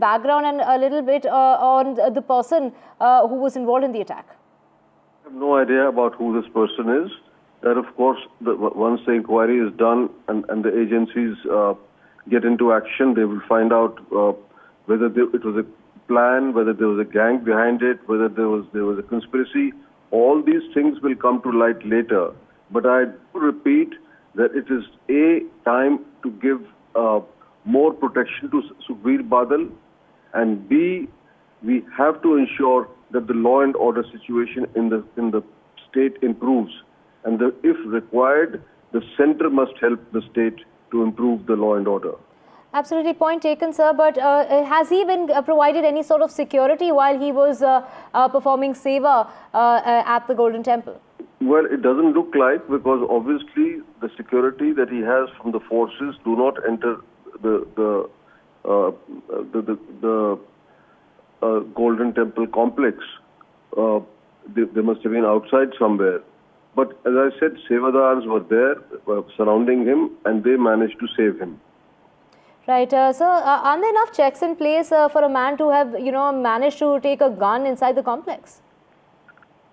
background and a little bit on the person who was involved in the attack? I have no idea about who this person is. That, of course, once the inquiry is done and the agencies get into action, they will find out whether it was a plan, whether there was a gang behind it, whether there was a conspiracy. All these things will come to light later. But I do repeat that it is A, time to give more protection to Sukhbir Badal, and B, we have to ensure that the law and order situation in the state improves. And if required, the center must help the state to improve the law and order. Absolutely, point taken, sir. But has he been provided any sort of security while he was performing seva at the Golden Temple? Well, it doesn't look like, because obviously the security that he has from the forces do not enter the Golden Temple complex. They must have been outside somewhere. But as I said, sevadars were there surrounding him, and they managed to save him. Right. So, are there enough checks in place for a man to have, managed to take a gun inside the complex?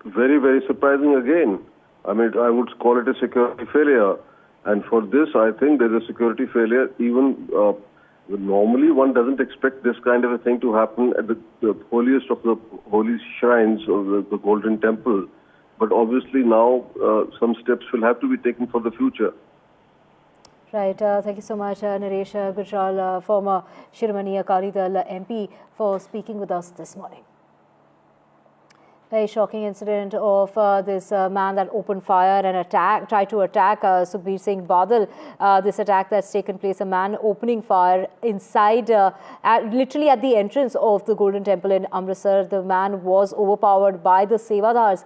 Very, very surprising again. I mean, I would call it a security failure. And for this, I think there's a security failure. Even normally, one doesn't expect this kind of a thing to happen at the holiest of the holy shrines of the Golden Temple. But obviously now, some steps will have to be taken for the future. Right. Thank you so much, Naresh Gujral, former Shiromani Akali Dal MP, for speaking with us this morning. Very shocking incident of this man that opened fire and tried to attack Sukhbir Singh Badal. This attack that's taken place, a man opening fire inside, literally at the entrance of the Golden Temple in Amritsar. The man was overpowered by the sevadars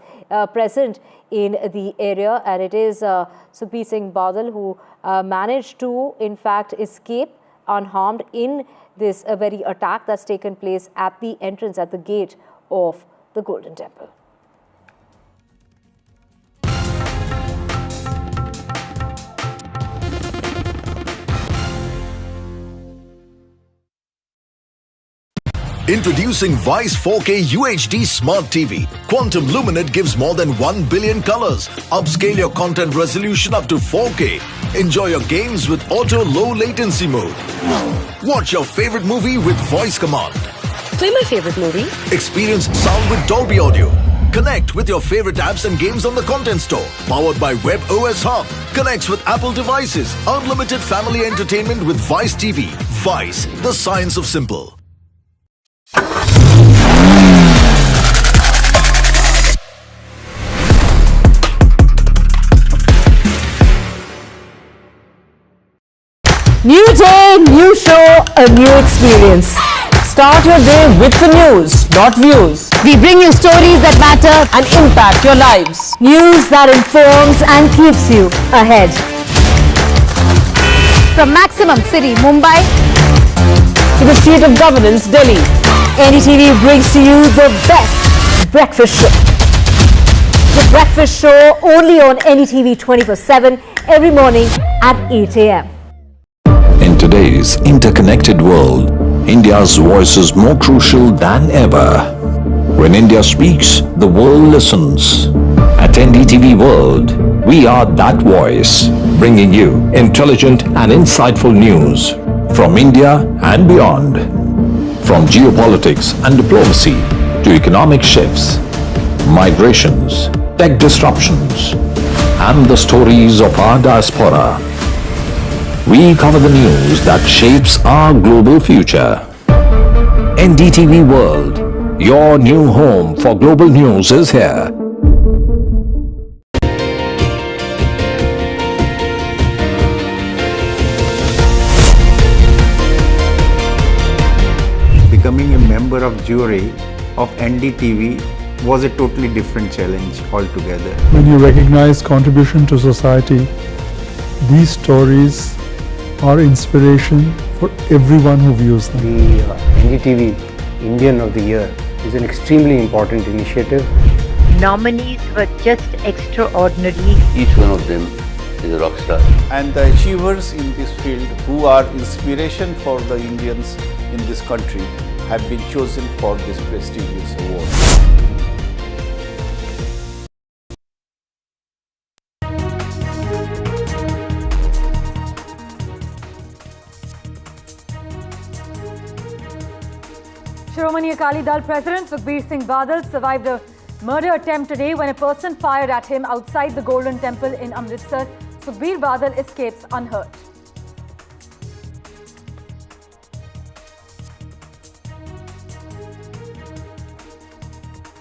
present in the area, and it is Sukhbir Singh Badal who managed to, in fact, escape unharmed in this very attack that's taken place at the entrance, at the gate of the Golden Temple. Introducing Vice 4K UHD Smart TV. Quantum Luminate gives more than 1 billion colors. Upscale your content resolution up to 4K. Enjoy your games with auto low latency mode. Watch your favorite movie with voice command. Play my favorite movie. Experience sound with Dolby Audio. Connect with your favorite apps and games on the Content Store. Powered by Web OS Hub. Connects with Apple devices. Unlimited family entertainment with Vice TV. Vice, the science of simple. New day, new show, a new experience. Start your day with the news, not views. We bring you stories that matter and impact your lives. News that informs and keeps you ahead. From Maximum City, Mumbai, To the seat of governance, Delhi, NDTV brings to you the best breakfast show. The breakfast show only on NDTV 24/7 every morning at 8 a.m. In today's interconnected world, India's voice is more crucial than ever. When India speaks, the world listens. At NDTV World, we are that voice, bringing you intelligent and insightful news from India and beyond. From geopolitics and diplomacy to economic shifts, migrations, tech disruptions, and the stories of our diaspora. We cover the news that shapes our global future. NDTV World, your new home for global news is here. Becoming a member of jury of NDTV was a totally different challenge altogether. When you recognize contribution to society, these stories are inspiration for everyone who views them. The NDTV Indian of the Year is an extremely important initiative. nominees were just extraordinary. Each one of them is a rock star. And the achievers in this field who are inspiration for the Indians in this country have been chosen for this prestigious award. Shiromani Akali Dal President Sukhbir Singh Badal survived a murder attempt today when a person fired at him outside the Golden Temple in Amritsar. Sukhbir Badal escapes unhurt.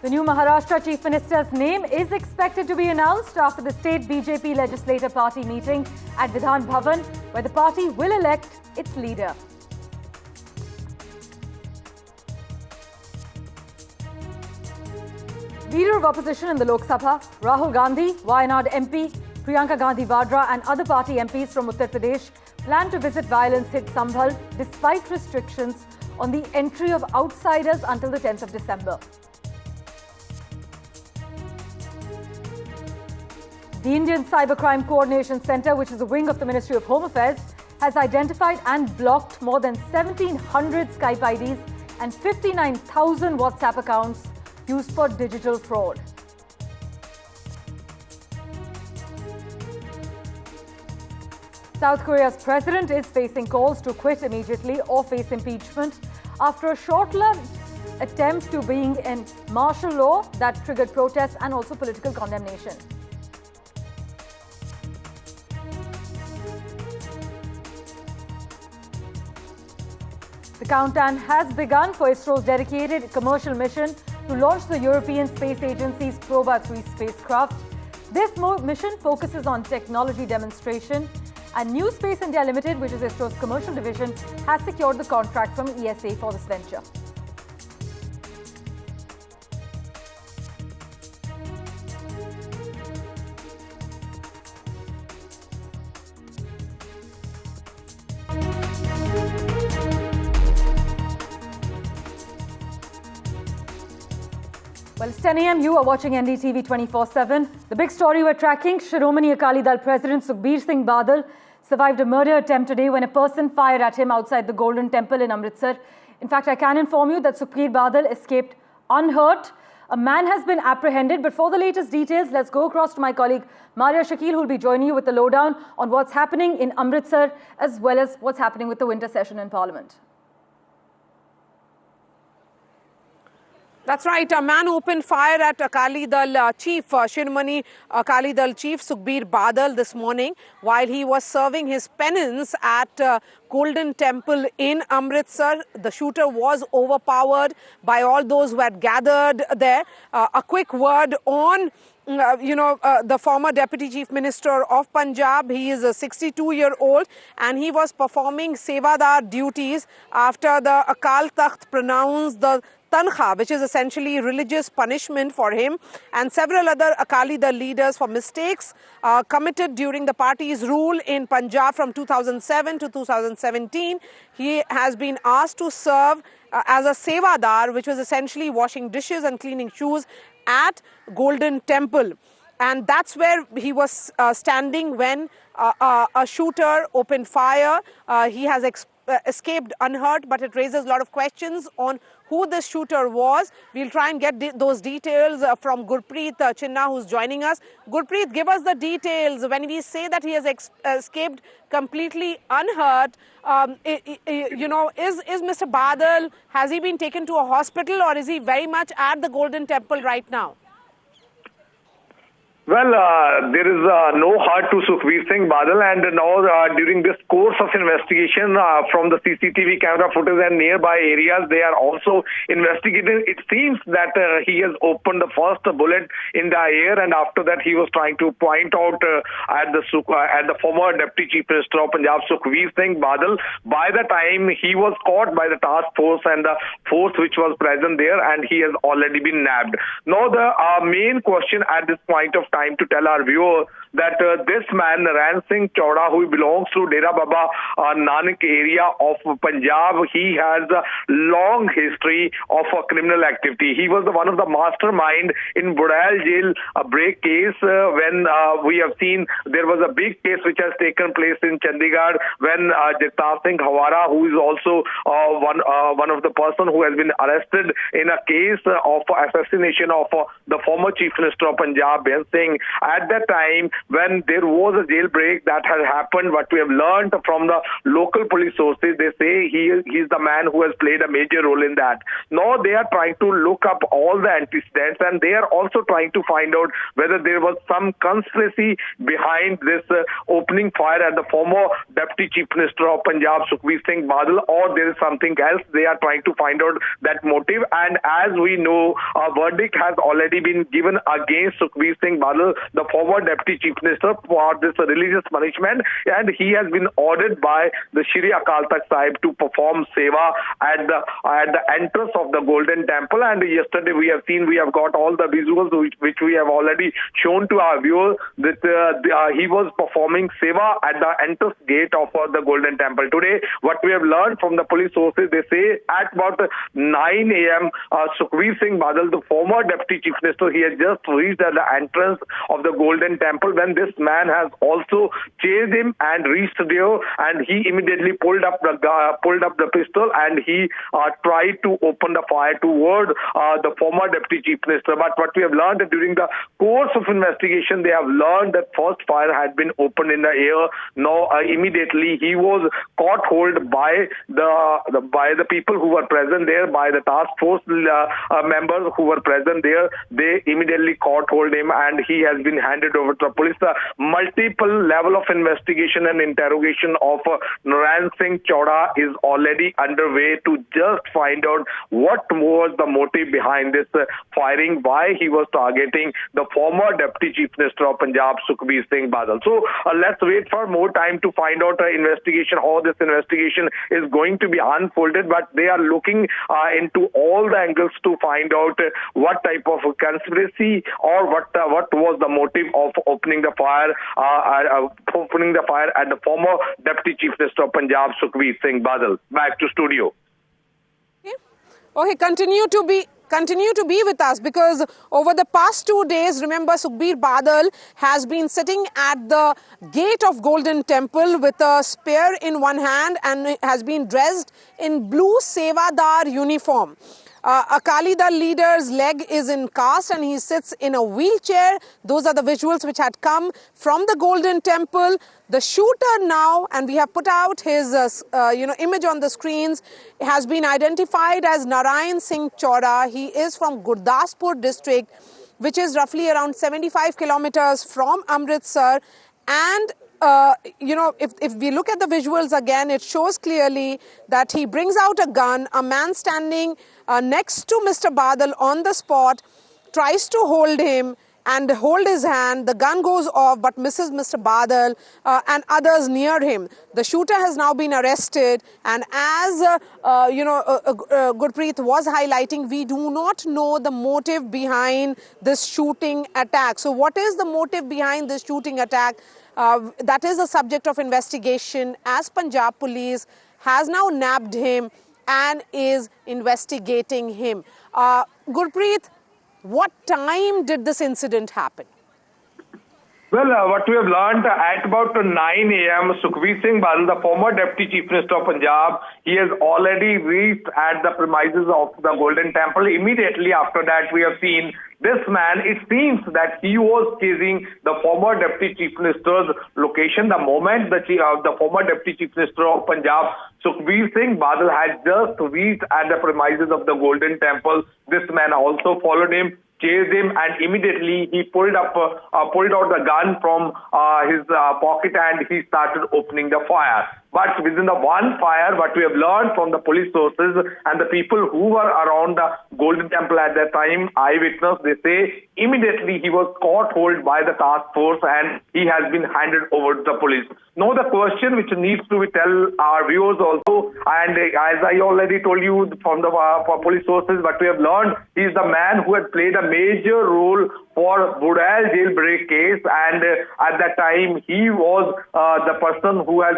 The new Maharashtra Chief Minister's name is expected to be announced after the state BJP Legislative Party meeting at Vidhan Bhavan, where the party will elect its leader. Leader of opposition in the Lok Sabha, Rahul Gandhi, Wayanad MP, Priyanka Gandhi Vadra and other party MPs from Uttar Pradesh plan to visit violence-hit Sambhal despite restrictions on the entry of outsiders until the 10th of December. The Indian Cybercrime Coordination Centre, which is a wing of the Ministry of Home Affairs, has identified and blocked more than 1,700 Skype IDs and 59,000 WhatsApp accounts used for digital fraud. South Korea's president is facing calls to quit immediately or face impeachment after a short-lived attempt to bring in martial law that triggered protests and also political condemnation. The countdown has begun for ISRO's dedicated commercial mission to launch the European Space Agency's Proba 3 spacecraft. This mission focuses on technology demonstration, and New Space India Limited, which is ISRO's commercial division, has secured the contract from ESA for this venture. Well, it's 10 a.m. You are watching NDTV 24/7. The big story we're tracking: Shiromani Akali Dal President Sukhbir Singh Badal survived a murder attempt today when a person fired at him outside the Golden Temple in Amritsar. In fact, I can inform you that Sukhbir Badal escaped unhurt. A man has been apprehended, but for the latest details, let's go across to my colleague Maria Shakil, who will be joining you with the lowdown on what's happening in Amritsar as well as what's happening with the winter session in Parliament. That's right. A man opened fire at Akali Dal Chief, Shiromani Akali Dal Chief Sukhbir Badal this morning while he was serving his penance at Golden Temple in Amritsar. The shooter was overpowered by all those who had gathered there. A quick word on the former Deputy Chief Minister of Punjab. He is a 62-year-old and he was performing sewadar duties after the Akal Takht pronounced the tankhah, which is essentially religious punishment for him and several other Akali Dal leaders for mistakes committed during the party's rule in Punjab from 2007 to 2017. He has been asked to serve as a sewadar, which was essentially washing dishes and cleaning shoes at Golden Temple. And that's where he was standing when a shooter opened fire. He has escaped unhurt, but it raises a lot of questions on who this shooter was. We'll try and get those details from Gurpreet Chinna, who's joining us. Gurpreet, give us the details. When we say that he has escaped completely unhurt, is Mr. Badal, has he been taken to a hospital or is he very much at the Golden Temple right now? Well, there is no hurt to Sukhbir Singh Badal, and now during this course of investigation from the CCTV camera footage and nearby areas, they are also investigating. It seems that he has opened the first bullet in the air, and after that he was trying to point out at the former Deputy Chief Minister of Punjab, Sukhbir Singh Badal. By the time he was caught by the task force and the force which was present there, and he has already been nabbed. Now the main question at this point of time to tell our viewers that this man, Naran Singh Chauda, who belongs to Dera Baba Nanak area of Punjab, he has a long history of criminal activity. He was one of the mastermind in Budal jail break case when we have seen there was a big case which has taken place in Chandigarh when Jagtar Singh Hawara, who is also one of the person who has been arrested in a case of assassination of the former Chief Minister of Punjab, Ben Singh. At that time, when there was a jailbreak that had happened, what we have learned from the local police sources, they say he is the man who has played a major role in that. Now they are trying to look up all the antecedents, and they are also trying to find out whether there was some conspiracy behind this opening fire at the former Deputy Chief Minister of Punjab, Sukhbir Singh Badal, or there is something else. They are trying to find out that motive. And as we know, a verdict has already been given against Sukhbir Singh Badal, the former Deputy Chief Minister, for this religious punishment, and he has been ordered by the Shri Akal Takht Sahib to perform seva at the entrance of the Golden Temple. And yesterday we have got all the visuals which we have already shown to our viewers that he was performing seva at the entrance gate of the Golden Temple. Today, what we have learned from the police sources, they say at about 9 a.m., Sukhbir Singh Badal, the former Deputy Chief Minister, he has just reached at the entrance of the Golden Temple when this man has also chased him and reached there, and he immediately pulled up the pistol and he tried to open the fire toward the former Deputy Chief Minister. But what we have learned during the course of investigation, they have learned that first fire had been opened in the air. Now immediately he was caught hold by the people who were present there, by the task force members who were present there. They immediately caught hold him and he has been handed over to the police. Multiple level of investigation and interrogation of Naran Singh Chauda is already underway to just find out what was the motive behind this firing, why he was targeting the former Deputy Chief Minister of Punjab, Sukhbir Singh Badal. So let's wait for more time to find out how this investigation is going to be unfolded, but they are looking into all the angles to find out what type of conspiracy or what was the motive of opening the fire at the former Deputy Chief Minister of Punjab, Sukhbir Singh Badal. Back to studio. Okay, continue to be with us, because over the past 2 days, remember, Sukhbir Badal has been sitting at the gate of Golden Temple with a spear in one hand and has been dressed in blue sewadar uniform. Akali Dal leader's leg is in cast and he sits in a wheelchair. Those are the visuals which had come from the Golden Temple. The shooter now, and we have put out his image on the screens, has been identified as Naran Singh Chauda. He is from Gurdaspur district, which is roughly around 75 kilometers from Amritsar. And if we look at the visuals again, it shows clearly that he brings out a gun. A man standing next to Mr. Badal on the spot tries to hold him and hold his hand. The gun goes off but misses Mr. Badal and others near him. The shooter has now been arrested, and as Gurpreet was highlighting, we do not know the motive behind this shooting attack. So what is the motive behind this shooting attack? That is a subject of investigation, as Punjab police has now nabbed him and is investigating him. Gurpreet, what time did this incident happen? Well, what we have learned at about 9 a.m., Sukhbir Singh Badal, the former Deputy Chief Minister of Punjab, he has already reached at the premises of the Golden Temple. Immediately after that, we have seen this man. It seems that he was chasing the former Deputy Chief Minister's location. The moment the former Deputy Chief Minister of Punjab, Sukhbir Singh Badal, had just reached at the premises of the Golden Temple, this man also followed him, chased him, and immediately he pulled out the gun from his pocket and he started opening the fire. But within the one fire, what we have learned from the police sources and the people who were around the Golden Temple at that time, eyewitness, they say immediately he was caught hold by the task force and he has been handed over to the police. Now the question which needs to be tell our viewers also, and as I already told you from the police sources, what we have learned, he is the man who had played a major role for Badal jailbreak case, and at that time he was the person who has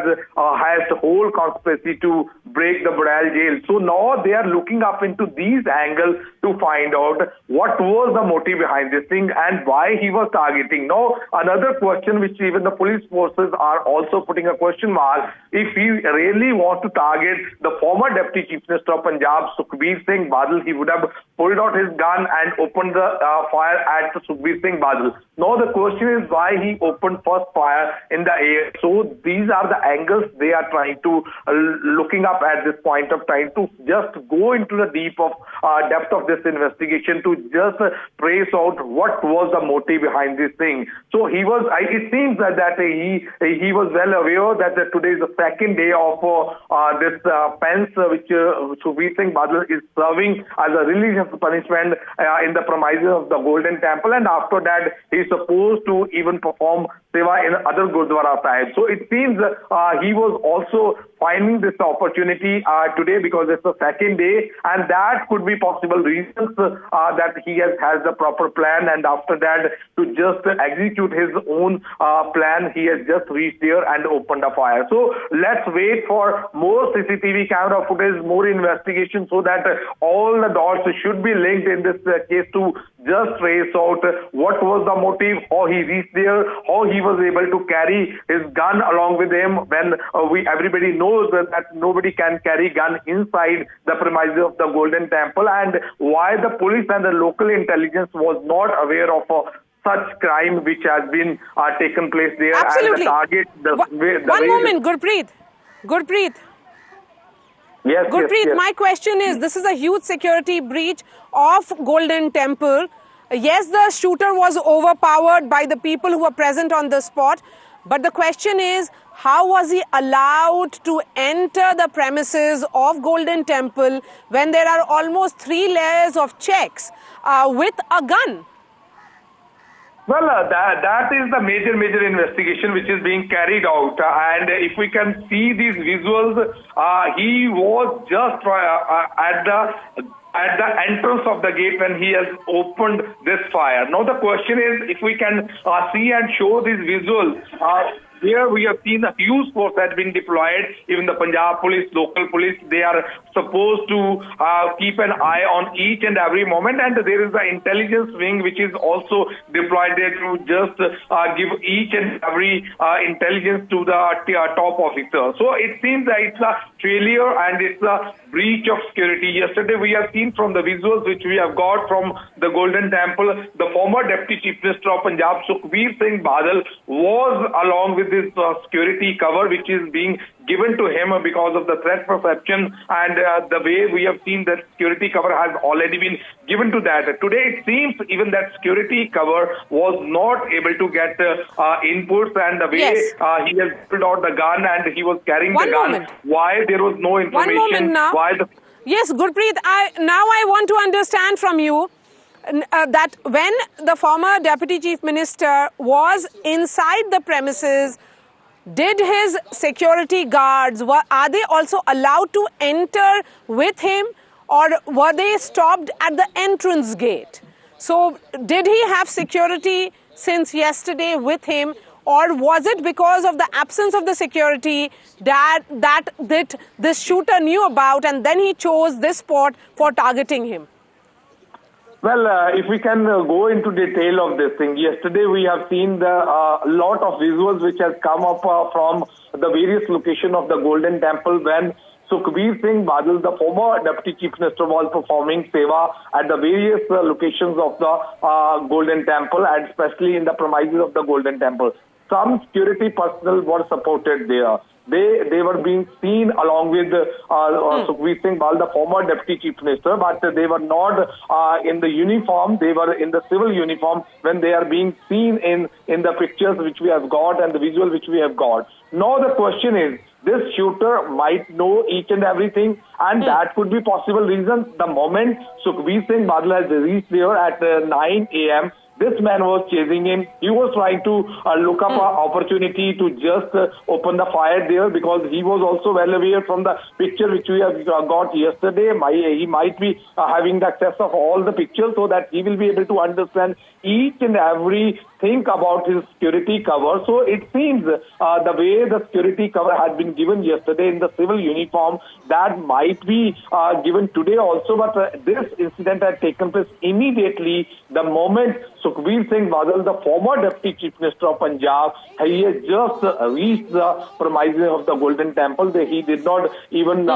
the whole conspiracy to break the Badal jail. So now they are looking up into these angles to find out what was the motive behind this thing and why he was targeting. Now another question which even the police forces are also putting a question mark, if he really wants to target the former Deputy Chief Minister of Punjab, Sukhbir Singh Badal, he would have pulled out his gun and opened the fire at Sukhbir Singh Badal. Now the question is why he opened first fire in the air. So these are the angles they are trying to looking up at this point of time to just go into the depth of this investigation to just trace out what was the motive behind this thing. So he was. It seems that he was well aware that today is the second day of this penance which Sukhbir Singh Badal is serving as a religious punishment in the premises of the Golden Temple, and after that he is supposed to even perform seva in other Gurdwara sahib. So it seems he was also finding this opportunity today because it's the second day, and that could be possible reasons that he has the proper plan, and after that to just execute his own plan, he has just reached there and opened a fire. So let's wait for more CCTV camera footage, more investigation, so that all the dots should be linked in this case to just trace out what was the motive, how he reached there, how he was able to carry his gun along with him when everybody knows that nobody can carry gun inside the premises of the Golden Temple, and why the police and the local intelligence was not aware of such crime which has been taken place there. Absolutely. And the target. One moment, Gurpreet. Yes, Gurpreet, yes. my question is, this is a huge security breach of Golden Temple. Yes, the shooter was overpowered by the people who were present on the spot. But the question is, how was he allowed to enter the premises of Golden Temple when there are almost 3 layers of checks with a gun? Well, that is the major investigation which is being carried out, and if we can see these visuals, he was just at the entrance of the gate when he has opened this fire. Now the question is, if we can see and show these visuals. Here we have seen a huge force has been deployed. Even the Punjab police, local police, they are supposed to keep an eye on each and every moment. And there is the intelligence wing which is also deployed there to just give each and every intelligence to the top officer. So it seems that it's a failure and it's a breach of security. Yesterday we have seen from the visuals which we have got from the Golden Temple, the former Deputy Chief Minister of Punjab, Sukhbir Singh Badal, was along with this security cover which is being given to him because of the threat perception, and the way we have seen that security cover has already been given to that. Today it seems even that security cover was not able to get inputs, and the way he has pulled out the gun and he was carrying the gun, why there was no information. 1 moment now. Yes, Gurpreet, I want to understand from you that when the former Deputy Chief Minister was inside the premises, did his security guards, are they also allowed to enter with him, or were they stopped at the entrance gate? So did he have security since yesterday with him, or was it because of the absence of the security that this shooter knew about and then he chose this spot for targeting him? Well, if we can go into detail of this thing, yesterday we have seen the lot of visuals which has come up from the various locations of the Golden Temple when Sukhbir Singh Badal, the former Deputy Chief Minister, was performing seva at the various locations of the Golden Temple, and especially in the premises of the Golden Temple. Some security personnel were supported there. They were being seen along with Sukhbir Singh Badal, the former Deputy Chief Minister, but they were not in the uniform. They were in the civil uniform when they are being seen in the pictures which we have got and the visual which we have got. Now the question is, this shooter might know each and everything, and that could be possible reason. The moment Sukhbir Singh Badal has reached there at 9 a.m., this man was chasing him. He was trying to look up an opportunity to just open the fire there, because he was also well aware from the picture which we have got yesterday. He might be having the access of all the pictures, so that he will be able to understand each and every thing about his security cover. So it seems the way the security cover had been given yesterday in the civil uniform, that might be given today also. But this incident had taken place immediately the moment Sukhbir Singh Badal, the former Deputy Chief Minister of Punjab, he had just reached the premises of the Golden Temple. He did not even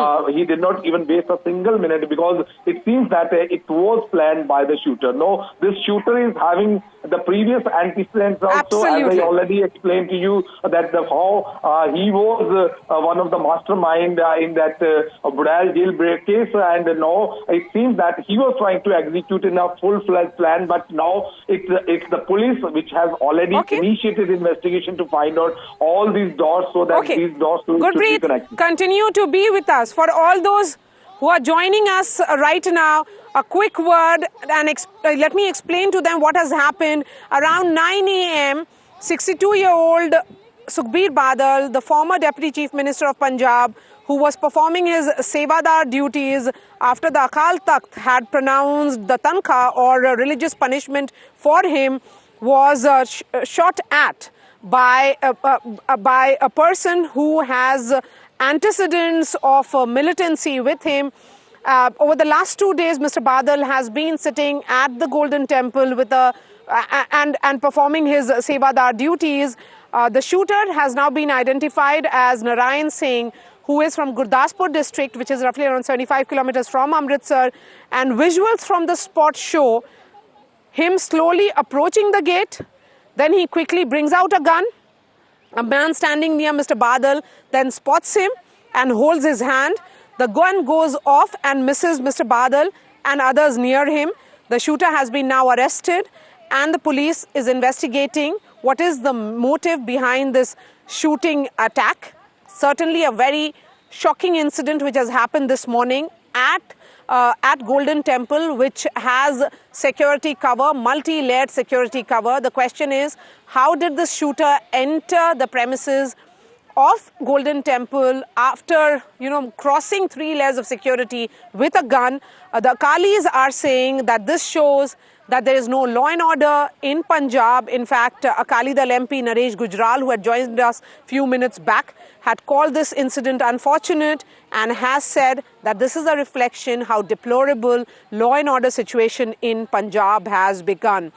waste a single minute, because it seems that it was planned by the shooter. No, this shooter is having the previous antecedents also. Absolutely. As I already explained to you, that how he was one of the mastermind in that Badal jailbreak case, and now it seems that he was trying to execute in a full-fledged plan, but now it's the police which has already initiated investigation to find out all these dots, so that these dots should be connected. Continue to be with us. For all those who are joining us right now, a quick word, and let me explain to them what has happened. Around 9 a.m., 62-year-old Sukhbir Badal, the former Deputy Chief Minister of Punjab, who was performing his sewadar duties after the Akal Takht had pronounced the tankhah, or religious punishment for him, was shot at by a person who has antecedents of militancy with him. Over the last 2 days, Mr. Badal has been sitting at the Golden Temple with and performing his sewadar duties. The shooter has now been identified as Narayan Singh, who is from Gurdaspur district, which is roughly around 75 kilometers from Amritsar. And visuals from the spot show him slowly approaching the gate. Then he quickly brings out a gun. A man standing near Mr. Badal then spots him and holds his hand. The gun goes off and misses Mr. Badal and others near him. The shooter has been now arrested, and the police is investigating what is the motive behind this shooting attack. Certainly a very shocking incident which has happened this morning at Golden Temple, which has security cover, multi-layered security cover. The question is, how did the shooter enter the premises of Golden Temple after, crossing 3 layers of security with a gun? The Akalis are saying that this shows that there is no law and order in Punjab. In fact, Akali Dal MP Naresh Gujral, who had joined us a few minutes back, had called this incident unfortunate and has said that this is a reflection how deplorable law and order situation in Punjab has begun.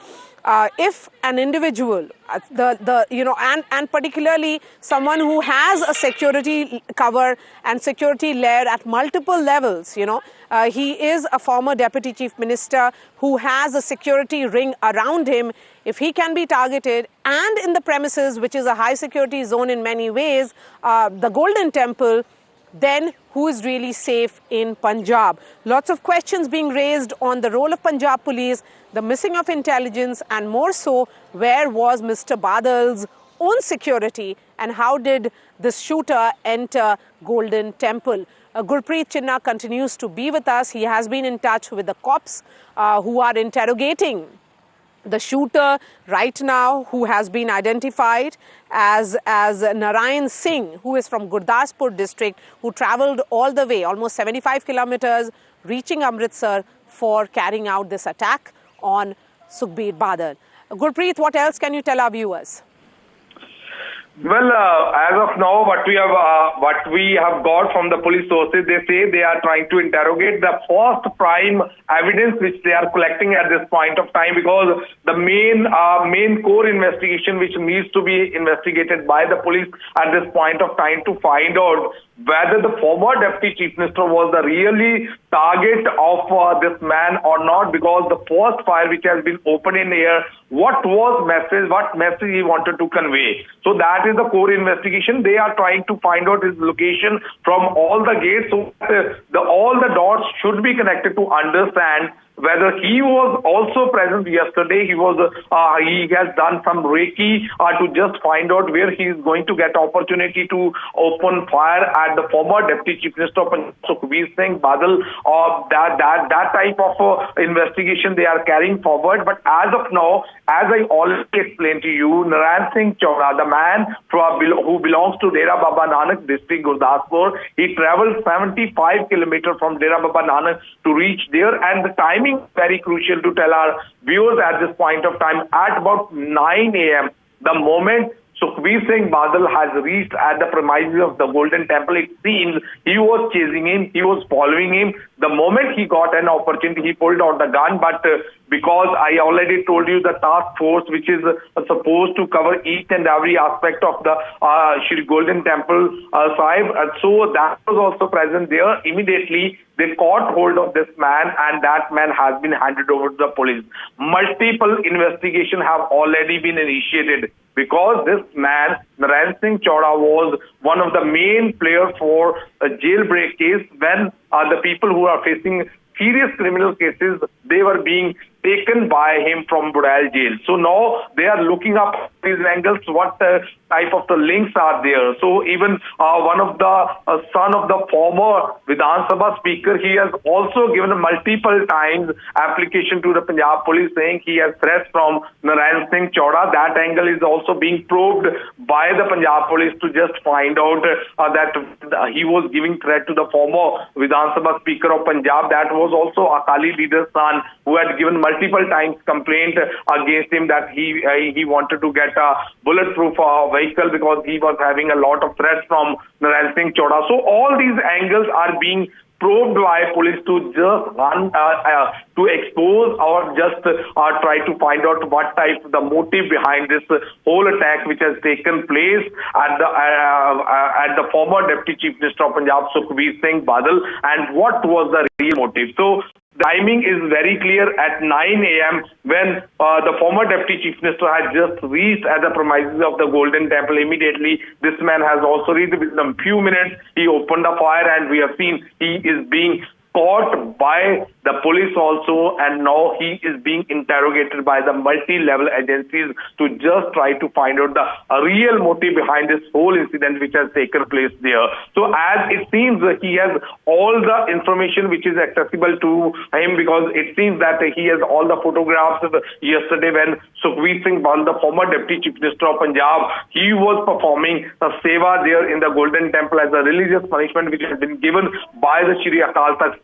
If an individual, and particularly someone who has a security cover and security layer at multiple levels, he is a former Deputy Chief Minister who has a security ring around him. If he can be targeted and in the premises, which is a high security zone in many ways, the Golden Temple, then who is really safe in Punjab? Lots of questions being raised on the role of Punjab police, the missing of intelligence, and more so, where was Mr. Badal's own security and how did this shooter enter Golden Temple? Gurpreet Chinna continues to be with us. He has been in touch with the cops who are interrogating the shooter right now, who has been identified as Narayan Singh, who is from Gurdaspur district, who travelled all the way, almost 75 kilometers, reaching Amritsar for carrying out this attack on Sukhbir Badal. Gurpreet, what else can you tell our viewers? Well, as of now, what we have got from the police sources, they say they are trying to interrogate the first prime evidence which they are collecting at this point of time, because the main core investigation which needs to be investigated by the police at this point of time to find out whether the former Deputy Chief Minister was the really target of this man or not, because the first fire which has been opened in here, what message he wanted to convey. So that is the core investigation. They are trying to find out his location from all the gates, so that all the dots should be connected to understand whether he was also present yesterday. He has done some Reiki to just find out where he is going to get opportunity to open fire at the former Deputy Chief Minister of Punjab, Sukhbir Singh Badal. That type of investigation they are carrying forward. But as of now, as I already explained to you, Narayan Singh Chawda, the man who belongs to Dera Baba Nanak district, Gurdaspur, he travelled 75 kilometers from Dera Baba Nanak to reach there, and the timing is very crucial to tell our viewers at this point of time. At about 9 a.m., the moment Sukhbir Singh Badal has reached at the premises of the Golden Temple, it seems he was chasing him, he was following him. The moment he got an opportunity, he pulled out the gun, but because I already told you the task force which is supposed to cover each and every aspect of the Shri Golden Temple Sahib, so that was also present there. Immediately they caught hold of this man, and that man has been handed over to the police. Multiple investigations have already been initiated, because this man, Narayan Singh Chawda, was one of the main players for a jailbreak case when the people who are facing serious criminal cases, they were being taken by him from Budal jail. So now they are looking up these angles, what type of the links are there. So even one of the son of the former Vidhan Sabha speaker, he has also given multiple times application to the Punjab police saying he has threats from Narayan Singh Chawda. That angle is also being probed by the Punjab police to just find out that he was giving threat to the former Vidhan Sabha speaker of Punjab. That was also Akali leader's son, who had given multiple times complaint against him that he wanted to get a bulletproof vehicle because he was having a lot of threats from Narayan Singh Chawda. So all these angles are being probed by police to just to expose or just try to find out what type the motive behind this whole attack which has taken place at the former Deputy Chief Minister of Punjab, Sukhbir Singh Badal, and what was the real motive. So the timing is very clear at 9 a.m. when the former Deputy Chief Minister had just reached at the premises of the Golden Temple. Immediately, this man has also reached. Within a few minutes, he opened the fire, and we have seen he is being caught by the police also, and now he is being interrogated by the multi-level agencies to just try to find out the real motive behind this whole incident which has taken place there. So as it seems he has all the information which is accessible to him, because it seems that he has all the photographs yesterday when Sukhbir Singh Badal, the former Deputy Chief Minister of Punjab, he was performing a seva there in the Golden Temple as a religious punishment which has been given by the Shri Akal Takht.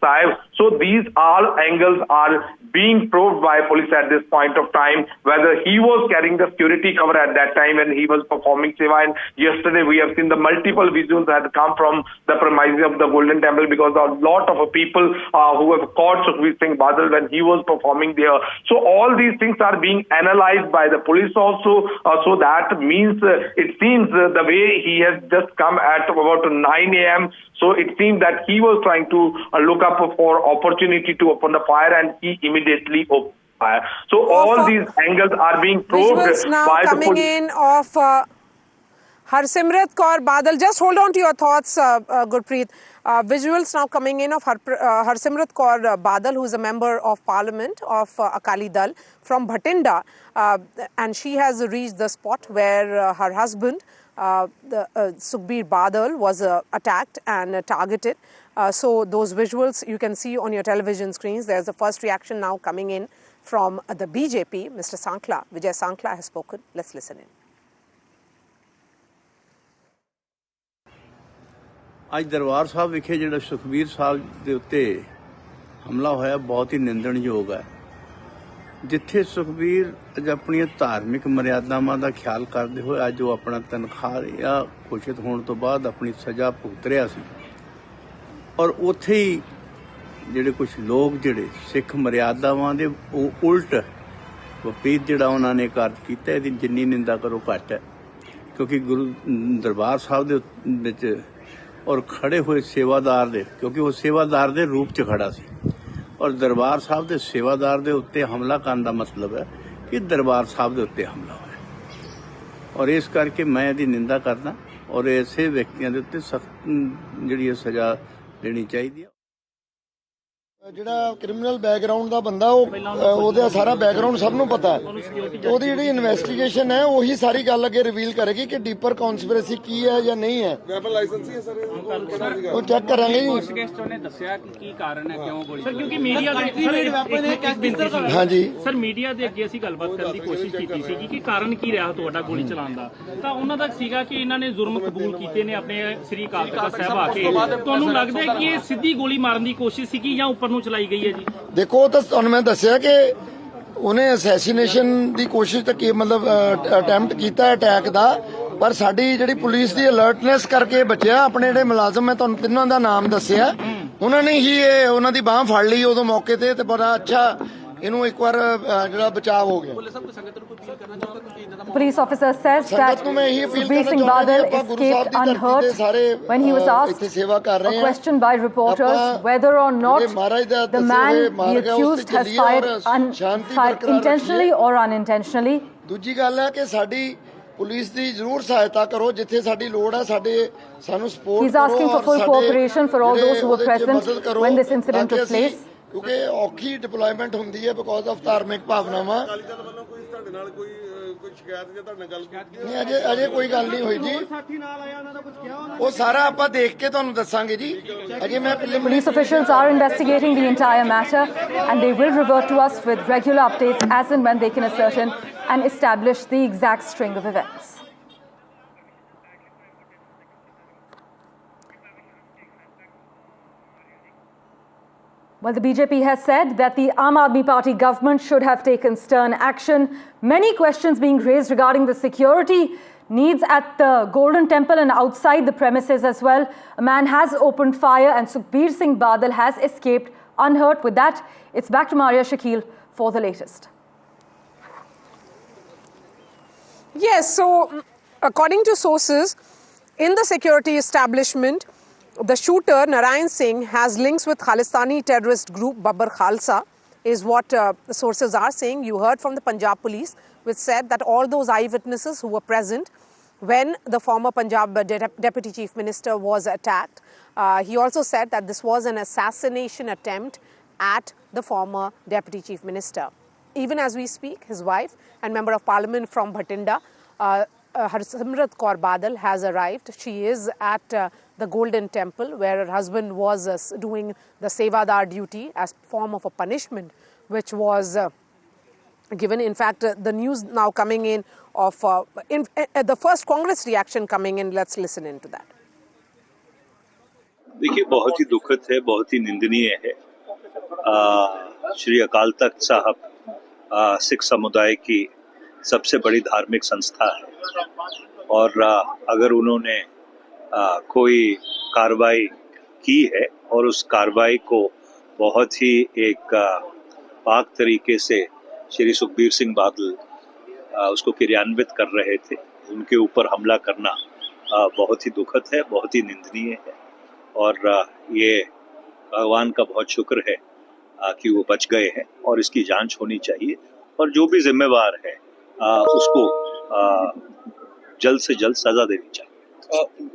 So these all angles are being probed by police at this point of time, whether he was carrying the security cover at that time when he was performing seva. And yesterday we have seen the multiple visuals that had come from the premises of the Golden Temple, because a lot of people who have caught Sukhbir Singh Badal when he was performing there. So all these things are being analyzed by the police also. So that means it seems the way he has just come at about 9 a.m. So it seems that he was trying to look up for opportunity to open the fire, and he immediately opened fire. So all these angles are being probed by the police. In of Harsimrat Kaur Badal. Just hold on to your thoughts, Gurpreet. Visuals now coming in of Harsimrat Kaur Badal, who is a member of Parliament of Akali Dal from Bhatinda, and she has reached the spot where her husband, Sukhbir Badal, was attacked and targeted. So those visuals you can see on your television screens. There's the first reaction now coming in from the BJP. Mr. Sankla, Vijay Sankla has spoken. Let's listen in. ਅੱਜ ਦਰਬਾਰ ਸਾਹਿਬ ਵਿਖੇ ਜਿਹੜਾ ਸੁਖਬੀਰ ਸਾਹਿਬ ਦੇ ਉੱਤੇ ਹਮਲਾ ਹੋਇਆ ਬਹੁਤ ਹੀ ਨਿੰਦਣਯੋਗ ਹੈ, ਜਿੱਥੇ ਸੁਖਬੀਰ ਅੱਜ ਆਪਣੀਆਂ ਧਾਰਮਿਕ ਮਰਿਆਦਾਵਾਂ ਦਾ ਖਿਆਲ ਕਰਦੇ ਹੋਏ ਅੱਜ ਉਹ ਆਪਣਾ ਤਨਖਾਹ ਘੋਸ਼ਿਤ ਹੋਣ ਤੋਂ ਬਾਅਦ ਆਪਣੀ ਸਜ਼ਾ ਭੁਗਤ ਰਿਹਾ ਸੀ, ਔਰ ਉੱਥੇ ਹੀ ਜਿਹੜੇ ਕੁਝ ਲੋਕ ਜਿਹੜੇ ਸਿੱਖ ਮਰਿਆਦਾਵਾਂ ਦੇ ਉਹ ਉਲਟ ਵਿਪਰੀਤ ਜਿਹੜਾ ਉਹਨਾਂ ਨੇ ਕਾਰਜ ਕੀਤਾ, ਇਹਦੀ ਜਿੰਨੀ ਨਿੰਦਾ ਕਰੋ ਘੱਟ ਹੈ। ਕਿਉਂਕਿ ਗੁਰੂ ਦਰਬਾਰ ਸਾਹਿਬ ਦੇ ਵਿੱਚ ਔਰ ਖੜੇ ਹੋਏ ਸੇਵਾਦਾਰ ਦੇ, ਕਿਉਂਕਿ ਉਹ ਸੇਵਾਦਾਰ ਦੇ ਰੂਪ 'ਚ ਖੜਾ ਸੀ, ਔਰ ਦਰਬਾਰ ਸਾਹਿਬ ਦੇ ਸੇਵਾਦਾਰ ਦੇ ਉੱਤੇ ਹਮਲਾ ਕਰਨ ਦਾ ਮਤਲਬ ਹੈ ਕਿ ਦਰਬਾਰ ਸਾਹਿਬ ਦੇ ਉੱਤੇ ਹਮਲਾ ਹੋਇਆ, ਔਰ ਇਸ ਕਰਕੇ ਮੈਂ ਇਹਦੀ ਨਿੰਦਾ ਕਰਦਾ, ਔਰ ਐਸੇ ਵਿਅਕਤੀਆਂ ਦੇ ਉੱਤੇ ਸਖਤ ਜਿਹੜੀ ਸਜ਼ਾ ਦੇਣੀ ਚਾਹੀਦੀ ਹੈ। ਜਿਹੜਾ ਕ੍ਰਿਮੀਨਲ ਬੈਕਗ੍ਰਾਉਂਡ ਦਾ ਬੰਦਾ ਉਹਦਾ ਸਾਰਾ ਬੈਕਗ੍ਰਾਉਂਡ ਸਭ ਨੂੰ ਪਤਾ ਹੈ। ਉਹਦੀ ਜਿਹੜੀ ਇਨਵੈਸਟੀਗੇਸ਼ਨ ਹੈ ਉਹੀ ਸਾਰੀ ਗੱਲ ਅੱਗੇ ਰਿਵੀਲ ਕਰੇਗੀ ਕਿ ਡੀਪਰ ਕਨਸਪੀਰੇਸੀ ਕੀ ਹੈ ਜਾਂ ਨਹੀਂ ਹੈ। ਵੈਪਨ ਲਾਇਸੈਂਸ ਹੀ ਹੈ ਸਰ, ਉਹ ਚੈੱਕ ਕਰਾਂਗੇ ਜੀ। ਪੁੱਛਗਿੱਛ ਨੇ ਦੱਸਿਆ ਕਿ ਕੀ ਕਾਰਨ ਹੈ, ਕਿਉਂ ਗੋਲੀ ਸਰ, ਕਿਉਂਕਿ ਮੀਡੀਆ ਦੇ ਹਾਂਜੀ ਸਰ ਮੀਡੀਆ ਦੇ ਅੱਗੇ ਅਸੀਂ ਗੱਲਬਾਤ ਕਰਨ ਦੀ ਕੋਸ਼ਿਸ਼ ਕੀਤੀ ਸੀ ਕਿ ਕਾਰਨ ਕੀ ਰਿਹਾ ਤੁਹਾਡਾ ਗੋਲੀ ਚਲਾਉਣ ਦਾ, ਤਾਂ ਉਹਨਾਂ ਦਾ ਸੀਗਾ ਕਿ ਇਹਨਾਂ ਨੇ ਜ਼ੁਰਮ ਕਬੂਲ ਕੀਤੇ ਨੇ ਆਪਣੇ ਸ੍ਰੀ ਅਕਾਲ ਤਖਤ ਸਾਹਿਬ ਆ ਕੇ। ਤੁਹਾਨੂੰ ਲੱਗਦਾ ਹੈ ਕਿ ਇਹ ਸਿੱਧੀ ਗੋਲੀ ਮਾਰਨ ਦੀ ਕੋਸ਼ਿਸ਼ ਸੀਗੀ ਜਾਂ ਉੱਪਰ ਨੂੰ ਚਲਾਈ ਗਈ ਹੈ ਜੀ? ਦੇਖੋ ਤਾਂ ਤੁਹਾਨੂੰ ਮੈਂ ਦੱਸਿਆ ਕਿ ਉਹਨੇ ਅਸੈਸੀਨੇਸ਼ਨ ਦੀ ਕੋਸ਼ਿਸ਼ ਤਾਂ ਕੀ ਮਤਲਬ ਅਟੈਂਪਟ ਕੀਤਾ ਅਟੈਕ ਦਾ, ਪਰ ਸਾਡੀ ਜਿਹੜੀ ਪੁਲਿਸ ਦੀ ਅਲਰਟਨੈਸ ਕਰਕੇ ਬਚਿਆ। ਆਪਣੇ ਜਿਹੜੇ ਮੁਲਾਜ਼ਮ ਮੈਂ ਤੁਹਾਨੂੰ ਤਿੰਨਾਂ ਦਾ ਨਾਮ ਦੱਸਿਆ, ਉਹਨਾਂ ਨੇ ਹੀ ਇਹ ਉਹਨਾਂ ਦੀ ਬਾਹ ਫੜ ਲਈ ਉਦੋਂ ਮੌਕੇ ਤੇ ਬੜਾ ਅੱਛਾ ਇਹਨੂੰ ਇੱਕ ਵਾਰ ਜਿਹੜਾ ਬਚਾਅ ਹੋ ਗਿਆ। Police officer says that Sukhbir Singh Badal escaped unhurt when he was asked a question by reporters whether or not the man, the accused, has fired intentionally or unintentionally. ਦੂਜੀ ਗੱਲ ਹੈ ਕਿ ਸਾਡੀ ਪੁਲਿਸ ਦੀ ਜ਼ਰੂਰ ਸਹਾਇਤਾ ਕਰੋ ਜਿੱਥੇ ਸਾਡੀ ਲੋੜ ਹੈ, ਸਾਨੂੰ ਸਪੋਰਟ ਕਰੋ। He's asking for full cooperation for all those who were present when this incident took place. ਕਿਉਂਕਿ ਔਖੀ ਡਿਪਲੋਇਮੈਂਟ ਹੁੰਦੀ ਹੈ ਬਿਕੋਜ਼ ਆਫ ਧਾਰਮਿਕ ਭਾਵਨਾਵਾਂ। ਅਜੇ ਕੋਈ ਗੱਲ ਨਹੀਂ ਹੋਈ ਜੀ, ਉਹ ਸਾਰਾ ਆਪਾਂ ਦੇਖ ਕੇ ਤੁਹਾਨੂੰ ਦੱਸਾਂਗੇ ਜੀ। ਅਜੇ ਮੈਂ Police officials are investigating the entire matter and they will revert to us with regular updates as and when they can ascertain and establish the exact string of events. Well, the BJP has said that the Aam Aadmi Party government should have taken stern action. Many questions being raised regarding the security needs at the Golden Temple and outside the premises as well. A man has opened fire and Sukhbir Singh Badal has escaped unhurt. With that, it's back to Maria Shakil for the latest. Yes, so according to sources in the security establishment, the shooter, Narayan Singh, has links with Khalistani terrorist group Babbar Khalsa, is what the sources are saying. You heard from the Punjab police, which said that all those eyewitnesses who were present when the former Punjab Deputy Chief Minister was attacked. He also said that this was an assassination attempt at the former Deputy Chief Minister. Even as we speak, his wife and Member of Parliament from Bhatinda, Sukhbir Badal, has arrived. She is at the Golden Temple where her husband was doing the sewadar duty as form of a punishment which was given. In fact, the news now coming in of the first Congress reaction coming in. Let's listen into that. देखिए, बहुत ही दुखद है, बहुत ही निंदनीय है। श्री अकाल तख्त साहब सिख समुदाय की सबसे बड़ी धार्मिक संस्था है और अगर उन्होंने कोई कार्रवाई की है और उस कार्रवाई को बहुत ही एक पाक तरीके से श्री सुखबीर सिंह बादल उसको क्रियान्वित कर रहे थे, उनके ऊपर हमला करना बहुत ही दुखद है, बहुत ही निंदनीय है। और ये भगवान का बहुत शुक्र है कि वो बच गए हैं और इसकी जांच होनी चाहिए और जो भी जिम्मेवार है उसको जल्द से जल्द सजा देनी चाहिए।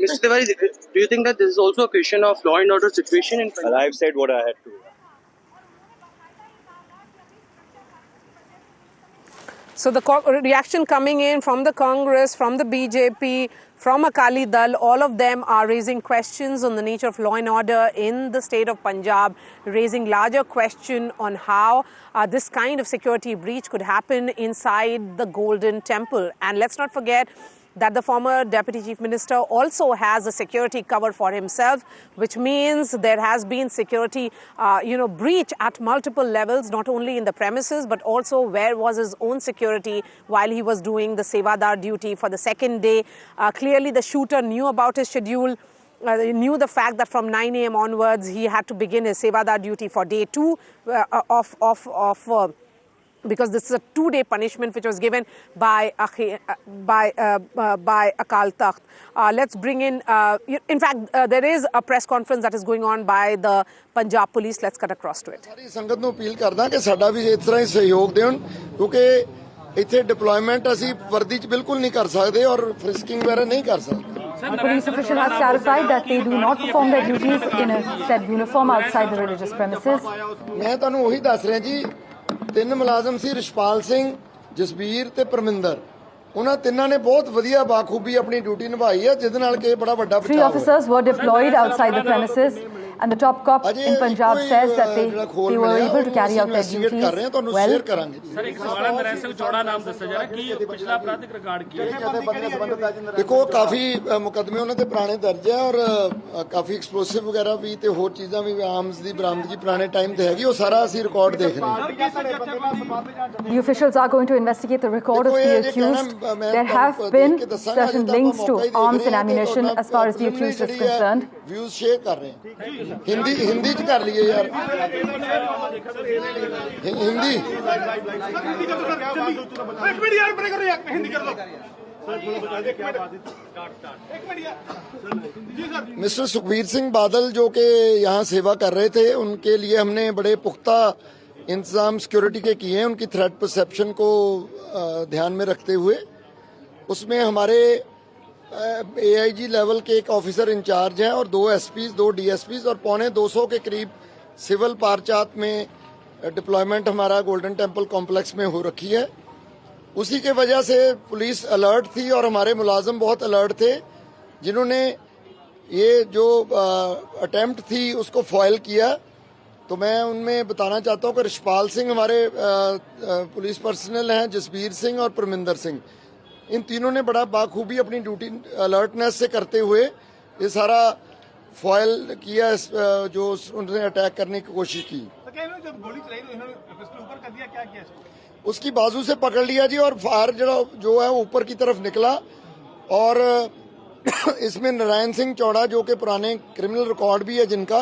Mr. Tiwari, do you think that this is also a question of law and order situation in Punjab? I've said what I had to. So the reaction coming in from the Congress, from the BJP, from Akali Dal, all of them are raising questions on the nature of law and order in the state of Punjab, raising larger question on how this kind of security breach could happen inside the Golden Temple. And let's not forget that the former Deputy Chief Minister also has a security cover for himself, which means there has been security, breach at multiple levels, not only in the premises, but also where was his own security while he was doing the sewadar duty for the second day. Clearly, the shooter knew about his schedule. Knew the fact that from 9 a.m. onwards, he had to begin his sewadar duty for day 2 because this is a 2-day punishment which was given by Akal Takht. Let's bring in fact, there is a press conference that is going on by the Punjab police. Let's cut across to it. ਸਾਰੀ ਸੰਗਤ ਨੂੰ appeal ਕਰਦਾ ਕਿ ਸਾਡਾ ਵੀ ਇਸ ਤਰ੍ਹਾਂ ਹੀ ਸਹਿਯੋਗ ਦੇਣ ਕਿਉਂਕਿ ਇੱਥੇ ਡਿਪਲੋਇਮੈਂਟ ਅਸੀਂ ਵਰਦੀ 'ਚ ਬਿਲਕੁਲ ਨਹੀਂ ਕਰ ਸਕਦੇ ਔਰ ਫ੍ਰਿਸਕਿੰਗ ਵਗੈਰਾ ਨਹੀਂ ਕਰ ਸਕਦੇ। The police official has clarified that they do not perform their duties in a said uniform outside the religious premises. मैं ਤੁਹਾਨੂੰ ਉਹੀ ਦੱਸ ਰਿਹਾ ਜੀ, 3 ਮੁਲਾਜ਼ਮ ਸੀ, ਰਿਸ਼ਪਾਲ ਸਿੰਘ, ਜਸਬੀਰ ਤੇ ਪਰਮਿੰਦਰ। ਉਹਨਾਂ ਤਿੰਨਾਂ ਨੇ ਬਹੁਤ ਵਧੀਆ ਬਾਖੂਬੀ ਆਪਣੀ ਡਿਊਟੀ ਨਿਭਾਈ ਹੈ, ਜਿਹਦੇ ਨਾਲ ਕਿ ਬੜਾ ਵੱਡਾ ਬਚਾਅ ਹੋਇਆ। 3 officers were deployed outside the premises, and the top cop in Punjab says that they were able to carry out their duties well. Sir एक सवाल है, नरेंद्र सिंह चौड़ा नाम दसा जा रहा है कि पिछला आपराधिक रिकॉर्ड किया है। देखो काफी मुकदमे ਉਹਨਾਂ ਤੇ ਪੁਰਾਣੇ ਦਰਜ ਹੈ ਔਰ ਕਾਫੀ ਐਕਸਪਲੋਸਿਵ ਵਗੈਰਾ ਵੀ ਤੇ ਹੋਰ ਚੀਜ਼ਾਂ ਵੀ ਆਰਮਸ ਦੀ ਬਰਾਮਦਗੀ ਪੁਰਾਣੇ ਟਾਈਮ ਤੇ ਹੈਗੀ, ਉਹ ਸਾਰਾ ਅਸੀਂ ਰਿਕਾਰਡ ਦੇਖ ਰਹੇ ਹਾਂ। The officials are going to investigate the record of the accused. There have been certain links to arms and ammunition as far as the accused is concerned. Views share कर रहे हैं, हिंदी च कर लिए यार, हिंदी मिस्टर सुखबीर सिंह बादल जो कि यहाँ सेवा कर रहे थे, उनके लिए हमने बड़े पुख्ता इंतजाम सिक्योरिटी के किए हैं, उनकी थ्रेट परसेप्शन को ध्यान में रखते हुए। उसमें हमारे AIG लेवल के एक ऑफिसर इंचार्ज हैं और 2 SPs, 2 DSPs और 250 के करीब सिविल पारचात में डिप्लॉयमेंट हमारा गोल्डन टेम्पल कॉम्प्लेक्स में हो रखी है। उसी के वजह से पुलिस अलर्ट थी और हमारे मुलाजम बहुत अलर्ट थे, जिन्होंने ये जो अटेम्प्ट थी उसको फॉइल किया। तो मैं उनमें बताना चाहता हूँ कि रिशपाल सिंह हमारे पुलिस पर्सनल हैं, जसबीर सिंह और परमिंदर सिंह, इन तीनों ने बड़ा बाखूबी अपनी ड्यूटी अलर्टनेस से करते हुए ये सारा फॉइल किया, जो उन्होंने अटैक करने की कोशिश की। जब गोली चलाई तो इन्होंने पिस्टल ऊपर कर दिया, क्या किया? उसकी बाजू से पकड़ लिया जी और फायर जो है ऊपर की तरफ निकला और इसमें नारायण सिंह चौड़ा जो कि पुराने क्रिमिनल रिकॉर्ड भी है जिनका,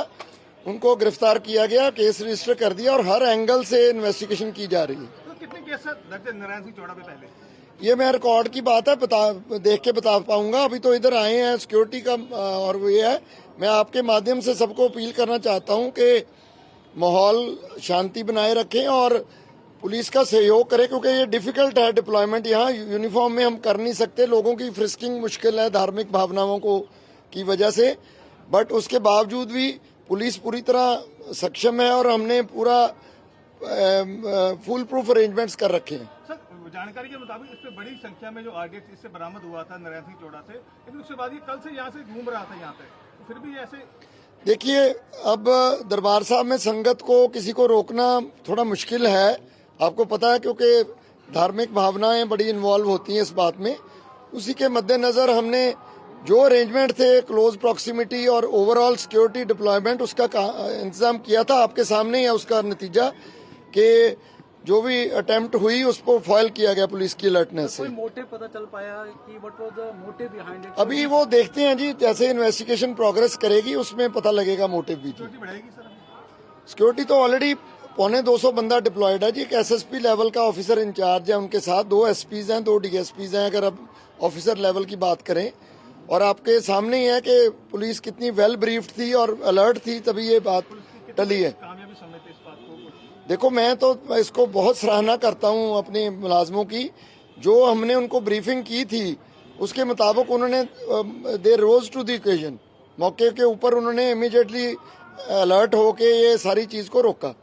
उनको गिरफ्तार किया गया, केस रजिस्टर कर दिया और हर एंगल से इन्वेस्टिगेशन की जा रही है। तो कितने केस दर्ज है नारायण सिंह चौड़ा पे पहले? ये मैं रिकॉर्ड की बात है, देख के बता पाऊंगा। अभी तो इधर आए हैं सिक्योरिटी का और वो ये है, मैं आपके माध्यम से सबको अपील करना चाहता हूं कि माहौल शांति बनाए रखें और पुलिस का सहयोग करें, क्योंकि ये डिफिकल्ट है डिप्लॉयमेंट। यहाँ यूनिफॉर्म में हम कर नहीं सकते, लोगों की फ्रिस्किंग मुश्किल है धार्मिक भावनाओं को की वजह से, बट उसके बावजूद भी पुलिस पूरी तरह सक्षम है और हमने पूरा फुल प्रूफ अरेंजमेंट्स कर रखे हैं। जानकारी के मुताबिक इस पे बड़ी संख्या में जो RDX इससे बरामद हुआ था नारायण सिंह चौड़ा से, लेकिन उसके बाद ये कल से यहाँ से घूम रहा था यहाँ पे, तो फिर भी ऐसे देखिए, अब दरबार साहब में संगत को किसी को रोकना थोड़ा मुश्किल है, आपको पता है, क्योंकि धार्मिक भावनाएं बड़ी इन्वॉल्व होती हैं इस बात में। उसी के मद्देनजर हमने जो अरेंजमेंट थे, क्लोज प्रॉक्सिमिटी और ओवरऑल सिक्योरिटी डिप्लॉयमेंट, उसका इंतजाम किया था। आपके सामने है उसका नतीजा कि जो भी अटेम्प्ट हुई उसको फॉइल किया गया पुलिस की अलर्टनेस से। कोई मोटिव पता चल पाया कि what was the motive behind it? अभी वो देखते हैं जी, जैसे इन्वेस्टिगेशन प्रोग्रेस करेगी उसमें पता लगेगा मोटिव भी। सिक्योरिटी तो ऑलरेडी 250 बंदा डिप्लॉयड है जी। एक SSP लेवल का ऑफिसर इंचार्ज है, उनके साथ 2 SPs हैं, 2 DSPs हैं, अगर अब ऑफिसर लेवल की बात करें। और आपके सामने ही है कि पुलिस कितनी वेल ब्रीफ्ड थी और अलर्ट थी, तभी ये बात टली है। देखो, मैं तो इसको बहुत सराहना करता हूं अपने मुलाजमों की, जो हमने उनको ब्रीफिंग की थी उसके मुताबिक उन्होंने दे रोज टू द ओकेजन, मौके के ऊपर उन्होंने इमीडिएटली अलर्ट होके ये सारी चीज को रोका।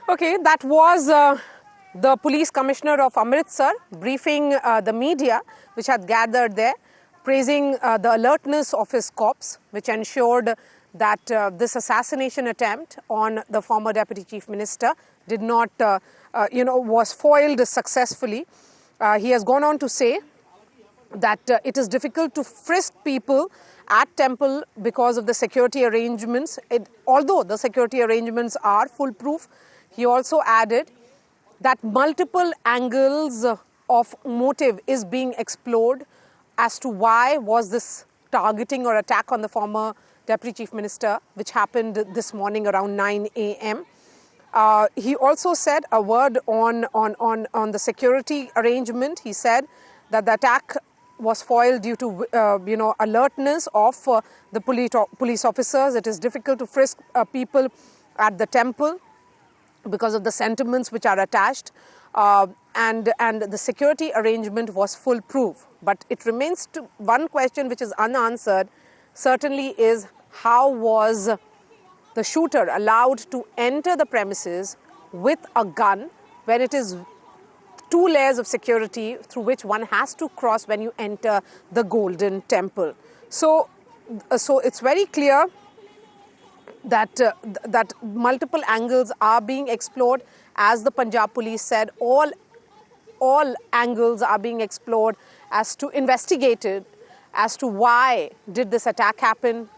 Okay, that was the police commissioner of Amritsar briefing the media which had gathered there, praising the alertness of his corps, which ensured that this assassination attempt on the former deputy chief minister did not, was foiled successfully. He has gone on to say that it is difficult to frisk people at temple because of the security arrangements. Although the security arrangements are foolproof, he also added that multiple angles of motive is being explored as to why was this targeting or attack on the former deputy chief minister, which happened this morning around 9 a.m. He also said a word on the security arrangement. He said that the attack was foiled due to alertness of the police officers. It is difficult to frisk people at the temple. because of the sentiments which are attached, and the security arrangement was foolproof. But it remains to one question which is unanswered, certainly, is how was the shooter allowed to enter the premises with a gun when it is 2 layers of security through which one has to cross when you enter the Golden Temple. So it's very clear that that multiple angles are being explored. As the Punjab police said, all angles are being explored as to investigated as to why did this attack happen.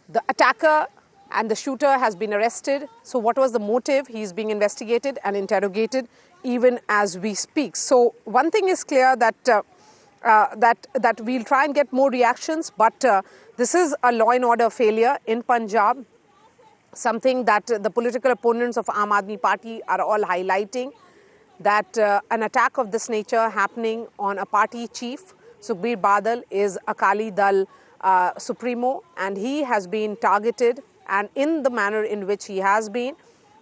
The attacker and the shooter has been arrested. So what was the motive? He is being investigated and interrogated even as we speak. So one thing is clear, that that we'll try and get more reactions, but this is a law and order failure in Punjab, something that the political opponents of Aam Aadmi Party are all highlighting, that an attack of this nature happening on a party chief. Sukhbir Badal is Akali Dal Supremo, and he has been targeted, and in the manner in which he has been,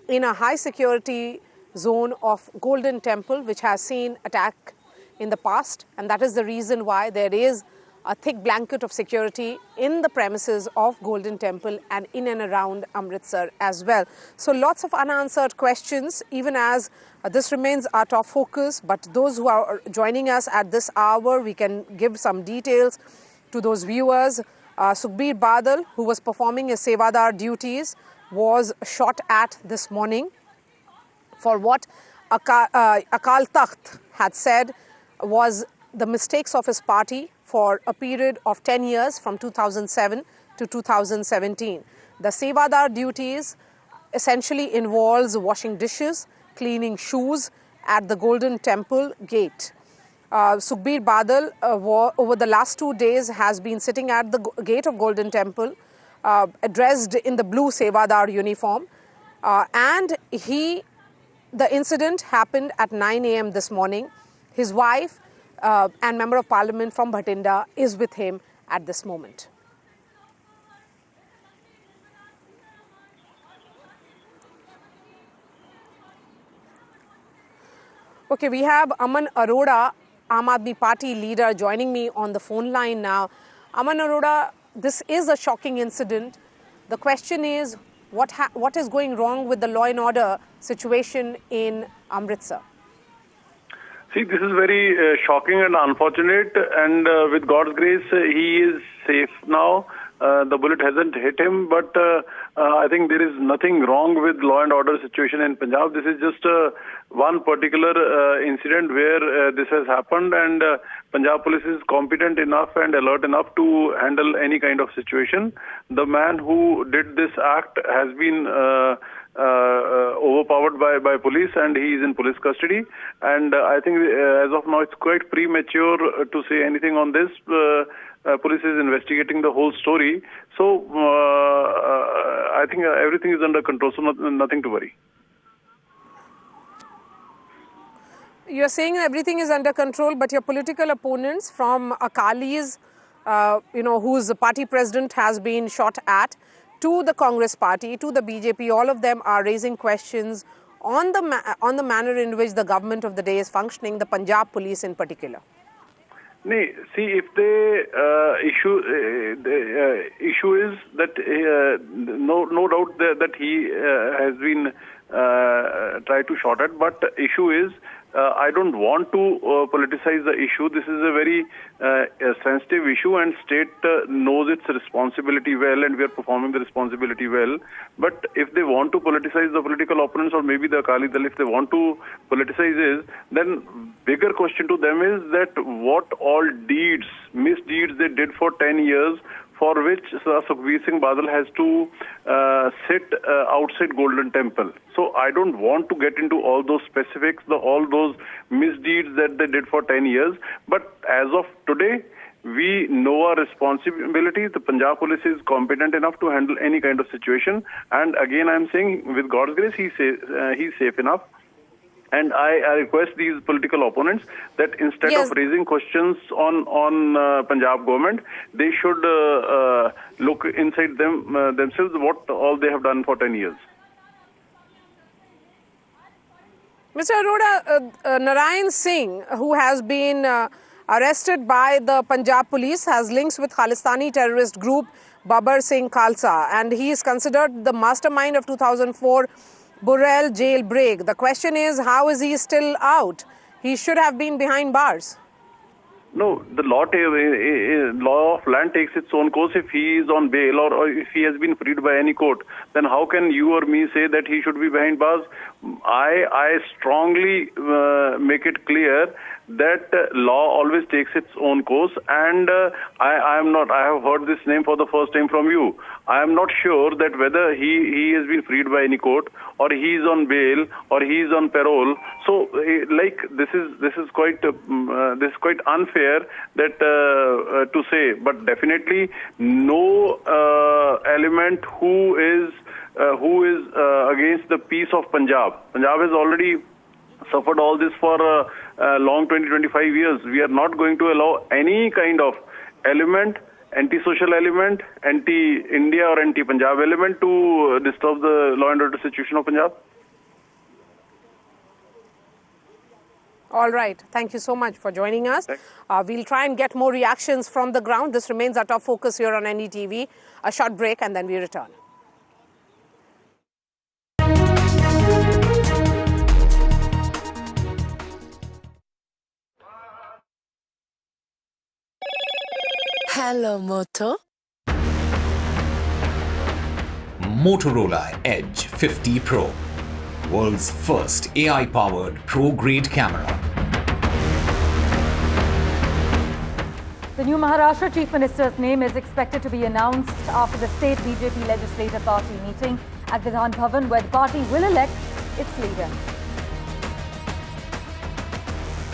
in a high security zone of Golden Temple, which has seen attack in the past, and that is the reason why there is a thick blanket of security in the premises of Golden Temple and in and around Amritsar as well. So lots of unanswered questions, even as this remains our top focus. But those who are joining us at this hour, we can give some details to those viewers. Sukhbir Badal, who was performing his sewadar duties, was shot at this morning for what Akal Takht had said was the mistakes of his party for a period of 10 years from 2007 to 2017. The sewadar duties essentially involves washing dishes, cleaning shoes at the Golden Temple gate. Sukhbir Badal over the last 2 days has been sitting at the gate of Golden Temple, dressed in the blue sewadar uniform, and the incident happened at 9 a.m. this morning. His wife and Member of Parliament from Bhatinda is with him at this moment. Okay, we have Aman Arora, Aam Aadmi Party leader, joining me on the phone line now. Aman Arora, this is a shocking incident. The question is, what is going wrong with the law and order situation in Amritsar? See, this is very shocking and unfortunate, and with God's grace, he is safe now. The bullet hasn't hit him, but I think there is nothing wrong with law and order situation in Punjab. This is just one particular incident where this has happened, and Punjab police is competent enough and alert enough to handle any kind of situation. The man who did this act has been overpowered by police, and he is in police custody. And I think as of now it's quite premature to say anything on this. Police is investigating the whole story, so I think everything is under control, so nothing to worry. You're saying everything is under control, but your political opponents from Akalis, whose party president has been shot at, to the Congress party, to the BJP, all of them are raising questions on the manner in which the government of the day is functioning, the Punjab police in particular. See, if the issue is that no doubt that he has been tried to shot at, but the issue is I don't want to politicize the issue. This is a very sensitive issue, and state knows its responsibility well, and we are performing the responsibility well. But if they want to politicize the political opponents, or maybe the Akali Dal, if they want to politicize it, then bigger question to them is that what all misdeeds they did for 10 years, for which Sukhbir Singh Badal has to sit outside Golden Temple. So I don't want to get into all those specifics, all those misdeeds that they did for 10 years. But as of today, we know our responsibility. The Punjab police is competent enough to handle any kind of situation. And again, I'm saying, with God's grace, he's safe enough. And I request these political opponents that instead of raising questions on Punjab government, they should look inside themselves what all they have done for 10 years. Mr. Arora, Narayan Singh, who has been arrested by the Punjab police, has links with Khalistani terrorist group Babar Singh Khalsa, and he is considered the mastermind of 2004 Burrell jailbreak. The question is, how is he still out? He should have been behind bars. No, the law of land takes its own course. If he is on bail or if he has been freed by any court, then how can you or me say that he should be behind bars? I strongly make it clear that law always takes its own course, and I have heard this name for the first time from you. I am not sure that whether he has been freed by any court or he is on bail or he is on parole. So this is quite unfair that to say, but definitely no element who is against the peace of Punjab. Punjab has already suffered all this for a long 20-25 years. We are not going to allow any kind of element, anti-social element, anti-India or anti-Punjab element to disturb the law and order situation of Punjab. All right. Thank you so much for joining us. We'll try and get more reactions from the ground. This remains our top focus here on NDTV. A short break and then we return. Hello, Moto. Motorola Edge 50 Pro, world's first AI-powered pro-grade camera. The new Maharashtra Chief Minister's name is expected to be announced after the state BJP Legislative Party meeting at Vidhan Bhavan, where the party will elect its leader.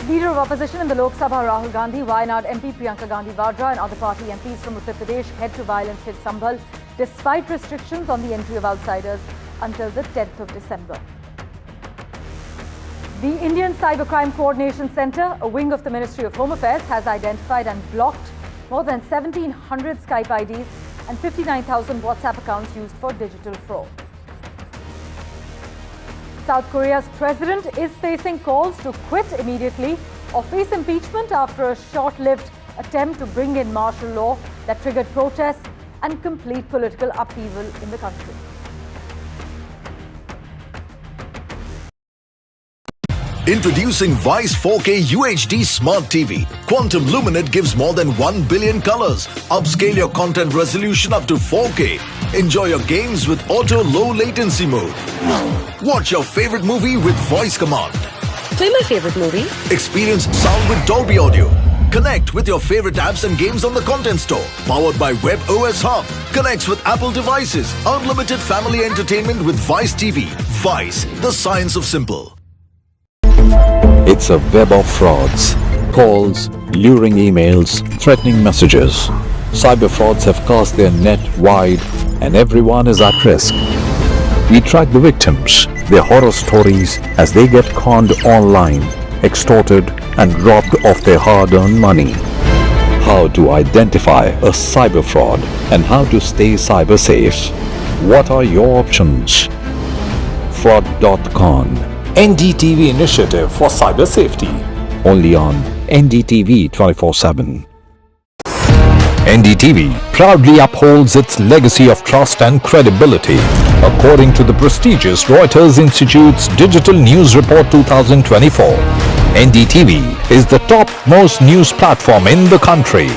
Leader of opposition in the Lok Sabha, Rahul Gandhi, Wayanad MP Priyanka Gandhi Vadra and other party MPs from Uttar Pradesh head to violence-hit Sambhal despite restrictions on the entry of outsiders until the 10th of December. The Indian Cybercrime Coordination Centre, a wing of the Ministry of Home Affairs, has identified and blocked more than 1,700 Skype IDs and 59,000 WhatsApp accounts used for digital fraud. South Korea's president is facing calls to quit immediately or face impeachment after a short-lived attempt to bring in martial law that triggered protests and complete political upheaval in the country. Introducing Vice 4K UHD Smart TV. Quantum Luminate gives more than 1 billion colors. Upscale your content resolution up to 4K. Enjoy your games with auto low latency mode. Watch your favorite movie with voice command. Play my favorite movie. Experience sound with Dolby Audio. Connect with your favorite apps and games on the Content Store. Powered by Web OS Hub. Connects with Apple devices. Unlimited family entertainment with Vice TV. Vice, the science of simple. It's a web of frauds, calls, luring emails, threatening messages. Cyber frauds have cast their net wide and everyone is at risk. We track the victims, their horror stories as they get conned online, extorted and robbed of their hard-earned money. How to identify a cyber fraud and how to stay cyber safe. What are your options? Fraud.con, NDTV initiative for cyber safety. Only on NDTV 24/7. NDTV proudly upholds its legacy of trust and credibility. According to the prestigious Reuters Institute's Digital News Report 2024, NDTV is the top-most news platform in the country.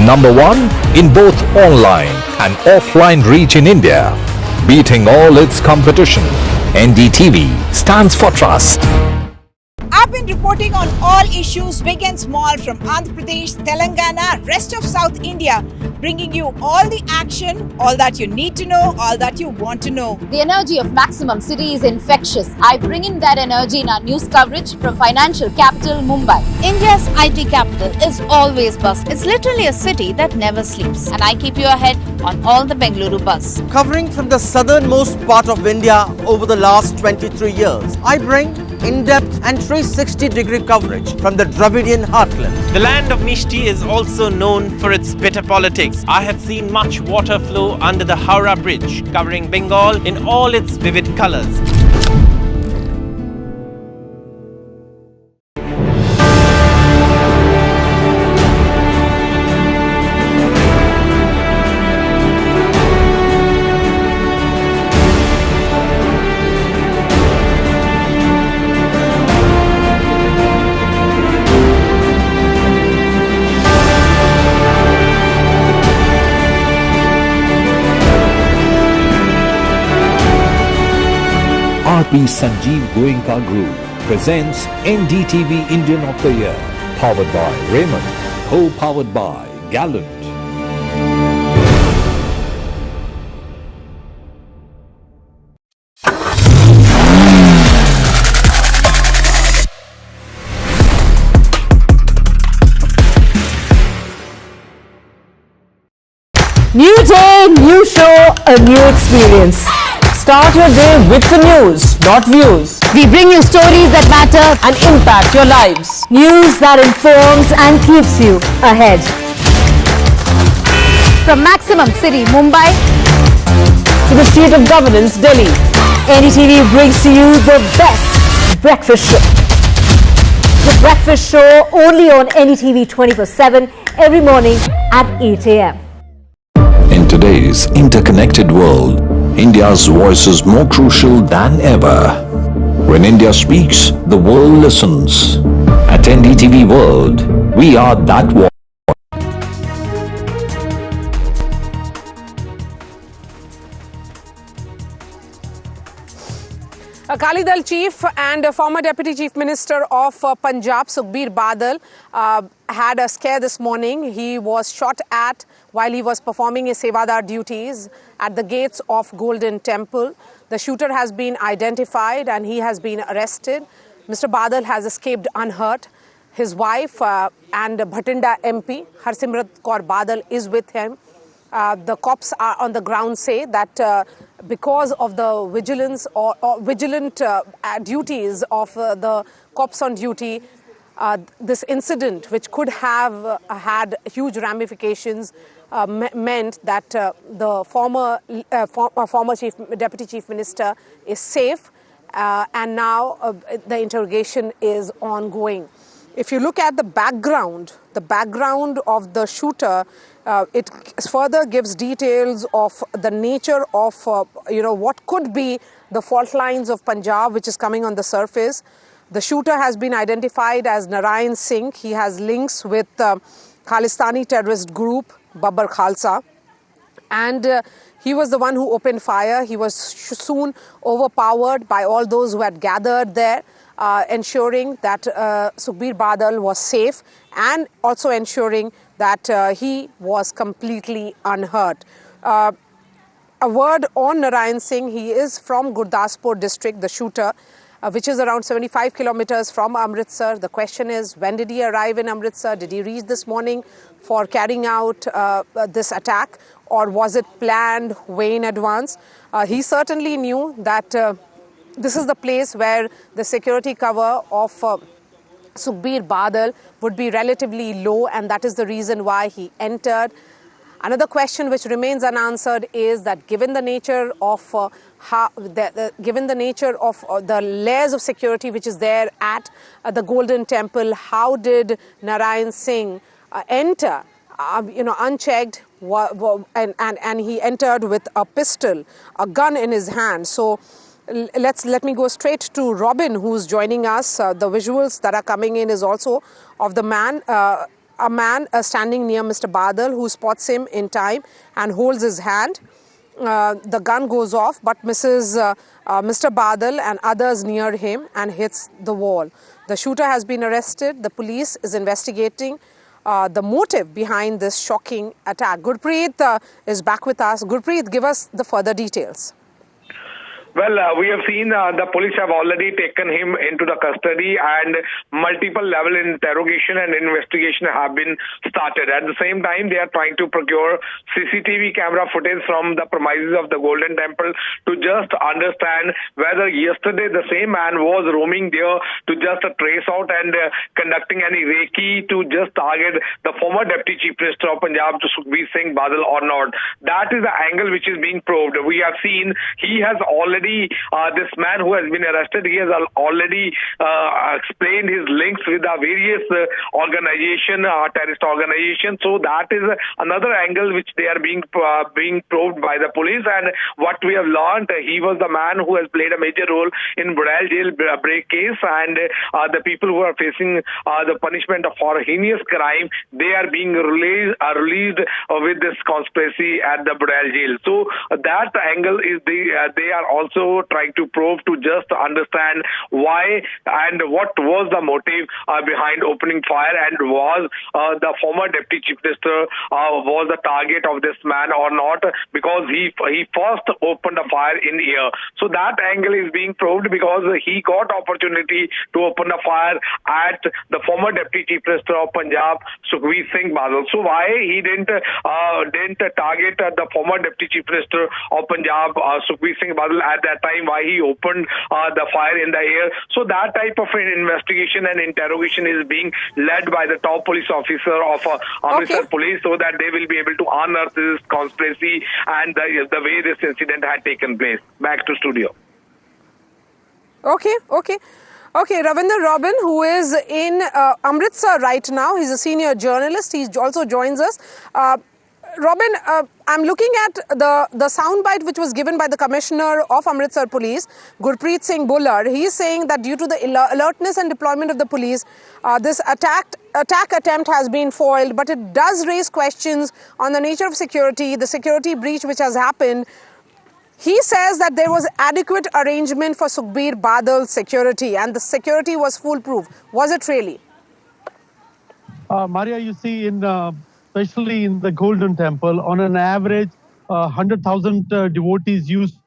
Number one in both online and offline reach in India. Beating all its competition, NDTV stands for trust. I've been reporting on all issues big and small from Andhra Pradesh, Telangana, rest of South India, bringing you all the action, all that you need to know, all that you want to know. The energy of Maximum City is infectious. I bring in that energy in our news coverage from financial capital Mumbai. India's IT capital is always buzz. It's literally a city that never sleeps. And I keep you ahead on all the Bengaluru buzz. Covering from the southernmost part of India over the last 23 years, I bring in-depth and 360-degree coverage from the Dravidian heartland. The land of Mishti is also known for its bitter politics. I have seen much water flow under the Howrah Bridge, covering Bengal in all its vivid colors. P. Sanjeev Goenka Group presents NDTV Indian of the Year. Powered by Raymond. Co-powered by Gallant. New day, new show, a new experience. Start your day with the news, not views. We bring you stories that matter and impact your lives. News that informs and keeps you ahead. From Maximum City, Mumbai, to the seat of governance, Delhi, NDTV brings to you the best breakfast show. The breakfast show only on NDTV 24/7 every morning at 8 a.m. In today's interconnected world, India's voice is more crucial than ever. When India speaks, the world listens. At NDTV World, we are that voice. Akali Dal chief and former Deputy Chief Minister of Punjab, Sukhbir Badal, had a scare this morning. He was shot at while he was performing his sewadar duties at the gates of Golden Temple. The shooter has been identified and he has been arrested. Mr. Badal has escaped unhurt. His wife and Bhatinda MP, Harsimrat Kaur Badal, is with him. The cops are on the ground say that because of the vigilance or vigilant duties of the cops on duty, this incident, which could have had huge ramifications, meant that the former Deputy Chief Minister is safe, and now the interrogation is ongoing. If you look at the background of the shooter, it further gives details of the nature of, what could be the fault lines of Punjab, which is coming on the surface. The shooter has been identified as Narayan Singh. He has links with Khalistani terrorist group Babbar Khalsa. And he was the one who opened fire. He was soon overpowered by all those who had gathered there, ensuring that Sukhbir Badal was safe and also ensuring that he was completely unhurt. A word on Narayan Singh. He is from Gurdaspur district, the shooter, which is around 75 kilometers from Amritsar. The question is, when did he arrive in Amritsar? Did he reach this morning for carrying out this attack, or was it planned way in advance? He certainly knew that this is the place where the security cover of Sukhbir Badal would be relatively low, and that is the reason why he entered. Another question which remains unanswered is that given the nature of the layers of security which is there at the Golden Temple, how did Narayan Singh enter, unchecked, and he entered with a pistol, a gun in his hand? So let me go straight to Robin, who's joining us. The visuals that are coming in is also of the man. A man standing near Mr. Badal, who spots him in time and holds his hand. The gun goes off but misses Mr. Badal and others near him and hits the wall. The shooter has been arrested. The police is investigating the motive behind this shocking attack. Gurpreet is back with us. Gurpreet, give us the further details. Well, we have seen the police have already taken him into the custody, and multiple level interrogation and investigation have been started. At the same time, they are trying to procure CCTV camera footage from the premises of the Golden Temple to just understand whether yesterday the same man was roaming there to just trace out and conducting any recce to just target the former Deputy Chief Minister of Punjab, Sukhbir Singh Badal, or not. That is the angle which is being probed. We have seen he has already, this man who has been arrested, he has already explained his links with the various terrorist organizations. So that is another angle which they are being probed by the police. And what we have learned, he was the man who has played a major role in Badal jail break case, and the people who are facing the punishment for heinous crime, they are being released with this conspiracy at the Badal jail. So that angle is they are also also trying to probe to just understand why and what was the motive behind opening fire, and was the former Deputy Chief Minister was the target of this man or not, because he first opened a fire in the air. So that angle is being probed, because he got opportunity to open a fire at the former Deputy Chief Minister of Punjab, Sukhbir Singh Badal. So why he didn't target the former Deputy Chief Minister of Punjab, Sukhbir Singh Badal, at that time? Why he opened the fire in the air? So that type of an investigation and interrogation is being led by the top police officer of Amritsar police, so that they will be able to unearth this conspiracy and the way this incident had taken place. Back to studio. Okay, Ravinder Robin, who is in Amritsar right now, he's a senior journalist. He also joins us. Robin, I'm looking at the soundbite which was given by the Commissioner of Amritsar Police, Sukhbir Singh Badal. He is saying that due to the alertness and deployment of the police, this attack attempt has been foiled, but it does raise questions on the nature of security, the security breach which has happened. He says that there was adequate arrangement for Sukhbir Badal's security and the security was foolproof. Was it really? Maria, you see, especially in the Golden Temple, on an average, 100,000 devotees use.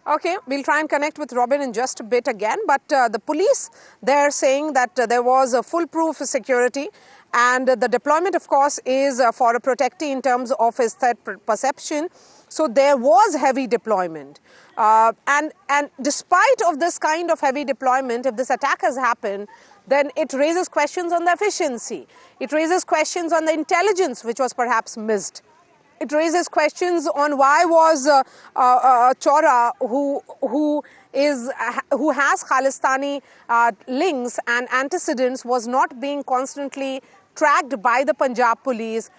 Okay, we'll try and connect with Robin in just a bit again. But the police, they're saying that there was a foolproof security, and the deployment, of course, is for protecting in terms of his threat perception. So there was heavy deployment. And despite of this kind of heavy deployment, if this attack has happened, then it raises questions on the efficiency. It raises questions on the intelligence, which was perhaps missed. It raises questions on why was Chora, who has Khalistani links and antecedents, was not being constantly tracked by the Punjab police,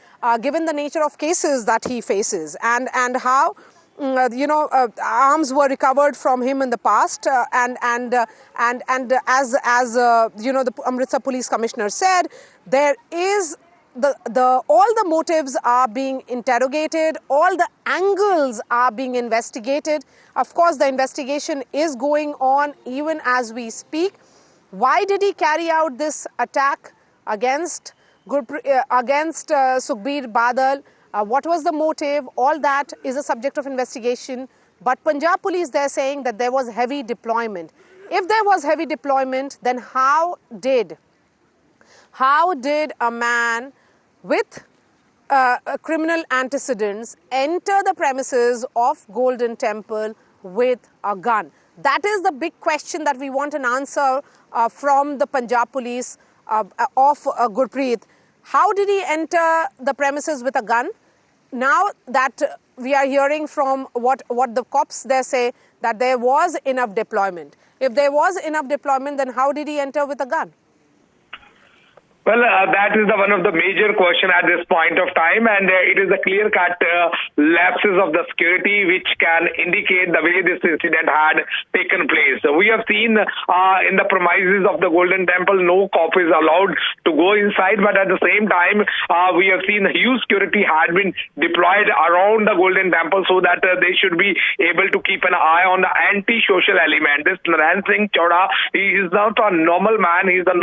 given the nature of cases that he faces, and how arms were recovered from him in the past, and as the Amritsar Police Commissioner said, there is all the motives are being interrogated, all the angles are being investigated. Of course, the investigation is going on even as we speak. Why did he carry out this attack against Sukhbir Badal? What was the motive? All that is a subject of investigation. But Punjab police, they're saying that there was heavy deployment. If there was heavy deployment, then how did a man with criminal antecedents enter the premises of Golden Temple with a gun? That is the big question that we want an answer from the Punjab police of Gurpreet. How did he enter the premises with a gun? Now that we are hearing from what the cops there say, that there was enough deployment. If there was enough deployment, then how did he enter with a gun? Well, that is one of the major questions at this point of time, and it is a clear-cut lapses of the security which can indicate the way this incident had taken place. We have seen in the premises of the Golden Temple, no cop is allowed to go inside, but at the same time, we have seen huge security had been deployed around the Golden Temple so that they should be able to keep an eye on the anti-social element. This Naran Singh Chauda, he is not a normal man. He's a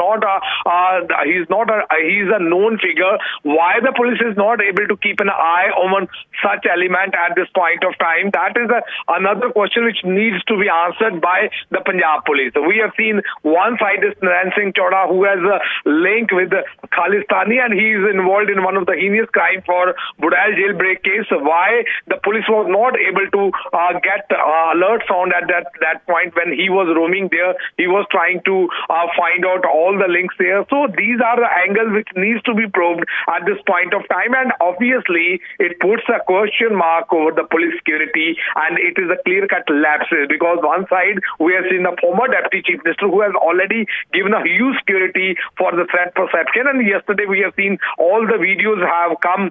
known figure. Why the police is not able to keep an eye on such element at this point of time? That is another question which needs to be answered by the Punjab police. We have seen one side is Naran Singh Chauda, who has a link with Khalistani, and he is involved in one of the heinous crime for Badal jailbreak case. Why the police was not able to get alert sound at that point when he was roaming there? He was trying to find out all the links there. So these are the angles which needs to be probed at this point of time, and obviously it puts a question mark over the police security, and it is a clear-cut lapses, because one side we have seen the former Deputy Chief Minister who has already given a huge security for the threat perception, and yesterday we have seen all the videos have come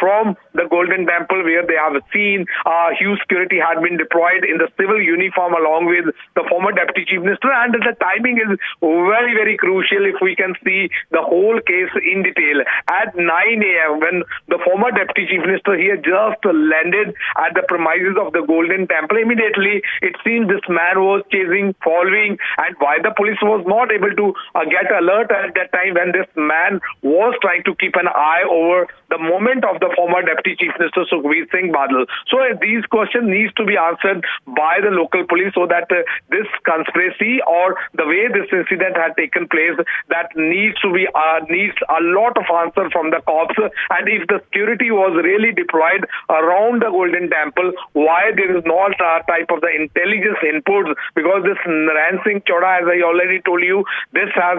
from the Golden Temple where they have seen huge security had been deployed in the civil uniform along with the former Deputy Chief Minister, and the timing is very, very crucial. If we can see the whole case in detail. At 9 a.m., when the former Deputy Chief Minister here just landed at the premises of the Golden Temple, immediately it seems this man was chasing, following, and why the police was not able to get alert at that time when this man was trying to keep an eye over the movement of the former Deputy Chief Minister Sukhbir Singh Badal. So these questions needs to be answered by the local police so that this conspiracy or the way this incident had taken place, that needs to be needs a lot of answer from the cops. And if the security was really deployed around the Golden Temple, why there is no type of the intelligence inputs? Because this Narayan Singh Choda, as I already told you, this has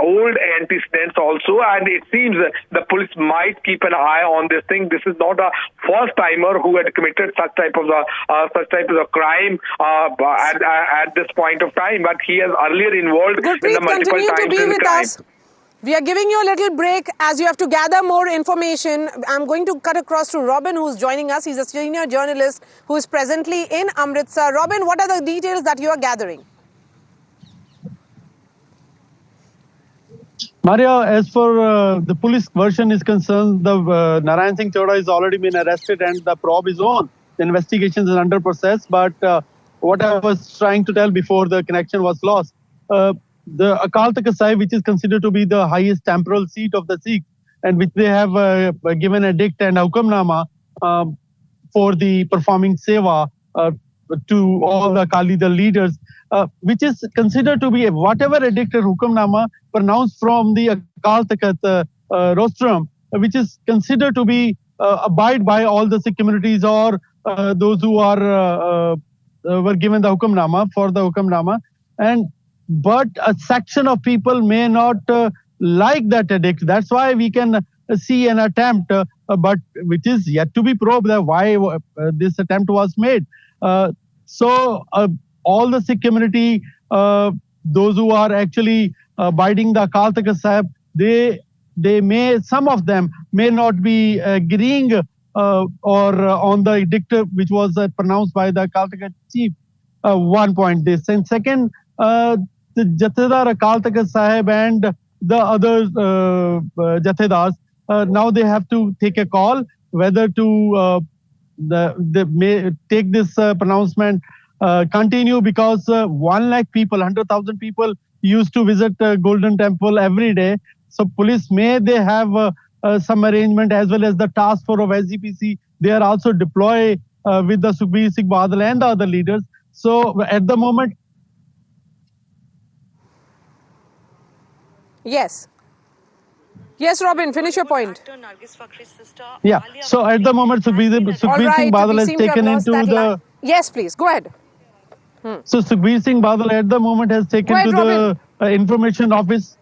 old antecedents also, and it seems the police might keep an eye on this thing. This is not a first timer who had committed such type of a crime at this point of time, but he has earlier involved in the multiple times to be in with crime. us. We are giving you a little break as you have to gather more information. I'm going to cut across to Robin, who's joining us. He's a senior journalist who is presently in Amritsar. Robin, what are the details that you are gathering? Maria, as for the police version is concerned, the Narayan Singh Choda has already been arrested and the probe is on. The investigation is under process. But what I was trying to tell before the connection was lost, the Akal Takht, which is considered to be the highest temporal seat of the Sikhs, and which they have given a edict and hukamnama for the performing seva to all the Akali Dal leaders, which is considered to be whatever edict or hukamnama pronounced from the Akal Takht rostrum, which is considered to be abide by all the Sikh communities or those who are were given the hukamnama for the hukamnama. But a section of people may not like that edict. That's why we can see an attempt, but which is yet to be probed why this attempt was made. So all the Sikh community, those who are actually abiding the Akal Takht, they may, some of them may not be agreeing or on the edict which was pronounced by the Akal Takht chief. 1 point this, and second, the Jathedar Akal Takht Sahib and the other Jathedars, now they have to take a call whether to they may take this pronouncement continue, because 1 lakh people, 100,000 people used to visit Golden Temple every day. So police may they have some arrangement, as well as the task force of SGPC. They are also deployed with the Sukhbir Singh Badal and the other leaders. So at the moment, yes, Robin, finish your point. Yeah. So at the moment, Sukhbir Singh Badal has taken into the. Yes, please go ahead. So Sukhbir Singh Badal at the moment has taken to the information office.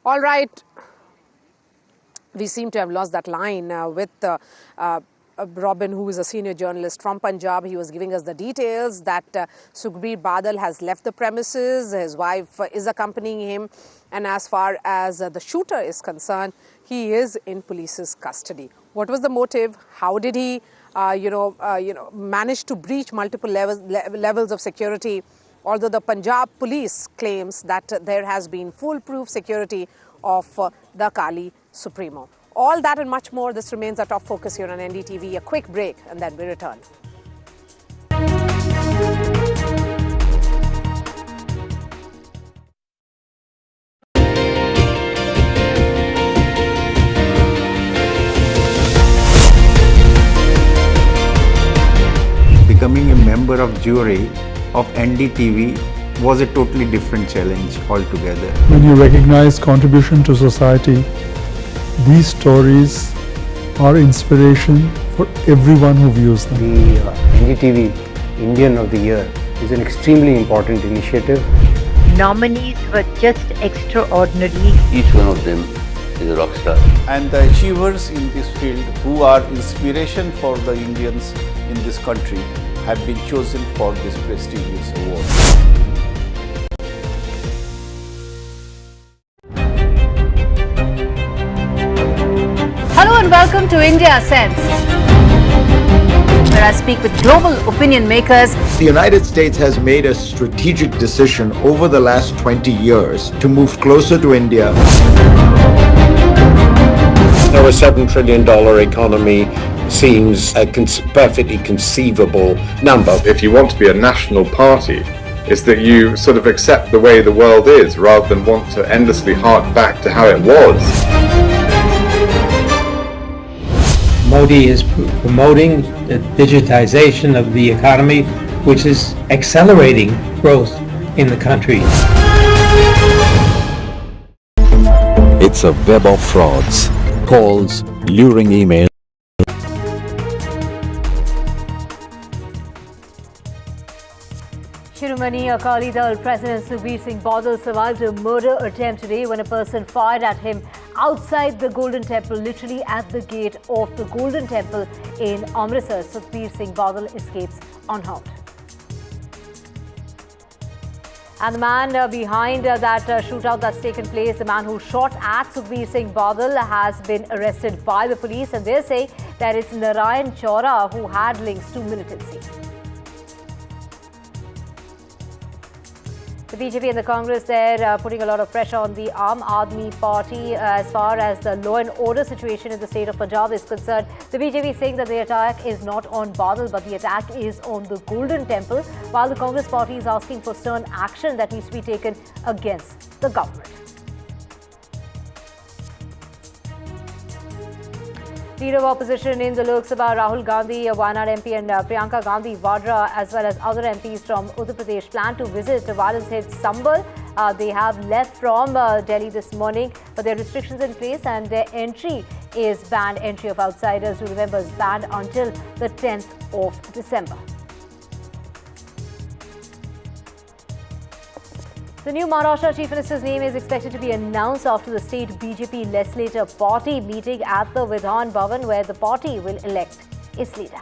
All right. We seem to have lost that line with Robin, who is a senior journalist from Punjab. He was giving us the details that Sukhbir Badal has left the premises. His wife is accompanying him. And as far as the shooter is concerned, he is in police's custody. What was the motive? How did he, manage to breach multiple levels of security? Although the Punjab police claims that there has been foolproof security of the Akali Supremo. All that and much more, this remains our top focus here on NDTV. A quick break and then we return. Becoming a member of jury of NDTV was a totally different challenge altogether. When you recognize contribution to society, these stories are inspiration for everyone who views them. The NDTV Indian of the Year is an extremely important initiative. Nominees were just extraordinary. Each one of them is a rock star. And the achievers in this field who are inspiration for the Indians in this country have been chosen for this prestigious award. Hello and welcome to India Sense. where I speak with global opinion makers. The United States has made a strategic decision over the last 20 years to move closer to India. Now, a $7 trillion economy seems a perfectly conceivable number. If you want to be a national party, it's that you sort of accept the way the world is rather than want to endlessly hark back to how it was. Modi is promoting the digitization of the economy, which is accelerating growth in the country. It's a web of frauds, calls, luring emails. Shiromani Akali Dal President Sukhbir Singh Badal survived a murder attempt today when a person fired at him outside the Golden Temple, literally at the gate of the Golden Temple in Amritsar. Sukhbir Singh Badal escapes unharmed. And the man behind that shootout that's taken place, the man who shot at Sukhbir Singh Badal, has been arrested by the police, and they're saying that it's Narayan Chora who had links to militancy. The BJP and the Congress, they're putting a lot of pressure on the Aam Aadmi Party as far as the law and order situation in the state of Punjab is concerned. The BJP is saying that the attack is not on Badal, but the attack is on the Golden Temple, while the Congress party is asking for stern action that needs to be taken against the government. Leader of opposition in the Lok Sabha, Rahul Gandhi, Wayanad MP and Priyanka Gandhi Vadra, as well as other MPs from Uttar Pradesh, plan to visit violence-hit Sambal. They have left from Delhi this morning, but there are restrictions in place and their entry is banned. Entry of outsiders, to remember, is banned until the 10th of December. The new Maharashtra Chief Minister's name is expected to be announced after the state BJP legislative party meeting at the Vidhan Bhavan, where the party will elect its leader.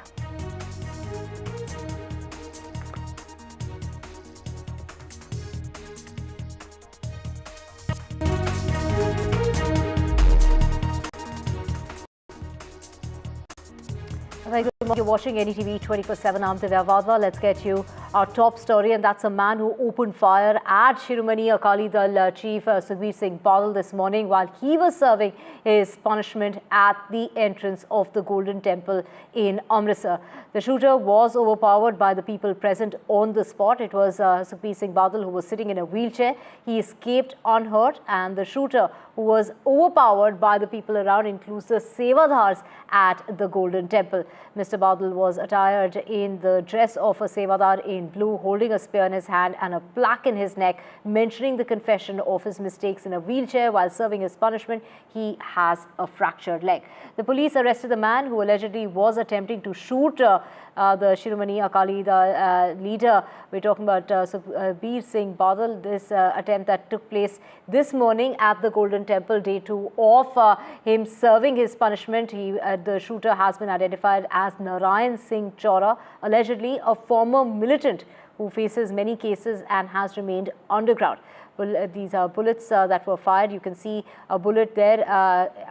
You're watching NDTV 24/7. I'm Divya Vadva. Let's get you our top story, and that's a man who opened fire at Shiromani Akali Dal Chief Sukhbir Singh Badal this morning while he was serving his punishment at the entrance of the Golden Temple in Amritsar. The shooter was overpowered by the people present on the spot. It was Sukhbir Singh Badal who was sitting in a wheelchair. He escaped unhurt, and the shooter, who was overpowered by the people around, includes the sewadars at the Golden Temple. Mr. Badal was attired in the dress of a sewadar in blue, holding a spear in his hand and a plaque in his neck mentioning the confession of his mistakes. In a wheelchair while serving his punishment, he has a fractured leg. The police arrested the man who allegedly was attempting to shoot the Shiromani Akali Dal leader. We're talking about Sukhbir Singh Badal. This attempt that took place this morning at the Golden Temple, day 2 of him serving his punishment. The shooter has been identified as Narayan Singh Chora, allegedly a former militant who faces many cases and has remained underground. Well, these are bullets that were fired. You can see a bullet there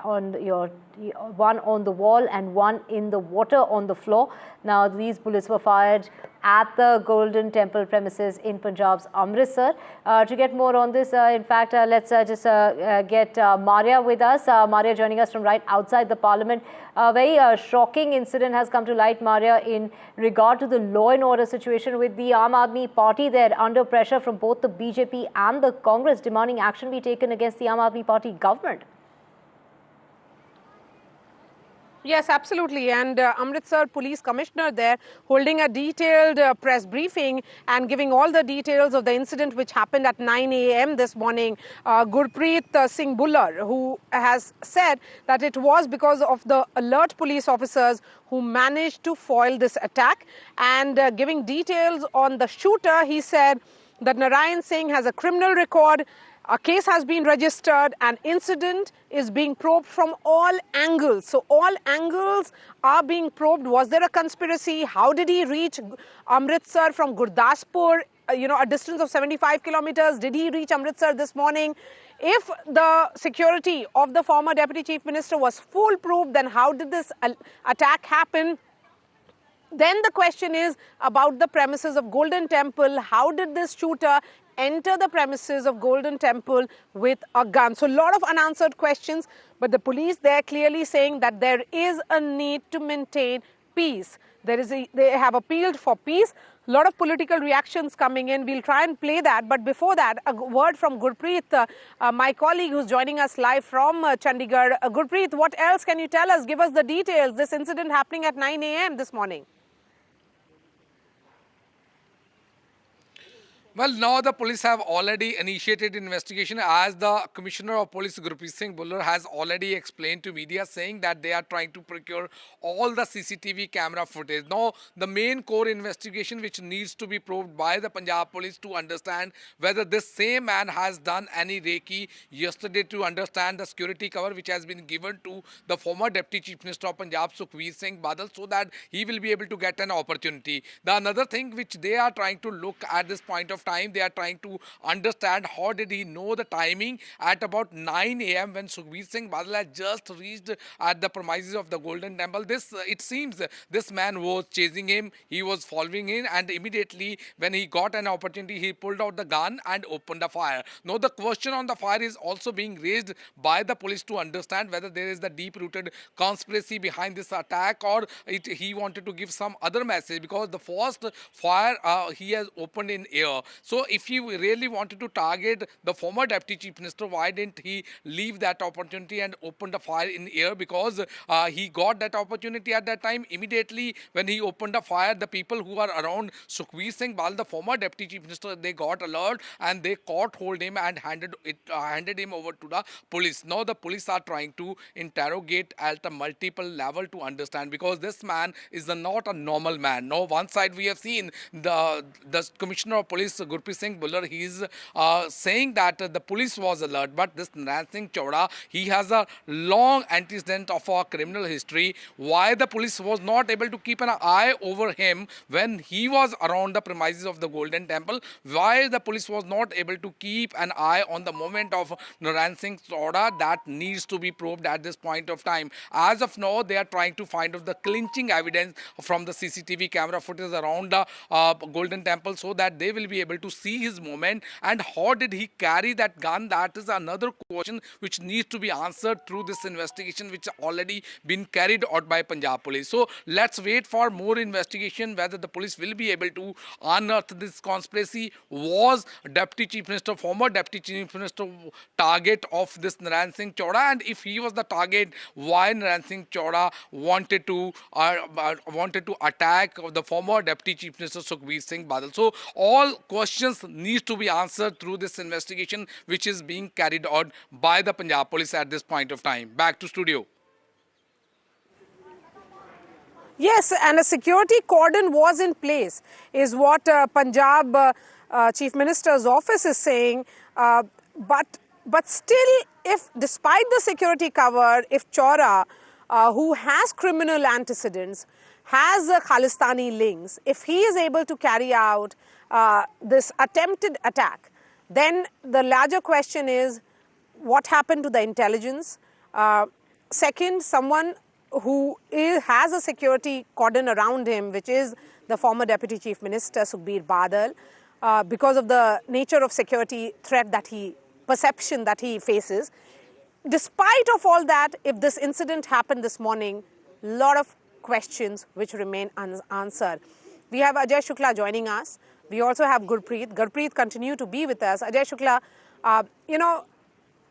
on your one on the wall and one in the water on the floor. Now, these bullets were fired at the Golden Temple premises in Punjab's Amritsar. To get more on this, in fact, let's just get Maria with us. Maria joining us from right outside the Parliament. A very shocking incident has come to light, Maria, in regard to the law and order situation with the Aam Aadmi Party there under pressure from both the BJP and the Congress, demanding action be taken against the Aam Aadmi Party government. Yes, absolutely. And Amritsar Police Commissioner there holding a detailed press briefing and giving all the details of the incident which happened at 9 a.m. this morning. Gurpreet Singh Bullar, who has said that it was because of the alert police officers who managed to foil this attack. And giving details on the shooter, he said that Narayan Singh has a criminal record. A case has been registered, an incident is being probed from all angles. So all angles are being probed. Was there a conspiracy? How did he reach Amritsar from Gurdaspur, a distance of 75 kilometers? Did he reach Amritsar this morning? If the security of the former Deputy Chief Minister was foolproof, then how did this attack happen? Then the question is about the premises of Golden Temple. How did this shooter enter the premises of Golden Temple with a gun? So a lot of unanswered questions, but the police, they're clearly saying that there is a need to maintain peace. They have appealed for peace. A lot of political reactions coming in. We'll try and play that. But before that, a word from Gurpreet, my colleague who's joining us live from Chandigarh. Gurpreet, what else can you tell us? Give us the details. This incident happening at 9 a.m. this morning. Well, now the police have already initiated investigation, as the Commissioner of Police Sukhbir Singh Badal has already explained to media, saying that they are trying to procure all the CCTV camera footage. Now, the main core investigation which needs to be probed by the Punjab police to understand whether this same man has done any recce yesterday, to understand the security cover which has been given to the former Deputy Chief Minister of Punjab, Sukhbir Singh Badal, so that he will be able to get an opportunity. The another thing which they are trying to look at this point of time, they are trying to understand how did he know the timing at about 9 a.m. when Sukhbir Singh Badal had just reached at the premises of the Golden Temple. It seems this man was chasing him, he was following him, and immediately when he got an opportunity, he pulled out the gun and opened the fire. Now the question on the fire is also being raised by the police to understand whether there is the deep-rooted conspiracy behind this attack, or he wanted to give some other message, because the first fire he has opened in air. So if he really wanted to target the former Deputy Chief Minister, why didn't he leave that opportunity and open the fire in air? Because he got that opportunity at that time. Immediately when he opened the fire, the people who are around Sukhbir Singh Badal, the former Deputy Chief Minister, they got alert and they caught hold him and handed him over to the police. Now the police are trying to interrogate at a multiple level to understand, because this man is not a normal man. Now one side we have seen the Commissioner of Police Sukhbir Singh Badal, he is saying that the police was alert, but this Narayana Singh Chowda, he has a long antecedent of a criminal history. Why the police was not able to keep an eye over him when he was around the premises of the Golden Temple? Why the police was not able to keep an eye on the movement of Narayana Singh Chowda? That needs to be probed at this point of time. As of now, they are trying to find out the clinching evidence from the CCTV camera footage around the Golden Temple, so that they will be able to see his movement. And how did he carry that gun? That is another question which needs to be answered through this investigation, which already been carried out by Punjab police. So let's wait for more investigation, whether the police will be able to unearth this conspiracy. Was Deputy Chief Minister, former Deputy Chief Minister, target of this Narayana Singh Chowda? And if he was the target, why Narayana Singh Chowda wanted to attack the former Deputy Chief Minister Sukhbir Singh Badal? So all questions need to be answered through this investigation, which is being carried out by the Punjab police at this point of time. Back to studio. Yes, and a security cordon was in place, is what Punjab Chief Minister's office is saying. But still, if despite the security cover, if Chowda, who has criminal antecedents, has Khalistani links, if he is able to carry out this attempted attack, then the larger question is, what happened to the intelligence? Second, someone who has a security cordon around him, which is the former Deputy Chief Minister Sukhbir Badal, because of the nature of security threat perception that he faces. Despite of all that, if this incident happened this morning, a lot of questions which remain unanswered. We have Ajay Shukla joining us. We also have Gurpreet. Gurpreet, continue to be with us. Ajay Shukla,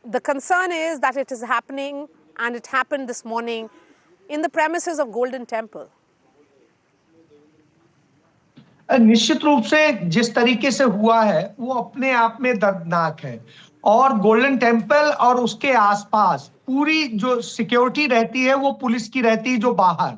the concern is that it is happening, and it happened this morning in the premises of Golden Temple. निश्चित रूप से जिस तरीके से हुआ है वो अपने आप में दर्दनाक है, और गोल्डन टेम्पल और उसके आसपास पूरी जो सिक्योरिटी रहती है वो पुलिस की रहती है जो बाहर,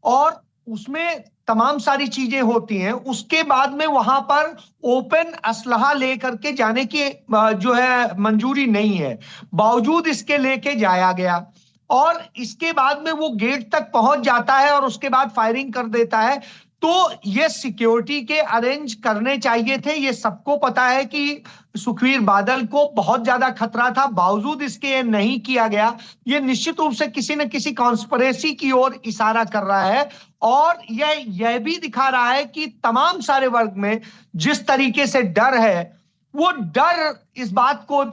और उसमें तमाम सारी चीजें होती हैं। उसके बाद में वहां पर ओपन असलहा लेकर के जाने की जो है मंजूरी नहीं है, बावजूद इसके लेके जाया गया। और इसके बाद में वो गेट तक पहुंच जाता है और उसके बाद फायरिंग कर देता है। तो ये सिक्योरिटी के अरेंज करने चाहिए थे। ये सबको पता है कि सुखबीर बादल को बहुत ज्यादा खतरा था, बावजूद इसके ये नहीं किया गया। ये निश्चित रूप से किसी न किसी कॉन्स्पिरेसी की ओर इशारा कर रहा है और यह भी दिखा रहा है कि तमाम सारे वर्ग में जिस तरीके से डर है, वो डर इस बात को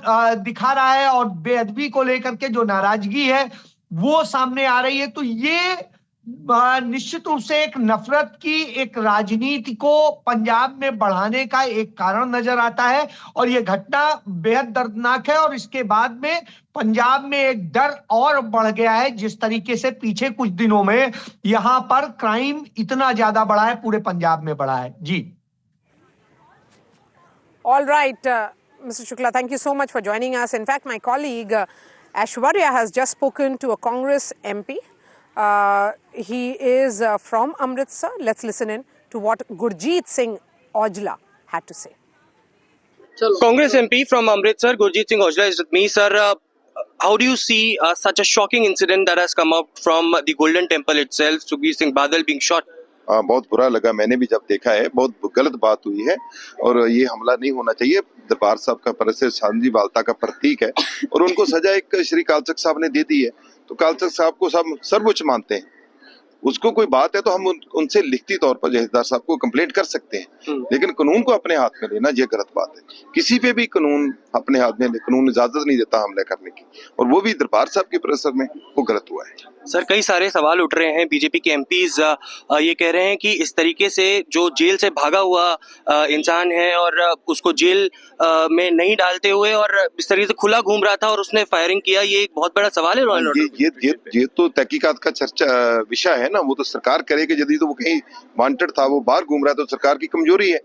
दिखा रहा है और बेअदबी को लेकर के जो नाराजगी है वो सामने आ रही है। तो ये निश्चित रूप से एक नफरत की एक राजनीति को पंजाब में बढ़ाने का एक कारण नजर आता है और ये घटना बेहद दर्दनाक है। और इसके बाद में पंजाब में एक डर और बढ़ गया है, जिस तरीके से पीछे कुछ दिनों में यहां पर क्राइम इतना ज्यादा बढ़ा है, पूरे पंजाब में बढ़ा है। जी। All right, Mr. Shukla, thank you so much for joining us. In fact, my colleague Aishwarya has just spoken to a Congress MP. He is from Amritsar. Let's listen in to what Gurjeet Singh Aujla had to say. Congress MP from Amritsar, Gurjeet Singh Aujla is with me. Sir, how do you see such a shocking incident that has come out from the Golden Temple itself, Sukhbir Singh Badal being shot? बहुत बुरा लगा, मैंने भी जब देखा है, बहुत गलत बात हुई है और ये हमला नहीं होना चाहिए। दरबार साहब का परिसर शांति वालता का प्रतीक है और उनको सजा एक श्री अकाल तख्त साहब ने दे दी है, तो अकाल तख्त साहब को सब सर्वोच्च मानते हैं। उसको कोई बात है तो हम उनसे लिखती तौर पर जहेदार साहब को कंप्लेंट कर सकते हैं, लेकिन कानून को अपने हाथ में लेना ये गलत बात है। किसी पे भी कानून अपने हाथ में, कानून इजाजत नहीं देता हमले करने की, और वो भी दरबार साहब के परिसर में, वो गलत हुआ है। सर, कई सारे सवाल उठ रहे हैं। बीजेपी के एमपीज ये कह रहे हैं कि इस तरीके से जो जेल से भागा हुआ इंसान है और उसको जेल में नहीं डालते हुए और इस तरीके से खुला घूम रहा था और उसने फायरिंग किया, ये एक बहुत बड़ा सवाल है। ये तो तहकीकात का चर्चा विषय है ना, वो तो सरकार करेगी। यदि तो वो कहीं वांटेड था, वो बाहर घूम रहा है, तो सरकार की कमजोरी है।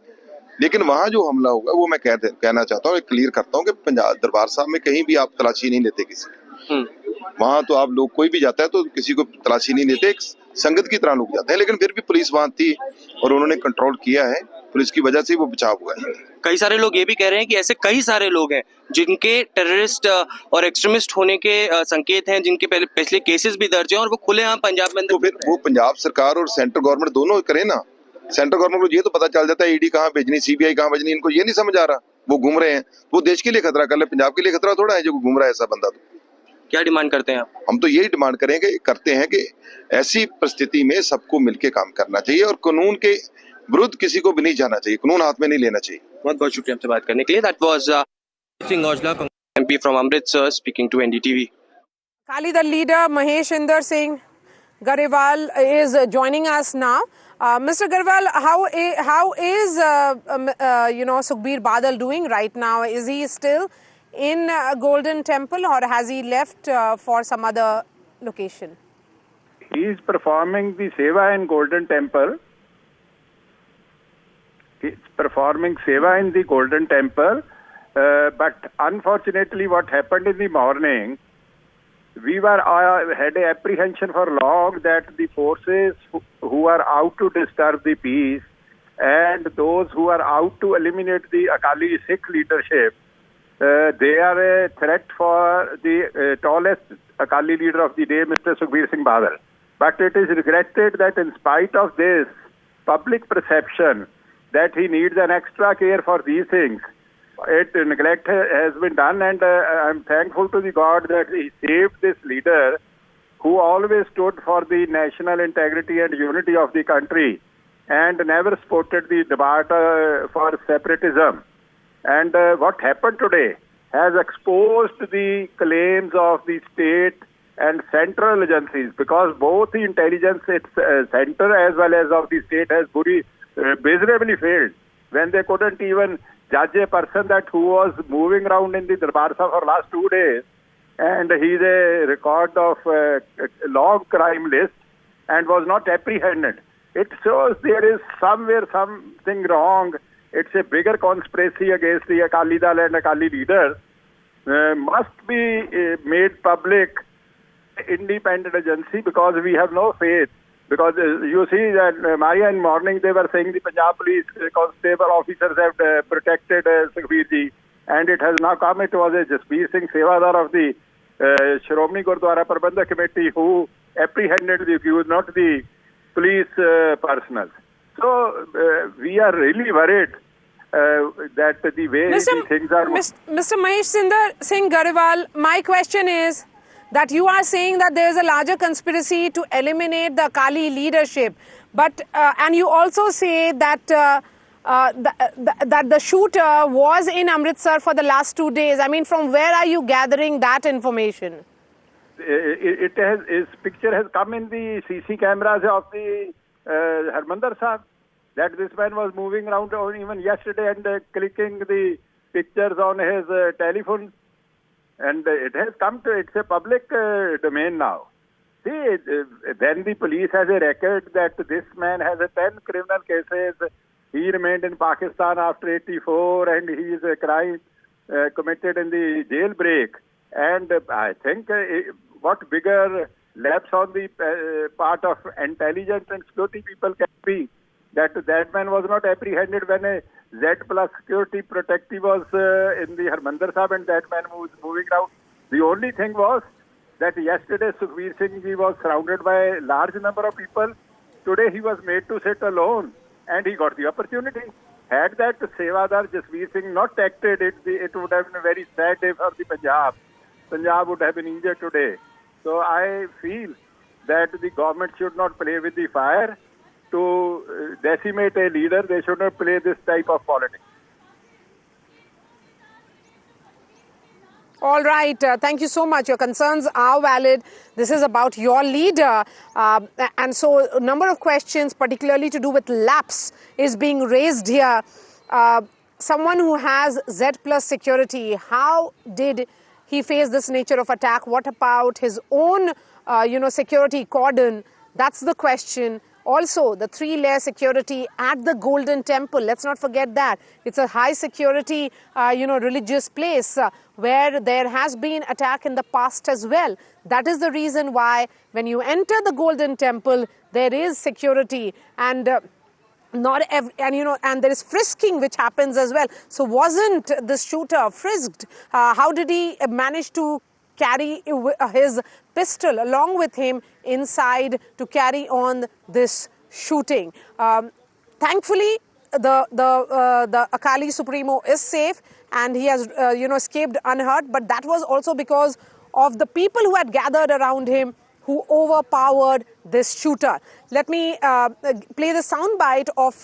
लेकिन वहां जो हमला होगा वो मैं कहना चाहता हूँ, क्लियर करता हूँ कि पंजाब दरबार साहब में कहीं भी आप तलाशी नहीं लेते किसी। वहां तो आप लोग कोई भी जाता है तो किसी को तलाशी नहीं लेते, एक संगत की तरह लोग जाते हैं, लेकिन फिर भी पुलिस वहां थी और उन्होंने कंट्रोल किया है, पुलिस की वजह से वो बचाव हुआ है। कई सारे लोग ये भी कह रहे हैं कि ऐसे कई सारे लोग हैं जिनके टेररिस्ट और एक्सट्रीमिस्ट होने के संकेत हैं, जिनके पिछले केसेस भी दर्ज हैं और वो खुलेआम पंजाब में। तो फिर वो पंजाब सरकार और सेंट्रल गवर्नमेंट दोनों करे ना। सेंट्रल गवर्नमेंट को ये तो पता चल जाता है ईडी कहाँ भेजनी, सीबीआई कहाँ भेजनी, इनको ये नहीं समझ आ रहा। वो घूम रहे हैं, वो देश के लिए खतरा कर ले, पंजाब के लिए खतरा थोड़ा है जो घूम रहा है ऐसा बंदा। तो क्या डिमांड करते हैं आप? हम तो यही डिमांड करते हैं कि ऐसी परिस्थिति में सबको मिलकर काम करना चाहिए और कानून के विरुद्ध किसी को भी नहीं जाना चाहिए, कानून हाथ में नहीं लेना चाहिए। बहुत बहुत शुक्रिया आपसे बात करने के लिए। That was Singh Aujla, MP from Amritsar, speaking to NDTV. Akali Dal leader Maheshinder Singh Garewal is joining us now. Mr. Garewal, how is Sukhbir Badal doing right now? Is he still in Golden Temple or has he left for some other location? He is performing the seva in Golden Temple. He is performing seva in the Golden Temple. But unfortunately, what happened in the morning, we had a apprehension for long that the forces who are out to disturb the peace and those who are out to eliminate the Akali Sikh leadership, they are a threat for the tallest Akali leader of the day, Mr. Sukhbir Singh Badal. But it is regretted that in spite of this public perception that he needs an extra care for these things, neglect has been done, and I'm thankful to the God that he saved this leader who always stood for the national integrity and unity of the country and never supported the debate for separatism. And what happened today has exposed the claims of the state and central agencies, because both the intelligence center as well as of the state has miserably failed when they couldn't even judge a person that who was moving around in the Darbar Sahib for last 2 days, and he's a record of a long crime list and was not apprehended. It shows there is somewhere something wrong. It's a bigger conspiracy against the Akali Dal and Akali leaders. Must be made public, independent agency, because we have no faith. Because you see that Maria in morning they were saying the Punjab police constable officers have protected Sukhbir ji, and it has now come. It was a Sukhbir Singh sewadar of the Shiromani Gurdwara Prabandhak Committee who apprehended the accused, not the police personnel. So we are really worried that the way these things are... Mr. Mahesh Singh Garewal, my question is that you are saying that there is a larger conspiracy to eliminate the Akali leadership, but and you also say that that the shooter was in Amritsar for the last 2 days. I mean, from where are you gathering that information? His picture has come in the CC cameras of the Harmandir Sahib, that this man was moving around even yesterday and clicking the pictures on his telephone. And it has come to, it's a public domain now. See, when the police has a record that this man has 10 criminal cases, he remained in Pakistan after 84 and he is a crime committed in the jailbreak. And I think what bigger lapse on the part of intelligence and security people can be that that man was not apprehended when a Z plus security protective was in the Harmandir Sahib and that man was moving around. The only thing was that yesterday Sukhbir Singh was surrounded by a large number of people. Today he was made to sit alone and he got the opportunity. Had that sewadar Sukhbir Singh not acted, it would have been a very sad day for the Punjab. Punjab would have been injured today. So I feel that the government should not play with the fire to decimate a leader. They should not play this type of politics. All right. Thank you so much. Your concerns are valid. This is about your leader. And so a number of questions, particularly to do with lapse, is being raised here. Someone who has Z plus security, how did he face this nature of attack? What about his own, security cordon? That's the question. Also, the 3-layer security at the Golden Temple. Let's not forget that. It's a high security, religious place where there has been attack in the past as well. That is the reason why when you enter the Golden Temple, there is security and there is frisking which happens as well. So wasn't the shooter frisked? How did he manage to carry his pistol along with him inside to carry on this shooting? Thankfully, the Akali Supremo is safe and he has escaped unhurt. But that was also because of the people who had gathered around him who overpowered this shooter. Let me play the soundbite of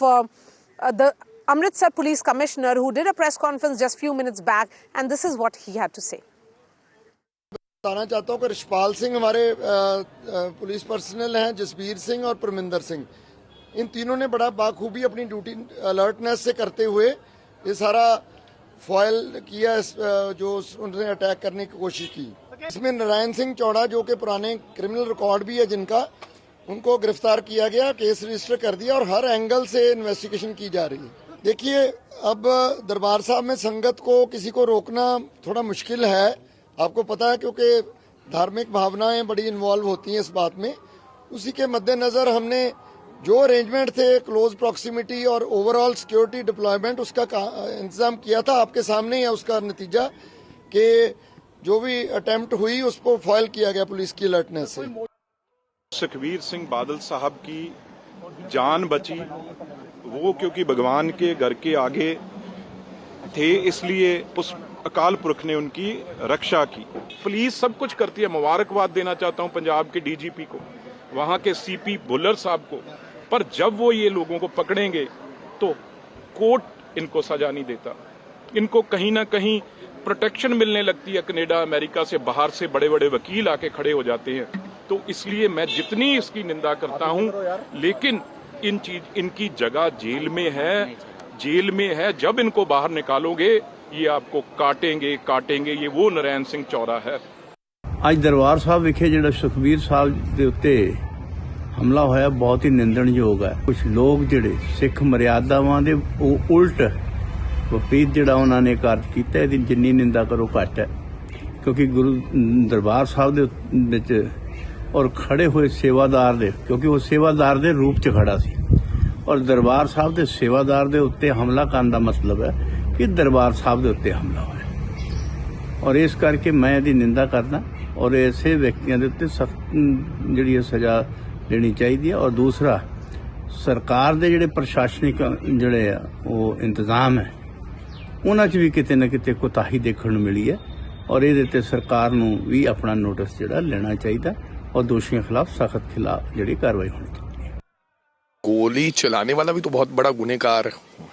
the Amritsar Police Commissioner who did a press conference just a few minutes back, and this is what he had to say. बताना चाहता हूँ कि रिशपाल सिंह हमारे police personal हैं, जसबीर सिंह और परमिंदर सिंह, इन तीनों ने बड़ा बाखूबी अपनी ड्यूटी अलर्टनेस से करते हुए ये सारा फॉयल किया जो उन्होंने अटैक करने की कोशिश की। इसमें नारायण सिंह चौड़ा जो कि पुराने क्रिमिनल रिकॉर्ड भी है जिनका, उनको गिरफ्तार किया गया, केस रजिस्टर कर दिया और हर एंगल से इन्वेस्टिगेशन की जा रही है। देखिए, अब दरबार साहब में संगत को किसी को रोकना थोड़ा मुश्किल है, आपको पता है, क्योंकि धार्मिक भावनाएं बड़ी इन्वॉल्व होती हैं इस बात में। उसी के मद्देनजर हमने जो अरेंजमेंट थे, क्लोज प्रॉक्सिमिटी और ओवरऑल सिक्योरिटी डिप्लॉयमेंट, उसका इंतजाम किया था। आपके सामने ही है उसका नतीजा कि जो भी अटेम्प्ट हुई उसको फॉइल किया गया पुलिस की अलर्टनेस से। सुखबीर सिंह बादल साहब की जान बची, वो क्योंकि भगवान के घर के आगे थे, इसलिए उस अकाल पुरख ने उनकी रक्षा की। पुलिस सब कुछ करती है। मुबारकबाद देना चाहता हूं पंजाब के डीजीपी को, वहां के सीपी बुल्लर साहब को, पर जब वो ये लोगों को पकड़ेंगे तो कोर्ट इनको सजा नहीं देता। इनको कहीं ना कहीं प्रोटेक्शन मिलने लगती है, कनाडा अमेरिका से, बाहर से बड़े बड़े वकील आके खड़े हो जाते हैं। तो इसलिए मैं जितनी इसकी निंदा करता हूं, लेकिन इनकी जगह जेल में है, जेल में है। जब इनको बाहर निकालोगे ये आपको काटेंगे। ये वो नारायण सिंह चौरा है। ਅੱਜ ਦਰਬਾਰ ਸਾਹਿਬ ਵਿਖੇ ਜਿਹੜਾ ਸੁਖਬੀਰ ਸਾਹਿਬ ਦੇ ਉੱਤੇ ਹਮਲਾ ਹੋਇਆ ਬਹੁਤ ਹੀ ਨਿੰਦਣਯੋਗ ਹੈ। ਕੁਝ ਲੋਕ ਜਿਹੜੇ ਸਿੱਖ ਮਰਿਆਦਾਵਾਂ ਦੇ ਉਹ ਉਲਟ ਵਿਪਰੀਤ ਜਿਹੜਾ ਉਹਨਾਂ ਨੇ ਕਾਰਜ ਕੀਤਾ, ਇਹਦੀ ਜਿੰਨੀ ਨਿੰਦਾ ਕਰੋ ਘੱਟ ਹੈ। ਕਿਉਂਕਿ ਗੁਰੂ ਦਰਬਾਰ ਸਾਹਿਬ ਦੇ ਵਿੱਚ ਔਰ ਖੜੇ ਹੋਏ ਸੇਵਾਦਾਰ ਦੇ, ਕਿਉਂਕਿ ਉਹ ਸੇਵਾਦਾਰ ਦੇ ਰੂਪ 'ਚ ਖੜਾ ਸੀ, ਔਰ ਦਰਬਾਰ ਸਾਹਿਬ ਦੇ ਸੇਵਾਦਾਰ ਦੇ ਉੱਤੇ ਹਮਲਾ ਕਰਨ ਦਾ ਮਤਲਬ ਹੈ ਕਿ ਦਰਬਾਰ ਸਾਹਿਬ ਦੇ ਉੱਤੇ ਹਮਲਾ ਹੋਇਆ। ਔਰ ਇਸ ਕਰਕੇ ਮੈਂ ਇਹਦੀ ਨਿੰਦਾ ਕਰਦਾ। ਔਰ ਐਸੇ ਵਿਅਕਤੀਆਂ ਦੇ ਉੱਤੇ ਸਖਤ ਜਿਹੜੀ ਸਜ਼ਾ ਦੇਣੀ ਚਾਹੀਦੀ ਹੈ। ਔਰ ਦੂਸਰਾ ਸਰਕਾਰ ਦੇ ਜਿਹੜੇ ਪ੍ਰਸ਼ਾਸਨਿਕ ਜਿਹੜੇ ਆ ਉਹ ਇੰਤਜ਼ਾਮ ਹੈ ਉਹਨਾਂ 'ਚ ਵੀ ਕਿਤੇ ਨਾ ਕਿਤੇ ਕੋਤਾਹੀ ਦੇਖਣ ਨੂੰ ਮਿਲੀ ਹੈ ਔਰ ਇਹਦੇ ਤੇ ਸਰਕਾਰ ਨੂੰ ਵੀ ਆਪਣਾ ਨੋਟਿਸ ਜਿਹੜਾ ਲੈਣਾ ਚਾਹੀਦਾ और दोषियों के खिलाफ सख्त जड़ी कार्रवाई होनी चाहिए। गोली चलाने वाला भी तो बहुत बड़ा गुनहगार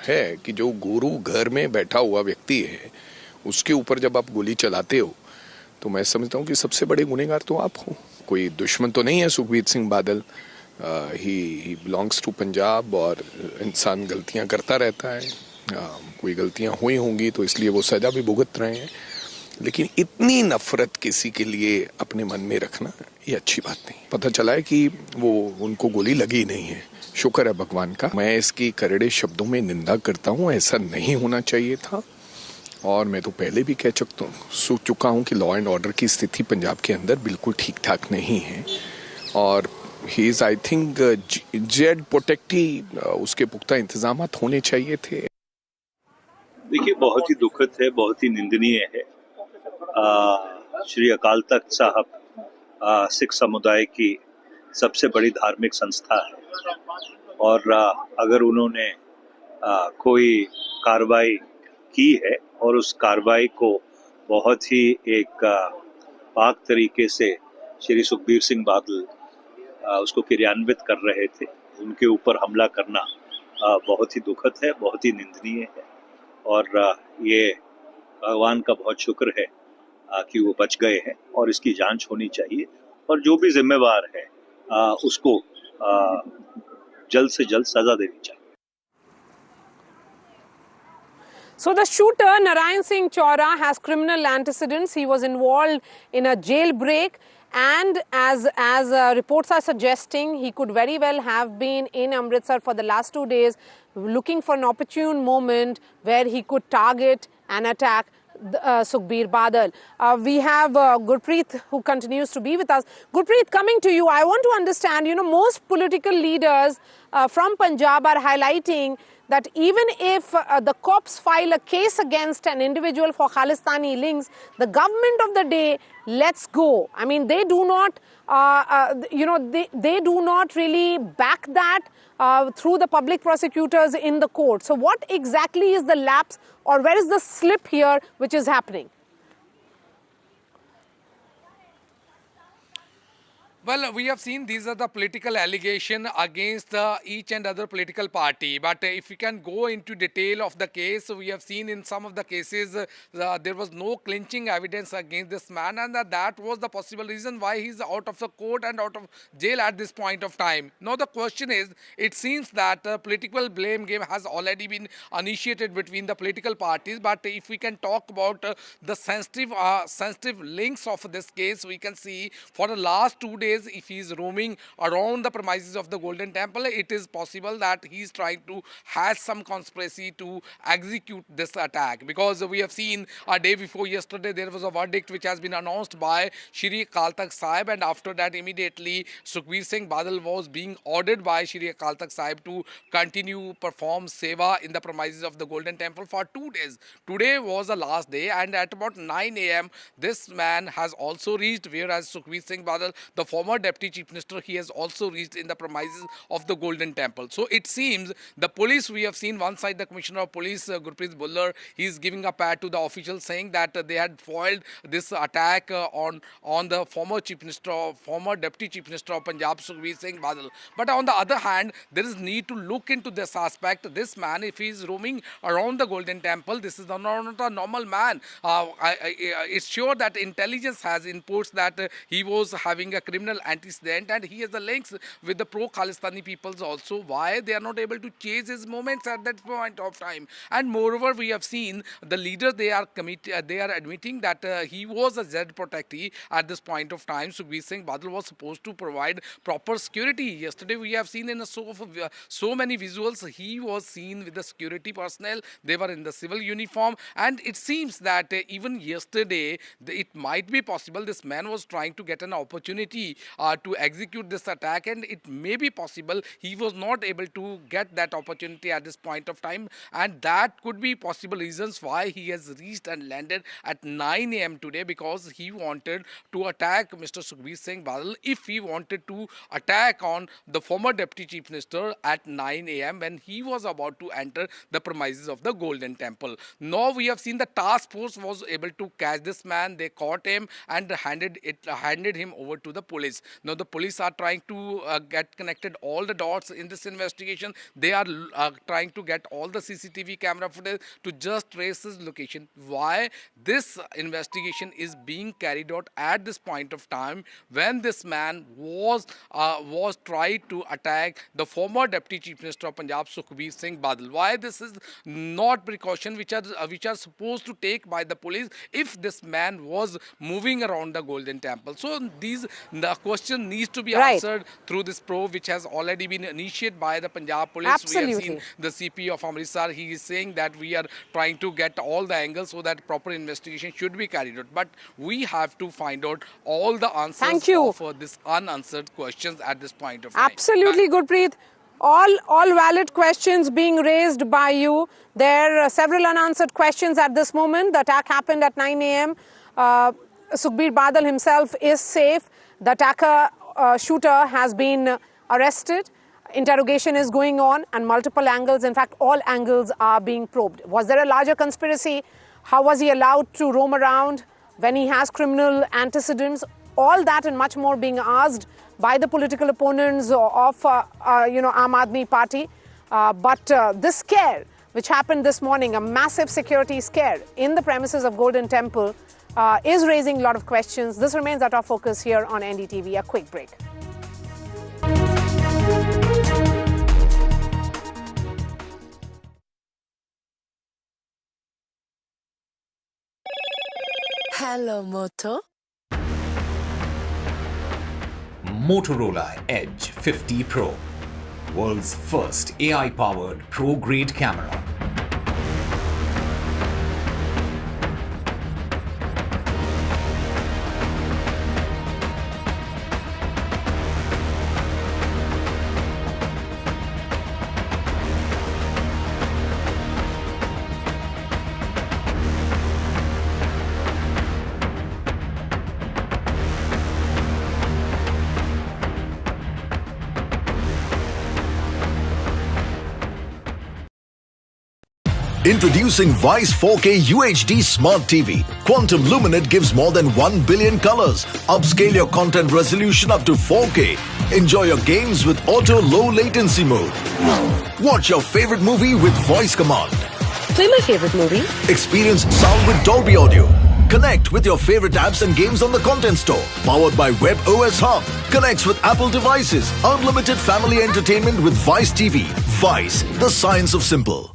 है कि जो गुरु घर में बैठा हुआ व्यक्ति है उसके ऊपर जब आप गोली चलाते हो तो मैं समझता हूँ कि सबसे बड़े गुनहगार तो आप हो। कोई दुश्मन तो नहीं है Sukhbir Singh Badal, he belongs to Punjab और इंसान गलतियाँ करता रहता है। कोई गलतियाँ हुई होंगी तो इसलिए वो सजा भी भुगत रहे हैं, लेकिन इतनी नफरत किसी के लिए अपने मन में रखना ये अच्छी बात नहीं। पता चला है कि वो उनको गोली लगी नहीं है, शुक्र है भगवान का। मैं इसकी करड़े शब्दों में निंदा करता हूँ, ऐसा नहीं होना चाहिए था। और मैं तो पहले भी कह चुका हूँ कि लॉ एंड ऑर्डर की स्थिति पंजाब के अंदर बिल्कुल ठीक ठाक नहीं है और he is I think Z protectee उसके पुख्ता इंतजाम होने चाहिए थे। देखिए, बहुत ही दुखद है, बहुत ही निंदनीय है। श्री अकाल तख्त साहब सिख समुदाय की सबसे बड़ी धार्मिक संस्था है और अगर उन्होंने कोई कार्रवाई की है और उस कार्रवाई को बहुत ही एक पाक तरीके से श्री सुखबीर सिंह बादल उसको क्रियान्वित कर रहे थे, उनके ऊपर हमला करना बहुत ही दुखद है, बहुत ही निंदनीय है और ये भगवान का बहुत शुक्र है कि वो बच गए हैं और इसकी जांच होनी चाहिए और जो भी जिम्मेवार है उसको जल्द से जल्द सजा देनी चाहिए। So the shooter, Narayan Singh Chaura, has criminal antecedents. He was involved in a jailbreak and as reports are suggesting, he could very well have been in Amritsar for the last 2 days looking for an opportune moment where he could target and attack Sukhbir Badal. We have Gurpreet who continues to be with us. Gurpreet, coming to you, I want to understand, most political leaders from Punjab are highlighting that even if the cops file a case against an individual for Khalistani links, the government of the day lets go. I mean, they do not, they do not really back that through the public prosecutors in the court. So what exactly is the lapse or where is the slip here which is happening? Well, we have seen these are the political allegation against each and other political party. But if we can go into detail of the case, we have seen in some of the cases there was no clinching evidence against this man, and that was the possible reason why he's out of the court and out of jail at this point of time. Now the question is, it seems that political blame game has already been initiated between the political parties. But if we can talk about the sensitive links of this case, we can see for the last 2 days, if he is roaming around the premises of the Golden Temple, it is possible that he is trying to have some conspiracy to execute this attack. Because we have seen a day before yesterday, there was a verdict which has been announced by Shri Akal Takht Sahib, and after that immediately Sukhbir Singh Badal was being ordered by Shri Akal Takht Sahib to continue perform seva in the premises of the Golden Temple for 2 days. Today was the last day, and at about 9 a.m. this man has also reached, whereas Sukhbir Singh Badal, the former Deputy Chief Minister, he has also reached in the premises of the Golden Temple. So it seems the police, we have seen one side the Commissioner of Police, Gurpreet Bullar, he is giving a pat to the officials saying that they had foiled this attack on the former Chief Minister, former Deputy Chief Minister of Punjab, Sukhbir Singh Badal. But on the other hand, there is need to look into this aspect. This man, if he is roaming around the Golden Temple, this is not a normal man. It's sure that intelligence has inputs that he was having a criminal antecedent and he has the links with the pro-Khalistani peoples also. Why they are not able to chase his movements at that point of time? And moreover, we have seen the leaders, they are admitting that he was a Z protectee at this point of time. Sukhbir Singh Badal was supposed to provide proper security. Yesterday we have seen in so many visuals, he was seen with the security personnel. They were in the civil uniform, and it seems that even yesterday it might be possible this man was trying to get an opportunity to execute this attack, and it may be possible he was not able to get that opportunity at this point of time, and that could be possible reasons why he has reached and landed at 9 a.m. today, because he wanted to attack Mr. Sukhbir Singh Badal if he wanted to attack on the former Deputy Chief Minister at 9 a.m. when he was about to enter the premises of the Golden Temple. Now we have seen the task force was able to catch this man. They caught him and handed him over to the police. Now the police are trying to get connected all the dots in this investigation. They are trying to get all the CCTV camera footage to just trace his location. Why this investigation is being carried out at this point of time when this man was tried to attack the former Deputy Chief Minister of Punjab, Sukhbir Singh Badal. Why this is not precaution which are supposed to take by the police if this man was moving around the Golden Temple. So the question needs to be answered through this probe, which has already been initiated by the Punjab police. Absolutely. We have seen the CP of Amritsar. He is saying that we are trying to get all the angles so that proper investigation should be carried out. But we have to find out all the answers for this unanswered questions at this point of time. Absolutely, Gurpreet. All valid questions being raised by you. There are several unanswered questions at this moment. The attack happened at 9 a.m. Sukhbir Badal himself is safe. The attacker shooter has been arrested. Interrogation is going on and multiple angles, in fact all angles are being probed. Was there a larger conspiracy? How was he allowed to roam around when he has criminal antecedents? All that and much more being asked by the political opponents of Aam Aadmi Party. But this scare which happened this morning, a massive security scare in the premises of Golden Temple, is raising a lot of questions. This remains our top focus here on NDTV. A quick break. Hello, Moto. Motorola Edge 50 Pro, world's first AI-powered pro-grade camera. Introducing Vice 4K UHD Smart TV. Quantum Luminate gives more than 1 billion colors. Upscale your content resolution up to 4K. Enjoy your games with auto low latency mode. Watch your favorite movie with voice command. Play my favorite movie. Experience sound with Dolby Audio. Connect with your favorite apps and games on the Content Store. Powered by Web OS Hub. Connects with Apple devices. Unlimited family entertainment with Vice TV. Vice, the science of simple.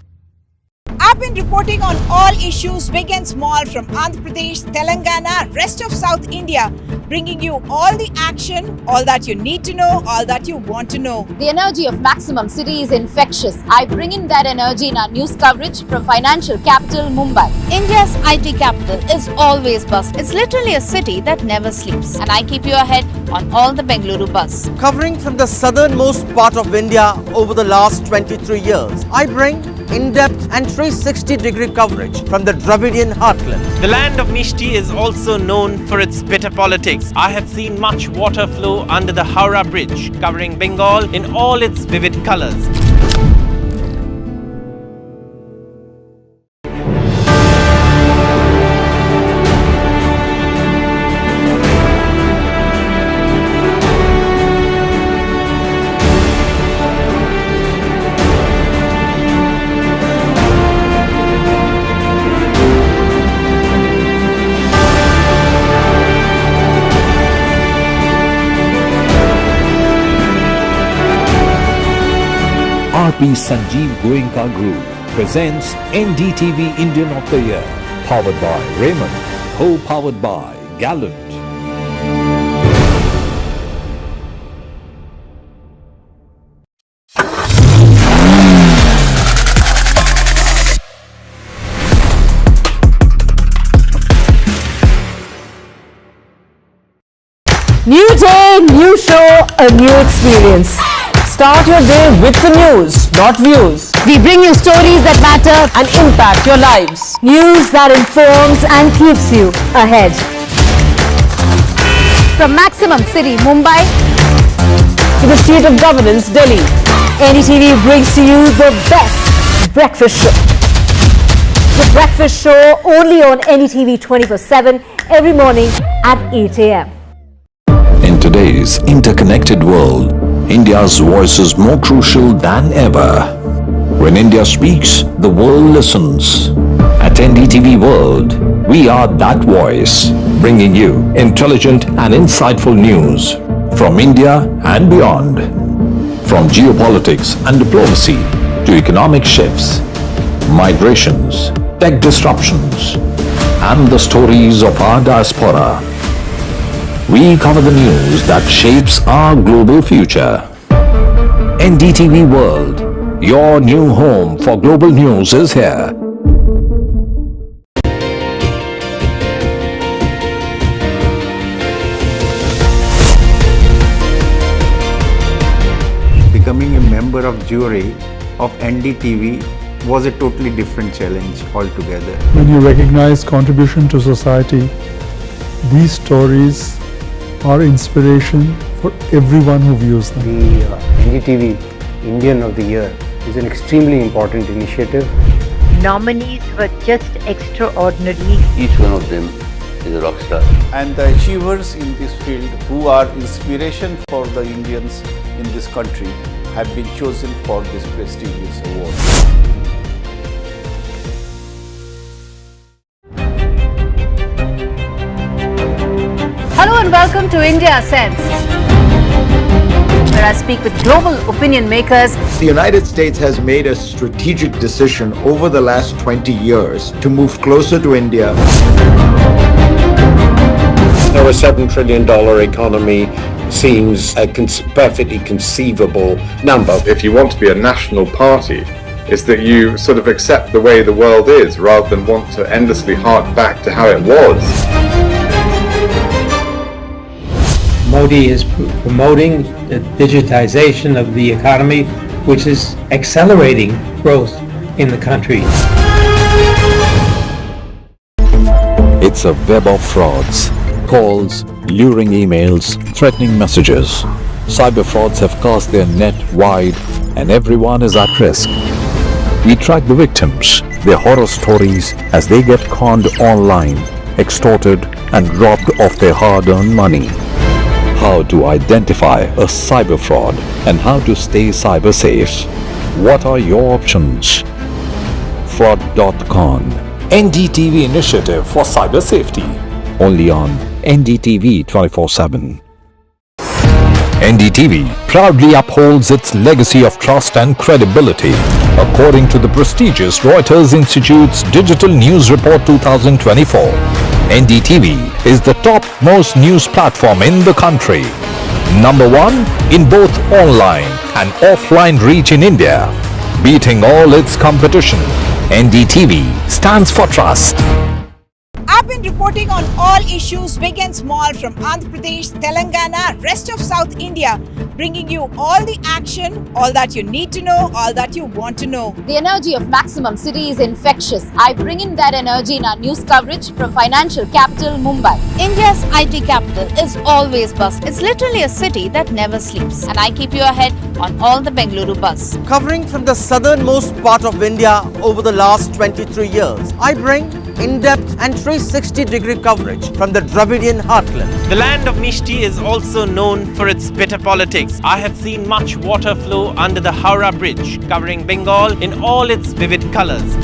I've been reporting on all issues big and small from Andhra Pradesh, Telangana, rest of South India, bringing you all the action, all that you need to know, all that you want to know. The energy of Maximum City is infectious. I bring in that energy in our news coverage from financial capital Mumbai. India's IT capital is always bustling. It's literally a city that never sleeps. And I keep you ahead on all the Bengaluru buzz. Covering from the southernmost part of India over the last 23 years, I bring in-depth and 360-degree coverage from the Dravidian heartland. The land of Mishti is also known for its bitter politics. I have seen much water flow under the Howrah Bridge, covering Bengal in all its vivid colors. RP Sanjeev Goenka Group presents NDTV Indian of the Year, powered by Raymond, co-powered by Gallant. New day, new a new experience. Start your day with the news, not views. We bring you stories that matter and impact your lives. News that informs and keeps you ahead. From Maximum City, Mumbai, To the seat of governance, Delhi, NDTV brings to you the best breakfast show. The breakfast show only on NDTV 24/7 every morning at 8 a.m. In today's interconnected world, India's voice is more crucial than ever. When India speaks, the world listens. At NDTV World, we are that voice, bringing you intelligent and insightful news from India and beyond. From geopolitics and diplomacy to economic shifts, migrations, tech disruptions, and the stories of our diaspora. We cover the news that shapes our global future. NDTV World, your new home for global news is here. Becoming a member of jury of NDTV was a totally different challenge altogether. When you recognize contribution to society, these stories are inspiration for everyone who views them. The NDTV Indian of the Year is an extremely important initiative. Nominees were just extraordinary. Each one of them is a rock star. And the achievers in this field who are inspiration for the Indians in this country have been chosen for this prestigious award. Hello and welcome to India Sense, where I speak with global opinion makers. The United States has made a strategic decision over the last 20 years to move closer to India. Our $7 trillion economy seems a perfectly conceivable number. If you want to be a national party, it's that you sort of accept the way the world is rather than want to endlessly hark back to how it was. Modi is promoting the digitization of the economy, which is accelerating growth in the country. It's a web of frauds, calls, luring emails, threatening messages. Cyber frauds have cast their net wide and everyone is at risk. We track the victims, their horror stories as they get conned online, extorted and robbed of their hard-earned money. How to identify a cyber fraud and how to stay cyber safe. What are your options? Fraud.con, NDTV initiative for cyber safety. Only on NDTV 24/7. NDTV proudly upholds its legacy of trust and credibility. According to the prestigious Reuters Institute's Digital News Report 2024, NDTV is the top-most news platform in the country. Number one in both online and offline reach in India. Beating all its competition, NDTV stands for trust. I've been reporting on all issues big and small from Andhra Pradesh, Telangana, rest of South India, bringing you all the action, all that you need to know, all that you want to know. The energy of Maximum City is infectious. I bring in that energy in our news coverage from financial capital Mumbai. India's IT capital is always buzz. It's literally a city that never sleeps. And I keep you ahead on all the Bengaluru buzz. Covering from the southernmost part of India over the last 23 years, I bring in-depth and 360-degree coverage from the Dravidian heartland. The land of Mishti is also known for its bitter politics. I have seen much water flow under the Howrah Bridge, covering Bengal in all its vivid colors.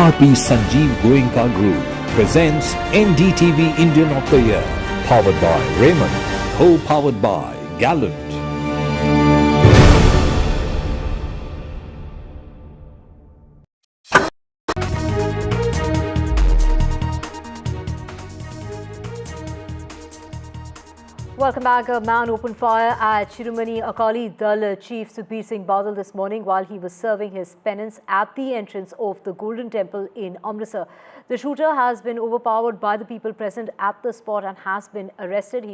RP Sanjeev Goenka Group presents NDTV Indian of the Year, powered by Raymond, co-powered by Gallant. Welcome back. A man opened fire at Shiromani Akali Dal Chief Sukhbir Singh Badal this morning while he was serving his penance at the entrance of the Golden Temple in Amritsar. The shooter has been overpowered by the people present at the spot and has been arrested.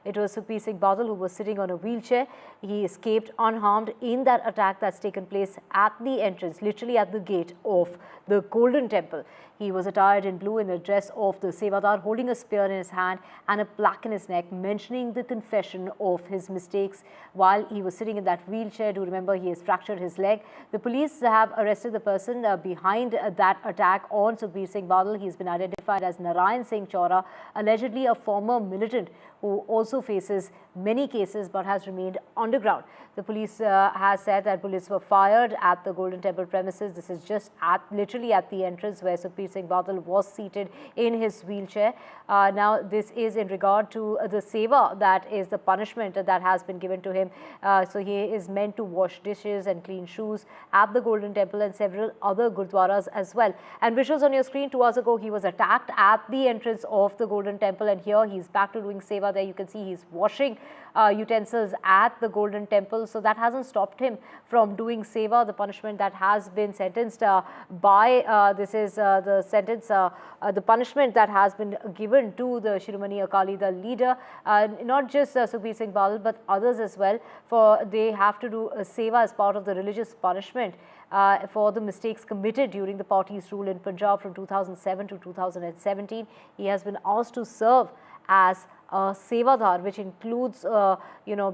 It was Sukhbir Singh Badal who was sitting on a wheelchair. He escaped unharmed in that attack that's taken place at the entrance, literally at the gate of the Golden Temple. He was attired in blue in the dress of the sewadar, holding a spear in his hand and a plaque in his neck, mentioning the confession of his mistakes while he was sitting in that wheelchair. Do remember, he has fractured his leg. The police have arrested the person behind that attack on Sukhbir Singh Badal. He's been identified as Narayan Singh Chora, allegedly a former militant who also faces many cases but has remained underground. The police has said that bullets were fired at the Golden Temple premises. This is just literally at the entrance where Sukhbir Singh Badal was seated in his wheelchair. Now, this is in regard to the seva, that is the punishment that has been given to him. So he is meant to wash dishes and clean shoes at the Golden Temple and several other gurdwaras as well. And visuals on your screen, 2 hours ago, he was attacked at the entrance of the Golden Temple, and here he's back to doing seva. There you can see he's washing utensils at the Golden Temple. So that hasn't stopped him from doing seva. The punishment that has been sentenced this is the sentence, the punishment that has been given to the Shiromani Akali Dal leader, not just Sukhbir Singh Badal but others as well, for they have to do seva as part of the religious punishment for the mistakes committed during the party's rule in Punjab from 2007 to 2017. He has been asked to serve as sevadar, which includes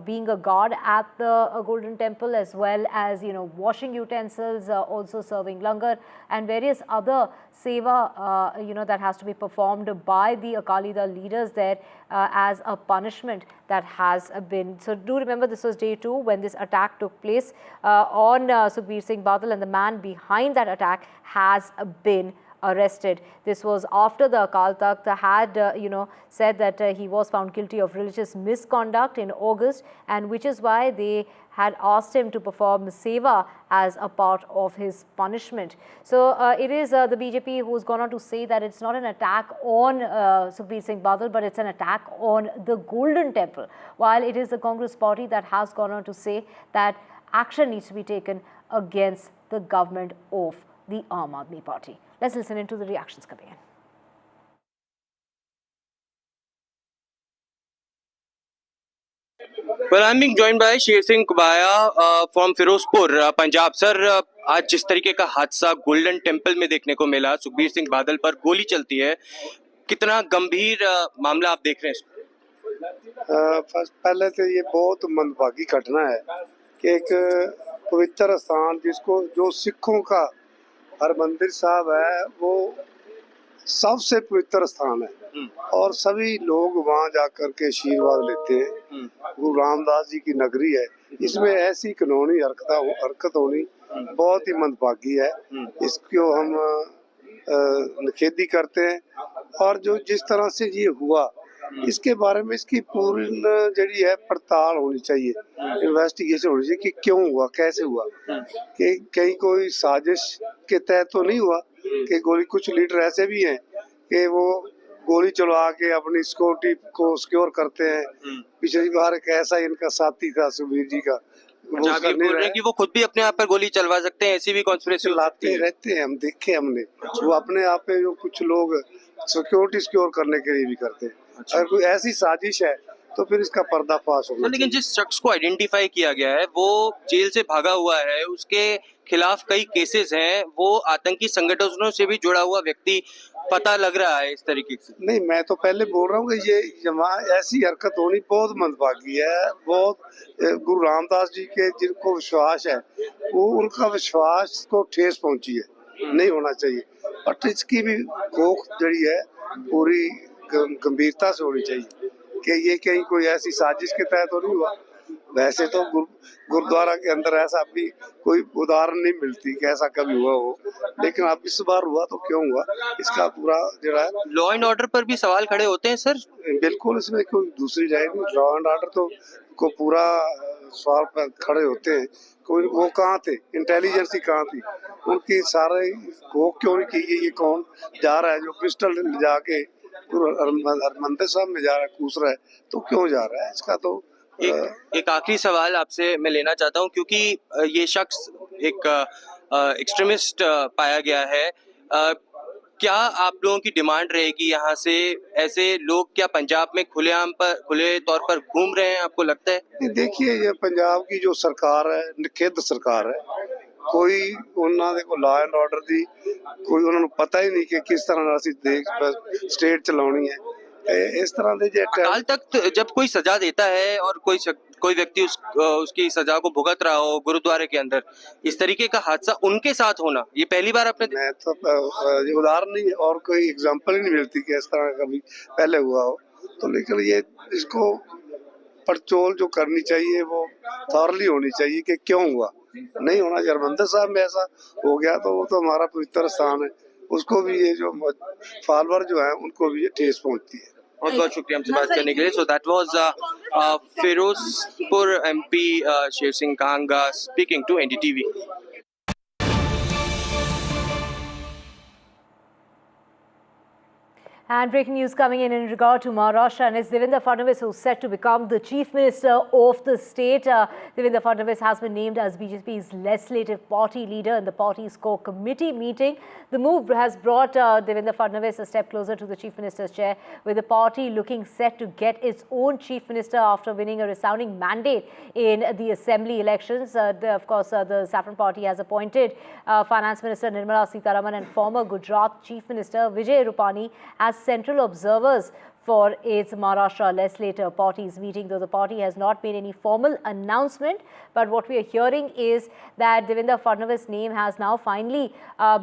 being a guard at the Golden Temple, as well as washing utensils, also serving langar and various other seva that has to be performed by the Akali Dal leaders there as a punishment that has been. So do remember, this was day 2 when this attack took place on Sukhbir Singh Badal, and the man behind that attack has been arrested. This was after the Akal Takht had said that he was found guilty of religious misconduct in August, and which is why they had asked him to perform seva as a part of his punishment. So it is the BJP who's gone on to say that it's not an attack on Sukhbir Singh Badal, but it's an attack on the Golden Temple, while it is the Congress party that has gone on to say that action needs to be taken against the government of the Aam Aadmi Party. Let's listen into the reactions coming in. Well, I'm being joined by Shir Singh Kubaya from Firozpur, Punjab. Sir, आज जिस तरीके का हादसा golden temple में देखने को मिला, सुखबीर सिंह बादल पर गोली चलती है, कितना गंभीर मामला आप देख रहे हैं? पहले तो ये बहुत मंदभागी घटना है कि एक पवित्र स्थान जिसको जो सिखों का हरमंदिर साहब है वो सबसे पवित्र स्थान है और सभी लोग वहाँ जाकर के आशीर्वाद लेते हैं। गुरु रामदास जी की नगरी है, इसमें ऐसी कानूनी हरकत होनी बहुत ही मंदभागी है। इसको हम निखेधी करते हैं और जो जिस तरह से ये हुआ इसके बारे में इसकी पूरी जड़ी है पड़ताल होनी चाहिए, इन्वेस्टिगेशन होनी चाहिए कि क्यों हुआ, कैसे हुआ, कि कहीं कोई साजिश के तहत तो नहीं हुआ कि गोली। कुछ लीडर ऐसे भी हैं कि वो गोली चलवा के अपनी सिक्योरिटी को सिक्योर करते हैं। पिछली बार एक ऐसा इनका साथी था सुखबीर जी का, बोल रहे हैं कि वो खुद भी अपने आप पर गोली चलवा सकते हैं, ऐसी भी कॉन्स्पिरेसी लाते रहते हैं। हम देखे हमने वो अपने आप पे जो कुछ लोग सिक्योरिटी सिक्योर करने के लिए भी करते हैं। अगर कोई ऐसी साजिश है तो फिर इसका पर्दाफाश होगा। लेकिन जिस शख्स को आइडेंटिफाई किया गया है वो जेल से भागा हुआ है, उसके खिलाफ कई केसेस हैं, वो आतंकी संगठनों से भी जुड़ा हुआ व्यक्ति पता लग रहा है इस तरीके से। नहीं, मैं तो पहले बोल रहा हूँ कि ये ऐसी हरकत होनी बहुत मंदभागी है। बहुत गुरु रामदास जी के जिनको विश्वास है वो उनका विश्वास को ठेस पहुंची है, नहीं होना चाहिए। बट इसकी भी कोख जड़ी है पूरी गंभीरता से होनी चाहिए कि ये कहीं कोई ऐसी साजिश के तहत तो नहीं हुआ। वैसे तो गुरुद्वारा के अंदर ऐसा भी कोई उदाहरण नहीं मिलती कि ऐसा कभी हुआ हो, लेकिन अब इस बार हुआ तो क्यों हुआ, इसका पूरा जो है लॉ एंड ऑर्डर पर भी सवाल खड़े होते हैं सर। बिल्कुल, इसमें कोई दूसरी राय नहीं। लॉ एंड ऑर्डर तो को पूरा सवाल पर खड़े होते हैं। कोई वो कहाँ थे, इंटेलिजेंस ही कहाँ थी, उनकी सारे वो क्यों नहीं की, ये कौन जा रहा है जो पिस्टल ले जाके हरमंदिर साहब में जा रहा है, कूस रहा है, तो क्यों जा रहा है? इसका तो एक आखिरी सवाल आपसे मैं लेना चाहता हूं, क्योंकि ये शख्स एक एक्सट्रीमिस्ट पाया गया है। क्या आप लोगों की डिमांड रहेगी यहाँ से? ऐसे लोग क्या पंजाब में खुले तौर पर घूम रहे हैं, आपको लगता है? देखिए, ये पंजाब की जो सरकार है, निखेध सरकार है, कोई उन्होंने को लॉ एंड ऑर्डर दी कोई उन्होंने पता ही नहीं कि किस तरह ਅਸੀਂ स्टेट चलानी है। इस तरह ਦੇ ਜੇ अकाल तख्त जब कोई सजा देता है और कोई व्यक्ति उसकी सजा को भुगत रहा हो गुरुद्वारे के अंदर, इस तरीके का हादसा उनके साथ होना ये पहली बार आपने? मैं तो ये उदाहरण नहीं और कोई एग्जांपल ही नहीं मिलती कि इस तरह कभी पहले हुआ हो। तो लेकिन ये इसको पड़चोल जो करनी चाहिए वो थॉरली होनी चाहिए कि क्यों हुआ, नहीं होना। हरमंदिर साहब में ऐसा हो गया तो वो तो हमारा पवित्र स्थान है, उसको भी ये जो फॉलोअर जो है उनको भी ये ठेस पहुंचती है। बहुत बहुत शुक्रिया हमसे बात करने के लिए। So that was Ferozepur MP Sher Singh Kanga speaking to NDTV। And breaking news coming in regard to Maharashtra, and it's Devendra Fadnavis who's set to become the Chief Minister of the state. Devendra Fadnavis has been named as BJP's legislative party leader in the party's core committee meeting. The move has brought Devendra Fadnavis a step closer to the Chief Minister's chair, with the party looking set to get its own Chief Minister after winning a resounding mandate in the assembly elections. Of course, the Saffron Party has appointed Finance Minister Nirmala Sitharaman and former Gujarat Chief Minister Vijay Rupani as central observers for its Maharashtra legislative party's meeting, though the party has not made any formal announcement. But what we are hearing is that Devendra Fadnavis' name has now finally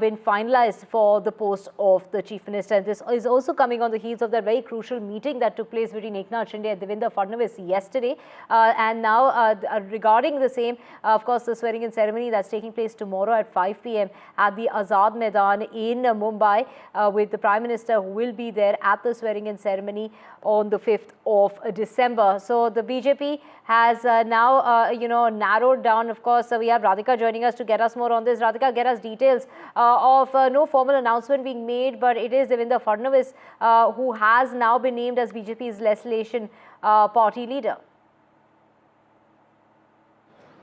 been finalized for the post of the Chief Minister. And this is also coming on the heels of that very crucial meeting that took place between Eknath Shinde and Devendra Fadnavis yesterday. And now regarding the same, of course, the swearing-in ceremony that's taking place tomorrow at 5 p.m. at the Azad Maidan in Mumbai, with the Prime Minister who will be there at the swearing-in ceremony on the 5th of December. So the BJP has now, narrowed down. Of course, we have Radhika joining us to get us more on this. Radhika, get us details of no formal announcement being made, but it is Devendra Fadnavis who has now been named as BJP's legislation party leader.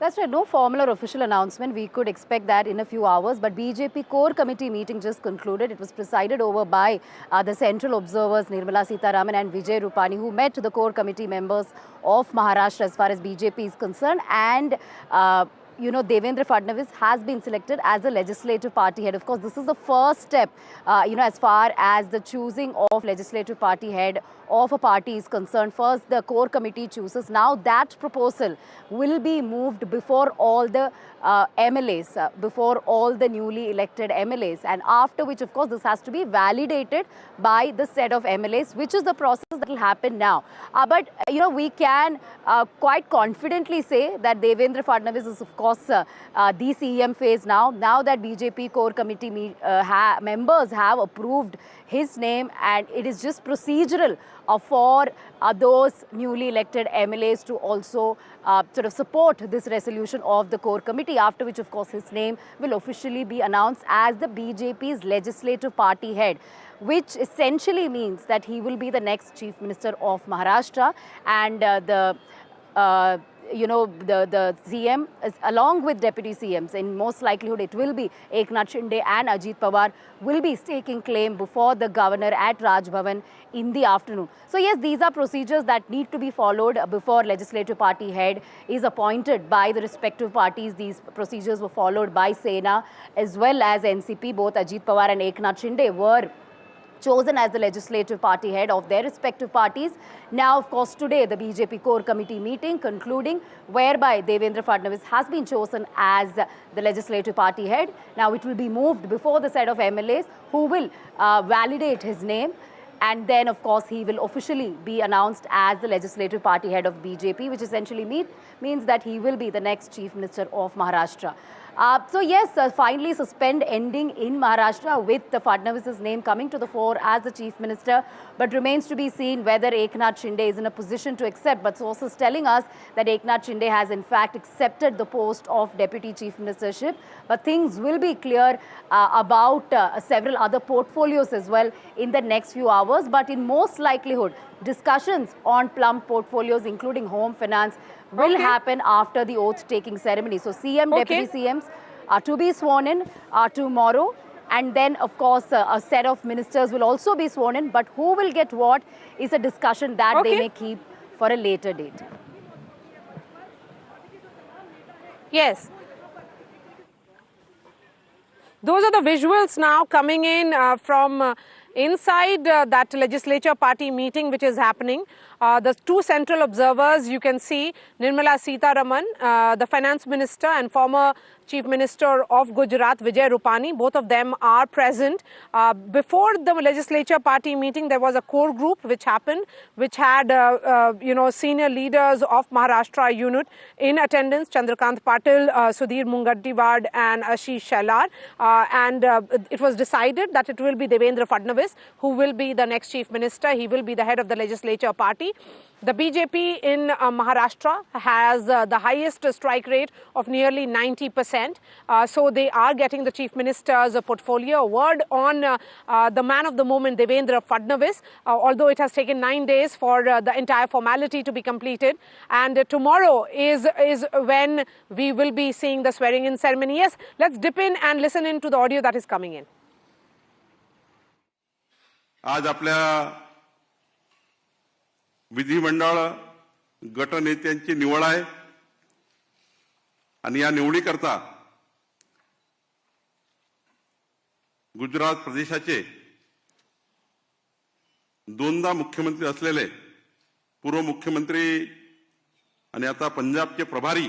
That's right. No formal or official announcement. We could expect that in a few hours. But BJP core committee meeting just concluded. It was presided over by the central observers Nirmala Sitharaman and Vijay Rupani, who met the core committee members of Maharashtra as far as BJP is concerned. And Devendra Fadnavis has been selected as the legislative party head. Of course, this is the first step, as far as the choosing of legislative party head of a party is concerned. First, the core committee chooses. Now that proposal will be moved before all the MLAs, before all the newly elected MLAs, and after which, of course, this has to be validated by the set of MLAs, which is the process that will happen now. But we can quite confidently say that Devendra Fadnavis is, of course, the CM phase now. Now that BJP core committee members have approved his name, and it is just procedural for those newly elected MLAs to also sort of support this resolution of the core committee, after which, of course, his name will officially be announced as the BJP's legislative party head, which essentially means that he will be the next Chief Minister of Maharashtra. And the CM, along with deputy CMs, in most likelihood it will be Eknath Shinde and Ajit Pawar, will be staking claim before the governor at Raj Bhavan in the afternoon. So yes, these are procedures that need to be followed before legislative party head is appointed by the respective parties. These procedures were followed by Sena as well as NCP. Both Ajit Pawar and Eknath Shinde were chosen as the legislative party head of their respective parties. Now, of course, today the BJP core committee meeting concluding, whereby Devendra Fadnavis has been chosen as the legislative party head. Now it will be moved before the set of MLAs who will validate his name, and then, of course, he will officially be announced as the legislative party head of BJP, which essentially means that he will be the next Chief Minister of Maharashtra. So yes, finally suspend ending in Maharashtra with the Fadnavis's name coming to the fore as the Chief Minister, but remains to be seen whether Eknath Shinde is in a position to accept. But sources telling us that Eknath Shinde has in fact accepted the post of Deputy Chief Ministership, but things will be clear about several other portfolios as well in the next few hours. But in most likelihood, discussions on plum portfolios, including home finance, will happen after the oath-taking ceremony. So CM, Deputy CMs are to be sworn in tomorrow. And then, of course, a set of ministers will also be sworn in. But who will get what is a discussion that they may keep for a later date. Yes. Those are the visuals now coming in from inside that legislature party meeting which is happening. The two central observers, you can see Nirmala Sitharaman, the finance minister, and former Chief Minister of Gujarat, Vijay Rupani. Both of them are present. Before the legislature party meeting, there was a core group which happened, which had senior leaders of Maharashtra unit in attendance: Chandrakant Patil, Sudhir Mungaddiwad, and Ashish Shailar. And it was decided that it will be Devendra Fadnavis who will be the next Chief Minister. He will be the head of the legislature party. The BJP in Maharashtra has the highest strike rate of nearly 90%. So they are getting the Chief Minister's portfolio. A word on the man of the moment, Devendra Fadnavis, although it has taken 9 days for the entire formality to be completed. And tomorrow is when we will be seeing the swearing-in ceremony. Yes, let's dip in and listen in to the audio that is coming in. आज आपल्या विधिमंडळ गटनेत्यांची निवड आहे आणि या निवडीकरता गुजरात प्रदेशाचे दोनदा मुख्यमंत्री असलेले पूर्व मुख्यमंत्री आणि आता पंजाबचे प्रभारी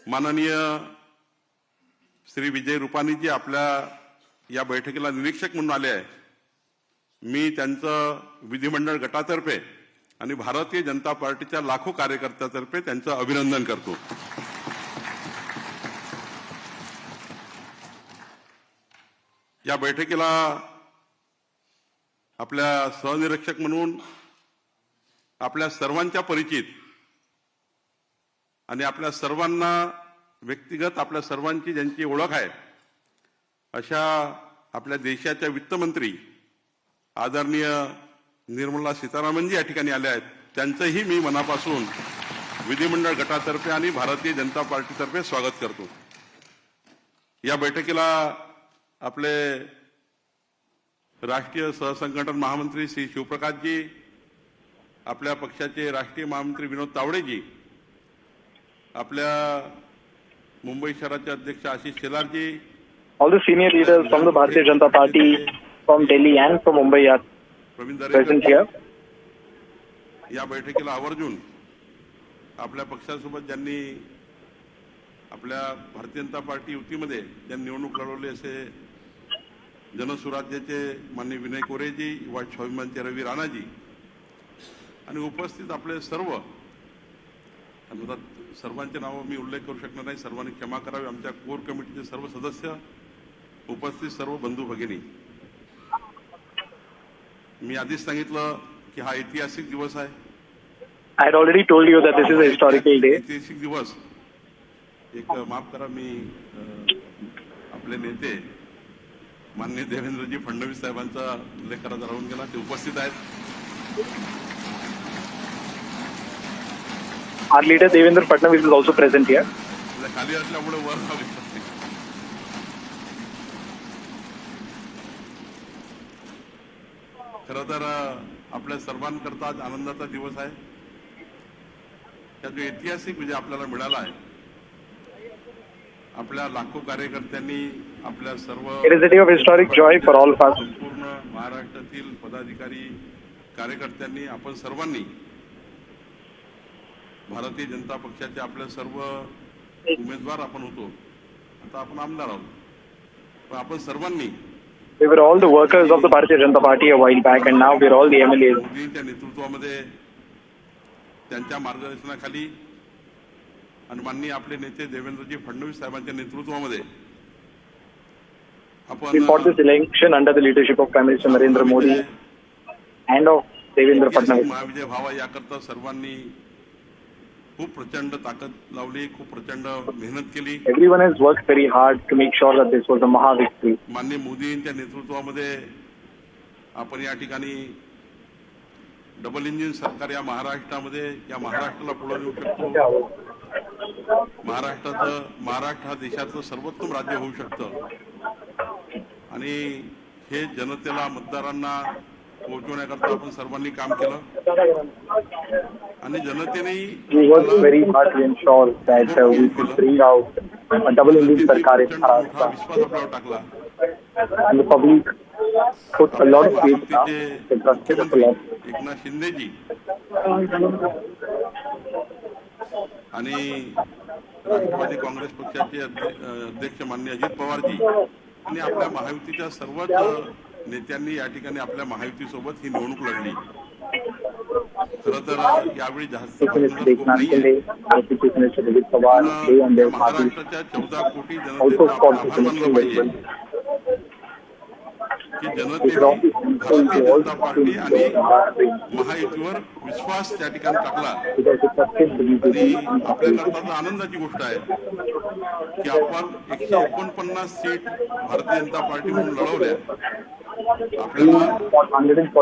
माननीय श्री विजय रूपानीजी आपल्या या बैठकीला निरीक्षक म्हणून आले आहे. मी त्यांचं विधिमंडळ गटातर्फे आणि भारतीय जनता पार्टीच्या लाखो कार्यकर्त्यांतर्फे त्यांचं अभिनंदन करतो. या बैठकीला आपल्या सहनिरीक्षक म्हणून आपल्या सर्वांच्या परिचित आणि आपल्या सर्वांना व्यक्तिगत आपल्या सर्वांची ज्यांची ओळख आहे अशा आपल्या देशाच्या वित्तमंत्री आदरणीय निर्मला सीतारामनजी या ठिकाणी आले आहेत. त्यांचंही मी मनापासून विधिमंडळ गटातर्फे आणि भारतीय जनता पार्टीतर्फे स्वागत करतो. या बैठकीला आपले राष्ट्रीय सहसंघटन महामंत्री श्री शिवप्रकाशजी, आपल्या पक्षाचे राष्ट्रीय महामंत्री विनोद तावडेजी, आपल्या मुंबई शहराचे अध्यक्ष Ashish शेलारजी, all the senior leaders from the Bharatiya Janata Party from Delhi and from Mumbai are present here. या बैठकीला आवर्जून आपल्या पक्षासोबत ज्यांनी आपल्या भारतीय जनता पार्टी युतीमध्ये ज्यांनी निवडणूक लढवली असे जनसुराज्याचे माननीय विनय कोरेजी, युवा स्वाभिमानचे रवी राणाजी आणि उपस्थित आपले सर्व, सर्वांचे नाव मी उल्लेख करू शकणार नाही, सर्वांनी क्षमा करावी. आमच्या कोर कमिटीचे सर्व सदस्य, उपस्थित सर्व बंधू भगिनी, मी आधीच सांगितलं की हा ऐतिहासिक दिवस आहे. I had already told you that this is a historical day. ऐतिहासिक दिवस. एक माफ करा, मी आपले नेते माननीय देवेंद्रजी फडणवीस साहेबांचा उल्लेख करायचा राहून गेला. ते उपस्थित आहेत. Our leader Devendra Fadnavis is also present here. खाली असल्यामुळे वर खरं तर आपल्या सर्वांकरता आज आनंदाचा दिवस आहे. त्या जो ऐतिहासिक विजय आपल्याला मिळाला आहे, आपल्या लाखो कार्यकर्त्यांनी, आपल्या सर्व It is a day of historic joy for all of us. संपूर्ण महाराष्ट्रातील पदाधिकारी, कार्यकर्त्यांनी, आपण सर्वांनी भारतीय जनता पक्षाचे आपल्या सर्व उमेदवार आपण होतो, आता आपण आमदार आहोत, पण आपण सर्वांनी We were all the workers of the Bharatiya Janata Party a while back, and now we are all the MLAs. मोदींच्या नेतृत्वामध्ये, त्यांच्या मार्गदर्शनाखाली आणि माननीय आपले नेते देवेंद्रजी फडणवीस साहेबांच्या नेतृत्वामध्ये We fought this election under the leadership of Prime Minister Narendra Modi and of Devendra Fadnavis. महाविजय व्हावा याकरता सर्वांनी खूप प्रचंड ताकद लावली, खूप प्रचंड मेहनत केली. Everyone has worked very hard to make sure that this was a Maha victory. माननीय मोदींच्या नेतृत्वामध्ये आपण या ठिकाणी डबल इंजिन सरकार या महाराष्ट्रामध्ये या महाराष्ट्राला पुढे नेऊ शकतो. महाराष्ट्र हा देशाचं सर्वोत्तम राज्य होऊ शकतं आणि हे जनतेला मतदारांना पोहोचवण्याकरता आपण सर्वांनी काम केलं आणि जनतेनेही We worked very hard to ensure that we could bring out a double engine sarkar in Maharashtra. विश्वास आपल्यावर टाकला. And the public put a lot of faith now. They trusted us a lot. Eknath शिंदेजी आणि राष्ट्रवादी काँग्रेस पक्षाचे अध्यक्ष माननीय अजित पवारजी आणि आपल्या महायुतीच्या सर्वच नेत्यांनी या ठिकाणी आपल्या महायुतीसोबत ही निवडणूक लढली. खरं तर यावेळी जास्त महाराष्ट्राच्या 14 कोटी जनतेचा आभार मानला पाहिजे की जनतेने भारतीय जनता पार्टी आणि महायुतीवर विश्वास त्या ठिकाणी टाकला आणि आपल्याकरता आनंदाची गोष्ट आहे की आपण 149 सीट भारतीय जनता पार्टी म्हणून लढवल्या. आपल्याला आतापर्यंत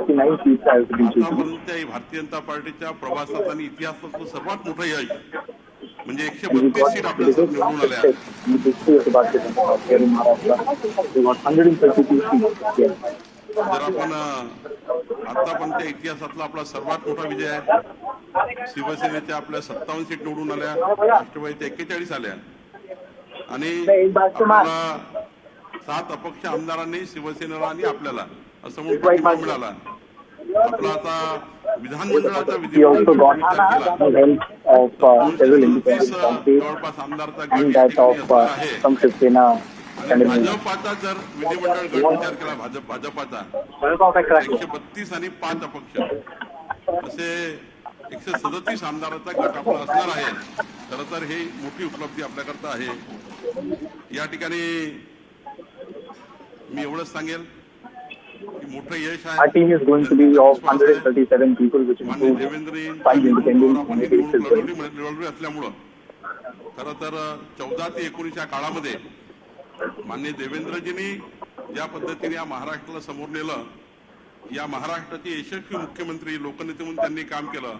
भारतीय जनता पार्टीच्या प्रवासात आणि इतिहासातलं सर्वात मोठं यश म्हणजे 132 सीट आपल्यासमोर निवडून आल्या. जर आपण आतापर्यंत इतिहासातला आपला सर्वात मोठा विजय आहे. शिवसेनेच्या आपल्या 57 सीट निवडून आल्या, राष्ट्रवादीच्या 41 आल्या आणि आपल्याला 7 अपक्ष आमदारांनी शिवसेनेला आणि आपल्याला असं म्हणून पाठिंबा मिळाला. आपला आता विधानमंडळाचा जवळपास आमदारचा गट भाजपाचा जर विधिमंडळ गट विचार केला भाजपाचा 132 आणि 5 अपक्ष असे 137 आमदाराचा गट आपला असणार आहे. खरं तर ही मोठी उपलब्धी आपल्याकरता आहे. या ठिकाणी मी एवढंच सांगेल की मोठं यश आहे. Our team is going to be of 137 people, which includes 5 independent लढवली असल्यामुळं खरं तर 14 ते 19 या काळामध्ये माननीय देवेंद्रजींनी ज्या पद्धतीने या महाराष्ट्राला समोर नेलं, या महाराष्ट्राचे यशस्वी मुख्यमंत्री लोकनेते म्हणून त्यांनी काम केलं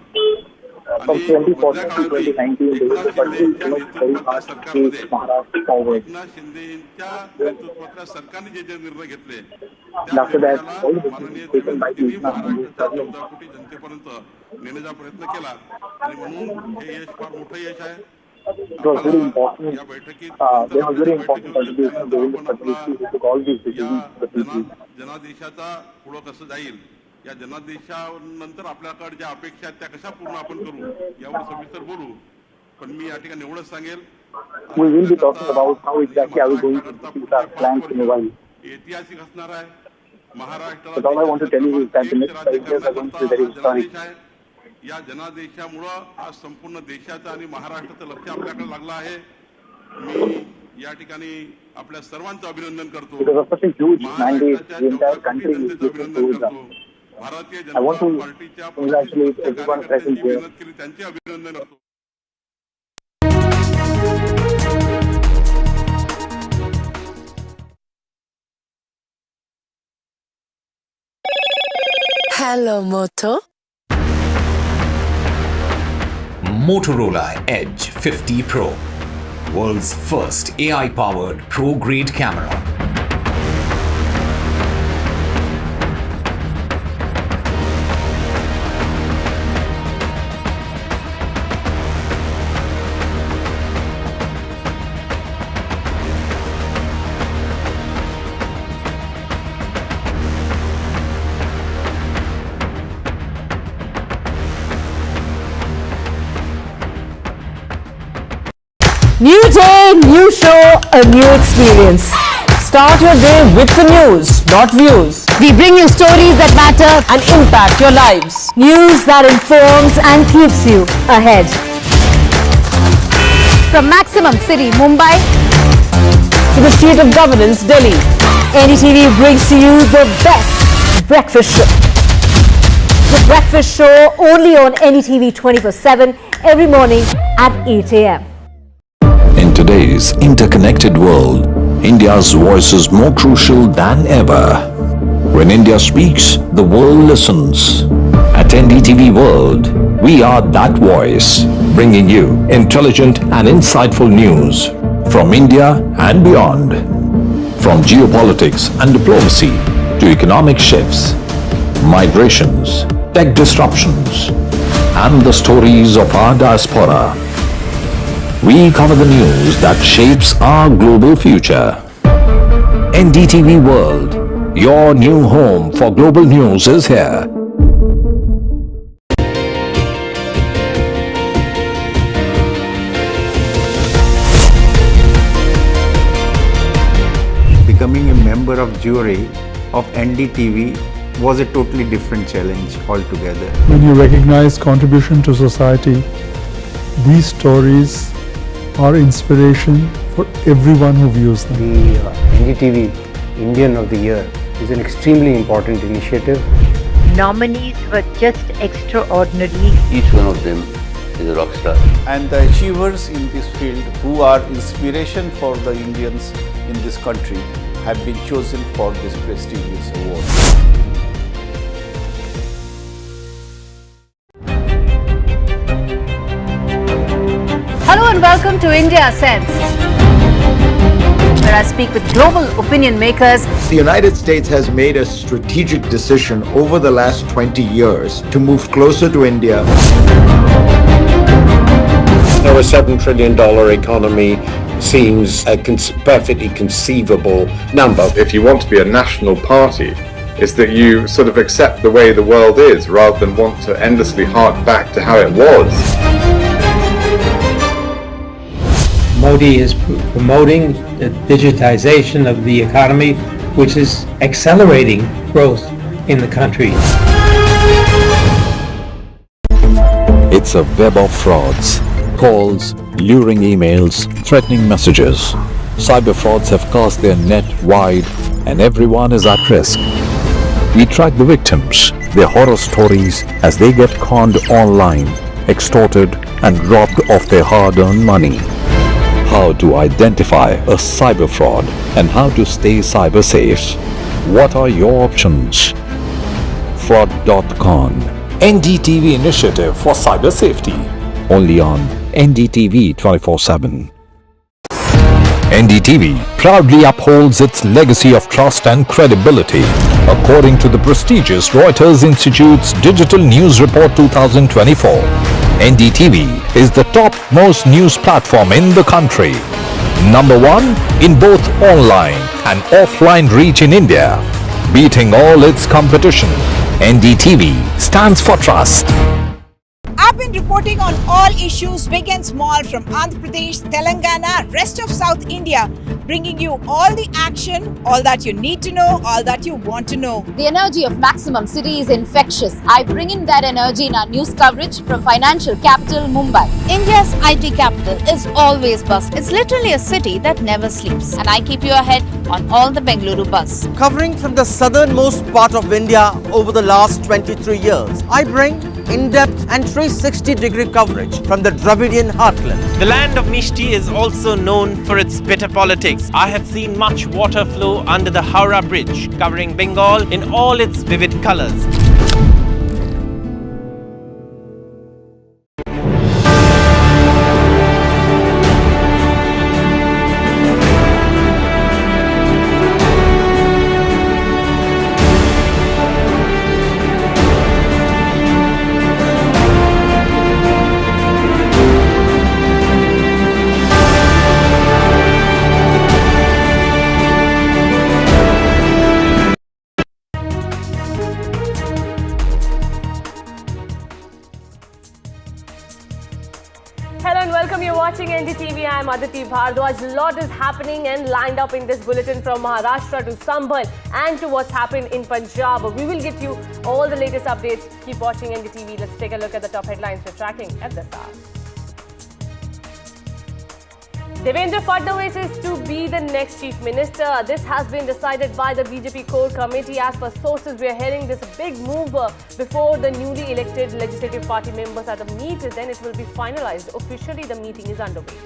आणि मधल्या काळातही एकनाथ शिंदेच्या नेतृत्वातल्या सरकारमध्ये एकनाथ शिंदेच्या नेतृत्वातल्या सरकारने जे जे निर्णय घेतले त्या माननीय देवेंद्रजींनी महाराष्ट्राच्या 14 कोटी जनतेपर्यंत नेण्याचा प्रयत्न केला आणि म्हणून हे यश फार मोठं यश आहे. It was very important. There was very important contribution of Devendra Fadnavis who took all these decisions. जनादेशाचा पुढं कसं जाईल, या जनादेशानंतर आपल्याकडे ज्या अपेक्षा आहेत त्या कशा पूर्ण आपण करू यावर सविस्तर बोलू. पण मी या ठिकाणी एवढंच सांगेल, We will be talking about how exactly are we going to execute our plans in a while. ऐतिहासिक असणार आहे. महाराष्ट्राला But all I want to tell you is that the next 5 years are going to be very historic. या जनादेशामुळं आज संपूर्ण देशाचं आणि महाराष्ट्राचं लक्ष आपल्याकडे लागलं आहे. मी या ठिकाणी आपल्या सर्वांचं अभिनंदन करतो. महाराष्ट्राच्या 14 कोटी जनतेचं अभिनंदन करतो. भारतीय जनता पार्टीच्या कार्यकर्त्यांची मेहनत केली त्यांचे अभिनंदन करतो. Hello, Moto. Motorola Edge 50 Pro, world's first AI-powered pro-grade camera. New day, new show, a new experience. Start your day with the news, not views. We bring you stories that matter and impact your lives. News that informs and keeps you ahead. From Maximum City, Mumbai, to the seat of governance, Delhi, NDTV brings to you the best breakfast show. The breakfast show only on NDTV 24/7 every morning at 8 a.m. In today's interconnected world, India's voice is more crucial than ever. When India speaks, the world listens. At NDTV World, we are that voice, bringing you intelligent and insightful news from India and beyond. From geopolitics and diplomacy to economic shifts, migrations, tech disruptions, and the stories of our diaspora. We cover the news that shapes our global future. NDTV World, your new home for global news, is here. Becoming a member of jury of NDTV was a totally different challenge altogether. When you recognize contribution to society, these stories are inspiration for everyone who views them. The NDTV Indian of the Year is an extremely important initiative. Nominees were just extraordinary. Each one of them is a rock star. And the achievers in this field who are inspiration for the Indians in this country have been chosen for this prestigious award. Hello and welcome to India Sense, where I speak with global opinion makers. The United States has made a strategic decision over the last 20 years to move closer to India. Now, a $7 trillion economy seems a perfectly conceivable number. If you want to be a national party, it's that you sort of accept the way the world is rather than want to endlessly hark back to how it was. Modi is promoting the digitization of the economy, which is accelerating growth in the country. It's a web of frauds, calls, luring emails, threatening messages. Cyber frauds have cast their net wide and everyone is at risk. We track the victims, their horror stories as they get conned online, extorted and robbed of their hard-earned money. How to identify a cyber fraud and how to stay cyber safe. What are your options? Fraud.con, NDTV initiative for cyber safety. Only on NDTV 24/7. NDTV proudly upholds its legacy of trust and credibility. According to the prestigious Reuters Institute's Digital News Report 2024, NDTV is the top-most news platform in the country. Number one in both online and offline reach in India. Beating all its competition, NDTV stands for trust. I've been reporting on all issues big and small from Andhra Pradesh, Telangana, rest of South India, bringing you all the action, all that you need to know, all that you want to know. The energy of Maximum City is infectious. I bring in that energy in our news coverage from financial capital Mumbai. India's IT capital is always buzz. It's literally a city that never sleeps. And I keep you ahead on all the Bengaluru buzz. Covering from the southernmost part of India over the last 23 years, I bring in-depth and 360-degree coverage from the Dravidian heartland. The land of Mishti is also known for its bitter politics. I have seen much water flow under the Howrah Bridge, covering Bengal in all its vivid colors. Hello and welcome. You're watching NDTV. I'm Aditi Bhardwaj. A lot is happening and lined up in this bulletin from Maharashtra to Sambhal and to what's happened in Punjab. We will get you all the latest updates. Keep watching NDTV. Let's take a look at the top headlines we're tracking at this hour. Devendra Fadnavis is to be the next chief minister. This has been decided by the BJP core committee. As per sources, we are hearing this big move before the newly elected legislative party members at the meet. Then it will be finalized. Officially, the meeting is underway.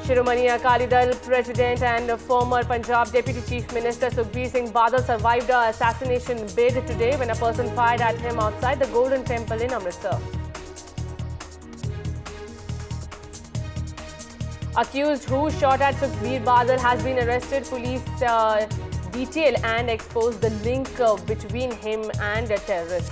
Shiromani Akali Dal president and former Punjab deputy chief minister Sukhbir Singh Badal survived an assassination bid today when a person fired at him outside the Golden Temple in Amritsar. Accused who shot at Sukhbir Badal has been arrested. Police detail and expose the link between him and a terrorist.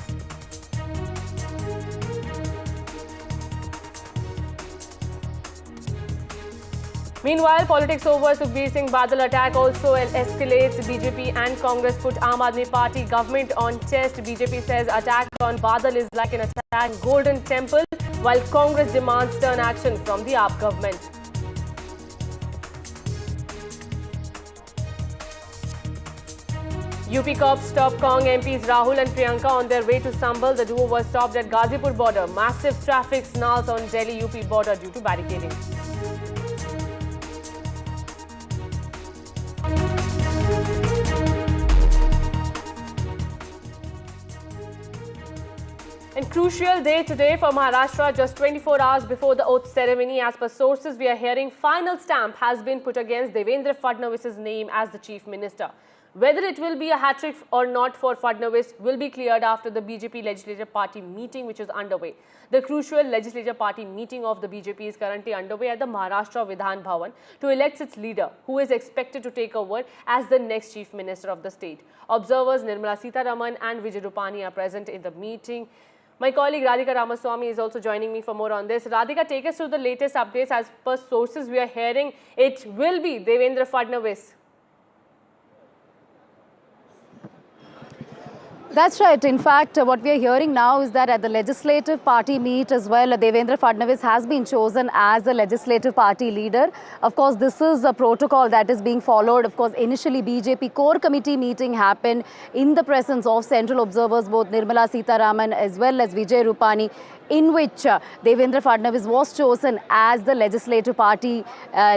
Meanwhile, politics over Sukhbir Singh Badal attack also escalates. BJP and Congress put Aam Aadmi Party government on test. BJP says attack on Badal is like an attack on Golden Temple, while Congress demands stern action from the AAP government. UP cops stopped Cong MPs Rahul and Priyanka on their way to Sambhal. The duo was stopped at Ghazipur border. Massive traffic snarls on Delhi-UP border due to barricading. And crucial day today for Maharashtra, just 24 hours before the oath ceremony. As per sources, we are hearing final stamp has been put against Devendra Fadnavis' name as the chief minister. Whether it will be a hat-trick or not for Fadnavis will be cleared after the BJP Legislative Party meeting, which is underway. The crucial Legislative Party meeting of the BJP is currently underway at the Maharashtra Vidhan Bhavan to elect its leader, who is expected to take over as the next chief minister of the state. Observers Nirmala Sitharaman and Vijay Rupani are present in the meeting. My colleague Radhika Ramaswamy is also joining me for more on this. Radhika, take us through the latest updates. As per sources, we are hearing it will be Devendra Fadnavis. That's right. In fact, what we are hearing now is that at the legislative party meet as well, Devendra Fadnavis has been chosen as the legislative party leader. Of course, this is a protocol that is being followed. Of course, initially BJP core committee meeting happened in the presence of central observers, both Nirmala Sitharaman as well as Vijay Rupani, in which Devendra Fadnavis was chosen as the legislative party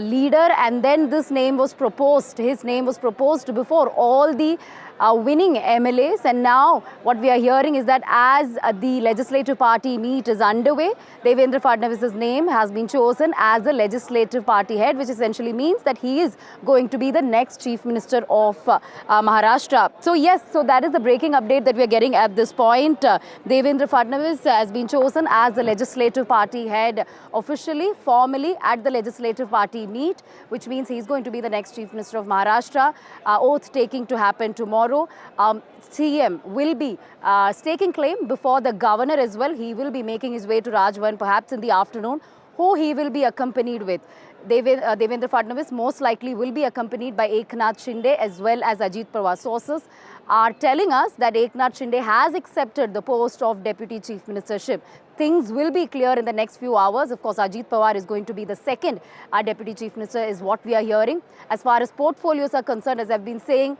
leader. And then this name was proposed. His name was proposed before all the winning MLAs, and now what we are hearing is that as the legislative party meet is underway, Devendra Fadnavis' name has been chosen as the legislative party head, which essentially means that he is going to be the next chief minister of Maharashtra. So yes, so that is the breaking update that we are getting at this point. Devendra Fadnavis has been chosen as the legislative party head officially, formally at the legislative party meet, which means he is going to be the next chief minister of Maharashtra. Oath taking to happen tomorrow. CM will be staking claim before the governor as well. He will be making his way to Rajbhavan perhaps in the afternoon, who he will be accompanied with. Devendra Fadnavis most likely will be accompanied by Eknath Shinde as well as Ajit Pawar. Sources are telling us that Eknath Shinde has accepted the post of deputy chief ministership. Things will be clear in the next few hours. Of course, Ajit Pawar is going to be the second deputy chief minister is what we are hearing. As far as portfolios are concerned, as I've been saying,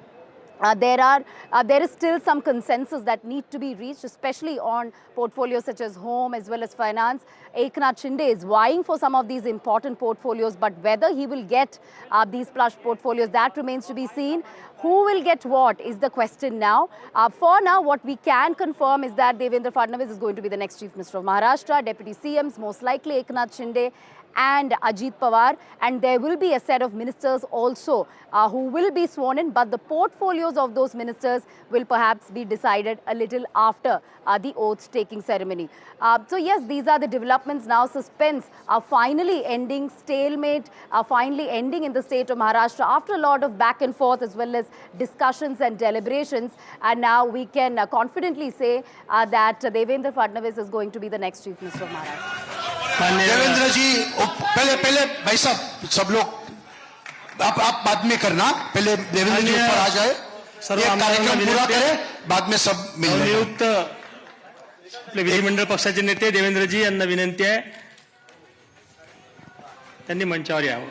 there is still some consensus that need to be reached, especially on portfolios such as home as well as finance. Eknath Shinde is vying for some of these important portfolios, but whether he will get these plush portfolios, that remains to be seen. Who will get what is the question now. For now, what we can confirm is that Devendra Fadnavis is going to be the next chief minister of Maharashtra. Deputy CMs, most likely Eknath Shinde and Ajit Pawar, and there will be a set of ministers also who will be sworn in, but the portfolios of those ministers will perhaps be decided a little after the oath-taking ceremony. So yes, these are the developments now. Suspense are finally ending, stalemate are finally ending in the state of Maharashtra after a lot of back and forth as well as discussions and deliberations, and now we can confidently say that Devendra Fadnavis is going to be the next chief minister of Maharashtra. Devendra जी पहले भाई साहब सब लोग आप बाद में करना, पहले देवेंद्र जी ऊपर आ जाए, कार्यक्रम पूरा करें, बाद में सब मिल नियुक्त आपले विधिमंडळ पक्षाचे नेते देवेंद्रजी यांना विनंती आहे त्यांनी मंचावर यावं.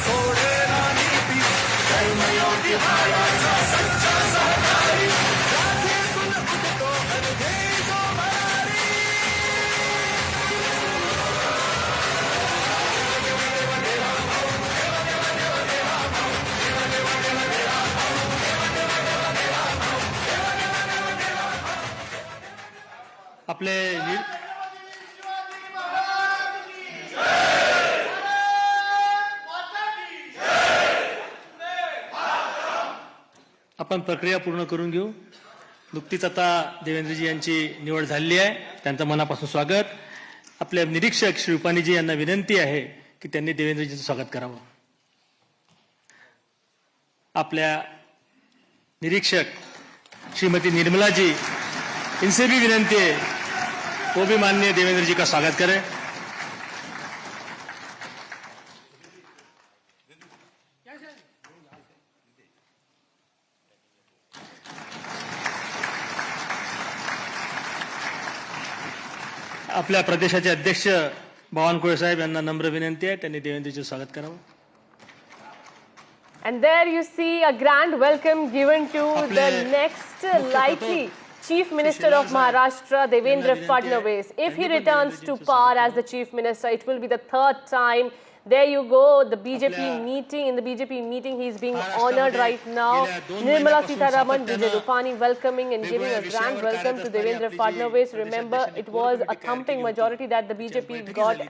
सोडे राणी जय मयोगी महाराज आपले आपण प्रक्रिया पूर्ण करून घेऊ. नुकतीच आता देवेंद्रजी यांची निवड झालेली आहे. त्यांचं मनापासून स्वागत. आपले निरीक्षक श्रीपानीजी यांना विनंती आहे की त्यांनी देवेंद्रजीचं स्वागत करावं. आपल्या निरीक्षक श्रीमती निर्मला जी, इनसे भी विनंती है वो भी माननीय देवेंद्र जी का स्वागत करें. आपल्या प्रदेशाचे अध्यक्ष बावनकुळे साहेब यांना नम्र विनंती आहे त्यांनी देवेंद्रजीचं स्वागत करावं. And there you see a grand welcome given to the next likely Chief Minister of Maharashtra, Devendra Fadnavis. If he returns to power as the Chief Minister, it will be the third time. There you go, the BJP meeting. In the BJP meeting, he is being honored right now. Nirmala Sitharaman, Vijay Rupani welcoming and giving a grand welcome to Devendra Fadnavis. Remember, it was a thumping majority that the BJP got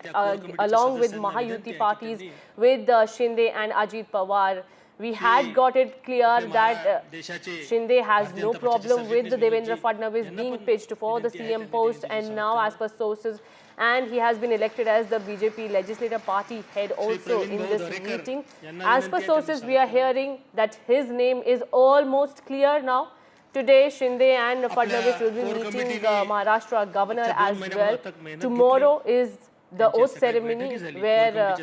along with Mahayuti parties with Shinde and Ajit Pawar. We had got it clear that Shinde has no problem with the Devendra Fadnavis being pitched for the CM post, and now as per sources, and he has been elected as the BJP legislative party head also in this meeting. As per sources, we are hearing that his name is almost clear now. Today, Shinde and Fadnavis will be meeting the Maharashtra governor as well. Tomorrow is the oath ceremony where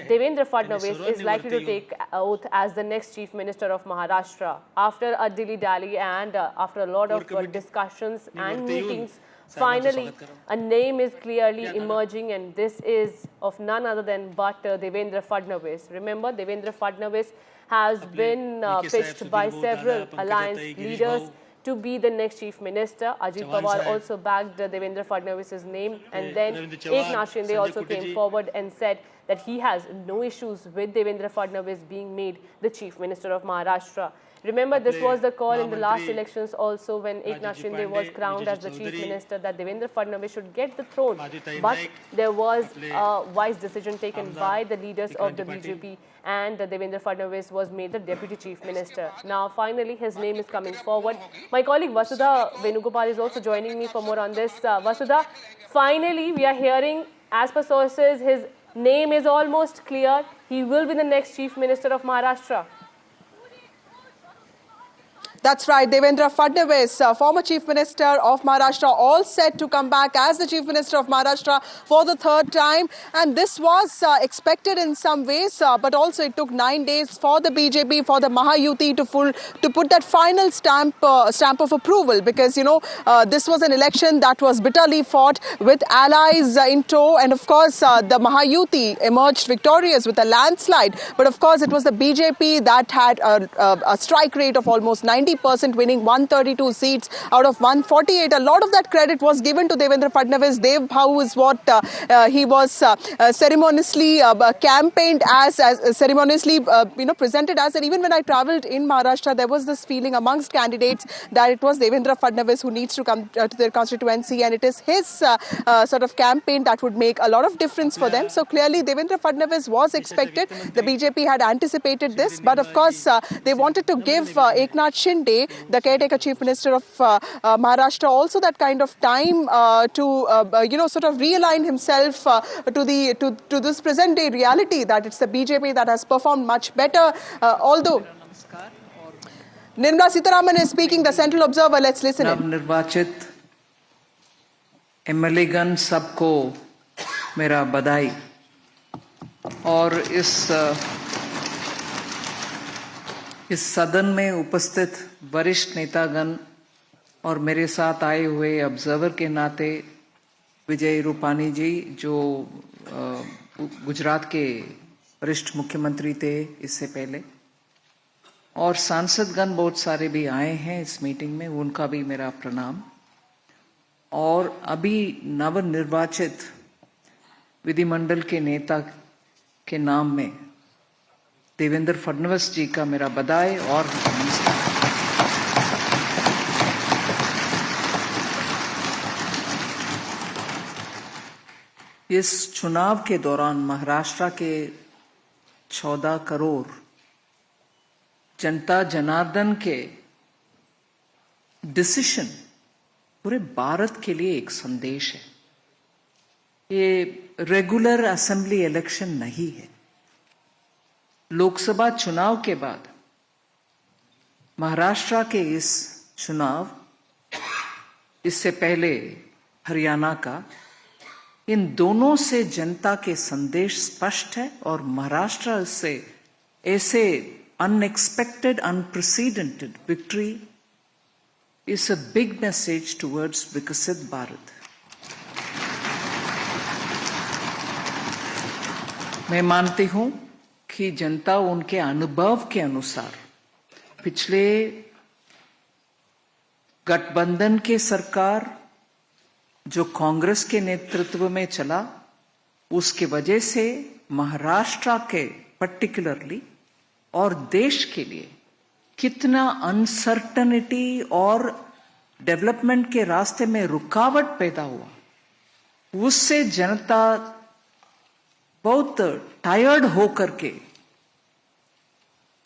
Devendra Fadnavis is likely to take oath as the next Chief Minister of Maharashtra. After a dilly-dally and after a lot of discussions and meetings, finally a name is clearly emerging, and this is of none other than but Devendra Fadnavis. Remember, Devendra Fadnavis has been pitched by several alliance leaders to be the next Chief Minister. Ajit Pawar also backed Devendra Fadnavis' name, and then Eknath Shinde also came forward and said that he has no issues with Devendra Fadnavis being made the Chief Minister of Maharashtra. Remember, this was the call in the last elections also when Eknath Shinde was crowned as the Chief Minister that Devendra Fadnavis should get the throne. But there was a wise decision taken by the leaders of the BJP, and Devendra Fadnavis was made the Deputy Chief Minister. Now, finally, his name is coming forward. My colleague Vasudha Venugopal is also joining me for more on this. Vasudha, finally, we are hearing, as per sources, his name is almost clear. He will be the next Chief Minister of Maharashtra. That's right, Devendra Fadnavis, former Chief Minister of Maharashtra, all set to come back as the Chief Minister of Maharashtra for the third time. And this was expected in some ways, but also it took 9 days for the BJP, for the Mahayuti to put that final stamp of approval, because, you know, this was an election that was bitterly fought with allies in tow. And of course, the Mahayuti emerged victorious with a landslide. But of course, it was the BJP that had a strike rate of almost 90%, winning 132 seats out of 148. A lot of that credit was given to Devendra Fadnavis. Dev Bhau is what he was ceremoniously campaigned as ceremoniously presented as. And even when I travelled in Maharashtra, there was this feeling amongst candidates that it was Devendra Fadnavis who needs to come to their constituency, and it is his sort of campaign that would make a lot of difference for them. So clearly, Devendra Fadnavis was expected. The BJP had anticipated this, but of course, they wanted to give Eknath Shinde, the caretaker Chief Minister of Maharashtra, also that kind of time to sort of realign himself to this present day reality that it's the BJP that has performed much better. Although Nirmala Sitharaman is speaking, the Central Observer. Let's listen in. नवनिर्वाचित MLA गण सबको मेरा बधाई. और इस सदन में उपस्थित वरिष्ठ नेतागण और मेरे साथ आए हुए ऑब्जर्वर के नाते विजय रूपानी जी, जो गुजरात के वरिष्ठ मुख्यमंत्री थे इससे पहले, और सांसदगण बहुत सारे भी आए हैं इस मीटिंग में, उनका भी मेरा प्रणाम. और अभी नवनिर्वाचित विधिमंडल के नेता के नाम में देवेंद्र फडणवीस जी का मेरा बधाई और नमस्कार. इस चुनाव के दौरान महाराष्ट्र के 14 करोड़ जनता जनार्दन के डिसीजन पूरे भारत के लिए एक संदेश है। ये रेगुलर असेंबली इलेक्शन नहीं है। लोकसभा चुनाव के बाद महाराष्ट्र के इस चुनाव, इससे पहले हरियाणा का, इन दोनों से जनता के संदेश स्पष्ट है और महाराष्ट्र से ऐसे unexpected unprecedented victory is a big message towards विकसित भारत। मैं मानती हूं कि जनता उनके अनुभव के अनुसार पिछले गठबंधन के सरकार जो कांग्रेस के नेतृत्व में चला, उसके वजह से महाराष्ट्र के पर्टिकुलरली और देश के लिए कितना अनसर्टनिटी और डेवलपमेंट के रास्ते में रुकावट पैदा हुआ, उससे जनता बहुत टायर्ड होकर के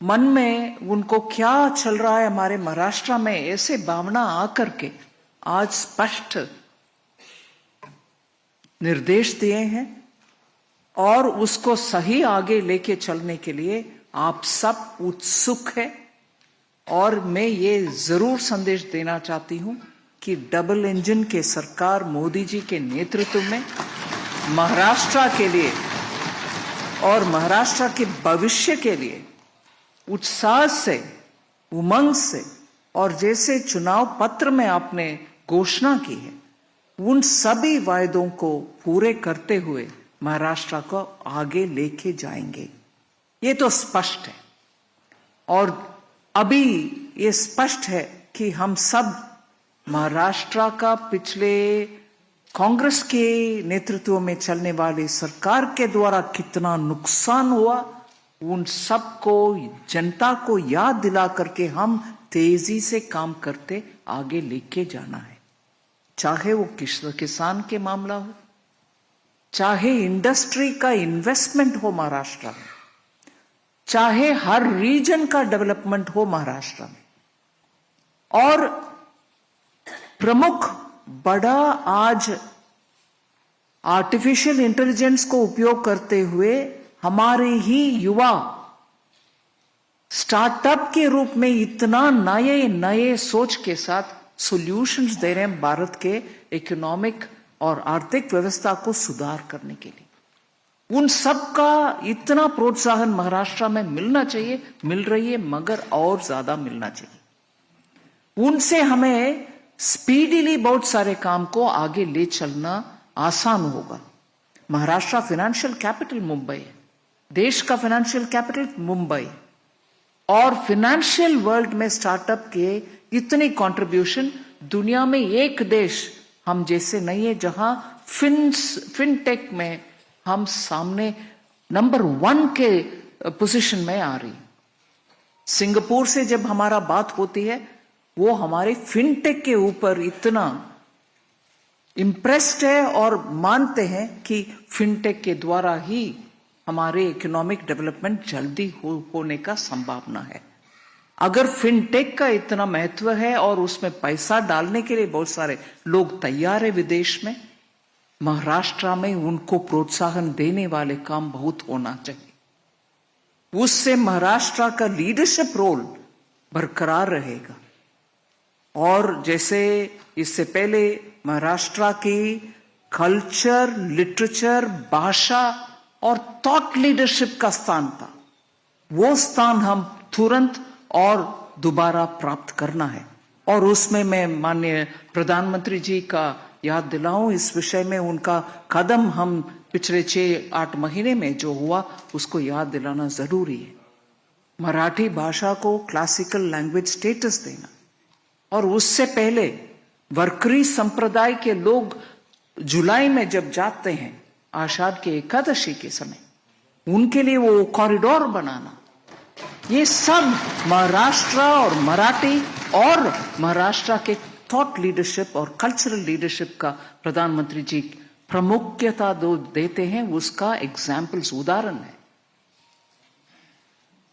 मन में उनको क्या चल रहा है हमारे महाराष्ट्र में, ऐसे भावना आकर के आज स्पष्ट निर्देश दिए हैं और उसको सही आगे लेके चलने के लिए आप सब उत्सुक हैं। और मैं ये जरूर संदेश देना चाहती हूं कि डबल इंजन के सरकार मोदी जी के नेतृत्व में महाराष्ट्र के लिए और महाराष्ट्र के भविष्य के लिए उत्साह से, उमंग से और जैसे चुनाव पत्र में आपने घोषणा की है, उन सभी वायदों को पूरे करते हुए महाराष्ट्र को आगे लेके जाएंगे। ये तो स्पष्ट है। और अभी ये स्पष्ट है कि हम सब महाराष्ट्र का पिछले कांग्रेस के नेतृत्व में चलने वाली सरकार के द्वारा कितना नुकसान हुआ, उन सबको जनता को याद दिला करके हम तेजी से काम करते आगे लेके जाना है। चाहे वो किसान के मामला हो, चाहे इंडस्ट्री का इन्वेस्टमेंट हो महाराष्ट्र में, चाहे हर रीजन का डेवलपमेंट हो महाराष्ट्र में। और प्रमुख बड़ा आज आर्टिफिशियल इंटेलिजेंस को उपयोग करते हुए हमारे ही युवा स्टार्टअप के रूप में इतना नए नए सोच के साथ सॉल्यूशंस दे रहे हैं भारत के इकोनॉमिक और आर्थिक व्यवस्था को सुधार करने के लिए। उन सब का इतना प्रोत्साहन महाराष्ट्र में मिलना चाहिए, मिल रही है, मगर और ज्यादा मिलना चाहिए। उनसे हमें स्पीडीली बहुत सारे काम को आगे ले चलना आसान होगा। महाराष्ट्र फाइनेंशियल कैपिटल मुंबई है, देश का फाइनेंशियल कैपिटल मुंबई, और फाइनेंशियल वर्ल्ड में स्टार्टअप के इतनी कंट्रीब्यूशन दुनिया में एक देश हम जैसे नहीं है जहां फिनटेक में हम सामने नंबर 1 के पोजीशन में आ रही। सिंगापुर से जब हमारा बात होती है, वो हमारे फिनटेक के ऊपर इतना इम्प्रेस्ड है और मानते हैं कि फिनटेक के द्वारा ही हमारे इकोनॉमिक डेवलपमेंट जल्दी होने का संभावना है। अगर फिनटेक का इतना महत्व है और उसमें पैसा डालने के लिए बहुत सारे लोग तैयार है विदेश में, महाराष्ट्र में उनको प्रोत्साहन देने वाले काम बहुत होना चाहिए। उससे महाराष्ट्र का लीडरशिप रोल बरकरार रहेगा। और जैसे इससे पहले महाराष्ट्र की कल्चर, लिटरेचर, भाषा और थॉट लीडरशिप का स्थान था, वो स्थान हम तुरंत और दोबारा प्राप्त करना है। और उसमें मैं माननीय प्रधानमंत्री जी का याद दिलाऊं, इस विषय में उनका कदम हम पिछले 6-8 महीने में जो हुआ उसको याद दिलाना जरूरी है। मराठी भाषा को क्लासिकल लैंग्वेज स्टेटस देना, और उससे पहले वरकरी संप्रदाय के लोग जुलाई में जब जाते हैं आषाढ़ के एकादशी के समय, उनके लिए वो कॉरिडोर बनाना, ये सब महाराष्ट्र और मराठी और महाराष्ट्र के थॉट लीडरशिप और कल्चरल लीडरशिप का प्रधानमंत्री जी प्रामुख्यता देते हैं, उसका एग्जाम्पल्स उदाहरण है।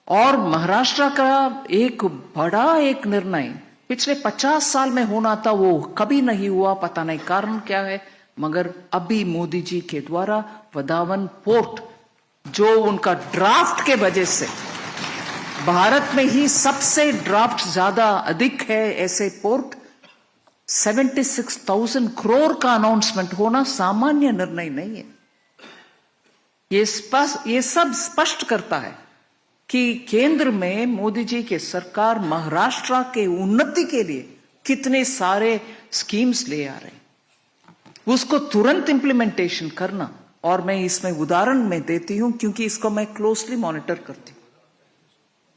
और महाराष्ट्र का एक बड़ा एक निर्णय पिछले 50 साल में होना था, वो कभी नहीं हुआ, पता नहीं कारण क्या है, मगर अभी मोदी जी के द्वारा वधावन पोर्ट, जो उनका ड्राफ्ट के वजह से भारत में ही सबसे ड्राफ्ट ज्यादा अधिक है ऐसे पोर्ट, 76,000 करोड़ का अनाउंसमेंट होना सामान्य निर्णय नहीं है। ये सब स्पष्ट करता है कि केंद्र में मोदी जी के सरकार महाराष्ट्र के उन्नति के लिए कितने सारे स्कीम्स ले आ रहे हैं, उसको तुरंत इंप्लीमेंटेशन करना। और मैं इसमें उदाहरण में देती हूं क्योंकि इसको मैं क्लोजली मॉनिटर करती हूं।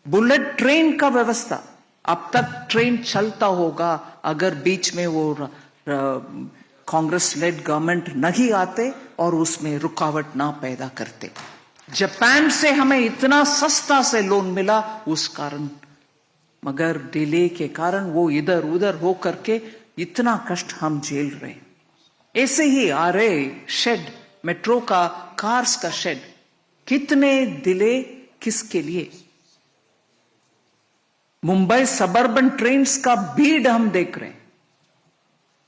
बुलेट ट्रेन का व्यवस्था, अब तक ट्रेन चलता होगा अगर बीच में वो कांग्रेस लेड गवर्नमेंट नहीं आते और उसमें रुकावट ना पैदा करते। जापान से हमें इतना सस्ता से लोन मिला उस कारण, मगर डिले के कारण वो इधर उधर हो करके इतना कष्ट हम झेल रहे। ऐसे ही आ रहे शेड, मेट्रो का, कार्स का शेड, कितने डिले किसके लिए? मुंबई सबर्बन ट्रेन्स का भीड़ हम देख रहे हैं,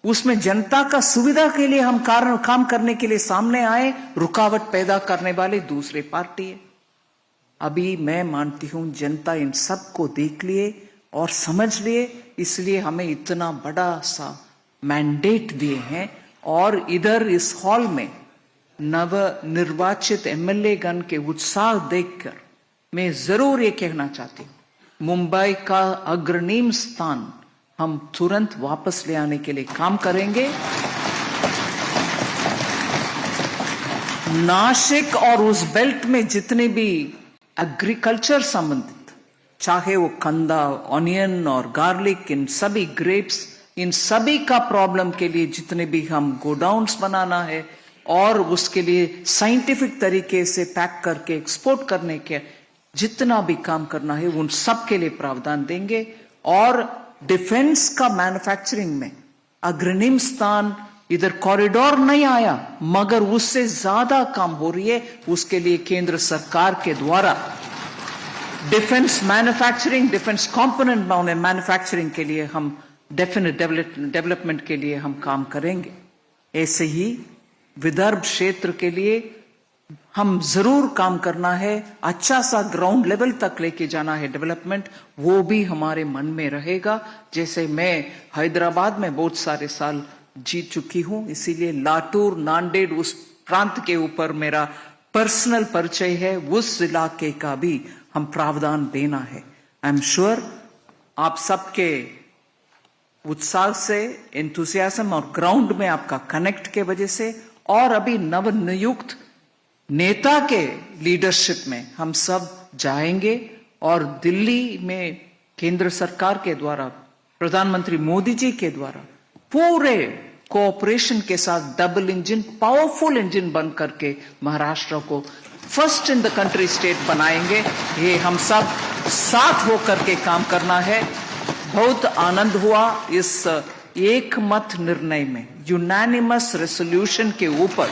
उसमें जनता का सुविधा के लिए हम काम करने के लिए सामने आए, रुकावट पैदा करने वाले दूसरे पार्टी है। अभी मैं मानती हूं जनता इन सब को देख लिए और समझ लिए, इसलिए हमें इतना बड़ा सा मैंडेट दिए हैं। और इधर इस हॉल में नव निर्वाचित एमएलए गण के उत्साह देखकर मैं जरूर ये कहना चाहती हूं, मुंबई का अग्रणी स्थान हम तुरंत वापस ले आने के लिए काम करेंगे। नासिक और उस बेल्ट में जितने भी एग्रीकल्चर संबंधित, चाहे वो कंदा, ऑनियन और गार्लिक, इन सभी ग्रेप्स, इन सभी का प्रॉब्लम के लिए जितने भी हम गोडाउन्स बनाना है और उसके लिए साइंटिफिक तरीके से पैक करके एक्सपोर्ट करने के जितना भी काम करना है, उन सब के लिए प्रावधान देंगे। और डिफेंस का मैन्युफैक्चरिंग में अग्रणी स्थान, इधर कॉरिडोर नहीं आया मगर उससे ज्यादा काम हो रही है, उसके लिए केंद्र सरकार के द्वारा defence manufacturing, defence component manufacturing के लिए हम डेफिनेट डेवलपमेंट के लिए हम काम करेंगे। ऐसे ही विदर्भ क्षेत्र के लिए हम जरूर काम करना है, अच्छा सा ग्राउंड लेवल तक लेके जाना है डेवलपमेंट, वो भी हमारे मन में रहेगा। जैसे मैं हैदराबाद में बहुत सारे साल जीत चुकी हूं, इसीलिए लातूर, नांदेड़ उस प्रांत के ऊपर मेरा पर्सनल परिचय है, उस इलाके का भी हम प्रावधान देना है। आई एम श्योर आप सबके उत्साह से, एंथुसियाज्म और ग्राउंड में आपका कनेक्ट के वजह से और अभी नव नियुक्त नेता के लीडरशिप में हम सब जाएंगे और दिल्ली में केंद्र सरकार के द्वारा, प्रधानमंत्री मोदी जी के द्वारा पूरे कोऑपरेशन के साथ डबल इंजन, पावरफुल इंजन बन करके महाराष्ट्र को first in the country state बनाएंगे। ये हम सब साथ होकर के काम करना है। बहुत आनंद हुआ इस एक मत निर्णय में, यूनानिमस रेसोल्यूशन के ऊपर।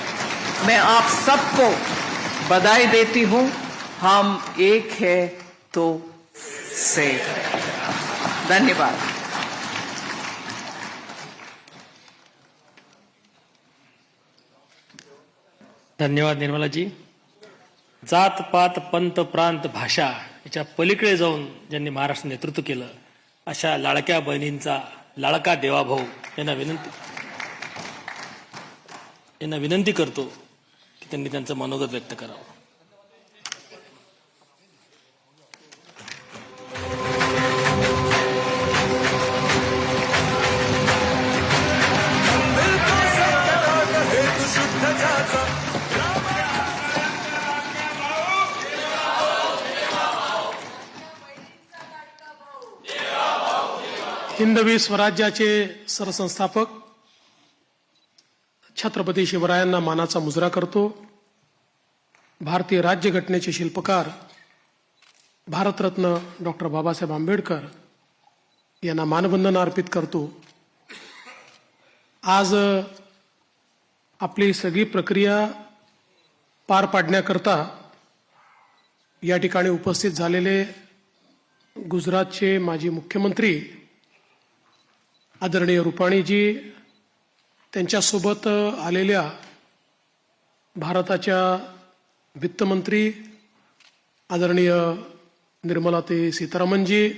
मैं आप सबको बधाई देती हूं। हम एक है तो सेफ है। धन्यवाद। धन्यवाद निर्मला जी। जात पात पंत प्रांत भाषा याच्या पलीकडे जाऊन ज्यांनी महाराष्ट्र नेतृत्व केलं अशा लाडक्या बहिणींचा लाडका देवाभाऊ यांना विनंती करतो की त्यांनी त्यांचं मनोगत व्यक्त करावं। हिंदवी स्वराज्याचे सरसंस्थापक छत्रपती शिवरायांना मानाचा मुजरा करतो। भारतीय राज्यघटनेचे शिल्पकार भारतरत्न डॉक्टर बाबासाहेब आंबेडकर यांना मानवंदना अर्पित करतो। आज आपली सगळी प्रक्रिया पार पाडण्याकरता या ठिकाणी उपस्थित झालेले गुजरातचे माजी मुख्यमंत्री आदरणीय रुपाणीजी, त्यांच्यासोबत आलेल्या भारताच्या वित्तमंत्री आदरणीय निर्मलाताई सीतारामनजी,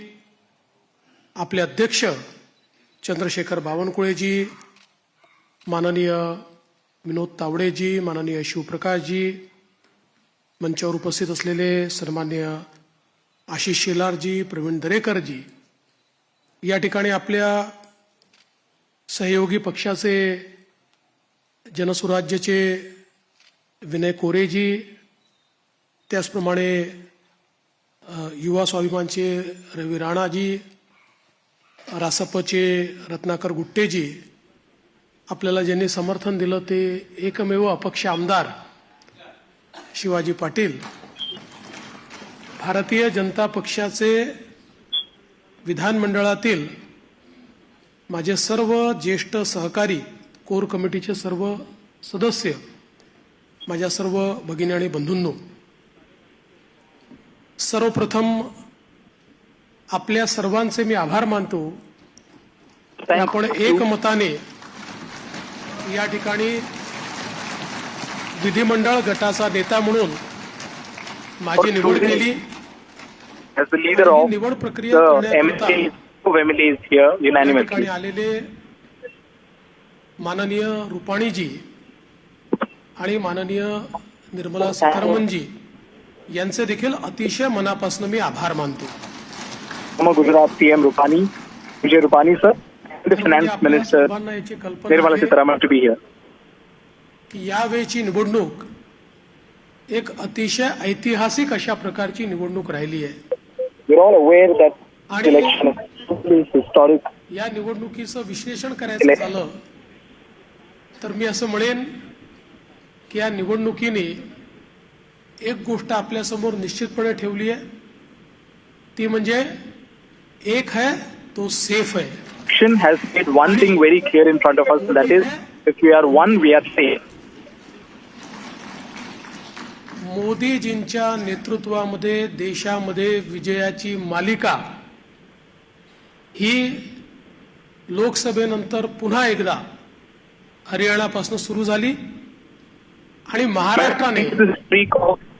आपले अध्यक्ष चंद्रशेखर बावनकुळेजी, माननीय विनोद तावडेजी, माननीय शिवप्रकाशजी, मंचावर उपस्थित असलेले सन्माननीय आशिष शेलारजी, प्रवीण दरेकरजी, या ठिकाणी आपल्या सहयोगी पक्षाचे जनसुराज्यचे विनय कोरेजी, त्याचप्रमाणे युवा स्वाभिमानचे रवी राणाजी, रासपचे रत्नाकर गुट्टेजी, आपल्याला ज्यांनी समर्थन दिलं ते एकमेव अपक्ष आमदार शिवाजी पाटील, भारतीय जनता पक्षाचे विधानमंडळातील माझे सर्व ज्येष्ठ सहकारी, कोर कमिटीचे सर्व सदस्य, माझ्या सर्व भगिनी आणि बंधूंनो, सर्वप्रथम आपल्या सर्वांचे मी आभार मानतो की आपण एकमताने या ठिकाणी विधिमंडळ गटाचा नेता म्हणून माझी निवड केली. निवड प्रक्रिया करण्याकरता आलेले माननीय रुपाणीजी आणि माननीय निर्मला सीतारामनजी यांचे देखील अतिशय मनापासून मी आभार मानतो. Gujarat PM Rupani, Vijay Rupani sir, the finance minister Nirmala Sitharaman to be here. यावेळची निवडणूक एक अतिशय ऐतिहासिक अशा प्रकारची निवडणूक राहिली आहे. We are all aware that election is historic. या निवडणुकीचं विश्लेषण करायचं झालं तर मी असं म्हणेन की या निवडणुकीने एक गोष्ट आपल्या समोर निश्चितपणे ठेवली आहे, ती म्हणजे एक है तो सेफ है. Election has made one thing very clear in front of us, that is, if we are one, we are safe. मोदीजींच्या नेतृत्वामध्ये देशामध्ये विजयाची मालिका ही लोकसभेनंतर पुन्हा एकदा हरियाणापासून सुरू झाली आणि महाराष्ट्राने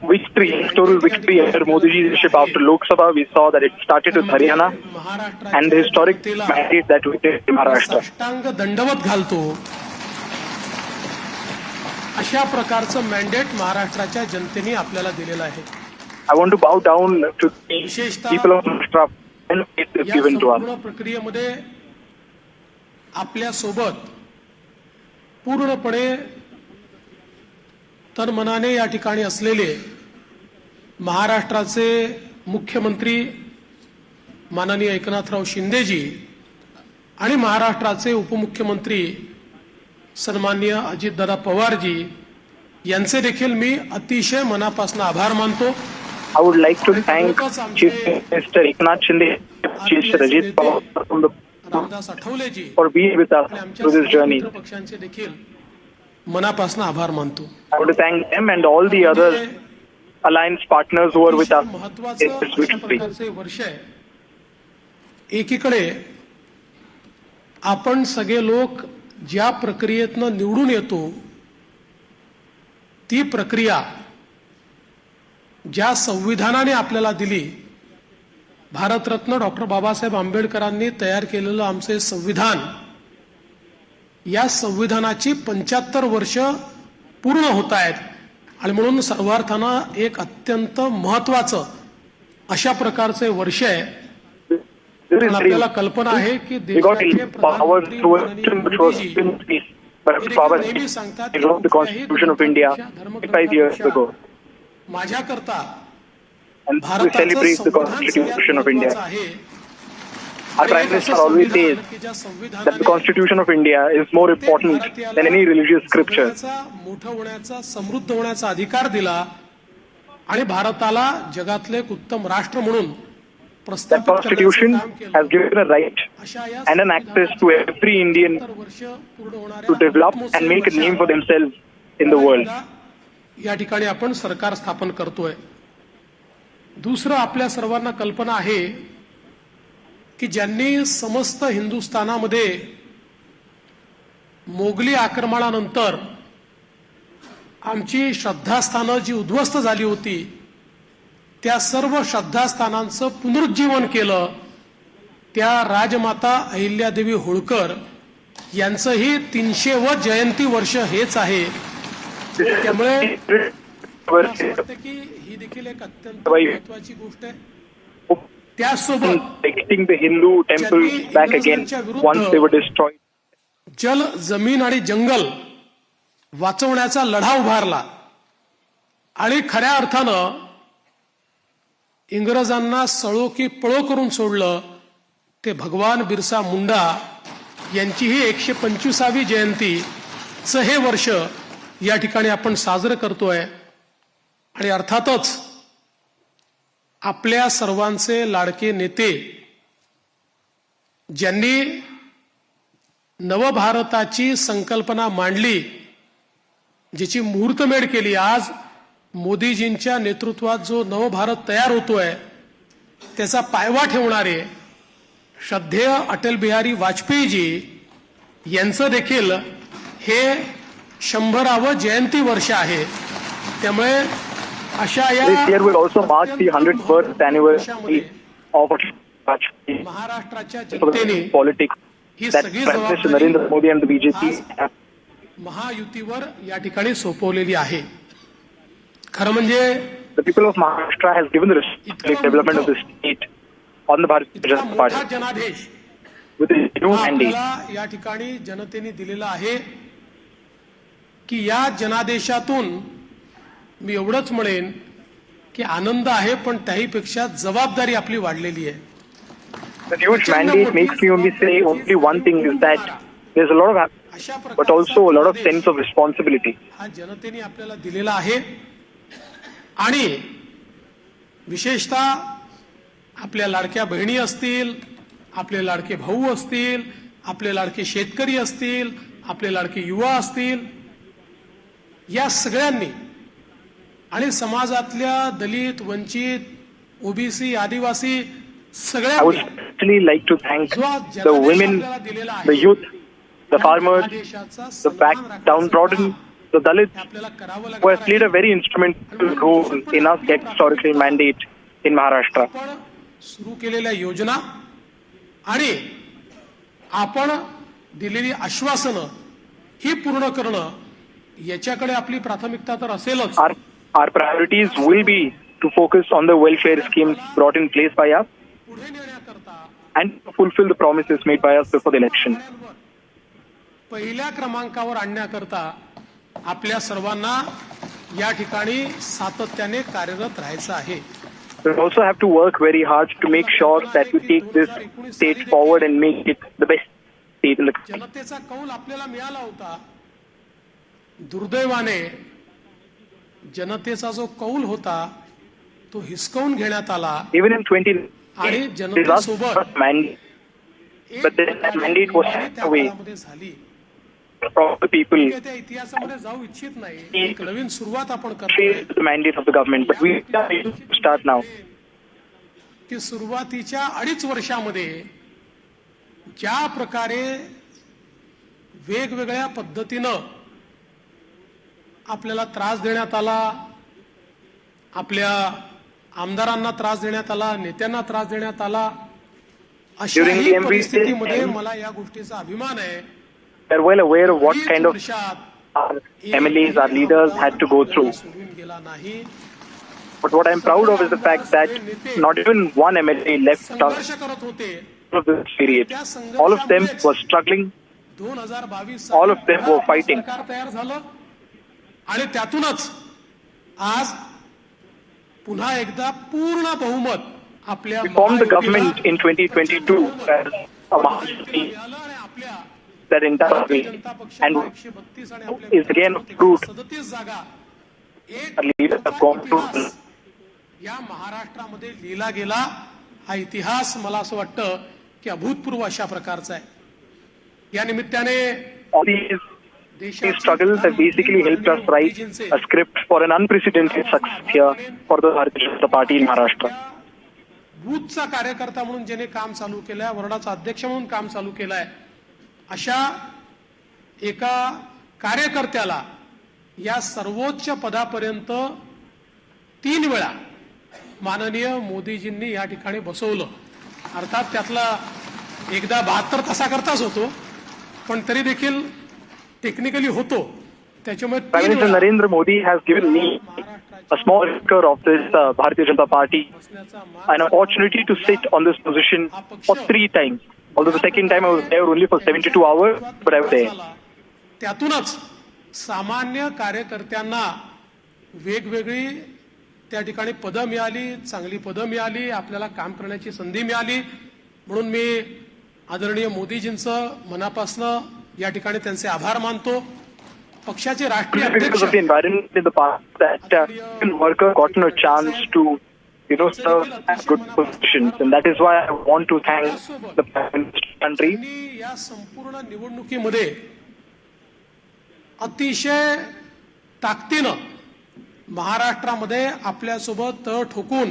Victory, historical victory under Modi's leadership after Lok Sabha. We saw that it started with Haryana and the historic mandate that we did in Maharashtra. साष्टांग दंडवत घालतो अशा प्रकारचं मॅन्डेट महाराष्ट्राच्या जनतेने आपल्याला दिलेलं आहे. I want to bow down to the people of Maharashtra and faith they've given to us. या प्रक्रियेमध्ये आपल्या सोबत पूर्णपणे तन मनाने या ठिकाणी असलेले महाराष्ट्राचे मुख्यमंत्री माननीय एकनाथराव शिंदेजी आणि महाराष्ट्राचे उपमुख्यमंत्री सन्माननीय अजितदादा पवारजी यांचे देखील मी अतिशय मनापासून आभार मानतो. I would like to thank Chief Minister Eknath Shinde, Chief Ajit Pawar Ramdas आठवलेजी for being with us through this journey. पक्षांचे देखील मनापासून आभार मानतो. I want to thank them and all the other alliance partners who are with us in this victory. वर्ष आहे. एकीकडे आपण सगळे लोक ज्या प्रक्रियेतनं निवडून येतो ती प्रक्रिया ज्या संविधानाने आपल्याला दिली, भारतरत्न डॉक्टर बाबासाहेब आंबेडकरांनी तयार केलेलं आमचे संविधान, या संविधानाची 75 वर्ष पूर्ण होत आहेत आणि म्हणून सर्वार्थानं एक अत्यंत महत्वाचं अशा प्रकारचे वर्ष आहे. आपल्याला कल्पना आहे की देशाचे प्रधानमंत्री नेहमी सांगतात माझ्याकरता भारताचं Constitution of India. Our Prime Minister always says that the Constitution of India is more important than any religious scripture. मोठं होण्याचा, समृद्ध होण्याचा अधिकार दिला आणि भारताला जगातले एक उत्तम राष्ट्र म्हणून That constitution has given a right and an access to every Indian to develop and make a name for themselves in the world. या ठिकाणी आपण सरकार स्थापन करतोय. दुसरं, आपल्या सर्वांना कल्पना आहे की ज्यांनी समस्त हिंदुस्थानामध्ये मोगली आक्रमणानंतर आमची श्रद्धास्थानं जी उद्ध्वस्त झाली होती त्या सर्व श्रद्धास्थानांचं पुनरुज्जीवन केलं. त्या राजमाता अहिल्यादेवी होळकर यांचंही 300व जयंती वर्ष हेच आहे. त्यामुळे ही देखील एक अत्यंत महत्वाची गोष्ट आहे. त्यासोबत the Hindu temples back again once they were destroyed. जल, जमीन आणि जंगल वाचवण्याचा लढा उभारला आणि खऱ्या अर्थानं इंग्रजांना सळो की पळो करून सोडलं. ते भगवान बिरसा मुंडा यांची ही 125वी जयंतीचं हे वर्ष या ठिकाणी आपण साजरं करतोय. आणि अर्थातच आपल्या सर्वांचे लाडके नेते ज्यांनी नवभारताची संकल्पना मांडली, जिची मुहूर्तमेढ केली, आज मोदीजींच्या नेतृत्वात जो नवभारत तयार होतोय त्याचा पायवा ठेवणारे श्रद्धेय अटल बिहारी वाजपेयीजी यांचं देखील हे 100वे जयंती वर्ष आहे. त्यामुळे अशा या This year will also mark the 100th anniversary of महाराष्ट्राच्या जनतेने politics ही that सगळी Prime Minister जबाबदारी Narendra Modi and the BJP have. महायुतीवर या ठिकाणी सोपवलेली आहे. खरं म्हणजे The people of Maharashtra has given the development of the state on the Bharatiya Janata मोठा Party जनादेश with a new mandate. आपल्याला या ठिकाणी जनतेने दिलेला आहे की या जनादेशातून मी एवढंच म्हणेन की आनंद आहे, पण त्याहीपेक्षा जबाबदारी आपली वाढलेली आहे. The huge mandate makes me only say only one thing, is that there's a lot of happiness, but also a lot of sense of responsibility. हा जनतेने आपल्याला दिलेला आहे. आणि विशेषतः आपल्या लाडक्या बहिणी असतील, आपले लाडके भाऊ असतील, आपले लाडके शेतकरी असतील, आपले लाडके युवा असतील, या सगळ्यांनी आणि समाजातल्या दलित, वंचित, OBC, Adivasi I would especially like to thank the women, the youth, the farmers, the downtrodden, the Dalits, who have played a very instrumental role in us getting historical mandate in Maharashtra. सुरू केलेल्या योजना आणि आपण दिलेली आश्वासनं ही पूर्ण करणं याच्याकडे आपली प्राथमिकता तर असेलच. Our priorities will be to focus on the welfare schemes brought in place by us and to fulfill the promises made by us before the election. पहिल्या क्रमांकावर आणण्याकरता आपल्या सर्वांना या ठिकाणी सातत्याने कार्यरत राहायचं आहे. We also have to work very hard to make sure that we take this state forward and make it the best state in the country. जनतेचा कौल आपल्याला मिळाला होता. दुर्दैवाने जनतेचा जो कौल होता तो हिसकावून घेण्यात आला. Even in 20 आणि जनतेसोबत but that mandate was taken away from the people. त्या इतिहासामध्ये जाऊ इच्छित नाही. एक नवीन सुरुवात आपण करतोय. The mandate of the government, but we are to start now. की सुरुवातीच्या 2.5 वर्षामध्ये ज्या प्रकारे वेगवेगळ्या पद्धतीनं आपल्याला त्रास देण्यात आला, आपल्या आमदारांना त्रास देण्यात आला, नेत्यांना त्रास देण्यात आला, अशा परिस्थितीमध्ये मला या गोष्टीचा अभिमान आहे. We are well aware of what kind of MLAs our leaders had to go through. But what I am proud of is the fact that not even one MLA left us of this period. All of them were struggling. All of them were fighting. आणि त्यातूनच आज पुन्हा एकदा पूर्ण बहुमत आपल्या We formed the government in 2022 as a majority that entire way, and is again approved. Our leaders have gone through. या महाराष्ट्रामध्ये लिहिला गेला हा इतिहास मला असं वाटतं की अभूतपूर्व अशा प्रकारचा आहे. या निमित्ताने These struggles have basically helped us write a script for an unprecedented success here for the Bharatiya Janata Party in Maharashtra. बूथचा कार्यकर्ता म्हणून ज्याने काम चालू केलंय, वॉर्डाचा अध्यक्ष म्हणून काम चालू केलंय, अशा एका कार्यकर्त्याला या सर्वोच्च पदापर्यंत 3 वेळा माननीय मोदीजींनी या ठिकाणी बसवलं. अर्थात त्यातला एकदा 72 तासाकरताच होतो, पण तरी देखील टेक्निकली होतो. त्याच्यामुळे Prime Minister Narendra Modi has given me, a small worker of this Bharatiya Janata Party, an opportunity to sit on this position for 3 times. Although the second time I was there only for 72 hours, but I was there. त्यातूनच सामान्य कार्यकर्त्यांना वेगवेगळी त्या ठिकाणी पदं मिळाली, चांगली पदं मिळाली, आपल्याला काम करण्याची संधी मिळाली. म्हणून मी आदरणीय मोदीजींचं मनापासून या ठिकाणी त्यांचे आभार मानतो. पक्षाचे राष्ट्रीय Because of the अध्यक्ष environment in the past, that worker gotten a chance to, serve at good positions, and that is why I want to thank the Prime Minister country. या संपूर्ण निवडणुकीमध्ये अतिशय ताकदीनं महाराष्ट्रामध्ये आपल्यासोबत तळ ठोकून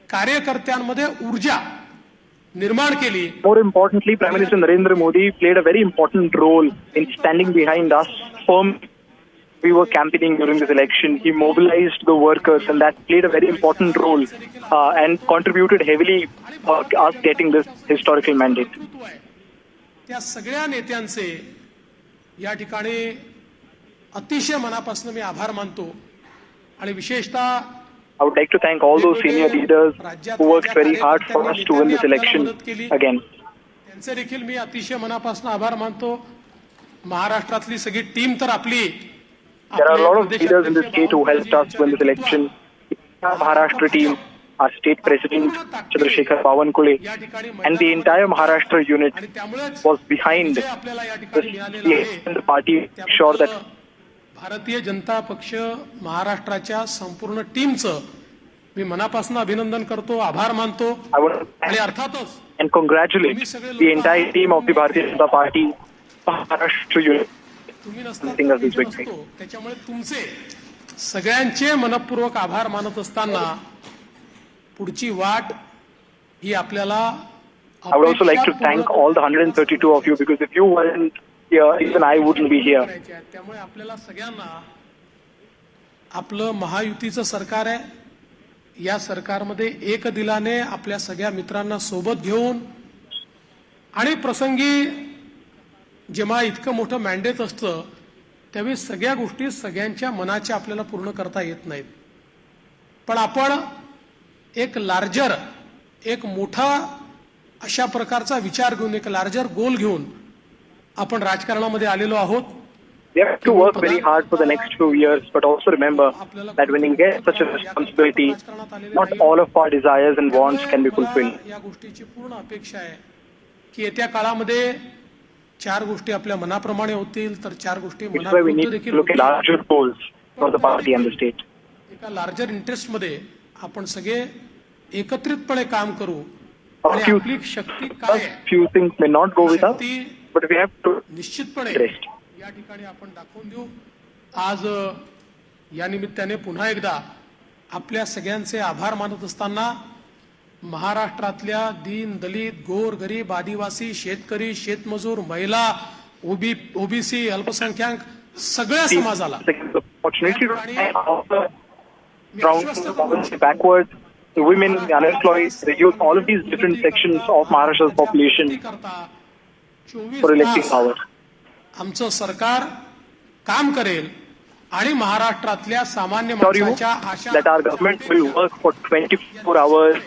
कार्यकर्त्यांमध्ये ऊर्जा निर्माण केली. More importantly, Prime Minister Narendra Modi played a very important role in standing behind us firm. We were campaigning during this election. He mobilized the workers, and that played a very important role and contributed heavily us getting this historical mandate. त्या सगळ्या नेत्यांचे या ठिकाणी अतिशय मनापासून मी आभार मानतो. आणि विशेषतः I would like to thank all those senior leaders who worked very hard for us to win this election again. त्यांचे देखील मी अतिशय मनापासून आभार मानतो. महाराष्ट्रातली सगळी टीम तर आपली. There are a lot of leaders in the state who helped us win this election. Our Maharashtra team, our state president Chandrasekhar Bawankule, and the entire Maharashtra unit was behind the party, sure that Bharatiya Janata पक्ष महाराष्ट्राच्या संपूर्ण टीमचं मी मनापासून अभिनंदन करतो, आभार मानतो. आणि अर्थातच and congratulate the entire team of the Bharatiya Janata Party, Maharashtra unit. तुम्ही नसतो, त्याच्यामुळे तुमचे सगळ्यांचे मनपूर्वक आभार मानत असताना पुढची वाट ही आपल्याला I would also like to thank all the 132 of you, because if you weren't here, even I wouldn't be here. त्यामुळे आपल्याला सगळ्यांना आपलं महायुतीचं सरकार आहे. या सरकारमध्ये एक दिलाने आपल्या सगळ्या मित्रांना सोबत घेऊन आणि प्रसंगी जेव्हा इतकं मोठं मॅन्डेट असतं त्यावेळी सगळ्या गोष्टी सगळ्यांच्या मनाच्या आपल्याला पूर्ण करता येत नाहीत. पण आपण एक लार्जर, एक मोठा अशा प्रकारचा विचार घेऊन, एक लार्जर गोल घेऊन आपण राजकारणामध्ये आलेलो आहोत. We have to work very hard for the next few years, but also remember that when you get such a responsibility, not all of our desires and wants can be fulfilled. या गोष्टीची पूर्ण अपेक्षा आहे की येत्या काळामध्ये 4 गोष्टी आपल्या मनाप्रमाणे होतील, तर 4 गोष्टी मनाविरुद्ध देखील look at larger goals for the party and the state. एका लार्जर इंटरेस्ट मध्ये आपण सगळे एकत्रितपणे काम करू. A few things may not go with us, but we have to निश्चितपणे या ठिकाणी आपण दाखवून देऊ. आज या निमित्ताने पुन्हा एकदा आपल्या सगळ्यांचे आभार मानत असताना महाराष्ट्रातल्या दीन, दलित, गोर, गरीब, आदिवासी, शेतकरी, शेतमजूर, महिला, ओबीसी, अल्पसंख्याक सगळ्या समाजाला backwards, the women, the unemployed, the youth, all of these different sections of Maharashtra's population for electing power. आमचं सरकार काम करेल आणि महाराष्ट्रातल्या सामान्य माणसाच्या आशा that our government will work for 24 hours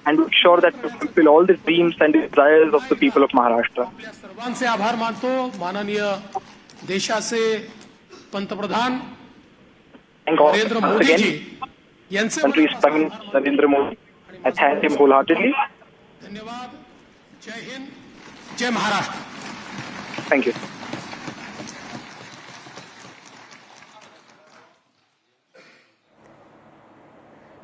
and ensure that we fulfill all the dreams and desires of the people of Maharashtra. सर्वांचे आभार मानतो. माननीय देशाचे पंतप्रधान नरेंद्र मोदीजी यांचे country's Prime Minister Narendra Modi. I thank him wholeheartedly. धन्यवाद. जय हिंद, जय Maharashtra. Thank you.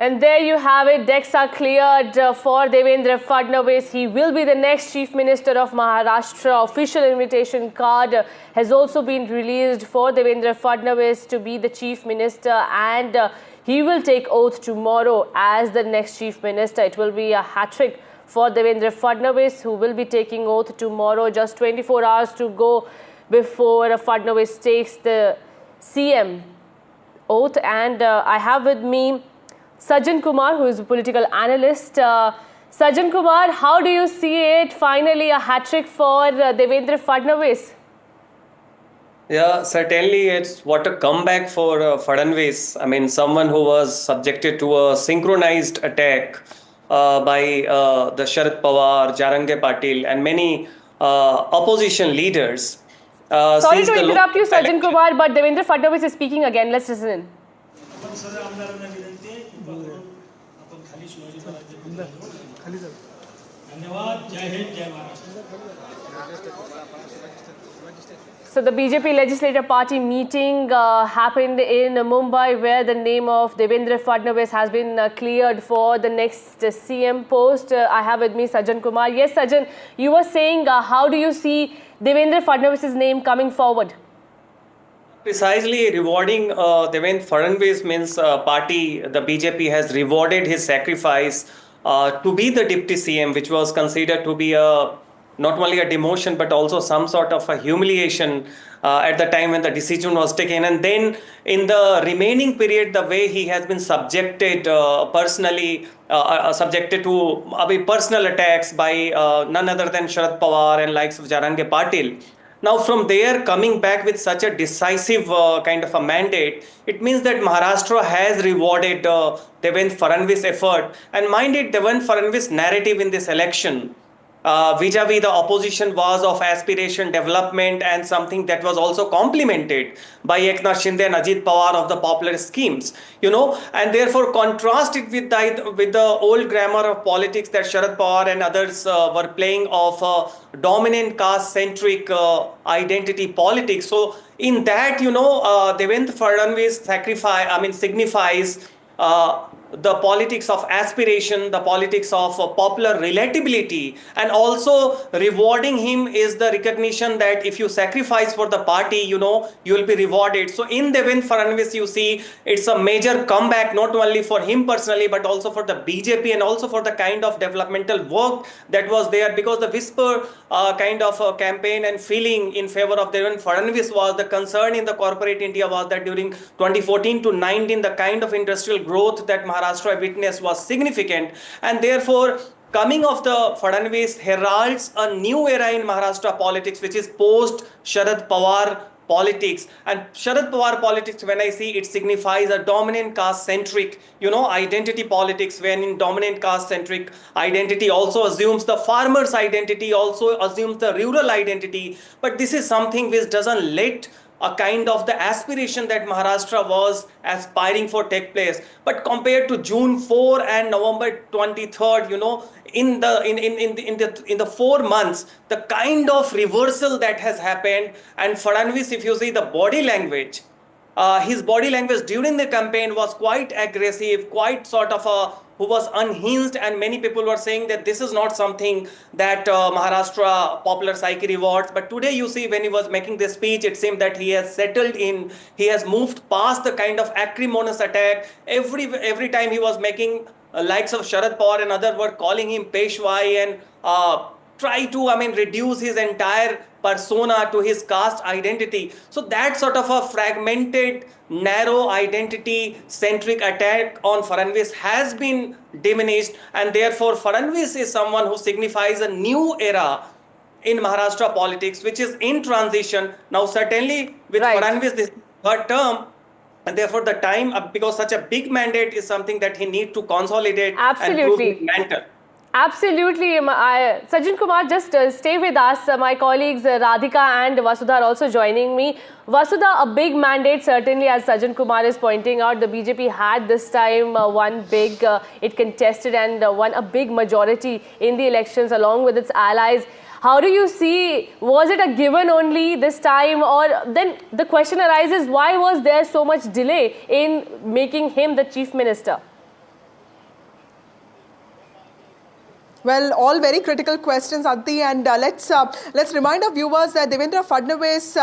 And there you have it. Decks are cleared for Devendra Fadnavis. He will be the next Chief Minister of Maharashtra. Official invitation card has also been released for Devendra Fadnavis to be the Chief Minister, and he will take oath tomorrow as the next Chief Minister. It will be a hat-trick for Devendra Fadnavis, who will be taking oath tomorrow. Just 24 hours to go before Fadnavis takes the CM oath. And I have with me Sajjan Kumar, who is a political analyst. Sajjan Kumar, how do you see it? Finally, a hat-trick for Devendra Fadnavis. Yeah, certainly it's what a comeback for Fadnavis. I mean, someone who was subjected to a synchronized attack by the Sharad Pawar, Jarange Patil and many opposition leaders. Sorry to interrupt you, Sajjan Kumar, but Devendra Fadnavis is speaking again. Let's listen in. So the BJP Legislative Party meeting happened in Mumbai, where the name of Devendra Fadnavis has been cleared for the next CM post. I have with me Sajjan Kumar. Yes, Sajjan, you were saying how do you see Devendra Fadnavis' name coming forward? Precisely, rewarding Devendra Fadnavis means party, the BJP has rewarded his sacrifice to be the Deputy CM, which was considered to be not only a demotion but also some sort of a humiliation at the time when the decision was taken. And then in the remaining period, the way he has been subjected personally, subjected to personal attacks by none other than Sharad Pawar and likes of Jarange Patil. Now from there, coming back with such a decisive kind of a mandate, it means that Maharashtra has rewarded Devendra Fadnavis' effort. And mind it, Devendra Fadnavis' narrative in this election vis-a-vis the opposition was of aspiration, development, and something that was also complemented by Eknath Shinde and Ajit Pawar of the popular schemes, and therefore contrast it with the old grammar of politics that Sharad Pawar and others were playing of dominant caste-centric identity politics. So in that, Devendra Fadnavis signifies the politics of aspiration, the politics of popular relatability, and also rewarding him is the recognition that if you sacrifice for the party, you will be rewarded. So in Devendra Fadnavis, you see it's a major comeback, not only for him personally, but also for the BJP and also for the kind of developmental work that was there, because the whisper kind of campaign and feeling in favor of Devendra Fadnavis was the concern in the corporate India was that during 2014 to 19, the kind of industrial growth that Maharashtra witnessed was significant, and therefore coming of the Fadnavis heralds a new era in Maharashtra politics, which is post Sharad Pawar politics. And Sharad Pawar politics, when I see it, signifies a dominant caste-centric, identity politics, when in dominant caste-centric identity also assumes the farmer's identity, also assumes the rural identity. But this is something which doesn't let a kind of the aspiration that Maharashtra was aspiring for take place. But compared to June 4 and November 23rd, in the 4 months, the kind of reversal that has happened, and Fadnavis, if you see the body language, his body language during the campaign was quite aggressive, quite sort of who was unhinged, and many people were saying that this is not something that Maharashtra popular psyche rewards. But today you see when he was making this speech, it seemed that he has settled in, he has moved past the kind of acrimonious attack. Every time he was making likes of Sharad Pawar and others were calling him Peshwai and try to reduce his entire persona to his caste identity. So that sort of a fragmented, narrow identity-centric attack on Fadnavis has been diminished, and therefore Fadnavis is someone who signifies a new era in Maharashtra politics, which is in transition. Now certainly with Fadnavis, this is her term, and therefore the time, because such a big mandate is something that he needs to consolidate and prove his mantle. Absolutely. Sajjan Kumar, just stay with us. My colleagues Radhika and Vasudha are also joining me. Vasudha, a big mandate, certainly, as Sajjan Kumar is pointing out. The BJP had this time one big, it contested and won a big majority in the elections along with its allies. How do you see, was it a given only this time, or then the question arises, why was there so much delay in making him the chief minister? Well, all very critical questions, Aditi, and let's remind our viewers that Devendra Fadnavis,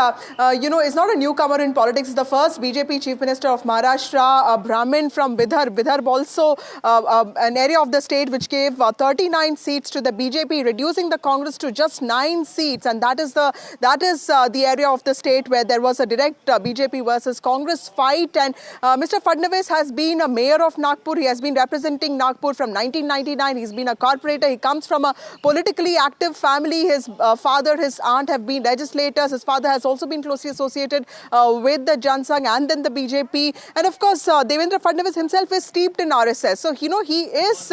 is not a newcomer in politics. He's the first BJP Chief Minister of Maharashtra, a Brahmin from Bidhar. Bidhar also an area of the state which gave 39 seats to the BJP, reducing the Congress to just 9 seats, and that is the area of the state where there was a direct BJP versus Congress fight. And Mr. Fadnavis has been a mayor of Nagpur. He has been representing Nagpur from 1999. He's been a corporator. He comes from a politically active family. His father, his aunt have been legislators. His father has also been closely associated with the Jan Sangh and then the BJP. And of course, Devendra Fadnavis himself is steeped in RSS. So, he is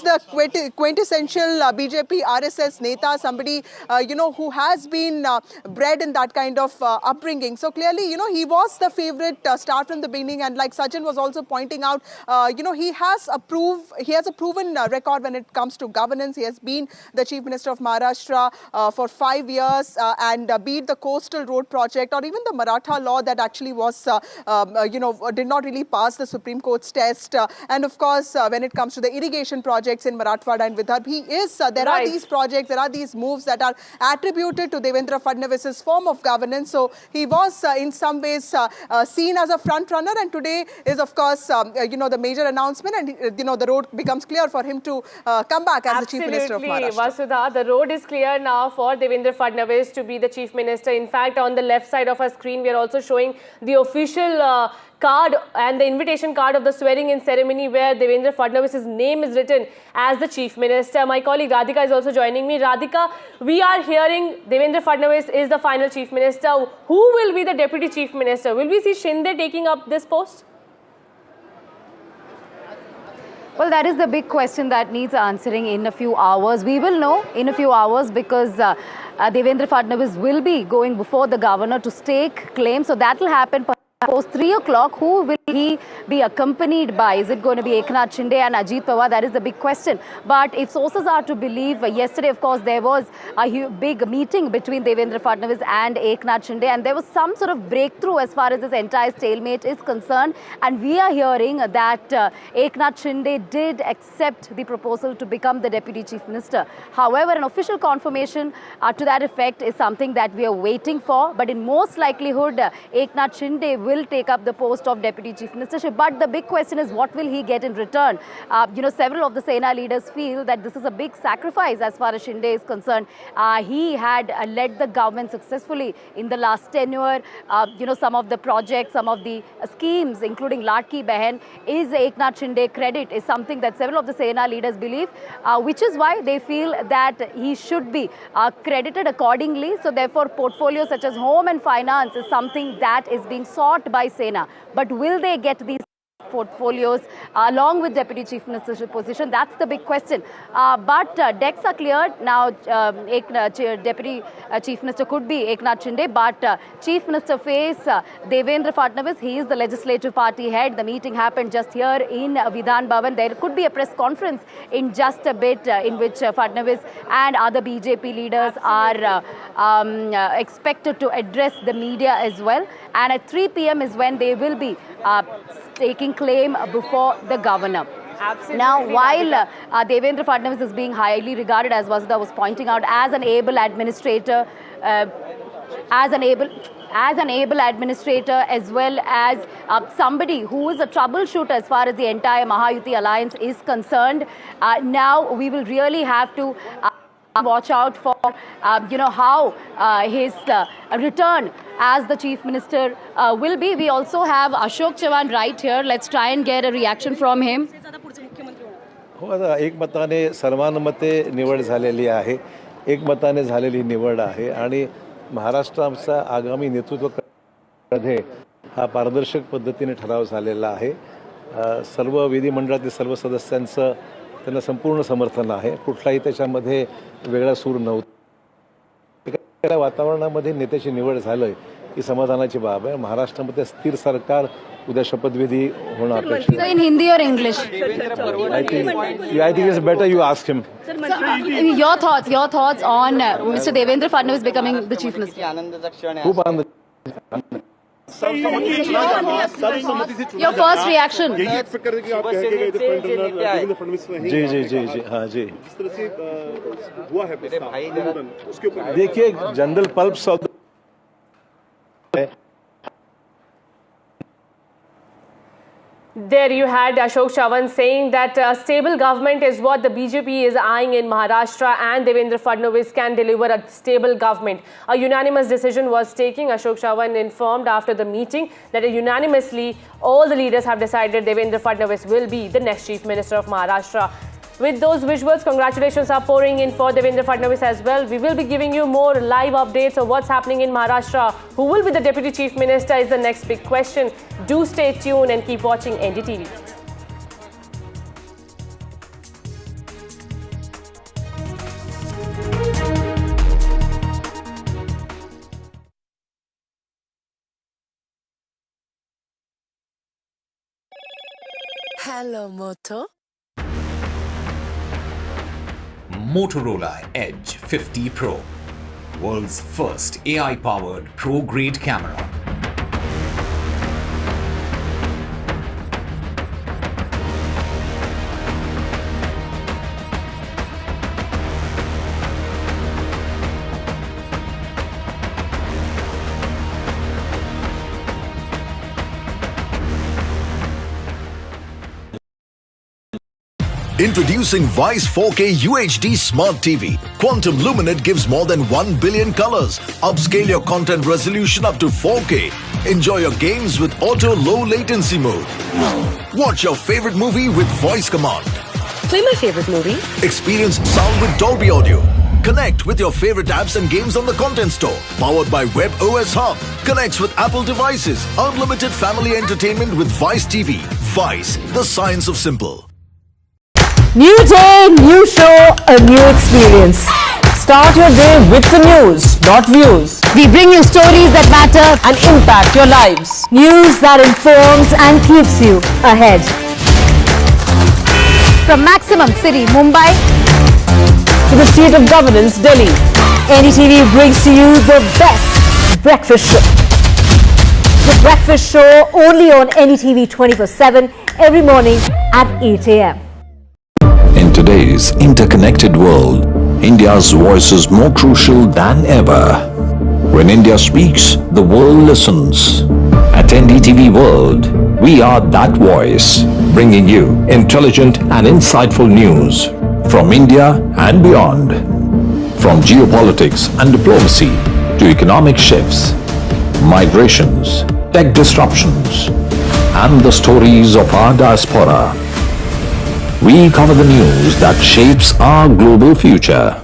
the quintessential BJP RSS neta, somebody, who has been bred in that kind of upbringing. So clearly, he was the favorite star from the beginning. And like Sachin was also pointing out, he has a proven record when it comes to governance. He has been the Chief Minister of Maharashtra for 5 years and beat the coastal road project or even the Maratha law that actually was, did not really pass the Supreme Court's test. And of course, when it comes to the irrigation projects in Marathwada and Vidarbha, there are these projects, there are these moves that are attributed to Devendra Fadnavis's form of governance. So he was in some ways seen as a front runner, and today is of course, the major announcement, and the road becomes clear for him to come back as the Chief Minister of Maharashtra. Vasudha, the road is clear now for Devendra Fadnavis to be the Chief Minister. In fact, on the left side of our screen, we are also showing the official card and the invitation card of the swearing-in ceremony where Devendra Fadnavis's name is written as the Chief Minister. My colleague Radhika is also joining me. Radhika, we are hearing Devendra Fadnavis is the final Chief Minister. Who will be the Deputy Chief Minister? Will we see Shinde taking up this post? Well, that is the big question that needs answering in a few hours. We will know in a few hours because Devendra Fadnavis will be going before the governor to stake claim. So that will happen post 3 o'clock. Who will he be accompanied by? Is it going to be Eknath Shinde and Ajit Pawar? That is the big question. But if sources are to believe, yesterday, of course, there was a big meeting between Devendra Fadnavis and Eknath Shinde, and there was some sort of breakthrough as far as this entire stalemate is concerned. And we are hearing that Eknath Shinde did accept the proposal to become the Deputy Chief Minister. However, an official confirmation to that effect is something that we are waiting for. But in most likelihood, Eknath Shinde will take up the post of Deputy Chief Ministership. But the big question is, what will he get in return? Several of the Sena leaders feel that this is a big sacrifice as far as Shinde is concerned. He had led the government successfully in the last tenure. Some of the projects, some of the schemes, including Ladki Behan, is Eknath Shinde credit, is something that several of the Sena leaders believe, which is why they feel that he should be credited accordingly. So therefore, portfolios such as home and finance is something that is being sought by Sena. But will they get these portfolios along with Deputy Chief Ministership position? That's the big question. But decks are cleared. Now, Deputy Chief Minister could be Eknath Shinde, but Chief Minister face Devendra Fadnavis. He is the legislative party head. The meeting happened just here in Vidhan Bhavan. There could be a press conference in just a bit in which Fadnavis and other BJP leaders are expected to address the media as well. And at 3 p.m. is when they will be taking claim before the governor. Absolutely. Now, while Devendra Fadnavis is being highly regarded, as Vasudha was pointing out, as an able administrator, as an able administrator, as well as somebody who is a troubleshooter as far as the entire Mahayuti alliance is concerned, now we will really have to watch out for, how his return as the Chief Minister will be. We also have Ashok Chavan right here. Let's try and get a reaction from him. हो, आता एकमताने सर्वानुमते निवड झालेली आहे. एकमताने झालेली निवड आहे आणि महाराष्ट्राचा आगामी नेतृत्वामध्ये हा पारदर्शक पद्धतीने ठराव झालेला आहे. सर्व विधिमंडळातील सर्व सदस्यांचं त्यांना संपूर्ण समर्थन आहे. कुठलाही त्याच्यामध्ये वेगळा सूर नव्हता. त्या वातावरणामध्ये नेत्याची निवड झालं ही समाधानाची बाब आहे. महाराष्ट्रामध्ये स्थिर सरकार उद्या शपथविधी होणं अपेक्षित आहे. In Hindi or English? I think it's better you ask him. Your thoughts on Mr. Devendra Fadnavis becoming the Chief Minister? खूप आनंद Your first reaction? जी जी जी जी हाँ जी देखिए general pulps of There you had Ashok Chavan saying that a stable government is what the BJP is eyeing in Maharashtra, and Devendra Fadnavis can deliver a stable government. A unanimous decision was taken. Ashok Chavan informed after the meeting that unanimously all the leaders have decided Devendra Fadnavis will be the next Chief Minister of Maharashtra. With those visuals, congratulations are pouring in for Devendra Fadnavis as well. We will be giving you more live updates of what's happening in Maharashtra. Who will be the Deputy Chief Minister is the next big question. Do stay tuned and keep watching NDTV. Hello, Moto. Motorola Edge 50 Pro, world's first AI-powered pro-grade camera. Introducing Vice 4K UHD Smart TV. Quantum Luminate gives more than 1 billion colors. Upscale your content resolution up to 4K. Enjoy your games with auto low latency mode. Watch your favorite movie with voice command. Play my favorite movie. Experience sound with Dolby Audio. Connect with your favorite apps and games on the Content Store. Powered by Web OS Hub. Connects with Apple devices. Unlimited family entertainment with Vice TV. Vice, the science of simple. New day, new show, a new experience. Start your day with the news, not views. We bring you stories that matter and impact your lives. News that informs and keeps you ahead. From Maximum City, Mumbai, to the state of governance, Delhi, NDTV brings to you the best breakfast show. The breakfast show only on NDTV 24/7 every morning at 8 a.m. In today's interconnected world, India's voice is more crucial than ever. When India speaks, the world listens. At NDTV World, we are that voice, bringing you intelligent and insightful news from India and beyond. From geopolitics and diplomacy to economic shifts, migrations, tech disruptions, and the stories of our diaspora. We cover the news that shapes our global future.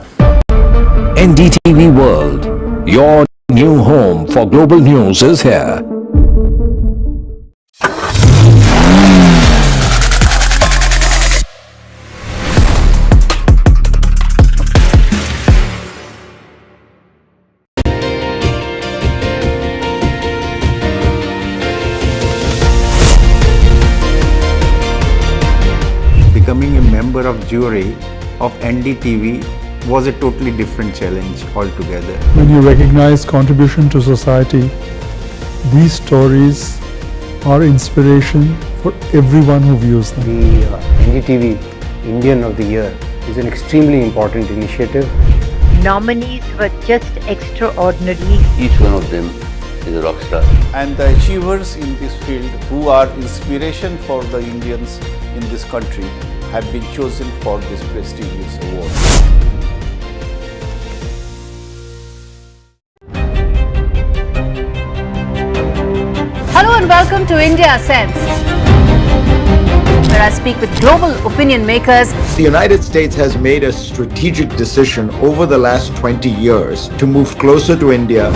NDTV World, your new home for global news is here. Becoming a member of jury of NDTV was a totally different challenge altogether. When you recognize contribution to society, these stories are inspiration for everyone who views them. The NDTV Indian of the Year is an extremely important initiative. Nominees were just extraordinary. Each one of them is a rock star. And the achievers in this field who are inspiration for the Indians in this country have been chosen for this prestigious award. Hello and welcome to India Sense, where I speak with global opinion makers. The United States has made a strategic decision over the last 20 years to move closer to India.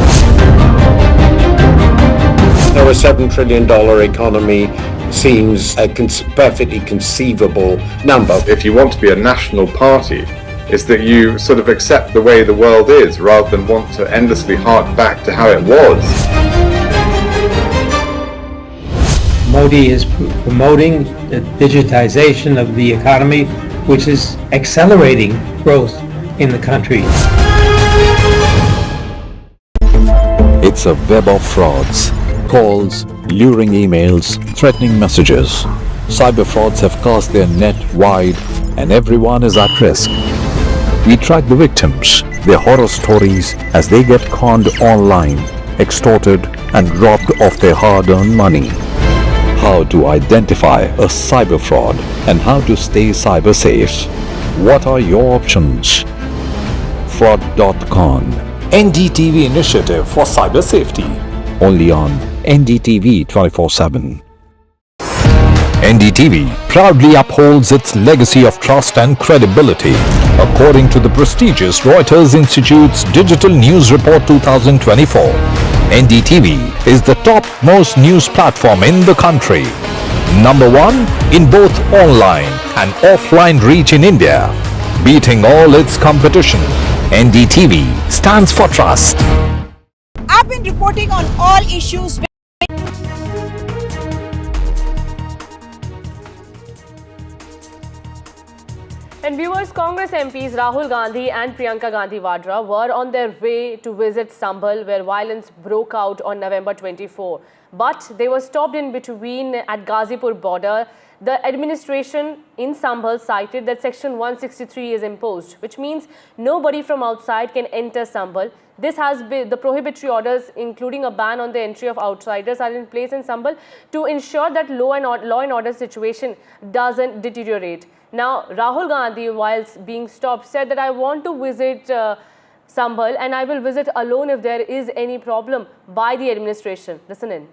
Now a $7 trillion economy seems a perfectly conceivable number. If you want to be a national party, it's that you sort of accept the way the world is rather than want to endlessly hark back to how it was. Modi is promoting the digitization of the economy, which is accelerating growth in the country. It's a web of frauds, calls, luring emails, threatening messages. Cyber frauds have cast their net wide and everyone is at risk. We track the victims, their horror stories as they get conned online, extorted and robbed of their hard-earned money. How to identify a cyber fraud and how to stay cyber safe. What are your options? Fraud.con, NDTV initiative for cyber safety. Only on NDTV 24/7. NDTV proudly upholds its legacy of trust and credibility. According to the prestigious Reuters Institute's Digital News Report 2024, NDTV is the top-most news platform in the country. Number one in both online and offline reach in India, beating all its competition. NDTV stands for trust. I've been reporting on all issues. And viewers, Congress MPs Rahul Gandhi and Priyanka Gandhi Vadra were on their way to visit Sambhal, where violence broke out on November 24. But they were stopped in between at Ghazipur border. The administration in Sambhal cited that Section 163 is imposed, which means nobody from outside can enter Sambhal. This has been the prohibitory orders, including a ban on the entry of outsiders, are in place in Sambhal to ensure that law and order situation doesn't deteriorate. Now, Rahul Gandhi, whilst being stopped, said that I want to visit Sambhal and I will visit alone if there is any problem by the administration. Listen in.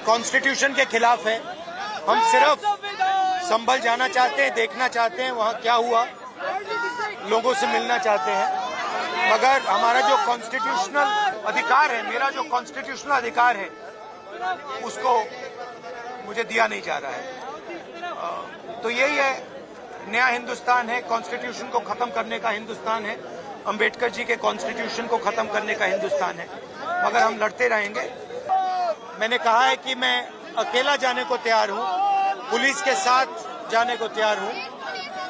Constitution के खिलाफ है। हम सिर्फ संभल जाना चाहते हैं, देखना चाहते हैं वहाँ क्या हुआ, लोगों से मिलना चाहते हैं, मगर हमारा जो कॉन्स्टिट्यूशनल अधिकार है, मेरा जो कॉन्स्टिट्यूशनल अधिकार है, उसको मुझे दिया नहीं जा रहा है। तो यही है, नया हिंदुस्तान है, कॉन्स्टिट्यूशन को खत्म करने का हिंदुस्तान है, अंबेडकर जी के कॉन्स्टिट्यूशन को खत्म करने का हिंदुस्तान है, मगर हम लड़ते रहेंगे। मैंने कहा है कि मैं अकेला जाने को तैयार हूं, पुलिस के साथ जाने को तैयार हूं,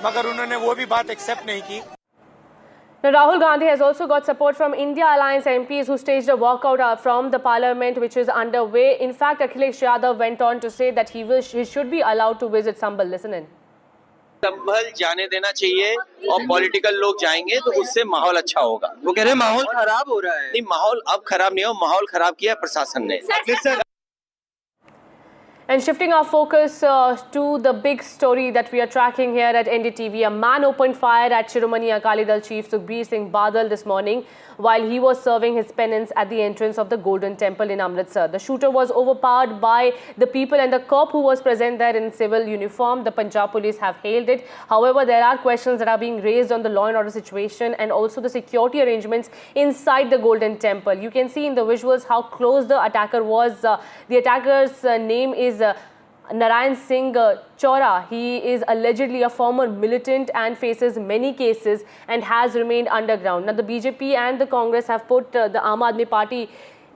मगर उन्होंने वो भी बात एक्सेप्ट नहीं की। Now, Rahul Gandhi has also got support from India Alliance MPs who staged a walkout from the parliament, which is underway. In fact, Akhilesh Yadav went on to say that he should be allowed to visit Sambhal. Listen in. संभल जाने देना चाहिए और political लोग जाएंगे तो उससे माहौल अच्छा होगा। वो कह रहे हैं माहौल खराब हो रहा है। नहीं, माहौल अब खराब नहीं हो, माहौल खराब किया प्रशासन ने। And shifting our focus to the big story that we are tracking here at NDTV, a man opened fire at Shiromani Akali Dal chief Sukhbir Singh Badal this morning while he was serving his penance at the entrance of the Golden Temple in Amritsar. The shooter was overpowered by the people and the cop who was present there in civil uniform. The Punjab police have hailed it. However, there are questions that are being raised on the law and order situation and also the security arrangements inside the Golden Temple. You can see in the visuals how close the attacker was. The attacker's name is Narayan Singh Chora. He is allegedly a former militant and faces many cases and has remained underground. Now, the BJP and the Congress have put the Aam Aadmi Party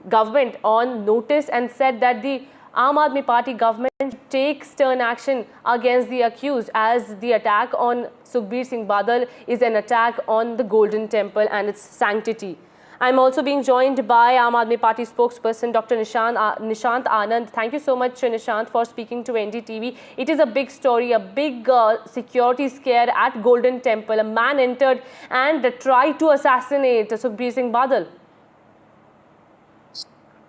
government on notice and said that the Aam Aadmi Party government takes stern action against the accused, as the attack on Sukhbir Singh Badal is an attack on the Golden Temple and its sanctity. I'm also being joined by Aam Aadmi Party spokesperson Dr. Nishant Anand. Thank you so much, Nishant, for speaking to NDTV. It is a big story, a big security scare at Golden Temple. A man entered and tried to assassinate Sukhbir Singh Badal.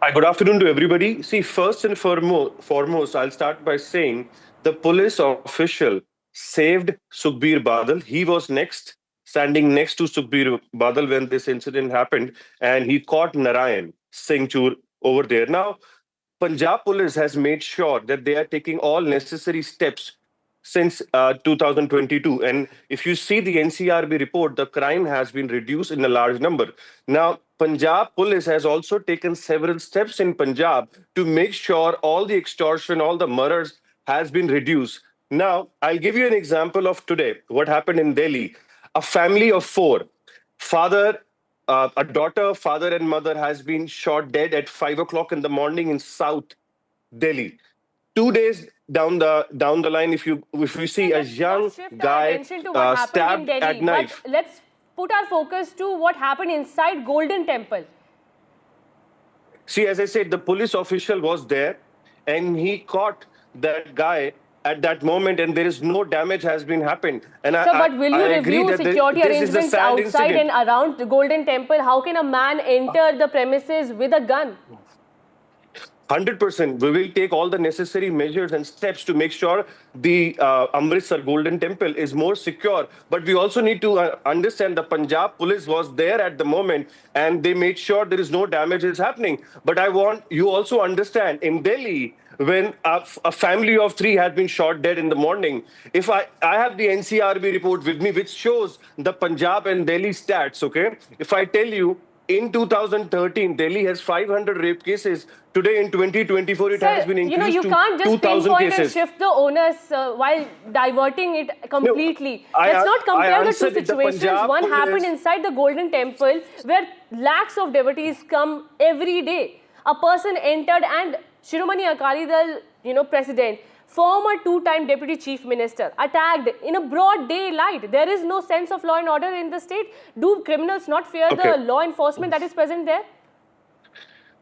Hi, good afternoon to everybody. See, first and foremost, I'll start by saying the police official saved Sukhbir Badal. He was standing next to Sukhbir Badal when this incident happened, and he caught Narayan Singh Chur over there. Now, Punjab police has made sure that they are taking all necessary steps since 2022. And if you see the NCRB report, the crime has been reduced in a large number. Now, Punjab police has also taken several steps in Punjab to make sure all the extortion, all the murders has been reduced. Now, I'll give you an example of today, what happened in Delhi. A family of four, a daughter, father and mother has been shot dead at 5 o'clock in the morning in South Delhi. 2 days down the line, if you see a young guy stabbed at knife. Let's put our focus to what happened inside Golden Temple. See, as I said, the police official was there and he caught that guy at that moment, and there is no damage has been happened. And Sir, but will you review security arrangements outside and around the Golden Temple? How can a man enter the premises with a gun? 100%. We will take all the necessary measures and steps to make sure the Amritsar Golden Temple is more secure. But we also need to understand the Punjab police was there at the moment and they made sure there is no damage is happening. But I want you also understand in Delhi, when a family of 3 has been shot dead in the morning, if I have the NCRB report with me, which shows the Punjab and Delhi stats, okay? If I tell you, in 2013, Delhi has 500 rape cases. Today, in 2024, it has been increased you to can't just 2,000 pinpoint cases. and shift the onus while diverting it completely. Let's not compare the two situations. One happened inside the Golden Temple, where lakhs of devotees come every day. A person entered, and Shiromani Akali Dal, president, former 2-time deputy chief minister, attacked in a broad daylight. There is no sense of law and order in the state. Do criminals not fear the law enforcement that is present there?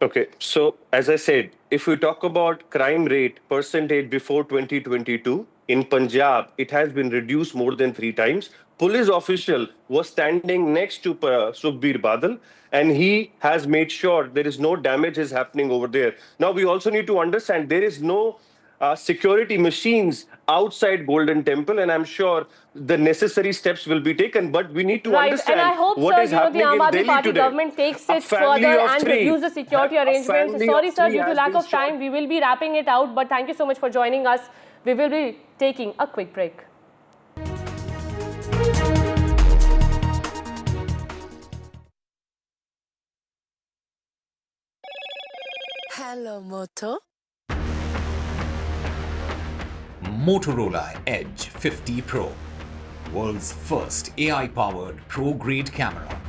Okay, so as I said, if we talk about crime rate percentage before 2022, in Punjab, it has been reduced more than 3 times. Police official was standing next to Sukhbir Badal, and he has made sure there is no damage is happening over there. Now, we also need to understand there is no security machines outside Golden Temple, and I'm sure the necessary steps will be taken. But we need to understand and I hope, what sir, is happening the in Aam Aadmi Delhi Party today. government takes it further and reviews the security arrangements. Sorry, sir, due to lack of time, we will be wrapping it out. But thank you so much for joining us. We will be taking a quick break. Hello, Moto. Motorola Edge 50 Pro, world's first AI-powered pro-grade camera.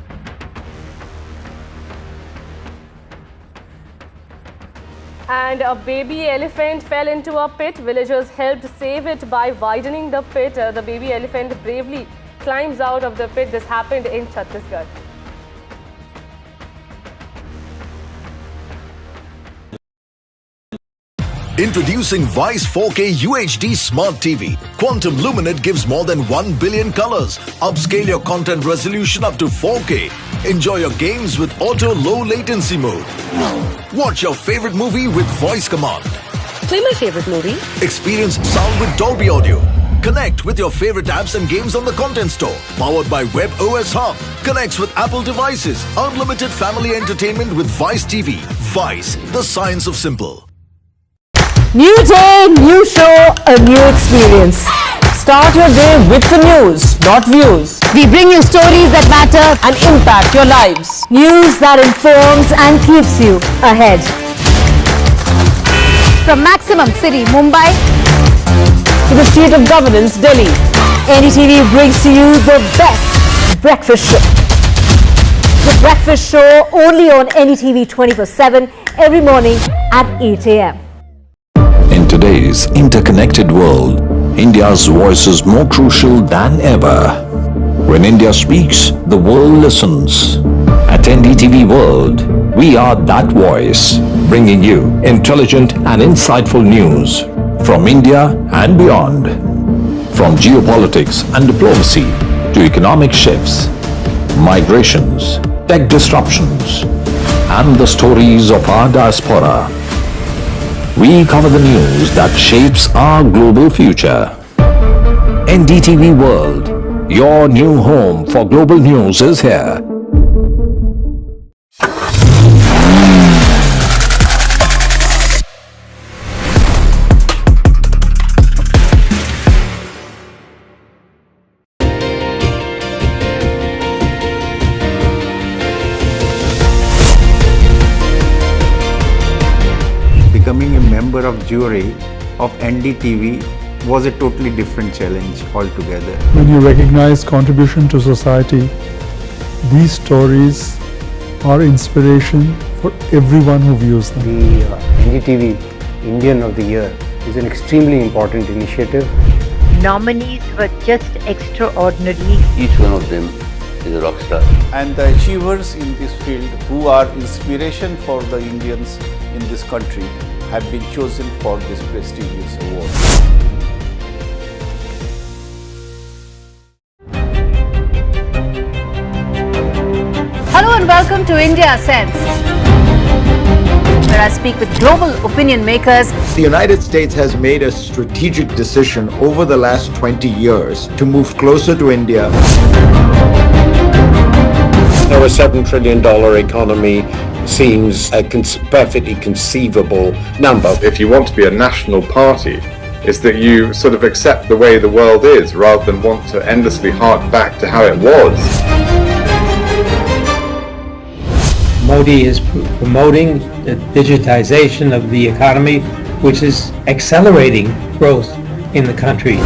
And a baby elephant fell into a pit. Villagers helped save it by widening the pit. The baby elephant bravely climbs out of the pit. This happened in Chhattisgarh. Introducing Vice 4K UHD Smart TV. Quantum Luminate gives more than 1 billion colors. Upscale your content resolution up to 4K. Enjoy your games with auto low latency mode. Watch your favorite movie with voice command. Play my favorite movie. Experience sound with Dolby Audio. Connect with your favorite apps and games on the Content Store. Powered by Web OS Hub. Connects with Apple devices. Unlimited family entertainment with Vice TV. Vice, the science of simple. New day, new show, a new experience. Start your day with the news, not views. We bring you stories that matter and impact your lives. News that informs and keeps you ahead. From Maximum City, Mumbai, to the state of governance, Delhi, NDTV brings to you the best breakfast show. The breakfast show only on NDTV 24/7 every morning at 8 a.m. In today's interconnected world, India's voice is more crucial than ever. When India speaks, the world listens. At NDTV World, we are that voice, bringing you intelligent and insightful news from India and beyond. From geopolitics and diplomacy to economic shifts, migrations, tech disruptions, and the stories of our diaspora. We cover the news that shapes our global future. NDTV World, your new home for global news is here. Becoming a member of jury of NDTV was a totally different challenge altogether. When you recognize contribution to society, these stories are inspiration for everyone who views them. The NDTV Indian of the Year is an extremely important initiative. Nominees were just extraordinary. Each one of them is a rock star. And the achievers in this field who are inspiration for the Indians in this country have been chosen for this prestigious award. Hello and welcome to India Sense, where I speak with global opinion makers. The United States has made a strategic decision over the last 20 years to move closer to India. Now a $7 trillion economy seems a perfectly conceivable number. If you want to be a national party, it's that you sort of accept the way the world is rather than want to endlessly hark back to how it was. Modi is promoting the digitization of the economy, which is accelerating growth in the country.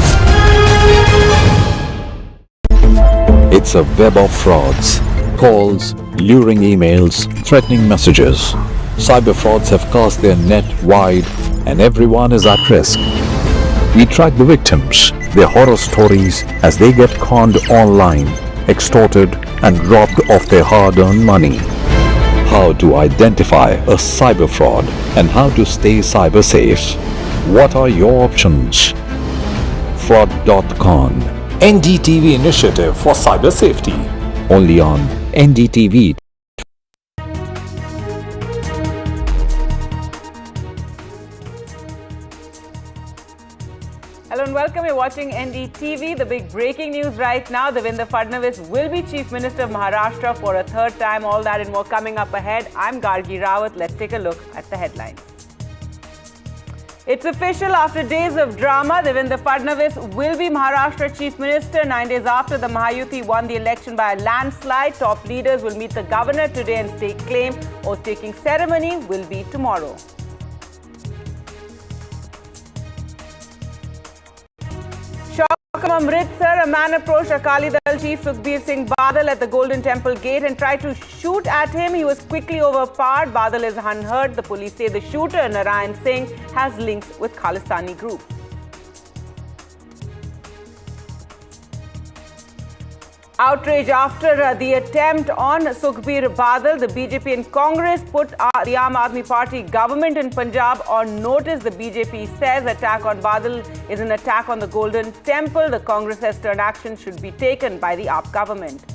It's a web of frauds, calls, luring emails, threatening messages. Cyber frauds have cast their net wide and everyone is at risk. We track the victims, their horror stories as they get conned online, extorted and robbed of their hard-earned money. How to identify a cyber fraud and how to stay cyber safe. What are your options? Fraud.con, NDTV initiative for cyber safety. Only on NDTV. Hello and welcome. You're watching NDTV. The big breaking news right now. Devendra Fadnavis will be Chief Minister of Maharashtra for a third time. All that and more coming up ahead. I'm Gargi Rawat. Let's take a look at the headlines. It's official. After days of drama, Devendra Fadnavis will be Maharashtra Chief Minister. 9 days after the Mahayuti won the election by a landslide, top leaders will meet the governor today and stake claim. Oath-taking ceremony will be tomorrow. From Amritsar, a man approached Akali Dal chief Sukhbir Singh Badal at the Golden Temple gate and tried to shoot at him. He was quickly overpowered. Badal is unhurt. The police say the shooter, Narayan Singh, has links with Khalistani group. Outrage after the attempt on Sukhbir Badal. The BJP and Congress put the Aam Aadmi Party government in Punjab on notice. The BJP says attack on Badal is an attack on the Golden Temple. The Congress says stern action should be taken by the AAP government.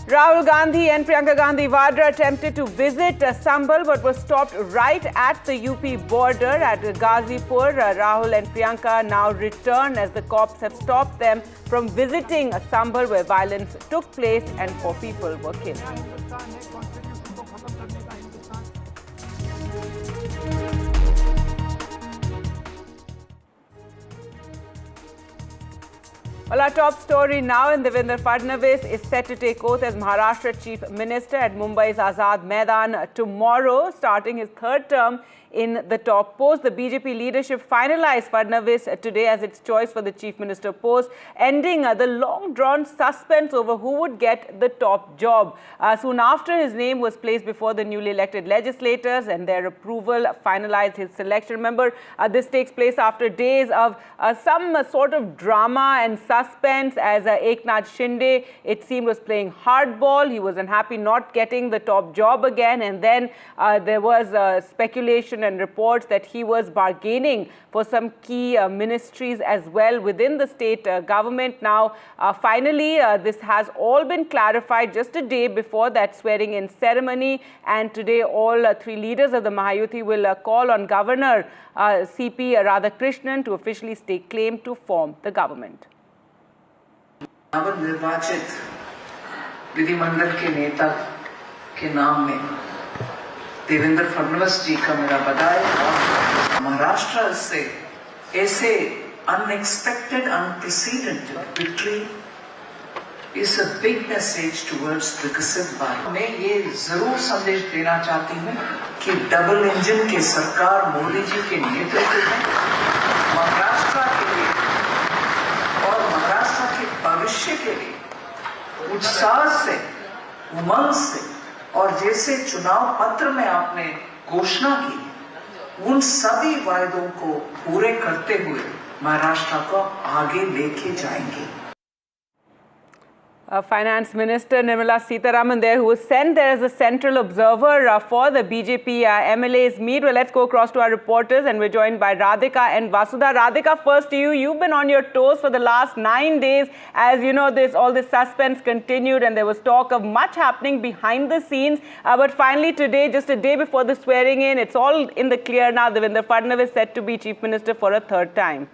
Rahul Gandhi and Priyanka Gandhi Vadra attempted to visit Sambhal but were stopped right at the UP border at Ghazipur. Rahul and Priyanka now return as the cops have stopped them from visiting Sambhal where violence took place and 4 people were killed. Well, our top story now, and Devendra Fadnavis is set to take oath as Maharashtra Chief Minister at Mumbai's Azad Maidan tomorrow, starting his third term in the top post. The BJP leadership finalized Fadnavis today as its choice for the Chief Minister post, ending the long-drawn suspense over who would get the top job. Soon after, his name was placed before the newly elected legislators and their approval finalized his selection. Remember, this takes place after days of some sort of drama and suspense as Eknath Shinde, it seemed, was playing hardball. He was unhappy not getting the top job again, and then there was speculation and reports that he was bargaining for some key ministries as well within the state government. Now, finally, this has all been clarified just a day before that swearing-in ceremony, and today all 3 leaders of the Mahayuti will call on Governor C.P. Radhakrishnan to officially stake claim to form the government. नवनिर्वाचित विधिमंडल के नेता के नाम में देवेंद्र फडणवीस जी का मेरा बधाई। महाराष्ट्र से ऐसे unexpected, unprecedented victory is a big message towards विकसित भारत। मैं ये जरूर संदेश देना चाहती हूँ कि डबल इंजन की सरकार मोदी जी के नेतृत्व में महाराष्ट्र के लिए और महाराष्ट्र के भविष्य के लिए उत्साह से, उमंग से और जैसे चुनाव पत्र में आपने घोषणा की, उन सभी वायदों को पूरे करते हुए महाराष्ट्र को आगे लेके जाएंगे। Finance Minister Nirmala Sitharaman there, who was sent there as a central observer for the BJP MLAs meet. Well, let's go across to our reporters, and we're joined by Radhika and Vasudha. Radhika, first to you. You've been on your toes for the last 9 days. As you know, all this suspense continued, and there was talk of much happening behind the scenes. But finally today, just a day before the swearing in, it's all in the clear now. Devendra Fadnavis set to be Chief Minister for a third time.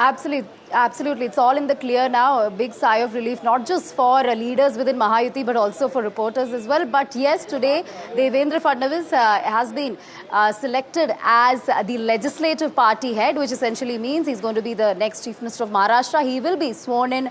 Absolutely. It's all in the clear now. A big sigh of relief, not just for leaders within Mahayuti, but also for reporters as well. But yes, today, Devendra Fadnavis has been selected as the legislative party head, which essentially means he's going to be the next Chief Minister of Maharashtra. He will be sworn in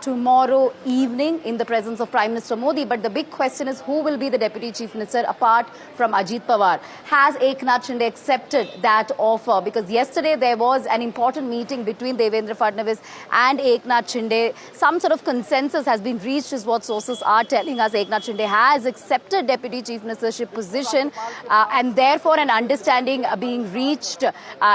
tomorrow evening in the presence of Prime Minister Modi. But the big question is, who will be the Deputy Chief Minister apart from Ajit Pawar? Has Eknath Shinde accepted that offer? Because yesterday there was an important meeting between Devendra Fadnavis and Eknath Shinde. Some sort of consensus has been reached, is what sources are telling us. Eknath Shinde has accepted Deputy Chief Ministership position, and therefore an understanding being reached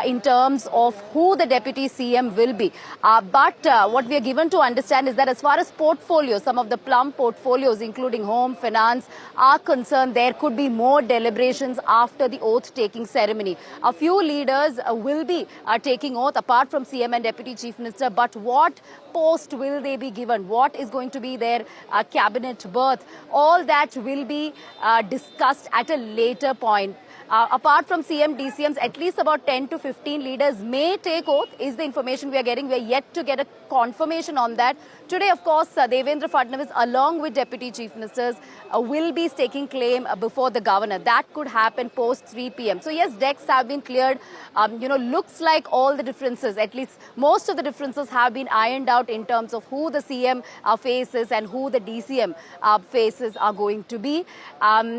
in terms of who the Deputy CM will be. But what we are given to understand is that as far as portfolios, some of the plum portfolios, including home, finance, are concerned, there could be more deliberations after the oath-taking ceremony. A few leaders will be taking oath apart from CM and Deputy Chief Minister, but what post will they be given? What is going to be their cabinet berth? All that will be discussed at a later point. Apart from CM, DCMs, at least about 10 to 15 leaders may take oath, is the information we are getting. We are yet to get a confirmation on that. Today, of course, Devendra Fadnavis, along with Deputy Chief Ministers, will be staking claim before the governor. That could happen post 3 p.m. So yes, decks have been cleared. Looks like all the differences, at least most of the differences, have been ironed out in terms of who the CM faces and who the DCM faces are going to be.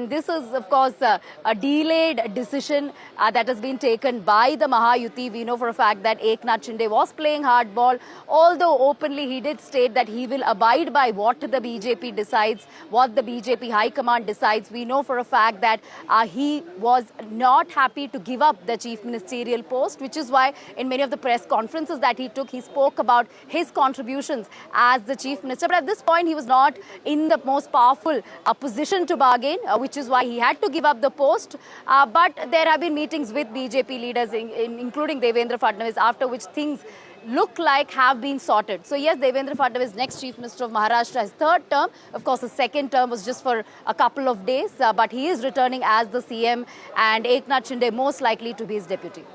This is, of course, a delayed decision that has been taken by the Mahayuti. We know for a fact that Eknath Shinde was playing hardball, although openly he did state that he will abide by what the BJP decides, what the BJP High Command decides. We know for a fact that he was not happy to give up the chief ministerial post, which is why in many of the press conferences that he took, he spoke about his contributions as the chief minister. But at this point, he was not in the most powerful position to bargain, which is why he had to give up the post. But there have been meetings with BJP leaders, including Devendra Fadnavis, after which things look like have been sorted. So yes, Devendra Fadnavis, next Chief Minister of Maharashtra, his third term. Of course, the second term was just for a couple of days, but he is returning as the CM, and Eknath Shinde most likely to be his deputy.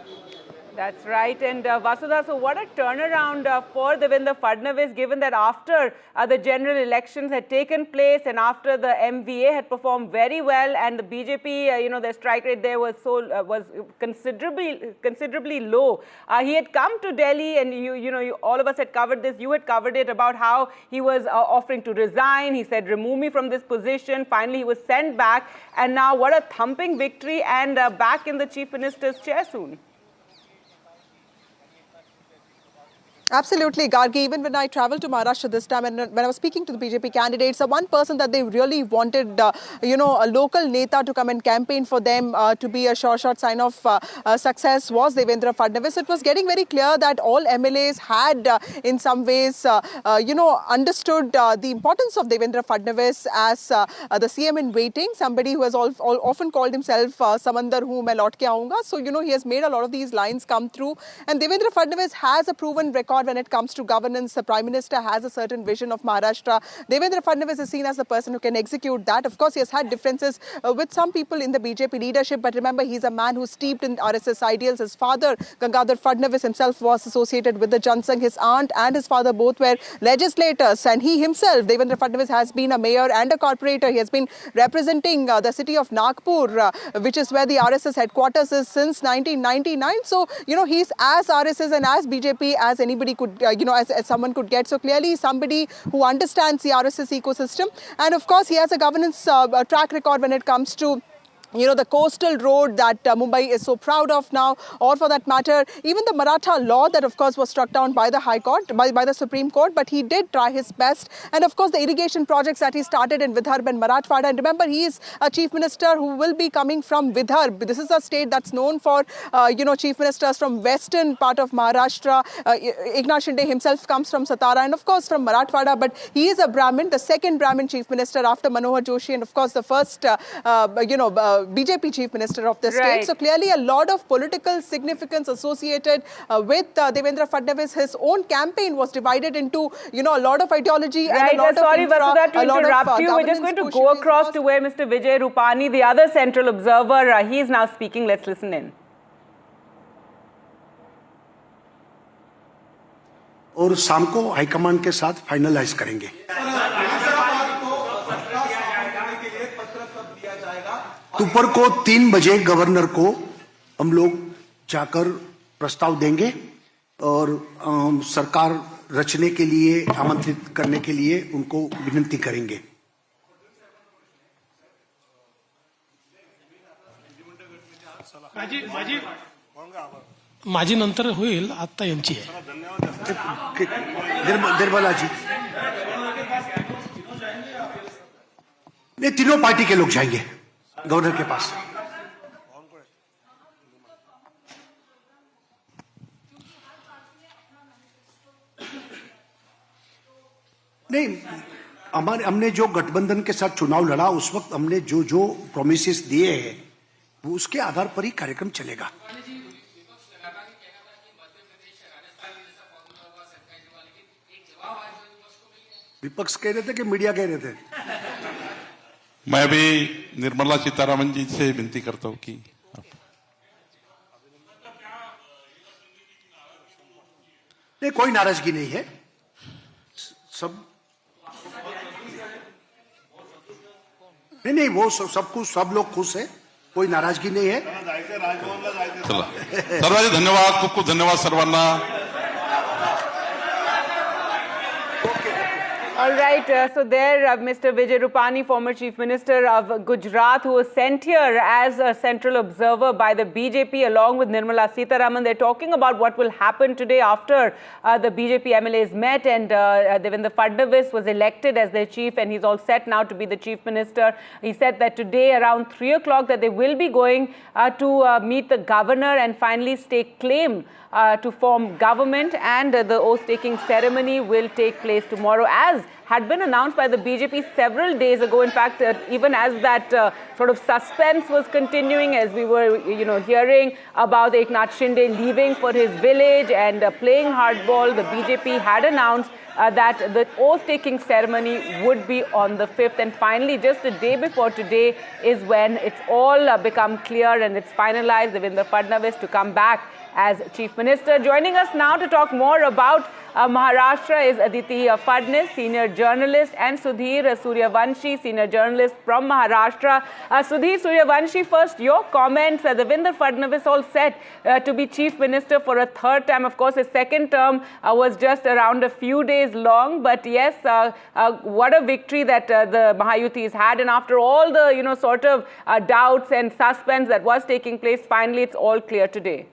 That's right. And Vasudha, so what a turnaround for Devendra Fadnavis, given that after the general elections had taken place and after the MVA had performed very well, and the BJP, their strike rate there was considerably low. He had come to Delhi, and you all of us had covered this. You had covered it about how he was offering to resign. He said, "Remove me from this position." Finally, he was sent back, and now what a thumping victory, and back in the Chief Minister's chair soon. Absolutely, Gargi. Even when I traveled to Maharashtra this time, and when I was speaking to the BJP candidates, one person that they really wanted, a local neta to come and campaign for them to be a sure shot sign of success was Devendra Fadnavis. It was getting very clear that all MLAs had, in some ways, understood the importance of Devendra Fadnavis as the CM in waiting, somebody who has often called himself Samandar hu main laut ke aaunga. So, he has made a lot of these lines come through. And Devendra Fadnavis has a proven record when it comes to governance. The Prime Minister has a certain vision of Maharashtra. Devendra Fadnavis is seen as the person who can execute that. Of course, he has had differences with some people in the BJP leadership, but remember, he's a man who's steeped in RSS ideals. His father, Gangadhar Fadnavis himself, was associated with the Jan Sangh. His aunt and his father both were legislators, and he himself, Devendra Fadnavis, has been a mayor and a corporator. He has been representing the city of Nagpur, which is where the RSS headquarters is since 1999. So, he's as RSS and as BJP as anybody could, as someone could get. So clearly somebody who understands the RSS ecosystem. And of course, he has a governance track record when it comes to the coastal road that Mumbai is so proud of now, or for that matter, even the Maratha law that, of course, was struck down by the High Court, by the Supreme Court, but he did try his best. And, of course, the irrigation projects that he started in Vidarbha and Marathwada. And remember, he is a chief minister who will be coming from Vidarbha. This is a state that's known for, chief ministers from western part of Maharashtra. Eknath Shinde himself comes from Satara and, of course, from Marathwada. But he is a Brahmin, the second Brahmin chief minister after Manohar Joshi, and, of course, the first, BJP chief minister of the state. So clearly a lot of political significance associated with Devendra Fadnavis. His own campaign was divided into, a lot of ideology and a lot of Sorry, Vasudha, to interrupt you. We're just going to go across to where Mr. Vijay Rupani, the other central observer, he is now speaking. Let's listen in. और शाम को high command के साथ finalise करेंगे। दोपहर को 3 बजे governor को हम लोग जाकर प्रस्ताव देंगे और सरकार रचने के लिए आमंत्रित करने के लिए उनको विनंती करेंगे। माझी नंतर होईल, आता यांची आहे। निर्मला जी, ये तीनों पार्टी के लोग जाएंगे गवर्नर के पास। नहीं, हमने जो गठबंधन के साथ चुनाव लड़ा उस वक्त हमने जो जो प्रोमिसेस दिए हैं वो उसके आधार पर ही कार्यक्रम चलेगा। विपक्ष कह रहे थे कि मीडिया कह रहे थे? मैं भी निर्मला सीतारामन जी से विनती करता हूं कि नहीं, कोई नाराजगी नहीं है, सब नहीं वो सब लोग खुश है, कोई नाराजगी नहीं है। चला सर्वांचे धन्यवाद, खूप खूप धन्यवाद सर्वांना। All right, so there Mr. Vijay Rupani, former Chief Minister of Gujarat, who was sent here as a central observer by the BJP along with Nirmala Sitharaman. They're talking about what will happen today after the BJP MLAs met and Devendra Fadnavis was elected as their chief and he's all set now to be the Chief Minister. He said that today around 3 o'clock that they will be going to meet the governor and finally stake claim to form government, and the oath-taking ceremony will take place tomorrow, as had been announced by the BJP several days ago. In fact, even as that sort of suspense was continuing, as we were, hearing about Eknath Shinde leaving for his village and playing hardball, the BJP had announced that the oath-taking ceremony would be on the 5th. And finally, just a day before today is when it's all become clear and it's finalized. Devendra Fadnavis to come back as Chief Minister. Joining us now to talk more about Maharashtra is Aditi Fadnis, senior journalist, and Sudhir Suryavanshi, senior journalist from Maharashtra. Sudhir Suryavanshi, first your comments. Devendra Fadnavis all set to be Chief Minister for a third time. Of course, his second term was just around a few days long, but yes, what a victory that the Mahayutis had. And after all the, sort of doubts and suspense that was taking place, finally it's all clear today.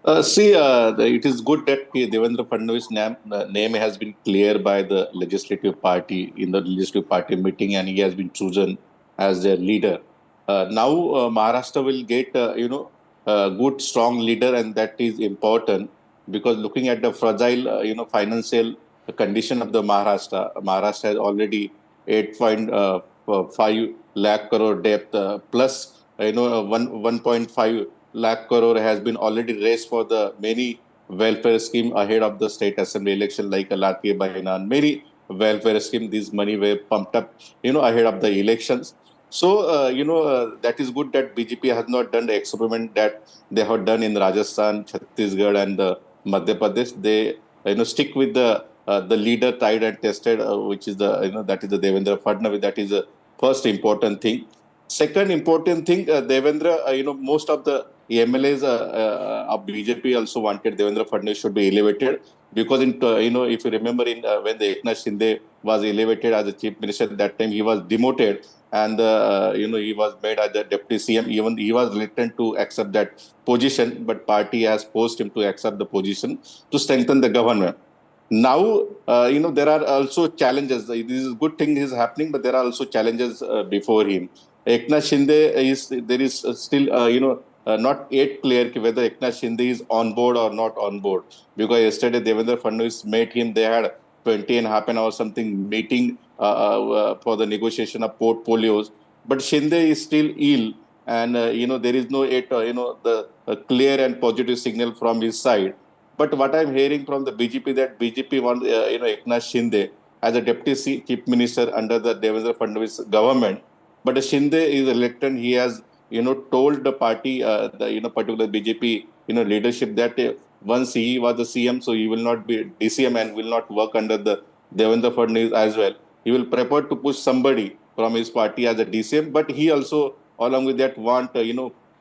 It is good that Devendra Fadnavis' name has been cleared by the legislative party in the legislative party meeting, and he has been chosen as their leader. Now Maharashtra will get a good, strong leader, and that is important because looking at the fragile, financial condition of the Maharashtra has already 8.5 lakh crore debt plus 1.5 lakh crore has been already raised for the many welfare scheme ahead of the state assembly election, like Latke Bahina and many welfare scheme. These money were pumped up, ahead of the elections. So, that is good that BJP has not done the experiment that they have done in Rajasthan, Chhattisgarh and Madhya Pradesh. They, stick with the leader tried and tested, which is that is the Devendra Fadnavis. That is the first important thing. Second important thing, Devendra, most of the MLAs of BJP also wanted Devendra Fadnavis should be elevated because, if you remember, when the Eknath Shinde was elevated as a chief minister. At that time, he was demoted, and he was made as the deputy CM. Even he was reluctant to accept that position, but party has forced him to accept the position to strengthen the government. Now, there are also challenges. This is a good thing is happening, but there are also challenges before him. Eknath Shinde there is still, not yet clear whether Eknath Shinde is on board or not on board. Because yesterday Devendra Fadnavis met him. They had 20 and a half an hour something meeting for the negotiation of portfolios. But Shinde is still ill, and there is no yet the clear and positive signal from his side. But what I'm hearing from the BJP that BJP wants Eknath Shinde as a deputy chief minister under the Devendra Fadnavis government. But Shinde is reluctant. He has told the party, particular BJP leadership that once he was the CM, so he will not be DCM and will not work under the Devendra Fadnavis as well. He will prepare to push somebody from his party as a DCM, but he also, along with that, want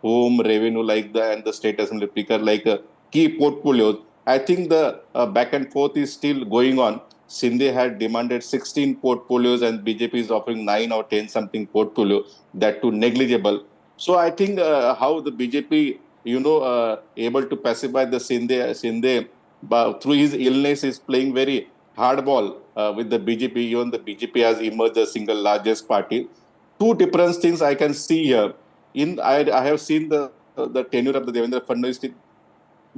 home revenue like and the state assembly speaker like key portfolios. I think the back and forth is still going on. Shinde had demanded 16 portfolios and BJP is offering 9 or 10 something portfolio, that too negligible. So I think how the BJP, able to pacify the Shinde through his illness is playing very hardball with the BJP. Even the BJP has emerged the single largest party. Two different things I can see here. I have seen the tenure of the Devendra Fadnavis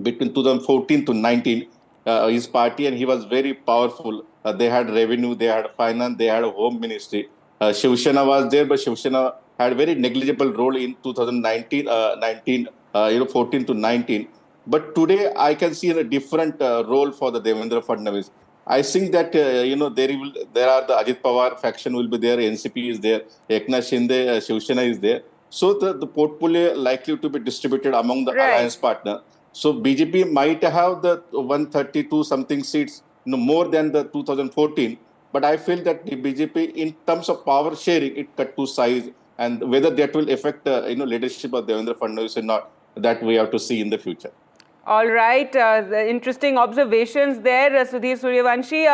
between 2014 to 19, his party, and he was very powerful. They had revenue, they had finance, they had a home ministry. Shiv Sena was there, but Shiv Sena had very negligible role in 2019, 14 to 19. But today I can see a different role for the Devendra Fadnavis. I think that there are the Ajit Pawar faction will be there, NCP is there, Eknath Shinde, Shiv Sena is there. So the portfolio likely to be distributed among the alliance partner. So BJP might have the 132 something seats, more than the 2014. But I feel that the BJP, in terms of power sharing, it cut to size, and whether that will affect leadership of Devendra Fadnavis or not, that we have to see in the future. All right, the interesting observations there, Sudhir Suryavanshi.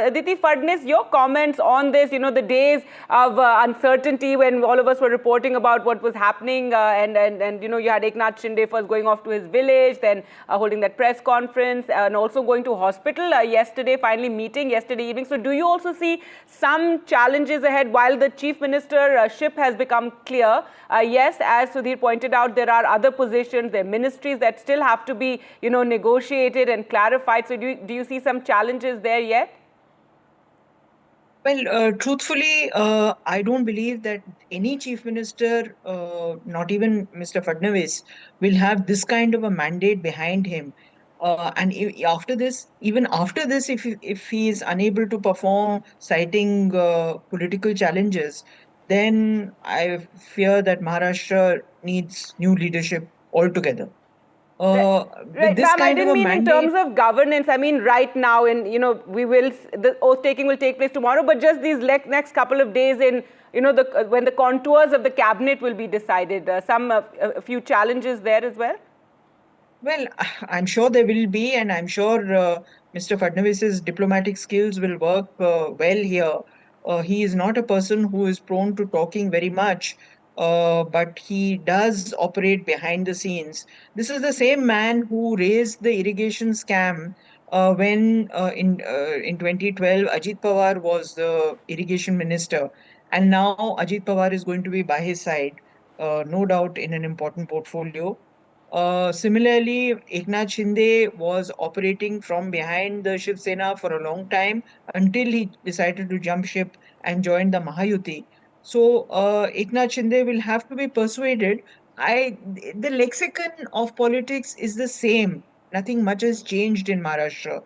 Aditi Fadnis, your comments on this, the days of uncertainty when all of us were reporting about what was happening and you had Eknath Shinde first going off to his village, then holding that press conference and also going to hospital yesterday, finally meeting yesterday evening. So do you also see some challenges ahead while the chief ministership has become clear? Yes, as Sudhir pointed out, there are other positions, there are ministries that still have to be negotiated and clarified. So do you see some challenges there yet? Well, truthfully, I don't believe that any chief minister, not even Mr. Fadnavis, will have this kind of a mandate behind him. And after this, if he is unable to perform, citing political challenges, then I fear that Maharashtra needs new leadership altogether. Right, ma'am, I didn't mean in terms of governance. I mean right now, and the oath taking will take place tomorrow. But just these next couple of days, in when the contours of the cabinet will be decided, a few challenges there as well. Well, I'm sure there will be, and I'm sure Mr. Fadnavis's diplomatic skills will work well here. He is not a person who is prone to talking very much. But he does operate behind the scenes. This is the same man who raised the irrigation scam when in 2012 Ajit Pawar was the irrigation minister, and now Ajit Pawar is going to be by his side, no doubt in an important portfolio. Similarly, Eknath Shinde was operating from behind the Shiv Sena for a long time until he decided to jump ship and join the Mahayuti. So Eknath Shinde will have to be persuaded. The lexicon of politics is the same. Nothing much has changed in Maharashtra.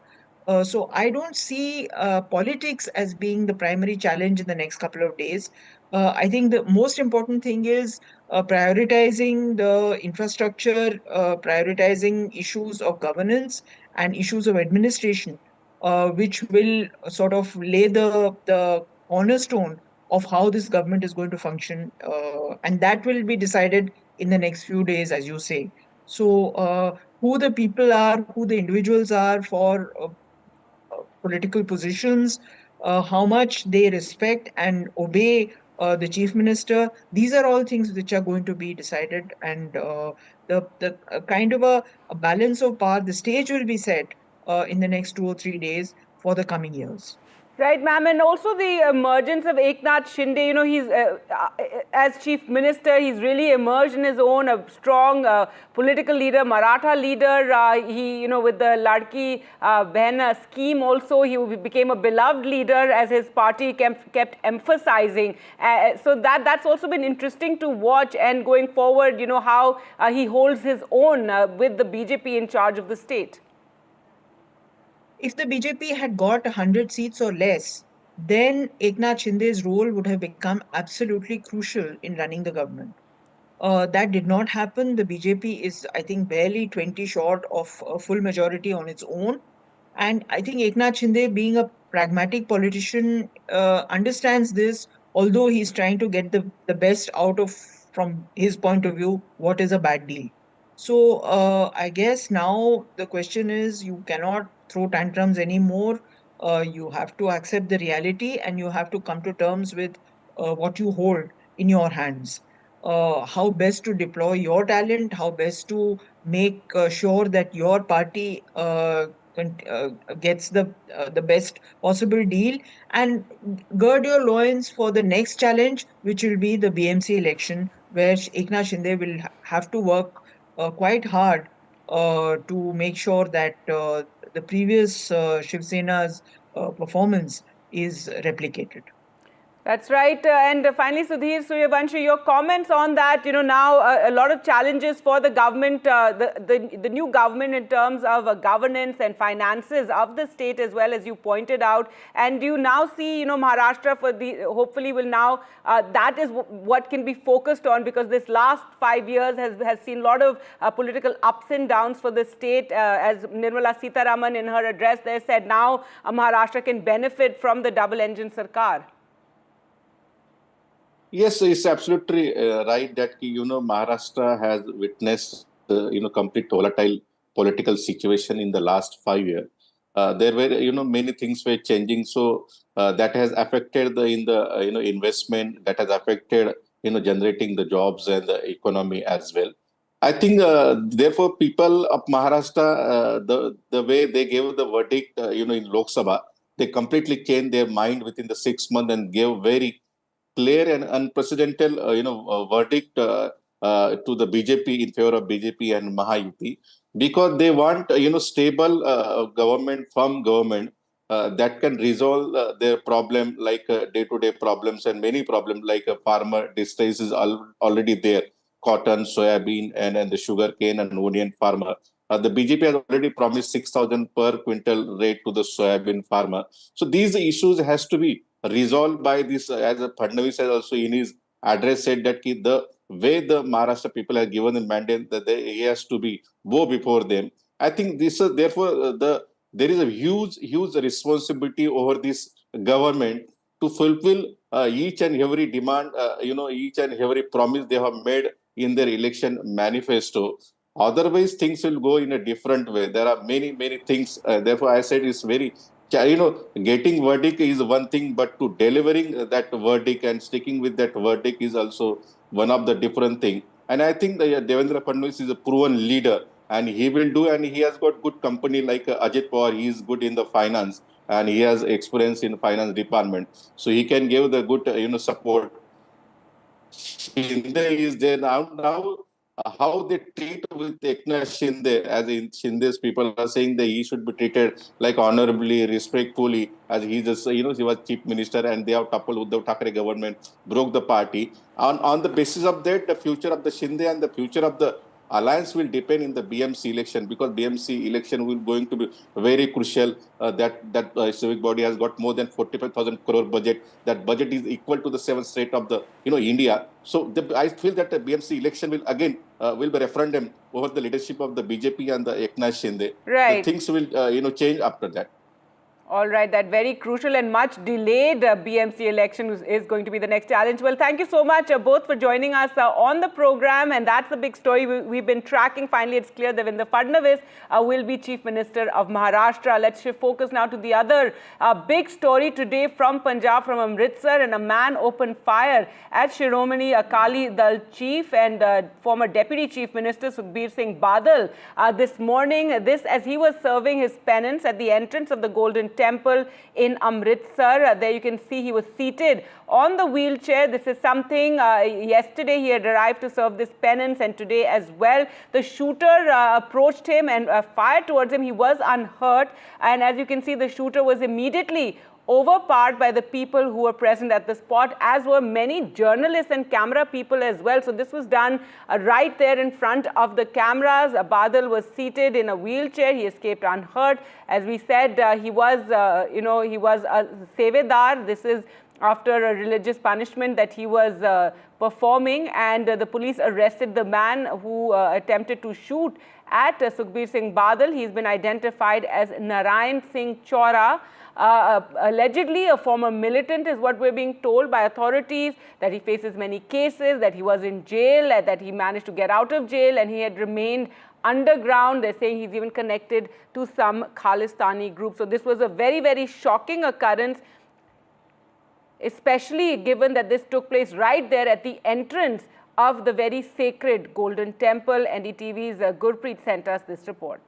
So I don't see politics as being the primary challenge in the next couple of days. I think the most important thing is prioritizing the infrastructure, prioritizing issues of governance and issues of administration, which will sort of lay the cornerstone of how this government is going to function, and that will be decided in the next few days, as you say. So who the people are, who the individuals are for political positions, how much they respect and obey the chief minister. These are all things which are going to be decided, and the kind of a balance of power, the stage will be set in the next 2 or 3 days for the coming years. Right, ma'am, and also the emergence of Eknath Shinde. You know, he's as chief minister, he's really emerged in his own, a strong political leader, Maratha leader. He, you know, with the Ladki Behan scheme, also he became a beloved leader, as his party kept emphasizing. So that's also been interesting to watch. And going forward, you know, how he holds his own with the BJP in charge of the state. If the BJP had got 100 seats or less, then Eknath Shinde's role would have become absolutely crucial in running the government. That did not happen. The BJP is, I think, barely 20 short of a full majority on its own. And I think Eknath Shinde, being a pragmatic politician, understands this, although he's trying to get the best out of, from his point of view, what is a bad deal. So I guess now the question is, you cannot throw tantrums anymore. You have to accept the reality, and you have to come to terms with what you hold in your hands. How best to deploy your talent, how best to make sure that your party gets the best possible deal, and gird your loins for the next challenge, which will be the BMC election, where Eknath Shinde will have to work quite hard to make sure that the previous Shiv Sena's performance is replicated. That's right. And finally, Sudhir Suryavanshi, your comments on that. You know, now a lot of challenges for the government, the new government, in terms of governance and finances of the state, as well, as you pointed out. And you now see, you know, Maharashtra for the, hopefully will now, that is what can be focused on, because this last 5 years has seen a lot of political ups and downs for the state. As Nirmala Sitharaman in her address there said, now Maharashtra can benefit from the double engine Sarkar. Yes, it's absolutely right that, you know, Maharashtra has witnessed you know, complete volatile political situation in the last 5 years. There were, you know, many things were changing, so that has affected the you know, investment, that has affected, you know, generating the jobs and the economy as well. I think therefore people of Maharashtra, the way they gave the verdict, you know, in Lok Sabha, they completely changed their mind within the 6 months and gave very clear and unprecedented, you know, verdict to the BJP, in favor of BJP and Mahayuti, because they want, you know, stable government, firm government that can resolve their problem, like day-to-day problems, and many problems like farmer distress is already there, cotton, soybean, and the sugar cane and onion farmer. The BJP has already promised 6,000 per quintal rate to the soybean farmer. So these issues has to be resolved by this, as Fadnavis has also in his address said, that the way the Maharashtra people have given the mandate, that he has to be woe before them. I think this is therefore there is a huge responsibility over this government to fulfill each and every demand, you know, each and every promise they have made in their election manifesto. Otherwise, things will go in a different way. There are many things. Therefore, I said it's very, you know, getting verdict is one thing, but to delivering that verdict and sticking with that verdict is also one of the different thing. And I think that Devendra Fadnavis is a proven leader, and he will do, and he has got good company like Ajit Pawar. He is good in the finance, and he has experience in finance department, so he can give the good, you know, support. Shinde is there now. How they treat with Eknath Shinde, as in Shinde's people are saying that he should be treated like honorably, respectfully, as he just, you know, he was chief minister, and they have toppled Uddhav Thackeray government, broke the party. On the basis of that, the future of the Shinde and the future of the alliance will depend in the BMC election, because BMC election will going to be very crucial. That civic body has got more than 45,000 crore budget. That budget is equal to the 7th state of the, you know, India. So I feel that the BMC election will again will be referendum over the leadership of the BJP and the Eknath Shinde. Right. The things will you know, change after that. All right, that very crucial and much delayed BMC election is going to be the next challenge. Well, thank you so much both for joining us on the program. And that's the big story we've been tracking. Finally, it's clear that Devendra Fadnavis will be Chief Minister of Maharashtra. Let's shift focus now to the other big story today from Punjab, from Amritsar. And a man opened fire at Shiromani Akali Dal Chief and former Deputy Chief Minister Sukhbir Singh Badal this morning. This as he was serving his penance at the entrance of the Golden Temple in Amritsar. There you can see he was seated on the wheelchair. This is something yesterday he had arrived to serve this penance, and today as well. The shooter approached him and fired towards him. He was unhurt, and as you can see, the shooter was immediately overpowered by the people who were present at the spot, as were many journalists and camera people as well. So this was done right there in front of the cameras. Badal was seated in a wheelchair. He escaped unhurt. As we said, he was a sewadar. This is after a religious punishment that he was performing, and the police arrested the man who attempted to shoot at Sukhbir Singh Badal. He's been identified as Narayan Singh Chora. Allegedly a former militant is what we're being told by authorities, that he faces many cases, that he was in jail, that he managed to get out of jail, and he had remained underground. They're saying he's even connected to some Khalistani group. So this was a very, very shocking occurrence, especially given that this took place right there at the entrance of the very sacred Golden Temple. NDTV's Gurpreet sent us this report.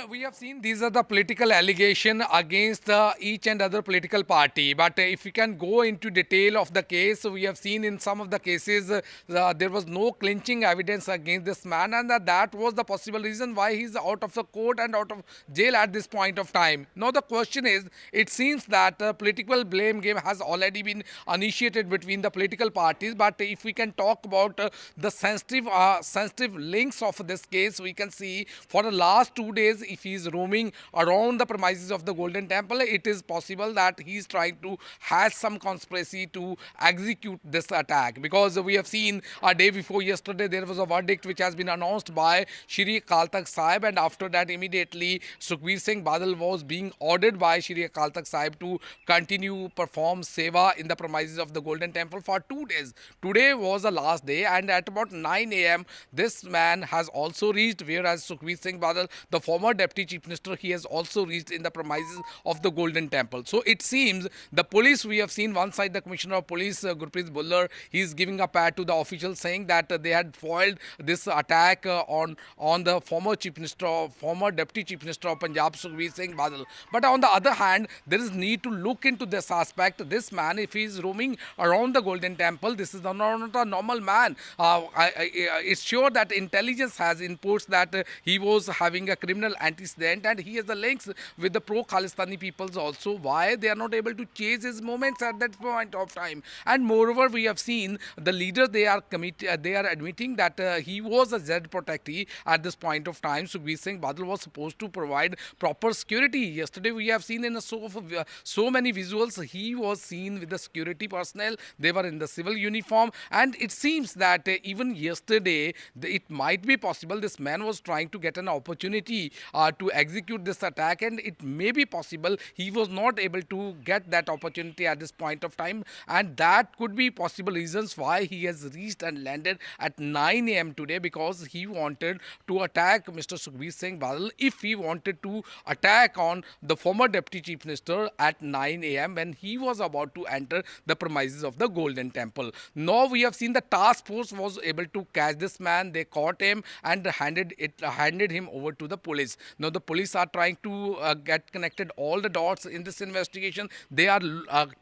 We have seen these are the political allegations against each and other political party. But if we can go into detail of the case, we have seen in some of the cases there was no clinching evidence against this man, and that was the possible reason why he's out of the court and out of jail at this point of time. Now the question is, it seems that political blame game has already been initiated between the political parties. But if we can talk about the sensitive links of this case, we can see for the last 2 days, if he is roaming around the premises of the Golden Temple, it is possible that he is trying to have some conspiracy to execute this attack. Because we have seen a day before yesterday, there was a verdict which has been announced by Shri Akal Takht Sahib, and after that immediately Sukhbir Singh Badal was being ordered by Shri Akal Takht Sahib to continue perform seva in the premises of the Golden Temple for 2 days. Today was the last day, and at about 9 a.m. this man has also reached, whereas Sukhbir Singh Badal, the former Deputy Chief Minister, he has also reached in the premises of the Golden Temple. So it seems the police, we have seen one side the Commissioner of Police Gurpreet Bullar, he is giving a pat to the officials saying that they had foiled this attack on the former Deputy Chief Minister of Punjab, Sukhbir Singh Badal. But on the other hand, there is need to look into this aspect. This man, if he is roaming around the Golden Temple, this is not a normal man. It's sure that intelligence has inputs that he was having a criminal antecedent, and he has the links with the pro-Khalistani peoples also. Why they are not able to chase his movements at that point of time? And moreover, we have seen the leaders, they are admitting that he was a Z protectee at this point of time. Sukhbir Singh Badal was supposed to provide proper security. Yesterday we have seen in so many visuals, he was seen with the security personnel. They were in the civil uniform, and it seems that even yesterday it might be possible this man was trying to get an opportunity to execute this attack, and it may be possible he was not able to get that opportunity at this point of time, and that could be possible reasons why he has reached and landed at 9 a.m. today, because he wanted to attack Mr. Sukhbir Singh Badal if he wanted to attack on the former Deputy Chief Minister at 9 a.m. when he was about to enter the premises of the Golden Temple. Now we have seen the task force was able to catch this man. They caught him and handed him over to the police. Now the police are trying to get connected all the dots in this investigation. They are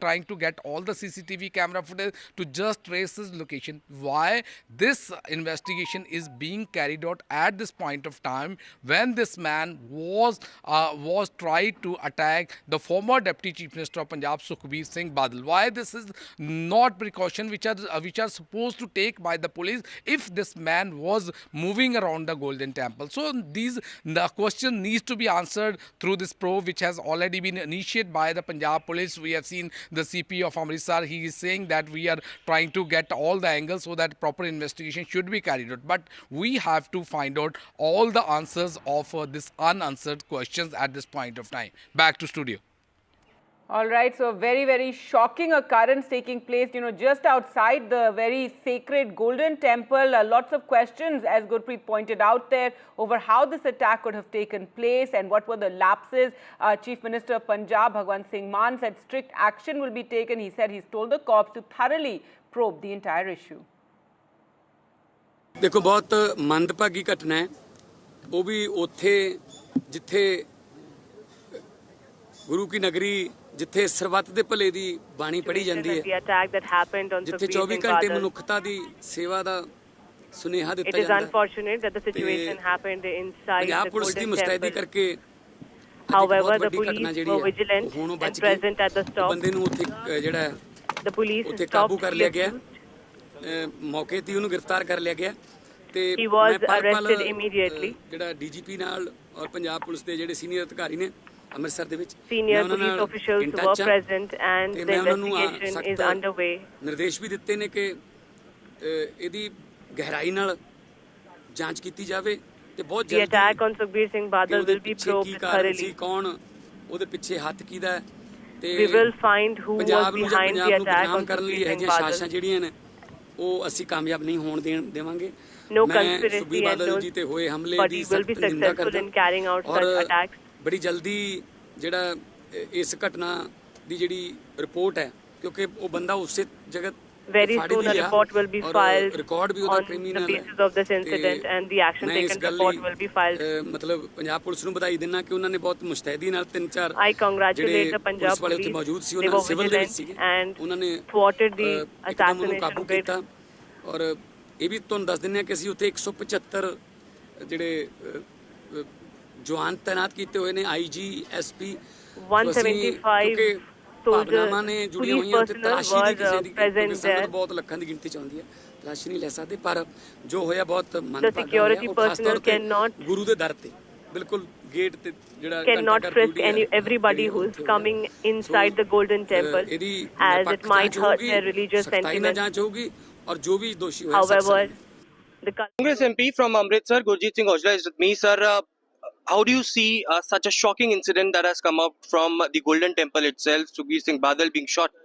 trying to get all the CCTV camera footage to just trace his location. Why this investigation is being carried out at this point of time when this man was tried to attack the former Deputy Chief Minister of Punjab, Sukhbir Singh Badal. Why this is not precaution which are supposed to take by the police if this man was moving around the Golden Temple. So the question question needs to be answered through this probe, which has already been initiated by the Punjab police. We have seen the CP of Amritsar. He is saying that we are trying to get all the angles so that proper investigation should be carried out. But we have to find out all the answers of this unanswered questions at this point of time. Back to studio. All right, so very, very shocking occurrence taking place, just outside the very sacred Golden Temple. Lots of questions, as Gurpreet pointed out there, over how this attack could have taken place and what were the lapses. Chief Minister of Punjab, Bhagwant Singh Mann, said strict action will be taken. He said he's told the cops to thoroughly probe the entire issue. देखो, बहुत मंदभागी घटना है, वो भी उत्थे जिथे गुरु की नगरी जिथे सरबत दे भले दी बाणी पढ़ी जाती है, जिथे 24 घंटे मनुखता दी सेवा दा सुनेहा दिता जाता है। पंजाब पुलिस की मुस्तैदी करके However, the police were vigilant and present at the stop. बंदे नूं उत्थे जिहड़ा The police उत्थे काबू कर लिया गया, मौके ते उन्हें गिरफ्तार कर लिया गया। He was arrested immediately. जिहड़ा डीजीपी नाल और पंजाब पुलिस दे जिहड़े सीनियर अधिकारी ने अमृतसर दे विच Senior police officials were present and the investigation is underway. निर्देश भी दिते ने कि इहदी गहराई नाल जांच कीती जावे ते बहुत The attack on Sukhbir Singh Badal will be probed thoroughly. कौन ਉਹਦੇ ਪਿੱਛੇ ਹੱਥ ਕਿਹਦਾ ਹੈ ਤੇ We will find who was behind the attack on Sukhbir Singh Badal. ਸਾਜ਼ਿਸ਼ਾਂ ਜਿਹੜੀਆਂ ਨੇ ਉਹ ਅਸੀਂ ਕਾਮਯਾਬ ਨਹੀਂ ਹੋਣ ਦੇਵਾਂਗੇ। No ਮੈਂ conspiracy Sukhbir and Badal no ਜੀ ਤੇ ਹੋਏ ਹਮਲੇ party ਦੀ will be ਸਖਤ ਨਿੰਦਾ successful ਕਰਦਾ in carrying out such ਔਰ attacks. ਬੜੀ ਜਲਦੀ ਜਿਹੜਾ ਇਸ ਘਟਨਾ ਦੀ ਜਿਹੜੀ ਰਿਪੋਰਟ ਹੈ, ਕਿਉਂਕਿ ਉਹ ਬੰਦਾ ਉਸੇ ਜਗ੍ਹਾ Very soon a report will be filed record ਵੀ on ਉਹਦਾ the criminal basis of this incident and the action taken report will be filed. ਮਤਲਬ ਪੰਜਾਬ ਪੁਲਿਸ ਨੂੰ ਵਧਾਈ ਦਿੰਨਾ ਕਿ ਉਹਨਾਂ ਨੇ ਬਹੁਤ ਮੁਸਤੈਦੀ ਨਾਲ 3-4 I congratulate the Punjab ਵਾਲੇ ਉੱਥੇ police. ਮੌਜੂਦ ਸੀ, They ਉਹਨਾਂ were ਸਿਵਲ ਦੇ ਵਿੱਚ vigilant ਸੀਗੇ, and ਉਹਨਾਂ ਨੇ thwarted the ਇੱਕਦਮ ਉਹਨੂੰ ਕਾਬੂ assassination bid. ਕੀਤਾ। ਔਰ ਇਹ ਵੀ ਤੁਹਾਨੂੰ ਦੱਸ ਦਿੰਦੇ ਆ ਕਿ ਅਸੀਂ ਉੱਥੇ 175 ਜਿਹੜੇ ਜਵਾਨ ਤਾਇਨਾਤ ਕੀਤੇ ਹੋਏ ਨੇ, IG SP 175 ਭਾਵਨਾਵਾਂ ਨੇ ਜੁੜੀਆਂ police ਹੋਈਆਂ ਤੇ personnel ਤਲਾਸ਼ੀ ਦੀ ਕਿਸੇ were ਦੀ present ਸੰਗਤ there. ਬਹੁਤ ਲੱਖਾਂ ਦੀ ਗਿਣਤੀ ਚ ਆਉਂਦੀ ਹੈ, ਤਲਾਸ਼ੀ ਨਹੀਂ ਲੈ ਸਕਦੇ, ਪਰ ਜੋ ਹੋਇਆ ਬਹੁਤ The ਮੰਦਭਾਗਾ security ਹੋਇਆ। ਖਾਸ ਤੌਰ personnel ਤੇ cannot ਗੁਰੂ ਦੇ ਦਰ ਤੇ ਬਿਲਕੁਲ ਗੇਟ ਤੇ ਜਿਹੜਾ cannot frisk everybody who is coming inside the Golden Temple as it might hurt their religious sentiments. ਜਾਂਚ ਹੋਊਗੀ ਔਰ ਜੋ ਵੀ ਦੋਸ਼ੀ ਹੋਇਆ However, the Congress MP from Amritsar, Gurjeet Singh Ojla, is with me. Sir, how do you see such a shocking incident that has come up from the Golden Temple itself, Sukhbir Singh Badal being shot?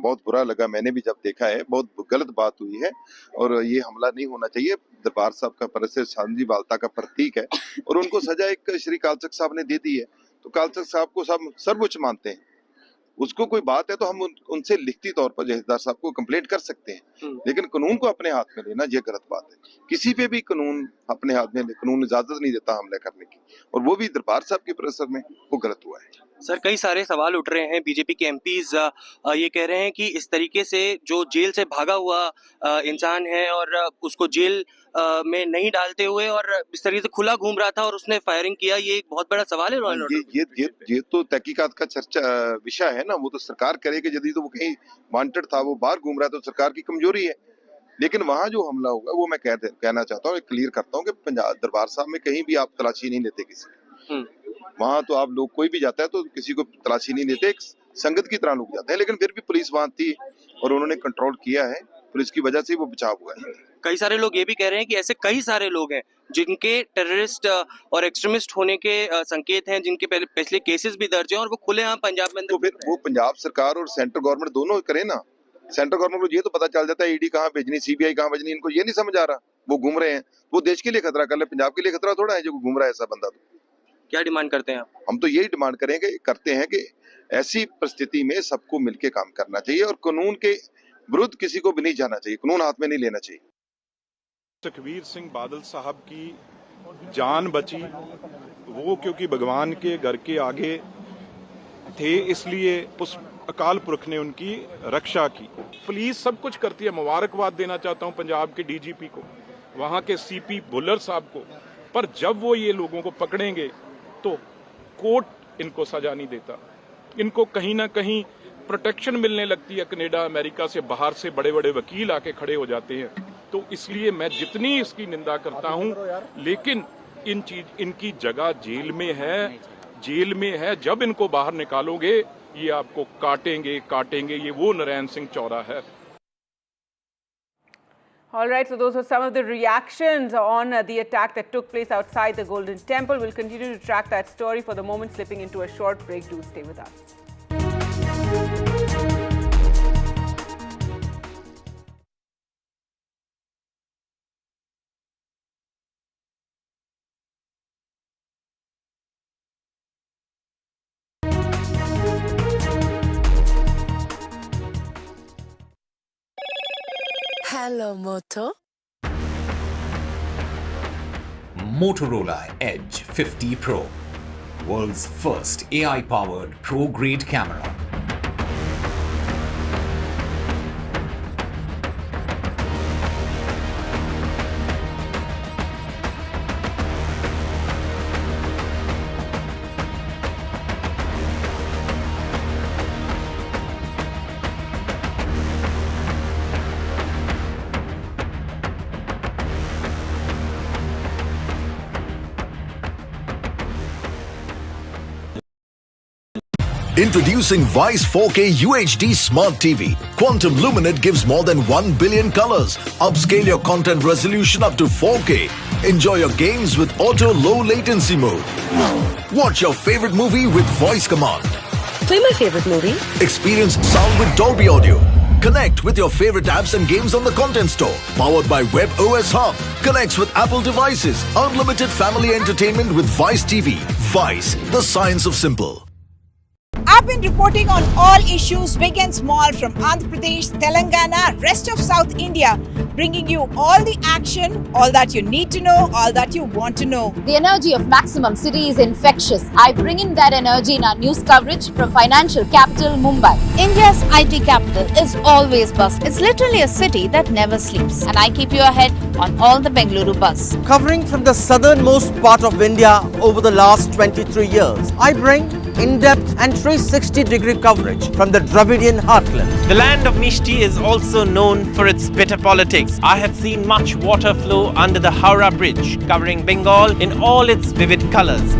बहुत बुरा लगा, मैंने भी जब देखा है, बहुत गलत बात हुई है और ये हमला नहीं होना चाहिए। दरबार साहब का परिसर शांति बालता का प्रतीक है और उनको सजा एक श्री अकाल तख्त साहब ने दे दी है, तो अकाल तख्त साहब को सब सर्वोच्च मानते हैं। उसको कोई बात है तो हम उनसे लिखती तौर पर जहेदार साहब को कंप्लेंट कर सकते हैं, लेकिन कानून को अपने हाथ में लेना ये गलत बात है। किसी पे भी कानून अपने हाथ में, कानून इजाजत नहीं देता हमले करने की, और वो भी दरबार साहब के परिसर में, वो गलत हुआ है। सर, कई सारे सवाल उठ रहे हैं। बीजेपी के एमपीज ये कह रहे हैं कि इस तरीके से जो जेल से भागा हुआ इंसान है और उसको जेल में नहीं डालते हुए और इस तरीके से खुला घूम रहा था और उसने फायरिंग किया, ये एक बहुत बड़ा सवाल है। ये तो तहकीकात का चर्चा विषय है ना, वो तो सरकार करेगी। यदि तो वो कहीं वांटेड था, वो बाहर घूम रहा है, तो सरकार की कमजोरी है। लेकिन वहाँ जो हमला होगा वो मैं कहना चाहता हूँ, क्लियर करता हूँ कि पंजाब दरबार साहब में कहीं भी आप तलाशी नहीं लेते किसी। वहाँ तो आप लोग कोई भी जाता है तो किसी को तलाशी नहीं लेते, एक संगत की तरह लोग जाते हैं, लेकिन फिर भी पुलिस वहाँ थी और उन्होंने कंट्रोल किया है, पुलिस की वजह से वो बचाव हुआ है। कई सारे लोग ये भी कह रहे हैं कि ऐसे कई सारे लोग हैं जिनके टेररिस्ट और एक्सट्रीमिस्ट होने के संकेत हैं, जिनके पहले पिछले केसेस भी दर्ज हैं और वो खुलेआम पंजाब में। तो फिर वो पंजाब सरकार और सेंट्रल गवर्नमेंट दोनों करे ना। सेंट्रल गवर्नमेंट को ये तो पता चल जाता है ईडी कहाँ भेजनी, सीबीआई कहाँ भेजनी, इनको ये नहीं समझ आ रहा। वो घूम रहे हैं, वो देश के लिए खतरा कर ले, पंजाब के लिए खतरा थोड़ा है जो घूम रहा है ऐसा बंदा। तो क्या डिमांड करते हैं आप? हम तो यही डिमांड करते हैं कि ऐसी परिस्थिति में सबको मिलकर काम करना चाहिए और कानून के विरुद्ध किसी को भी नहीं जाना चाहिए, कानून हाथ में नहीं लेना चाहिए। सुखबीर सिंह बादल साहब की जान बची, वो क्योंकि भगवान के घर के आगे थे, इसलिए उस अकाल पुरख ने उनकी रक्षा की। पुलिस सब कुछ करती है, मुबारकबाद देना चाहता हूं पंजाब के डीजीपी को, वहां के सीपी बुल्लर साहब को, पर जब वो ये लोगों को पकड़ेंगे तो कोर्ट इनको सजा नहीं देता। इनको कहीं ना कहीं प्रोटेक्शन मिलने लगती है, कनाडा अमेरिका से, बाहर से बड़े बड़े वकील आके खड़े हो जाते हैं। तो इसलिए मैं जितनी इसकी निंदा करता हूं, लेकिन इनकी जगह जेल में है। जब इनको बाहर निकालोगे ये आपको काटेंगे। ये वो नारायण सिंह चौरा है। All right, so those were some of the reactions on the attack that took place outside the Golden Temple. We'll continue to track that story. For the moment, slipping into a short break. Do stay with us. Hello, Moto. Motorola Edge 50 Pro, world's first AI-powered pro-grade camera. Introducing Vice 4K UHD Smart TV. Quantum Luminate gives more than 1 billion colors. Upscale your content resolution up to 4K. Enjoy your games with auto low latency mode. Watch your favorite movie with voice command. Play my favorite movie. Experience sound with Dolby Audio. Connect with your favorite apps and games on the Content Store. Powered by Web OS Hub. Connects with Apple devices. Unlimited family entertainment with Vice TV. Vice, the science of simple. I've been reporting on all issues big and small from Andhra Pradesh, Telangana, rest of South India, bringing you all the action, all that you need to know, all that you want to know. The energy of Maximum City is infectious. I bring in that energy in our news coverage from financial capital Mumbai. India's IT capital is always buzz. It's literally a city that never sleeps. And I keep you ahead on all the Bengaluru buzz. Covering from the southernmost part of India over the last 23 years, I bring in-depth and 360-degree coverage from the Dravidian heartland. The land of Mishti is also known for its bitter politics. I have seen much water flow under the Howrah Bridge, covering Bengal in all its vivid colors.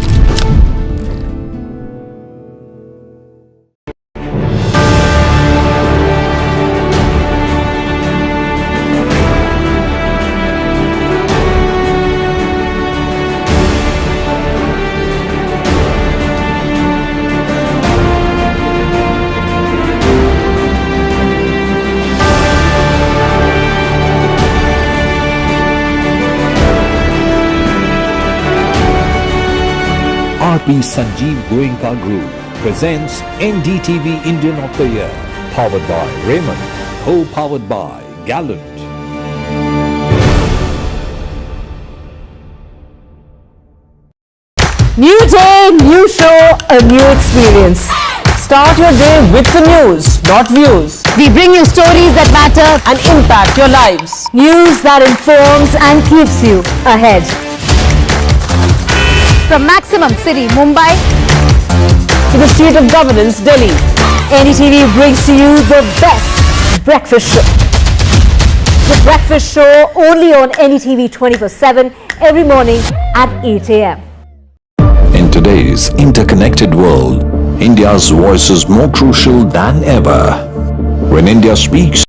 RP Sanjeev Goenka Group presents NDTV Indian of the Year, powered by Raymond, co-powered by Gallant. New day, new show, a new experience. Start your day with the news, not views. We bring you stories that matter and impact your lives. News that informs and keeps you ahead. From Maximum City, Mumbai, to the state of governance, Delhi, NDTV brings to you the best breakfast show. The breakfast show only on NDTV 24/7 every morning at 8 a.m. In today's interconnected world, India's voice is more crucial than ever. When India speaks,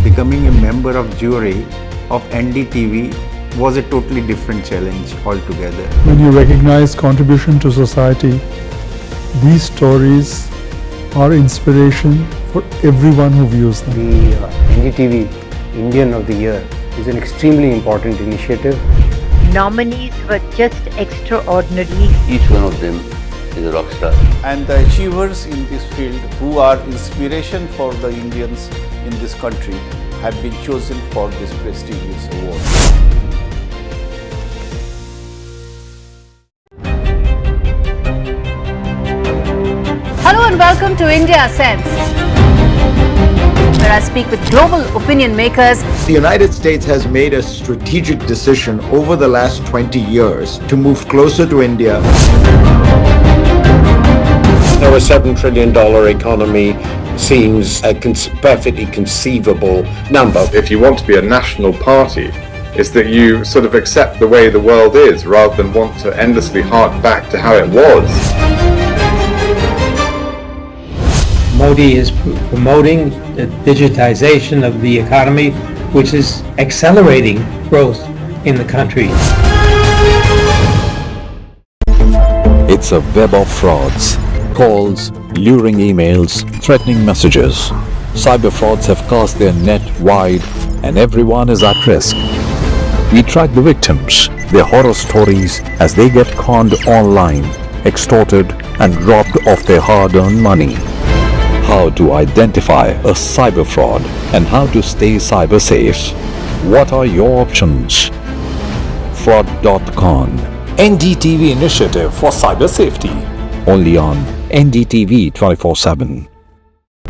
becoming a member of jury of NDTV was a totally different challenge altogether. When you recognize contribution to society, these stories are inspiration for everyone who views them. The NDTV Indian of the Year is an extremely important initiative. Nominees were just extraordinary. Each one of them is a rock star. And the achievers in this field who are inspiration for the Indians in this country have been chosen for this prestigious award. Hello and welcome to India Sense, where I speak with global opinion makers. The United States has made a strategic decision over the last 20 years to move closer to India. Our $7 trillion economy seems a perfectly conceivable number. If you want to be a national party, it's that you sort of accept the way the world is rather than want to endlessly hark back to how it was. Modi is promoting the digitization of the economy, which is accelerating growth in the country. It's a web of frauds, calls, luring emails, threatening messages. Cyber frauds have cast their net wide and everyone is at risk. We track the victims, their horror stories as they get conned online, extorted and robbed of their hard-earned money. How to identify a cyber fraud and how to stay cyber safe. What are your options? Fraud.con, NDTV initiative for cyber safety. Only on NDTV 24/7.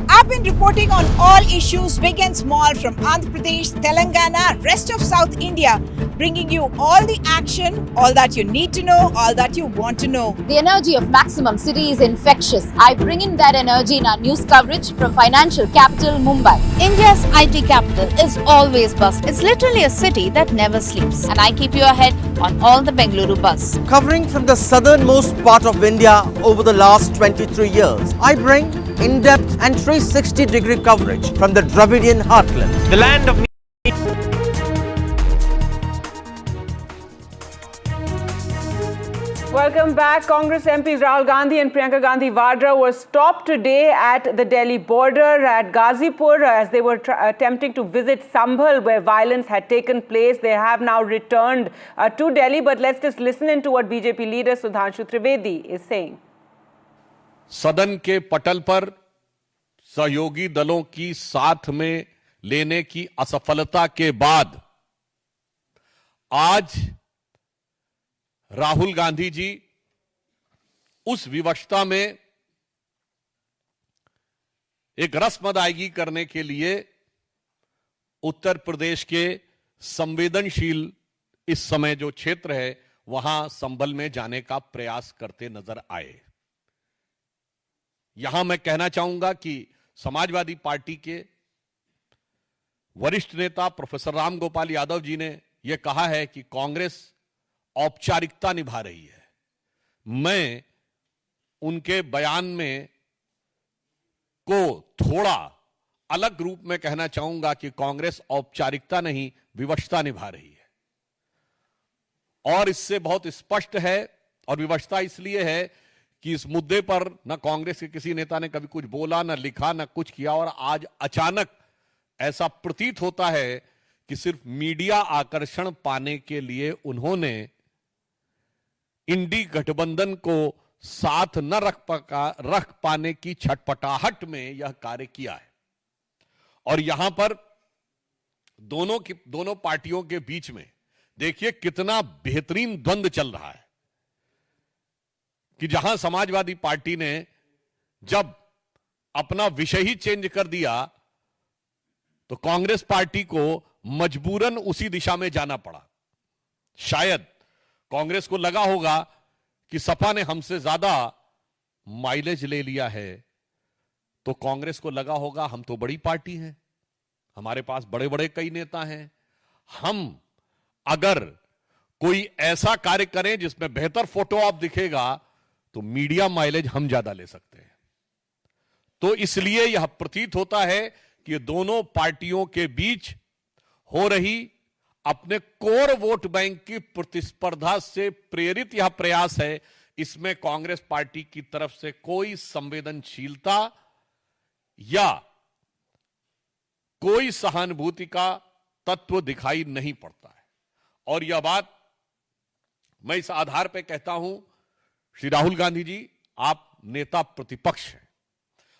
I've been reporting on all issues big and small from Andhra Pradesh, Telangana, rest of South India, bringing you all the action, all that you need to know, all that you want to know. The energy of Maximum City is infectious. I bring in that energy in our news coverage from financial capital Mumbai. India's IT capital is always buzz. It's literally a city that never sleeps. And I keep you ahead on all the Bengaluru buzz. Covering from the southernmost part of India over the last 23 years, I bring in-depth and 360-degree coverage from the Dravidian heartland. The land of Welcome back. Congress MPs Rahul Gandhi and Priyanka Gandhi Vadra were stopped today at the Delhi border at Ghazipur as they were attempting to visit Sambhal, where violence had taken place. They have now returned to Delhi, but let's just listen into what BJP leader Sudhanshu Trivedi is saying. सदन के पटल पर सहयोगी दलों की साथ में लेने की असफलता के बाद आज राहुल गांधी जी उस विवशता में एक रस्म अदायगी करने के लिए उत्तर प्रदेश के संवेदनशील इस समय जो क्षेत्र है वहां संभल में जाने का प्रयास करते नजर आए। यहां मैं कहना चाहूंगा कि समाजवादी पार्टी के वरिष्ठ नेता प्रोफेसर राम गोपाल यादव जी ने यह कहा है कि कांग्रेस औपचारिकता निभा रही है। मैं उनके बयान में को थोड़ा अलग रूप में कहना चाहूंगा कि कांग्रेस औपचारिकता नहीं विवशता निभा रही है। और इससे बहुत स्पष्ट है, और विवशता इसलिए है कि इस मुद्दे पर न कांग्रेस के किसी नेता ने कभी कुछ बोला, न लिखा, न कुछ किया, और आज अचानक ऐसा प्रतीत होता है कि सिर्फ मीडिया आकर्षण पाने के लिए उन्होंने इंडी गठबंधन को साथ न रख पाने की छटपटाहट में यह कार्य किया है। और यहां पर दोनों पार्टियों के बीच में देखिए कितना बेहतरीन द्वंद्व चल रहा है कि जहां समाजवादी पार्टी ने जब अपना विषय ही चेंज कर दिया तो कांग्रेस पार्टी को मजबूरन उसी दिशा में जाना पड़ा। शायद कांग्रेस को लगा होगा कि सपा ने हमसे ज्यादा माइलेज ले लिया है, तो कांग्रेस को लगा होगा हम तो बड़ी पार्टी हैं, हमारे पास बड़े बड़े कई नेता हैं, हम अगर कोई ऐसा कार्य करें जिसमें बेहतर फोटो आप दिखेगा तो मीडिया माइलेज हम ज्यादा ले सकते हैं। तो इसलिए यह प्रतीत होता है कि दोनों पार्टियों के बीच हो रही अपने कोर वोट बैंक की प्रतिस्पर्धा से प्रेरित यह प्रयास है, इसमें कांग्रेस पार्टी की तरफ से कोई संवेदनशीलता या कोई सहानुभूति का तत्व दिखाई नहीं पड़ता है। और यह बात मैं इस आधार पर कहता हूं, श्री राहुल गांधी जी, आप नेता प्रतिपक्ष हैं।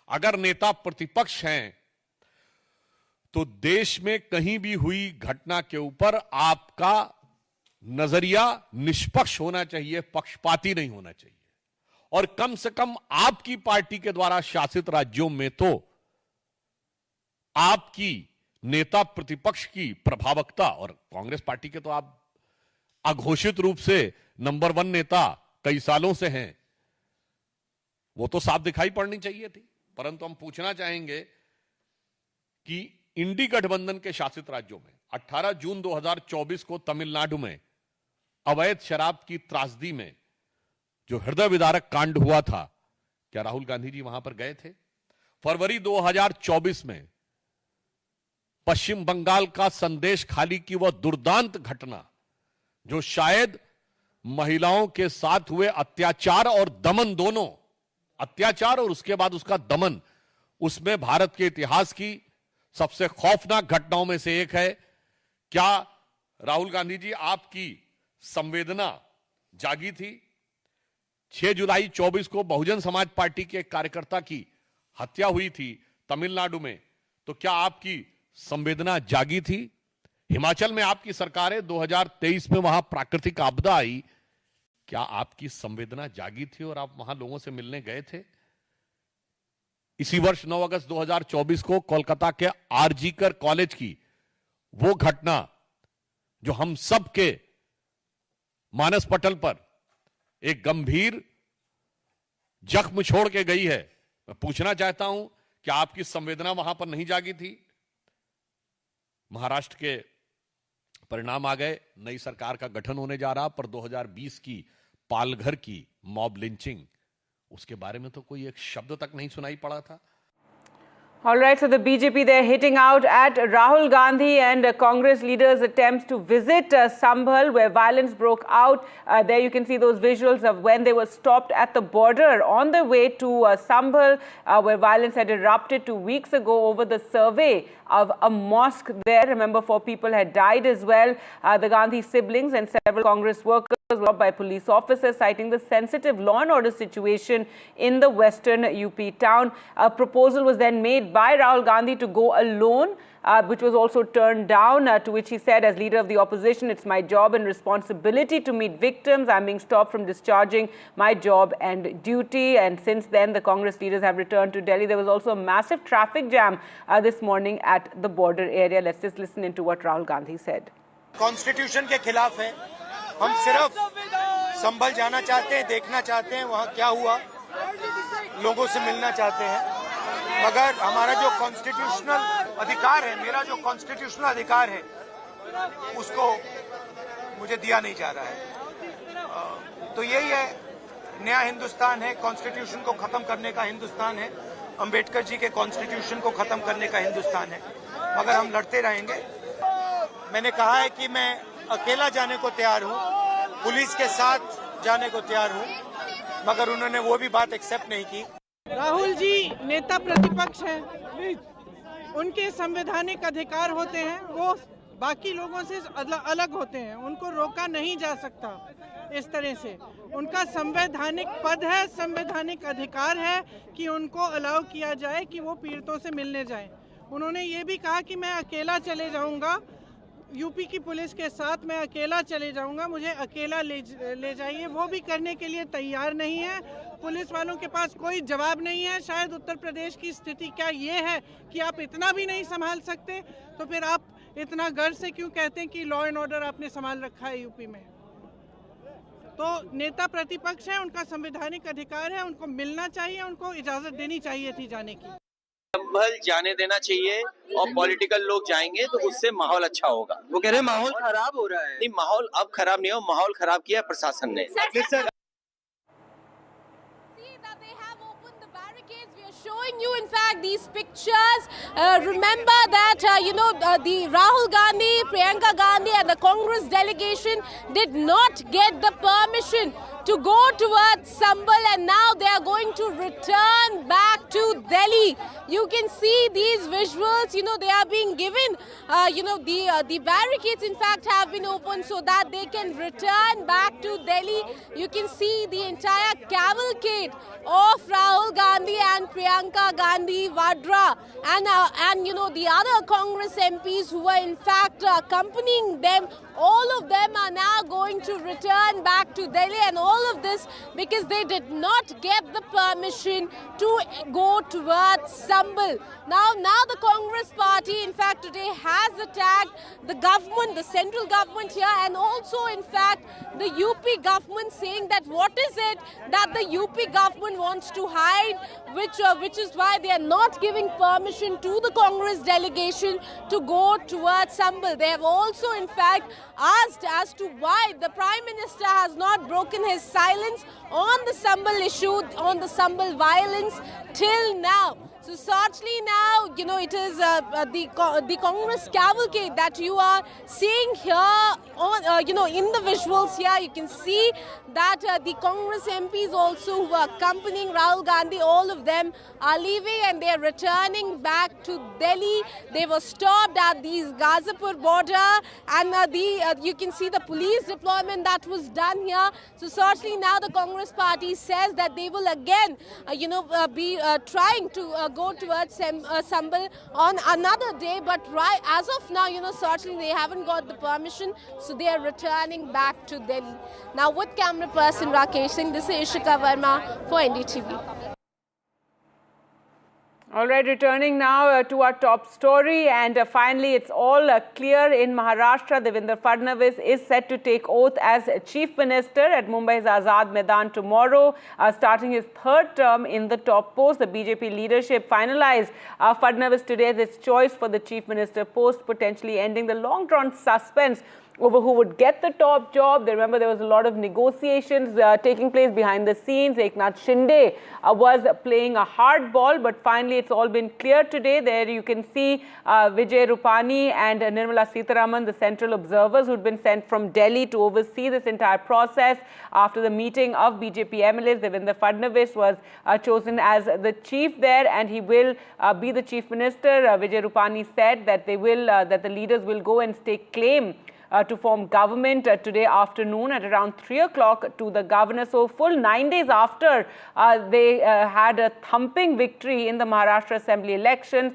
अगर नेता प्रतिपक्ष हैं तो देश में कहीं भी हुई घटना के ऊपर आपका नजरिया निष्पक्ष होना चाहिए, पक्षपाती नहीं होना चाहिए। और कम से कम आपकी पार्टी के द्वारा शासित राज्यों में तो आपकी नेता प्रतिपक्ष की प्रभावकता, और कांग्रेस पार्टी के तो आप अघोषित रूप से नंबर 1 नेता कई सालों से हैं, वो तो साफ दिखाई पड़नी चाहिए थी। परंतु हम पूछना चाहेंगे कि इंडी गठबंधन के शासित राज्यों में 18 जून 2024 को तमिलनाडु में अवैध शराब की त्रासदी में जो हृदय विदारक कांड हुआ था, क्या राहुल गांधी जी वहां पर गए थे? फरवरी 2024 में पश्चिम बंगाल का संदेश खाली की वह दुर्दांत घटना, जो शायद महिलाओं के साथ हुए अत्याचार और दमन, दोनों अत्याचार और उसके बाद उसका दमन, उसमें भारत के इतिहास की सबसे खौफनाक घटनाओं में से एक है। क्या राहुल गांधी जी आपकी संवेदना जागी थी? 6 जुलाई 24 को बहुजन समाज पार्टी के एक कार्यकर्ता की हत्या हुई थी तमिलनाडु में, तो क्या आपकी संवेदना जागी थी? हिमाचल में आपकी सरकार है, 2023 में वहां प्राकृतिक आपदा आई, क्या आपकी संवेदना जागी थी और आप वहां लोगों से मिलने गए थे? इसी वर्ष 9 अगस्त 2024 को कोलकाता के आरजीकर कॉलेज की वो घटना जो हम सब के मानस पटल पर एक गंभीर जख्म छोड़ के गई है, मैं पूछना चाहता हूं कि आपकी संवेदना वहां पर नहीं जागी थी? महाराष्ट्र के परिणाम आ गए, नई सरकार का गठन होने जा रहा, पर 2020 की पालघर की मॉब लिंचिंग, उसके बारे में तो कोई एक शब्द तक नहीं सुनाई पड़ा था। All right, so the BJP, they're hitting out at Rahul Gandhi and Congress leaders' attempts to visit Sambhal, where violence broke out. There you can see those visuals of when they were stopped at the border on the way to Sambhal, where violence had erupted 2 weeks ago over the survey of a mosque there. Remember, 4 people had died as well. The Gandhi siblings and several Congress workers were robbed by police officers, citing the sensitive law and order situation in the western UP town. A proposal was then made by Rahul Gandhi to go alone, which was also turned down, to which he said, as leader of the opposition, it's my job and responsibility to meet victims. I'm being stopped from discharging my job and duty. And since then, the Congress leaders have returned to Delhi. There was also a massive traffic jam this morning at the border area. Let's just listen into what Rahul Gandhi said. Constitution के खिलाफ है, हम सिर्फ संभल जाना चाहते हैं, देखना चाहते हैं वहाँ क्या हुआ, लोगों से मिलना चाहते हैं, मगर हमारा जो कॉन्स्टिट्यूशनल अधिकार है, मेरा जो कॉन्स्टिट्यूशनल अधिकार है, उसको मुझे दिया नहीं जा रहा है। तो यही है, नया हिंदुस्तान है, कॉन्स्टिट्यूशन को खत्म करने का हिंदुस्तान है, अंबेडकर जी के कॉन्स्टिट्यूशन को खत्म करने का हिंदुस्तान है, मगर हम लड़ते रहेंगे। मैंने कहा है कि मैं अकेला जाने को तैयार हूँ, पुलिस के साथ जाने को तैयार हूँ, मगर उन्होंने वो भी बात एक्सेप्ट नहीं की। राहुल जी नेता प्रतिपक्ष हैं, उनके संवैधानिक अधिकार होते हैं, वो बाकी लोगों से अलग होते हैं, उनको रोका नहीं जा सकता इस तरह से। उनका संवैधानिक पद है, संवैधानिक अधिकार है कि उनको अलाउ किया जाए कि वो पीड़ितों से मिलने जाएं। उन्होंने ये भी कहा कि मैं अकेला चले जाऊंगा, यूपी की पुलिस के साथ मैं अकेला चले जाऊंगा, मुझे अकेला ले जाइए, वो भी करने के लिए तैयार नहीं है। पुलिस वालों के पास कोई जवाब नहीं है। शायद उत्तर प्रदेश की स्थिति क्या ये है कि आप इतना भी नहीं संभाल सकते, तो फिर आप इतना गर्व से क्यों कहते हैं कि लॉ एंड ऑर्डर आपने संभाल रखा है यूपी में? तो नेता प्रतिपक्ष है, उनका संवैधानिक अधिकार है, उनको मिलना चाहिए, उनको इजाजत देनी चाहिए थी जाने की। संभल जाने देना चाहिए और पॉलिटिकल लोग जाएंगे तो उससे माहौल अच्छा होगा। वो कह रहे हैं माहौल खराब हो रहा है। नहीं, माहौल अब खराब नहीं हो, माहौल खराब किया प्रशासन ने। We are showing you, in fact, these pictures. Remember that, the Rahul Gandhi, Priyanka Gandhi and the Congress delegation did not get the permission to go towards Sambal, and now they are going to return back to Delhi. You can see these visuals, they are being given, the barricades in fact have been opened so that they can return back to Delhi. You can see the entire cavalcade of Rahul Gandhi and Priyanka Gandhi Vadra and the other Congress MPs who were in fact accompanying them. All of them are now going to return back to Delhi, and all of this because they did not get the permission to go towards Sambal. Now the Congress party in fact today has attacked the government, the central government here, and also in fact the UP government, saying that what is it that the UP government wants to hide, which is why they are not giving permission to the Congress delegation to go towards Sambal. They have also in fact asked as to why the Prime Minister has not broken his silence on the Sambal issue, on the Sambal violence till now. So certainly now, it is the Congress cavalcade that you are seeing here on, in the visuals here. You can see that the Congress MPs also who are accompanying Rahul Gandhi, all of them are leaving and they are returning back to Delhi. They were stopped at the Ghazipur border, and you can see the police deployment that was done here. So certainly now the Congress party says that they will again, be trying to go towards Sambal on another day, but right as of now, certainly they haven't got the permission, so they are returning back to Delhi. Now with camera person Rakesh Singh, this is Ishika Verma for NDTV. All right, returning now to our top story, and finally it's all clear in Maharashtra. Devendra Fadnavis is set to take oath as Chief Minister at Mumbai's Azad Maidan tomorrow, starting his third term in the top post. The BJP leadership finalized Fadnavis today as its choice for the Chief Minister post, potentially ending the long-drawn suspense over who would get the top job. Remember, there was a lot of negotiations taking place behind the scenes. Eknath Shinde was playing a hard ball, but finally it's all been clear today. There you can see Vijay Rupani and Nirmala Sitharaman, the central observers who'd been sent from Delhi to oversee this entire process. After the meeting of BJP MLAs, Devendra Fadnavis was chosen as the chief there, and he will be the chief minister. Vijay Rupani said that that the leaders will go and stake claim to form government today afternoon at around 3 o'clock to the governor. So full 9 days after they had a thumping victory in the Maharashtra Assembly elections,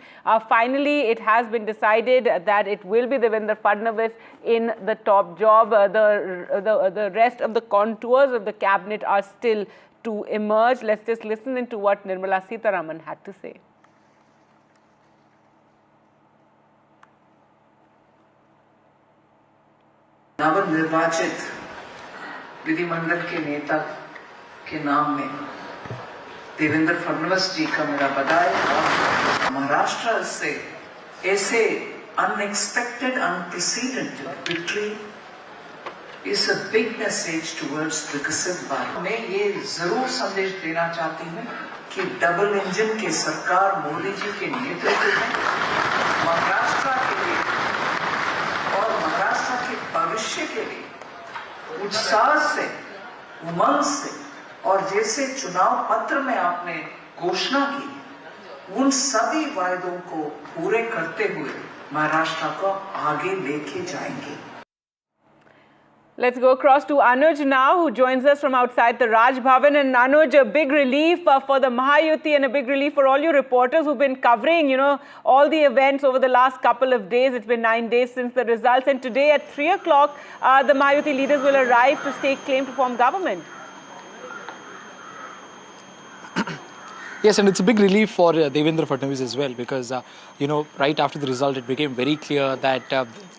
finally it has been decided that it will be Devendra Fadnavis in the top job. The rest of the contours of the cabinet are still to emerge. Let's just listen into what Nirmala Sitharaman had to say. नवनिर्वाचित विधिमंडल के नेता के नाम में देवेंद्र फडणवीस जी का मेरा बधाई। और महाराष्ट्र से ऐसे unexpected unprecedented victory is a big message towards विकसित भारत। मैं ये जरूर संदेश देना चाहती हूँ कि डबल इंजन की सरकार मोदी जी के नेतृत्व में महाराष्ट्र के लिए और महाराष्ट्र के भविष्य के लिए उत्साह से, उमंग से, और जैसे चुनाव पत्र में आपने घोषणा की, उन सभी वायदों को पूरे करते हुए महाराष्ट्र को आगे लेके जाएंगे। Let's go across to Anuj now, who joins us from outside the Raj Bhavan. And Anuj, a big relief for the Mahayuti and a big relief for all you reporters who've been covering, all the events over the last couple of days. It's been 9 days since the results. And today at 3 o'clock, the Mahayuti leaders will arrive to stake claim to form government. Yes, and it's a big relief for Devendra Fadnavis as well, because, right after the result, it became very clear that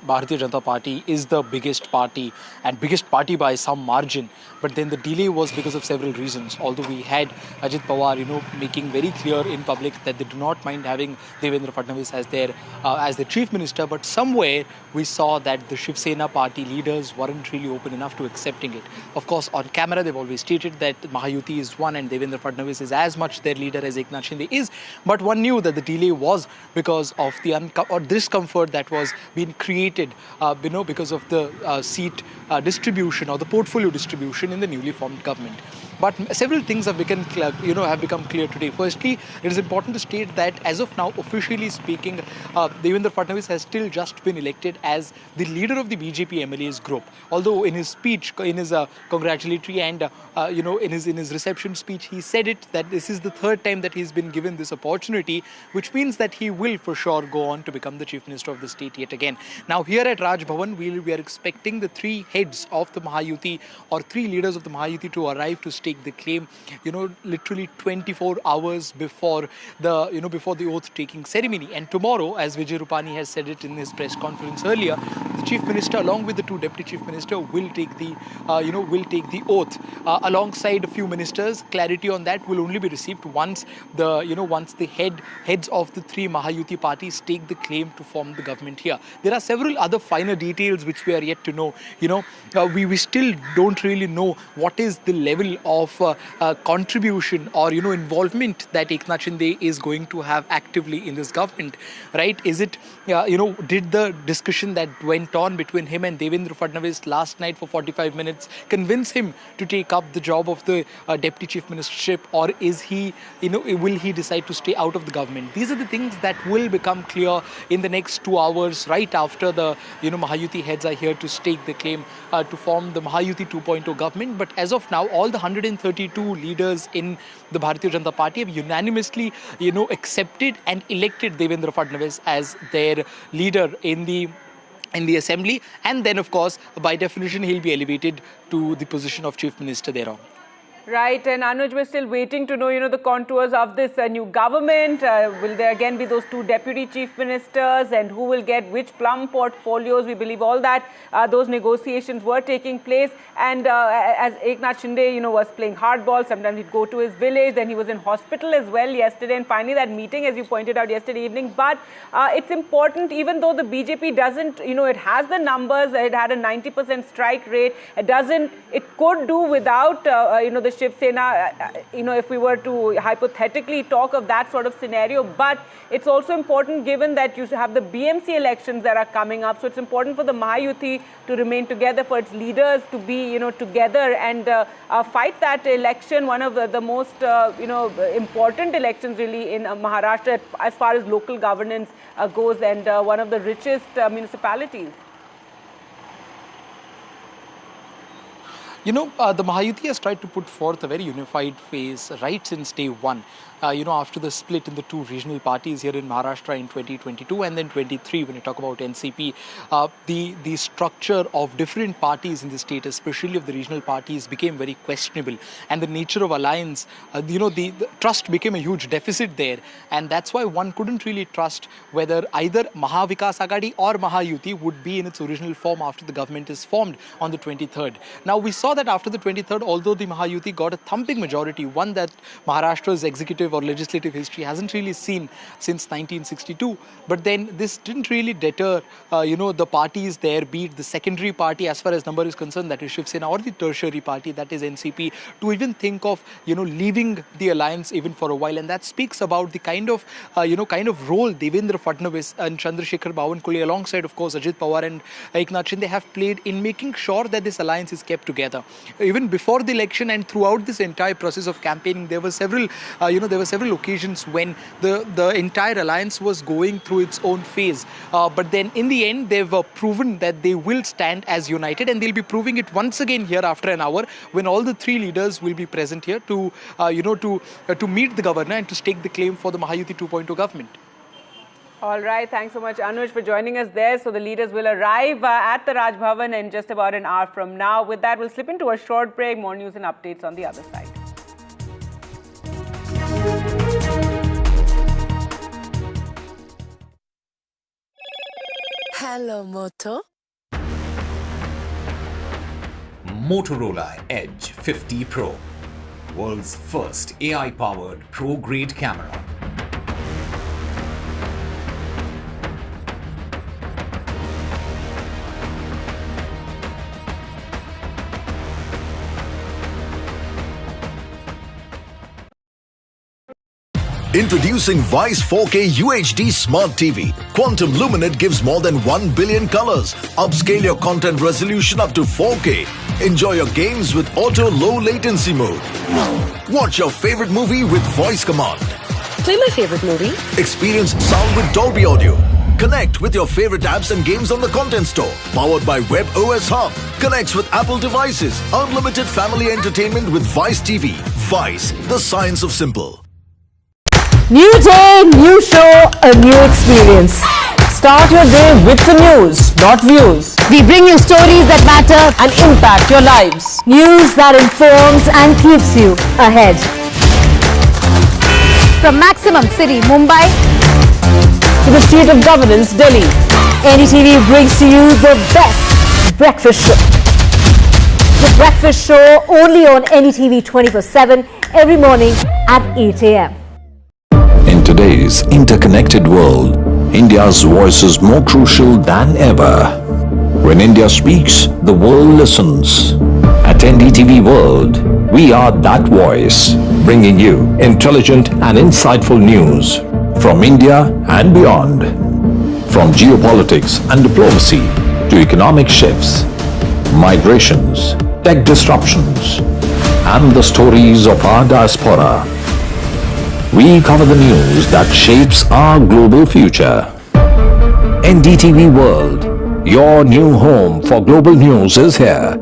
Bharatiya Janata Party is the biggest party, and biggest party by some margin. But then the delay was because of several reasons. Although we had Ajit Pawar, making very clear in public that they do not mind having Devendra Fadnavis as their chief minister, but somewhere we saw that the Shiv Sena party leaders weren't really open enough to accepting it. Of course, on camera, they've always stated that Mahayuti is one and Devendra Fadnavis is as much their leader leader as Eknath Shinde is. But one knew that the delay was because of the discomfort that was being created, because of the seat distribution or the portfolio distribution in the newly formed government. But several things have become clear today. Firstly, it is important to state that as of now, officially speaking, Devendra Fadnavis has still just been elected as the leader of the BJP MLAs group. Although in his speech, in his congratulatory and in his reception speech, he said it that this is the third time that he's been given this opportunity, which means that he will for sure go on to become the Chief Minister of the state yet again. Now here at Raj Bhavan, we are expecting the three heads of the Mahayuti or three leaders of the Mahayuti to arrive to stake the claim, literally 24 hours before the oath taking ceremony. And tomorrow, as Vijay Rupani has said it in his press conference earlier, the Chief Minister along with the two Deputy Chief Minister will take the oath alongside a few ministers. Clarity on that will only be received once the heads of the three Mahayuti parties take the claim to form the government here. There are several other finer details which we are yet to know. We still don't really know what is the level of contribution or involvement that Eknath Shinde is going to have actively in this government, right? Is it did the discussion that went on between him and Devendra Fadnavis last night for 45 minutes convince him to take up the job of the Deputy Chief Ministership, or is he will he decide to stay out of the government? These are the things that will become clear in the next 2 hours, right after the Mahayuti heads are here to stake the claim to form the Mahayuti 2.0 government. But as of now, all the 132 leaders in the Bharatiya Janata Party have unanimously accepted and elected Devendra Fadnavis as their leader in the assembly, and then of course by definition he'll be elevated to the position of Chief Minister thereon. Right, and Anuj, we're still waiting to know, the contours of this new government. Will there again be those two deputy chief ministers, and who will get which plum portfolios? We believe all that those negotiations were taking place. And as Eknath Shinde, was playing hardball, sometimes he'd go to his village, then he was in hospital as well yesterday, and finally that meeting, as you pointed out yesterday evening. But it's important, even though the BJP doesn't, it has the numbers, it had a 90% strike rate, it could do without, the Shiv Sena, if we were to hypothetically talk of that sort of scenario. But it's also important, given that you have the BMC elections that are coming up. So it's important for the Mahayuti to remain together, for its leaders to be, together and fight that election, one of the most, important elections really in Maharashtra as far as local governance goes, and one of the richest municipalities. The Mahayuti has tried to put forth a very unified face right since day one. After the split in the two regional parties here in Maharashtra in 2022 and then 23, when you talk about NCP, the structure of different parties in the state, especially of the regional parties, became very questionable. And the nature of alliance, the trust became a huge deficit there. And that's why one couldn't really trust whether either Mahavikas Agadi or Mahayuti would be in its original form after the government is formed on the 23rd. Now, we saw that after the 23rd, although the Mahayuti got a thumping majority, one that Maharashtra's executive or legislative history hasn't really seen since 1962. But then this didn't really deter, the parties there, be it the secondary party as far as number is concerned, that is Shiv Sena, or the tertiary party, that is NCP, to even think of, leaving the alliance even for a while. And that speaks about the kind of role Devendra Fadnavis and Chandrasekhar Bawankule, alongside, of course, Ajit Pawar and Eknath Shinde, have played in making sure that this alliance is kept together. Even before the election and throughout this entire process of campaigning, there were several occasions when the entire alliance was going through its own phase. But then in the end, they've proven that they will stand as united, and they'll be proving it once again here after an hour, when all the three leaders will be present here to meet the governor and to stake the claim for the Mahayuti 2.0 government. All right. Thanks so much, Anuj, for joining us there. So the leaders will arrive at the Raj Bhavan in just about an hour from now. With that, we'll slip into a short break. More news and updates on the other side. Hello, Moto. Motorola Edge 50 Pro, world's first AI-powered pro-grade camera. Introducing Vice 4K UHD Smart TV. Quantum Luminate gives more than 1 billion colors. Upscale your content resolution up to 4K. Enjoy your games with auto low latency mode. Watch your favorite movie with voice command. Play my favorite movie. Experience sound with Dolby Audio. Connect with your favorite apps and games on the Content Store. Powered by Web OS Hub. Connects with Apple devices. Unlimited family entertainment with Vice TV. Vice, the science of simple. New day, new show, a new experience. Start your day with the news, not views. We bring you stories that matter and impact your lives. News that informs and keeps you ahead. From Maximum City, Mumbai, to the state of governance, Delhi, NDTV brings to you the best breakfast show. The breakfast show only on NDTV 24/7 every morning at 8 a.m. In today's interconnected world, India's voice is more crucial than ever. When India speaks, the world listens. At NDTV World, we are that voice, bringing you intelligent and insightful news from India and beyond. From geopolitics and diplomacy to economic shifts, migrations, tech disruptions, and the stories of our diaspora. We cover the news that shapes our global future. NDTV World, your new home for global news is here.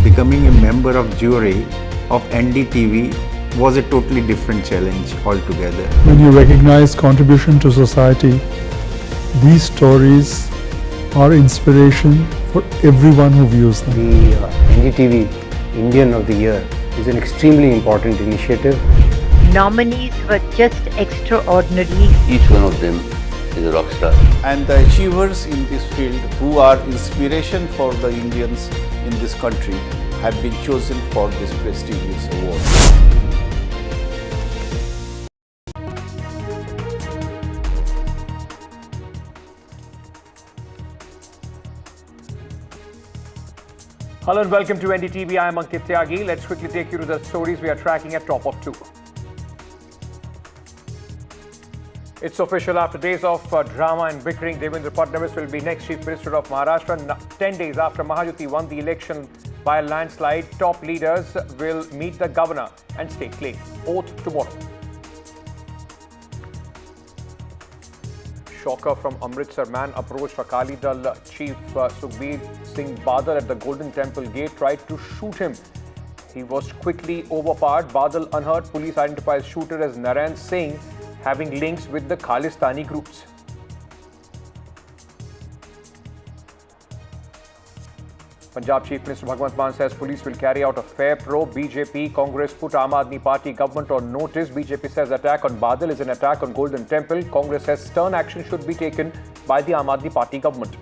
Becoming a member of jury of NDTV was a totally different challenge altogether. When you recognize contribution to society, these stories are inspiration for everyone who views them. The NDTV Indian of the Year is an extremely important initiative. Nominees were just extraordinary. Each one of them is a rock star. And the achievers in this field who are inspiration for the Indians in this country have been chosen for this prestigious award. Hello and welcome to NDTV. I am Ankit Tyagi. Let's quickly take you to the stories we are tracking at top of 2. It's official. After days of drama and bickering, Devendra Fadnavis will be next Chief Minister of Maharashtra. 10 days after Mahajuti won the election by a landslide, top leaders will meet the governor and stake claim. Oath tomorrow. Shocker from Amritsar. Man approached Akali Dal Chief Sukhbir Singh Badal at the Golden Temple gate, tried to shoot him. He was quickly overpowered. Badal unhurt. Police identifies shooter as Narayan Singh, having links with the Khalistani groups. Punjab Chief Minister Bhagwant Mann says police will carry out a fair probe. BJP, Congress put Aam Aadmi Party government on notice. BJP says attack on Badal is an attack on Golden Temple. Congress says stern action should be taken by the Aam Aadmi Party government.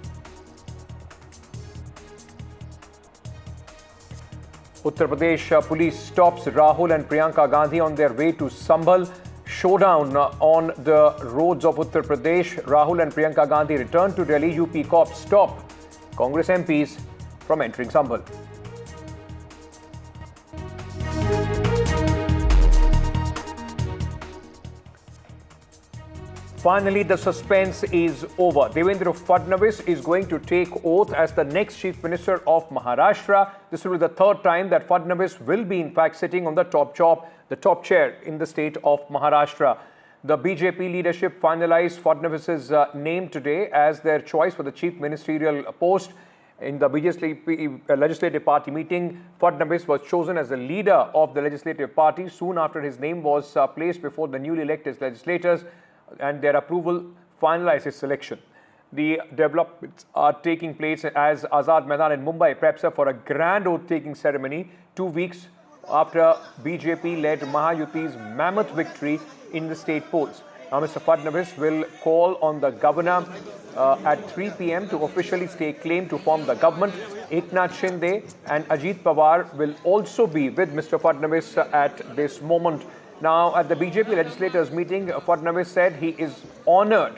Uttar Pradesh police stops Rahul and Priyanka Gandhi on their way to Sambhal. Showdown on the roads of Uttar Pradesh. Rahul and Priyanka Gandhi return to Delhi. UP cops stop Congress MPs from entering Sambhal. Finally, the suspense is over. Devendra Fadnavis is going to take oath as the next Chief Minister of Maharashtra. This will be the third time that Fadnavis will be in fact sitting on the top chair in the state of Maharashtra. The BJP leadership finalized Fadnavis's name today as their choice for the chief ministerial post. In the BJP legislative party meeting, Fadnavis was chosen as the leader of the legislative party soon after his name was placed before the newly elected legislators, and their approval finalized his selection. The developments are taking place as Azad Maidan in Mumbai preps up for a grand oath-taking ceremony 2 weeks after BJP led Mahayuti's mammoth victory in the state polls. Now, Mr. Fadnavis will call on the governor at 3 p.m. to officially stake claim to form the government. Eknath Shinde and Ajit Pawar will also be with Mr. Fadnavis at this moment. Now, at the BJP legislators meeting, Fadnavis said he is honored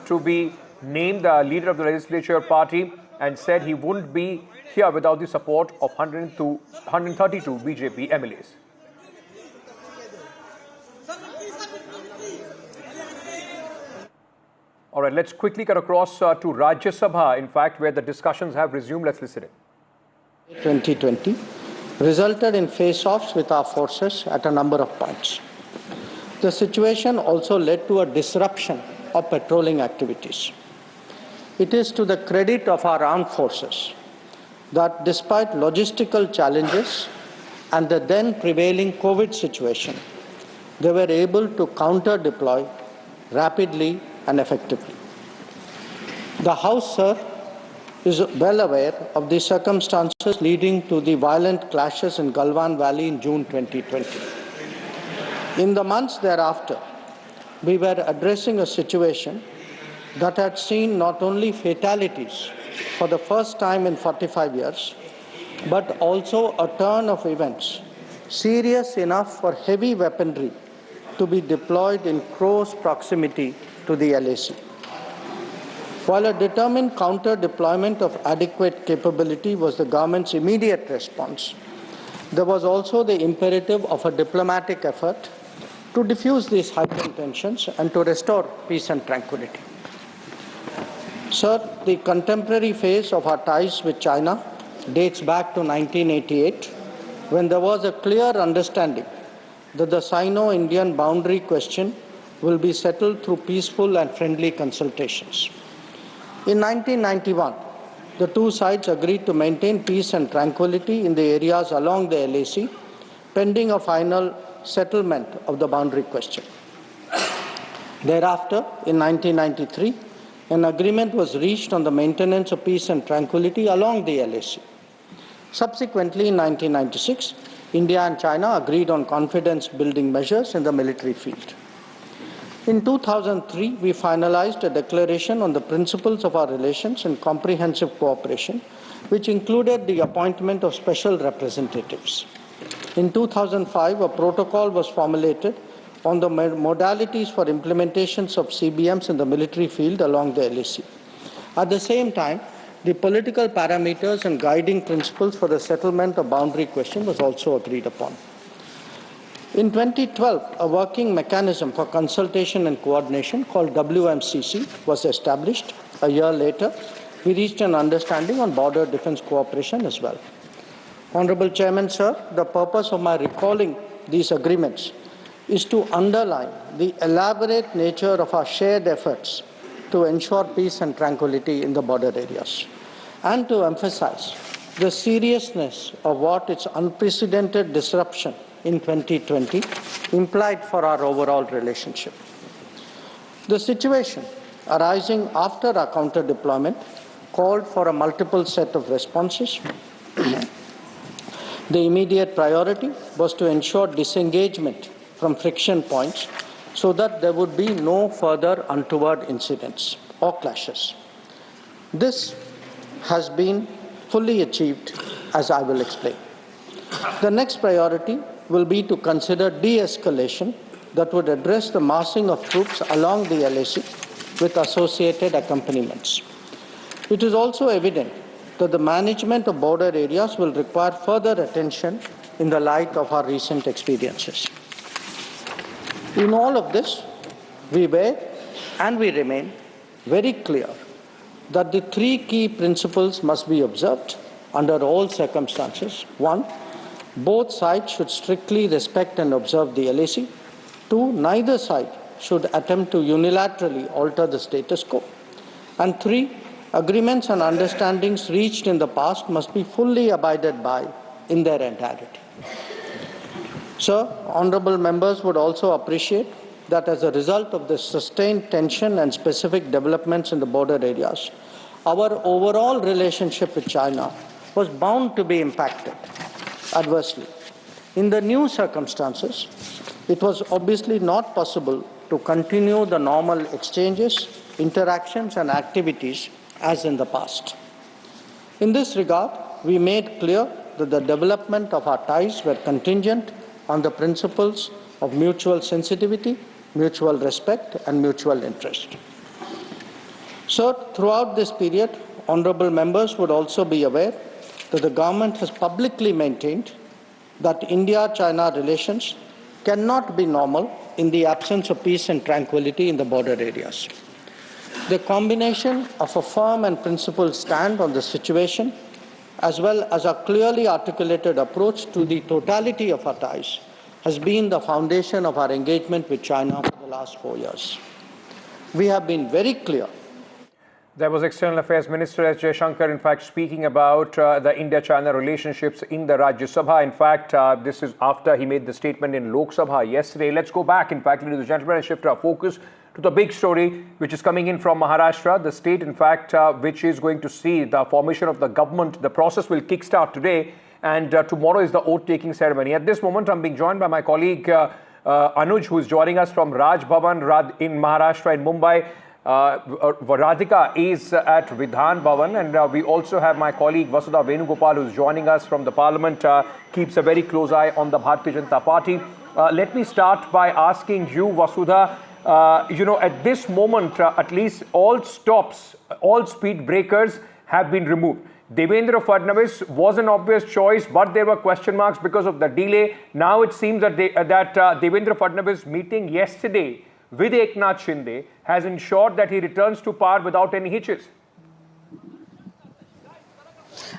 to be named the leader of the legislature party and said he wouldn't be here without the support of 132 BJP MLAs. All right, let's quickly cut across to Rajya Sabha, in fact, where the discussions have resumed. Let's listen in. 2020 resulted in face-offs with our forces at a number of points. The situation also led to a disruption of patrolling activities. It is to the credit of our armed forces that despite logistical challenges and the then prevailing COVID situation, they were able to counter-deploy rapidly and effectively. The House, sir, is well aware of the circumstances leading to the violent clashes in Galwan Valley in June 2020. In the months thereafter, we were addressing a situation that had seen not only fatalities for the first time in 45 years, but also a turn of events serious enough for heavy weaponry to be deployed in close proximity to the LAC. While a determined counter-deployment of adequate capability was the government's immediate response, there was also the imperative of a diplomatic effort to diffuse these heightened tensions and to restore peace and tranquility. Sir, the contemporary phase of our ties with China dates back to 1988, when there was a clear understanding that the Sino-Indian boundary question will be settled through peaceful and friendly consultations. In 1991, the two sides agreed to maintain peace and tranquility in the areas along the LAC, pending a final settlement of the boundary question. Thereafter, in 1993, an agreement was reached on the maintenance of peace and tranquility along the LAC. Subsequently, in 1996, India and China agreed on confidence-building measures in the military field. In 2003, we finalized a declaration on the principles of our relations and comprehensive cooperation, which included the appointment of special representatives. In 2005, a protocol was formulated on the modalities for implementations of CBMs in the military field along the LAC. At the same time, the political parameters and guiding principles for the settlement of boundary question was also agreed upon. In 2012, a working mechanism for consultation and coordination called WMCC was established. A year later, we reached an understanding on border defense cooperation as well. Honorable Chairman, sir, the purpose of my recalling these agreements is to underline the elaborate nature of our shared efforts to ensure peace and tranquility in the border areas, and to emphasize the seriousness of what its unprecedented disruption in 2020 implied for our overall relationship. The situation arising after our counter-deployment called for a multiple set of responses. The immediate priority was to ensure disengagement from friction points so that there would be no further untoward incidents or clashes. This has been fully achieved, as I will explain. The next priority will be to consider de-escalation that would address the massing of troops along the LAC with associated accompaniments. It is also evident that the management of border areas will require further attention in the light of our recent experiences. In all of this, we were and we remain very clear that the three key principles must be observed under all circumstances. One, both sides should strictly respect and observe the LAC. Two, neither side should attempt to unilaterally alter the status quo. And three, agreements and understandings reached in the past must be fully abided by in their entirety. Sir, honorable members would also appreciate that as a result of the sustained tension and specific developments in the border areas, our overall relationship with China was bound to be impacted adversely. In the new circumstances, it was obviously not possible to continue the normal exchanges, interactions and activities as in the past. In this regard, we made clear that the development of our ties were contingent on the principles of mutual sensitivity, mutual respect and mutual interest. So, throughout this period, honourable members would also be aware that the government has publicly maintained that India-China relations cannot be normal in the absence of peace and tranquility in the border areas. The combination of a firm and principled stand on the situation, as well as a clearly articulated approach to the totality of our ties, has been the foundation of our engagement with China for the last 4 years. We have been very clear. There was External Affairs Minister S. Jaishankar, in fact, speaking about the India-China relationships in the Rajya Sabha. In fact, this is after he made the statement in Lok Sabha yesterday. Let's go back, in fact, ladies and gentlemen, and shift our focus to the big story which is coming in from Maharashtra, the state, in fact, which is going to see the formation of the government. The process will kickstart today, and tomorrow is the oath-taking ceremony. At this moment, I'm being joined by my colleague Anuj, who is joining us from Raj Bhavan in Maharashtra in Mumbai. Radhika is at Vidhan Bhavan, and we also have my colleague Vasudha Venugopal, who is joining us from the Parliament, keeps a very close eye on the Bharatiya Janata Party. Let me start by asking you, Vasudha, at this moment, at least all stops, all speed breakers have been removed. Devendra Fadnavis was an obvious choice, but there were question marks because of the delay. Now it seems that Devendra Fadnavis' meeting yesterday with Eknath Shinde has ensured that he returns to power without any hitches.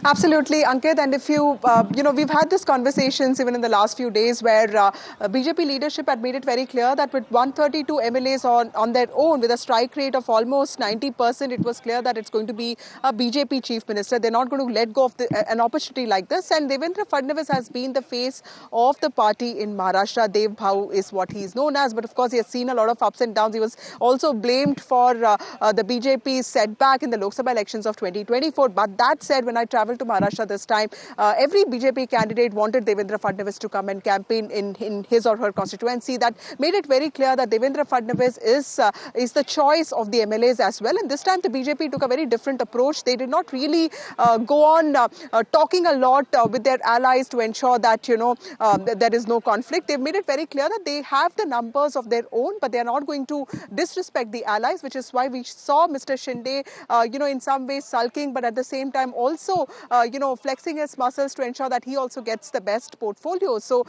Absolutely, Ankit. And if we've had these conversations even in the last few days where BJP leadership had made it very clear that with 132 MLAs on their own, with a strike rate of almost 90%, it was clear that it's going to be a BJP chief minister. They're not going to let go of an opportunity like this. And Devendra Fadnavis has been the face of the party in Maharashtra. Dev Bhau is what he is known as. But of course, he has seen a lot of ups and downs. He was also blamed for the BJP's setback in the Lok Sabha elections of 2024. But that said, when I traveled to Maharashtra this time, every BJP candidate wanted Devendra Fadnavis to come and campaign in his or her constituency. That made it very clear that Devendra Fadnavis is the choice of the MLAs as well. And this time the BJP took a very different approach. They did not really go on talking a lot with their allies to ensure that there is no conflict. They've made it very clear that they have the numbers of their own, but they are not going to disrespect the allies, which is why we saw Mr. Shinde in some ways sulking, but at the same time also flexing his muscles to ensure that he also gets the best portfolio. So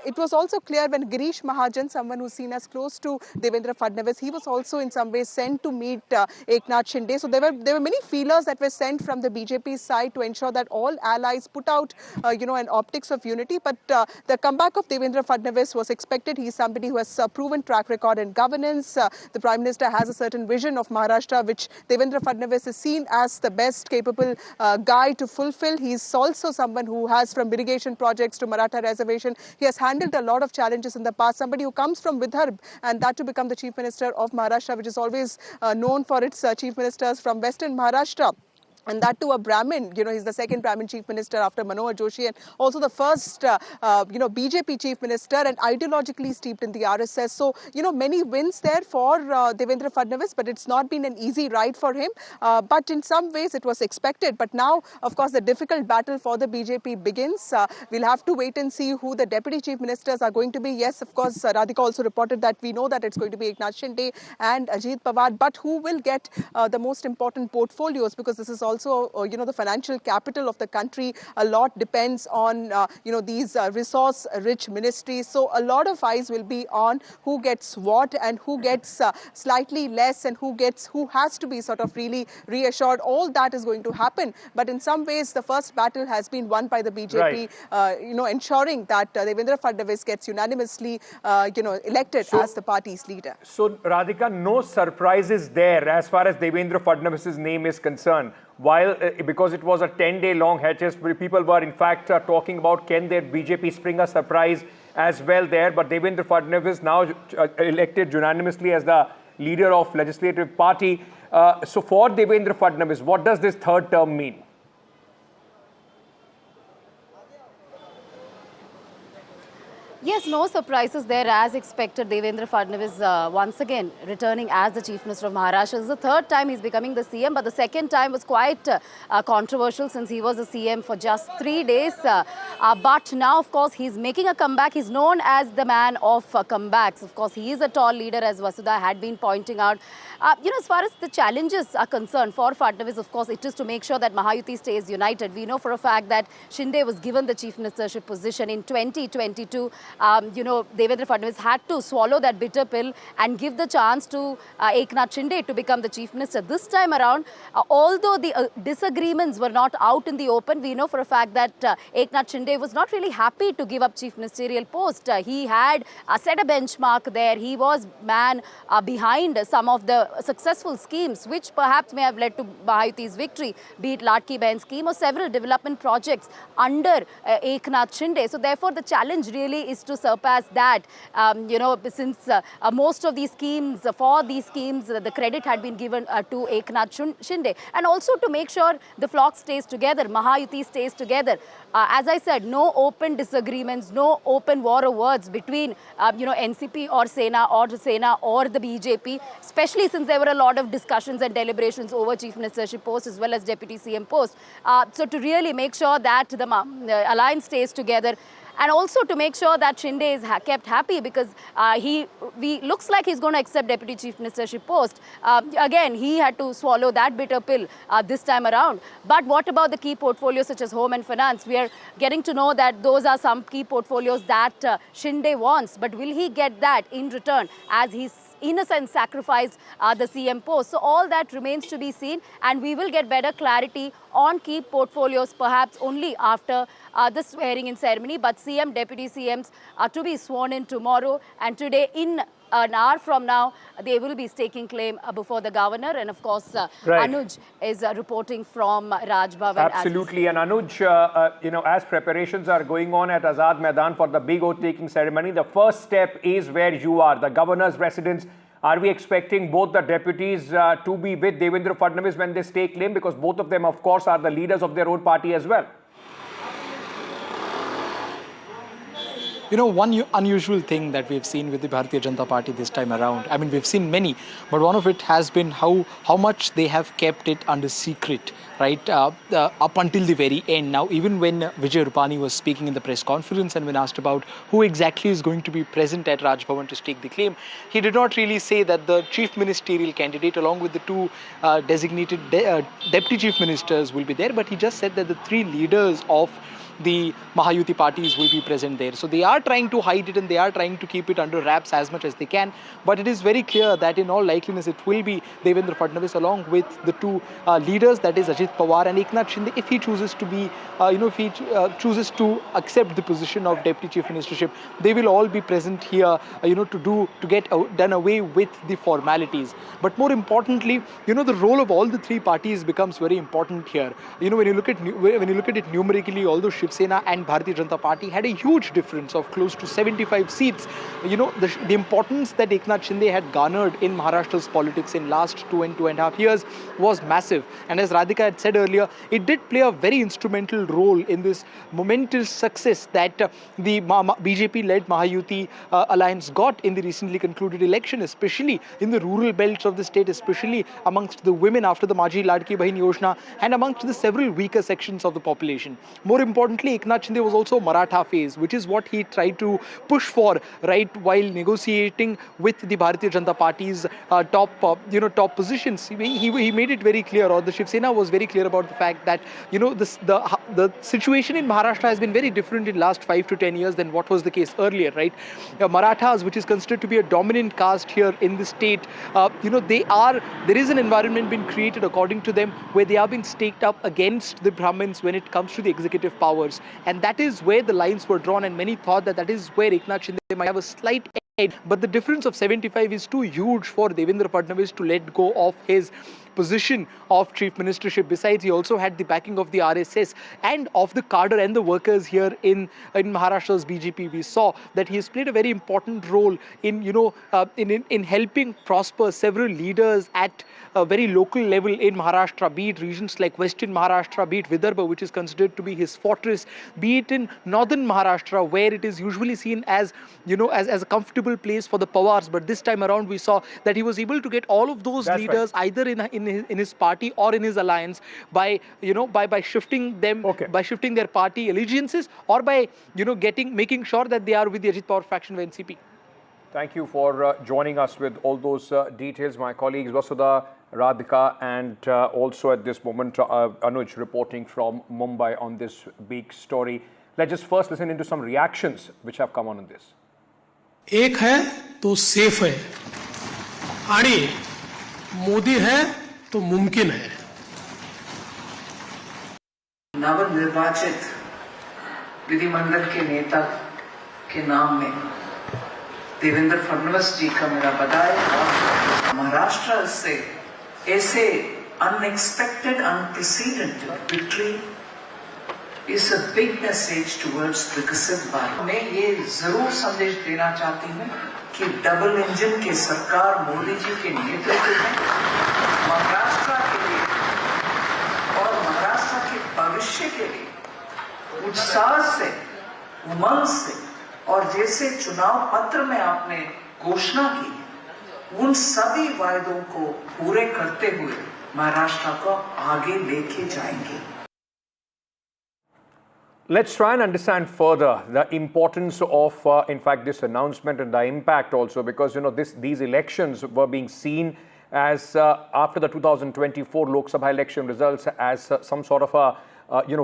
it was also clear when Girish Mahajan, someone who's seen as close to Devendra Fadnavis, he was also in some ways sent to meet Eknath Shinde. So there were many feelers that were sent from the BJP side to ensure that all allies put out an optics of unity. But the comeback of Devendra Fadnavis was expected. He's somebody who has a proven track record in governance. The Prime Minister has a certain vision of Maharashtra, which Devendra Fadnavis is seen as the best capable guy to fulfill. He's also someone who has, from irrigation projects to Maratha reservation, he has handled a lot of challenges in the past. Somebody who comes from Vidarbha, and that to become the Chief Minister of Maharashtra, which is always known for its Chief Ministers from Western Maharashtra. And that to a Brahmin, he's the second Brahmin Chief Minister after Manohar Joshi, and also the first, BJP Chief Minister, and ideologically steeped in the RSS. So, many wins there for Devendra Fadnavis, but it's not been an easy ride for him. But in some ways, it was expected. But now, of course, the difficult battle for the BJP begins. We'll have to wait and see who the Deputy Chief Ministers are going to be. Yes, of course, Radhika also reported that we know that it's going to be Eknath Shinde and Ajit Pawar, but who will get the most important portfolios, because this is also the financial capital of the country. A lot depends on these resource-rich ministries. So a lot of eyes will be on who gets what and who gets slightly less, and who has to be sort of really reassured. All that is going to happen. But in some ways, the first battle has been won by the BJP. Right. Ensuring that Devendra Fadnavis gets unanimously elected as the party's leader. So Radhika, no surprises there as far as Devendra Fadnavis' name is concerned. While, because it was a 10-day long HS, people were in fact talking about can their BJP spring a surprise as well there. But Devendra Fadnavis now elected unanimously as the leader of Legislative Party. So for Devendra Fadnavis, what does this third term mean? Yes, no surprises there. As expected, Devendra Fadnavis once again returning as the Chief Minister of Maharashtra. This is the third time he's becoming the CM, but the second time was quite controversial since he was the CM for just 3 days. But now, of course, he's making a comeback. He's known as the man of comebacks. Of course, he is a tall leader, as Vasudha had been pointing out. As far as the challenges are concerned for Fadnavis, of course, it is to make sure that Mahayuti stays united. We know for a fact that Shinde was given the Chief Ministership position in 2022. Devendra Fadnavis had to swallow that bitter pill and give the chance to Eknath Shinde to become the Chief Minister. This time around, although the disagreements were not out in the open, we know for a fact that Eknath Shinde was not really happy to give up Chief Ministerial post. He had set a benchmark there. He was man behind some of the successful schemes, which perhaps may have led to Mahayuti's victory, be it Latki Bahin scheme or several development projects under Eknath Shinde. So therefore, the challenge really is to surpass that. Since most of these schemes, for these schemes, the credit had been given to Eknath Shinde. And also to make sure the flock stays together, Mahayuti stays together. As I said, no open disagreements, no open war of words between, NCP or Sena or the BJP, especially since there were a lot of discussions and deliberations over Chief Ministership post as well as Deputy CM post. So to really make sure that the alliance stays together, and also to make sure that Shinde is kept happy, because he looks like he's going to accept Deputy Chief Ministership post. Again, he had to swallow that bitter pill this time around. But what about the key portfolios such as home and finance? We are getting to know that those are some key portfolios that Shinde wants. But will he get that in return, as he's in a sense sacrificed the CM post? So all that remains to be seen, and we will get better clarity on key portfolios perhaps only after the swearing-in ceremony. But CM, Deputy CMs are to be sworn in tomorrow, and today, in an hour from now, they will be staking claim before the governor. And of course, Anuj is reporting from Raj Bhavan. Absolutely. And Anuj, as preparations are going on at Azad Maidan for the big oath-taking ceremony, the first step is where you are, the governor's residence. Are we expecting both the deputies to be with Devendra Fadnavis when they stake claim? Because both of them, of course, are the leaders of their own party as well. One unusual thing that we've seen with the Bharatiya Janata Party this time around, I mean, we've seen many, but one of it has been how much they have kept it under secret, right, up until the very end. Now, even when Vijay Rupani was speaking in the press conference and when asked about who exactly is going to be present at Raj Bhavan to stake the claim, he did not really say that the chief ministerial candidate along with the two designated deputy chief ministers will be there, but he just said that the three leaders of the Mahayuti parties will be present there. So they are trying to hide it and they are trying to keep it under wraps as much as they can. But it is very clear that in all likeliness it will be Devendra Fadnavis along with the two leaders, that is Ajit Pawar and Eknath Shinde, if he chooses to be, if he chooses to accept the position of Deputy Chief Ministership. They will all be present here, to get done away with the formalities. But more importantly, the role of all the three parties becomes very important here. When you look at it numerically, although Shiv Sena and Bharatiya Janata Party had a huge difference of close to 75 seats. The importance that Eknath Shinde had garnered in Maharashtra's politics in last 2.5 years was massive. And as Radhika had said earlier, it did play a very instrumental role in this momentous success that the BJP-led Mahayuti alliance got in the recently concluded election, especially in the rural belts of the state, especially amongst the women after the Maji Ladki Bahin Yojana and amongst the several weaker sections of the population. More importantly, Eknath Shinde was also Maratha phase, which is what he tried to push for, right, while negotiating with the Bharatiya Janata Party's top positions. He made it very clear, or the Shiv Sena was very clear about the fact that, the situation in Maharashtra has been very different in last 5 to 10 years than what was the case earlier, right? Marathas, which is considered to be a dominant caste here in the state, there is an environment being created according to them where they are being staked up against the Brahmins when it comes to the executive powers. And that is where the lines were drawn, and many thought that is where Eknath Shinde might have a slight edge. But the difference of 75 is too huge for Devendra Fadnavis to let go of his position of chief ministership. Besides, he also had the backing of the RSS and of the cadre and the workers here in Maharashtra's BJP. We saw that he has played a very important role in, in helping prosper several leaders at a very local level in Maharashtra, be it regions like Western Maharashtra, be it Vidarbha, which is considered to be his fortress, be it in Northern Maharashtra, where it is usually seen as, as a comfortable place for the Pawars. But this time around, we saw that he was able to get all of those leaders either in his party or in his alliance by, by shifting them, by shifting their party allegiances, or by, making sure that they are with the Ajit Pawar faction of NCP. Thank you for joining us with all those details. My colleagues Vasudha, Radhika, and also at this moment Anuj reporting from Mumbai on this big story. Let's just first listen into some reactions which have come on this. एक है तो safe है आणि मोदी है तो मुमकिन है. नवनिर्वाचित विधिमंडल के नेता के नाम में देवेंद्र फडणवीस जी का मेरा बधाई और महाराष्ट्र से ऐसे unexpected unprecedented victory is a big message towards विकसित भारत. मैं ये जरूर संदेश देना चाहती हूँ कि डबल इंजन की सरकार मोदी जी के नेतृत्व में महाराष्ट्र के लिए और महाराष्ट्र के भविष्य के लिए उत्साह से, उमंग से और जैसे चुनाव पत्र में आपने घोषणा की, उन सभी वायदों को पूरे करते हुए महाराष्ट्र को आगे लेके जाएंगे. Let's try and understand further the importance of, in fact, this announcement and the impact also, because these elections were being seen as after the 2024 Lok Sabha election results as some sort of a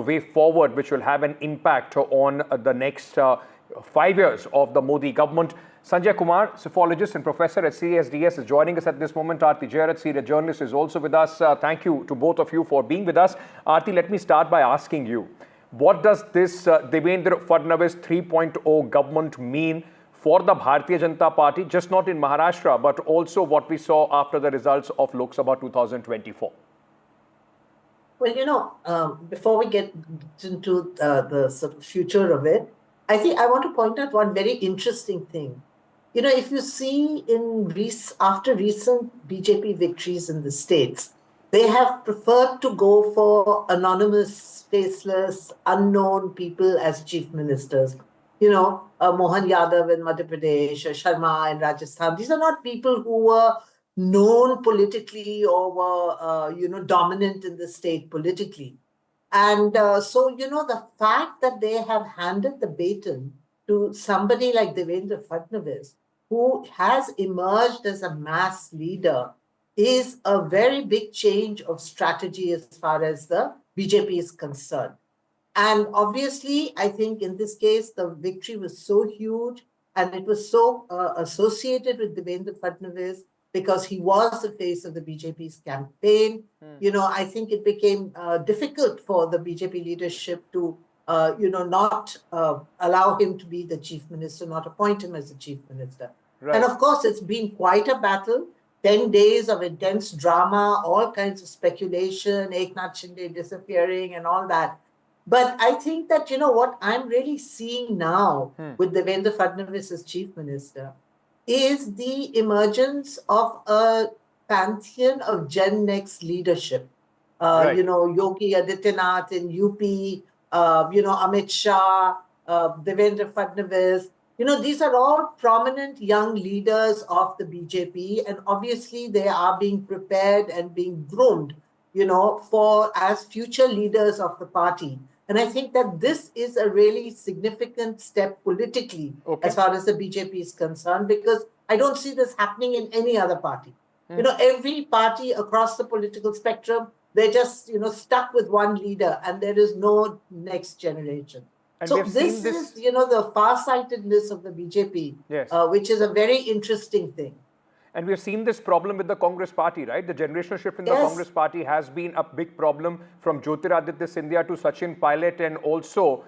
way forward, which will have an impact on the next 5 years of the Modi government. Sanjay Kumar, psephologist and professor at CSDS, is joining us at this moment. Aarti Jairat, senior journalist, is also with us. Thank you to both of you for being with us. Aarti, let me start by asking you, what does this Devendra Fadnavis 3.0 government mean for the Bharatiya Janata Party, just not in Maharashtra, but also what we saw after the results of Lok Sabha 2024? Well, before we get into the sort of future of it, I think I want to point out one very interesting thing. If you see after recent BJP victories in the states, they have preferred to go for anonymous, faceless, unknown people as chief ministers. Mohan Yadav in Madhya Pradesh, Sharma in Rajasthan. These are not people who were known politically or were, dominant in the state politically. And so, the fact that they have handed the baton to somebody like Devendra Fadnavis, who has emerged as a mass leader, is a very big change of strategy as far as the BJP is concerned. And obviously, I think in this case, the victory was so huge and it was so associated with Devendra Fadnavis because he was the face of the BJP's campaign. I think it became difficult for the BJP leadership to, not allow him to be the chief minister, not appoint him as the chief minister. Right. And of course, it's been quite a battle. 10 days of intense drama, all kinds of speculation, Eknath Shinde disappearing and all that. But I think that, what I'm really seeing now with Devendra Fadnavis as chief minister is the emergence of a pantheon of Gen Next leadership. Right. Yogi Adityanath in UP, Amit Shah, Devendra Fadnavis. These are all prominent young leaders of the BJP, and obviously they are being prepared and being groomed, as future leaders of the party. And I think that this is a really significant step politically as far as the BJP is concerned, because I don't see this happening in any other party. Every party across the political spectrum, they're just, stuck with one leader and there is no next generation. And so this is, the farsightedness of the BJP, yes. Which is a very interesting thing. And we've seen this problem with the Congress party, right? The generational shift in the Congress party has been a big problem from Jyotiraditya Scindia to Sachin Pilot, and also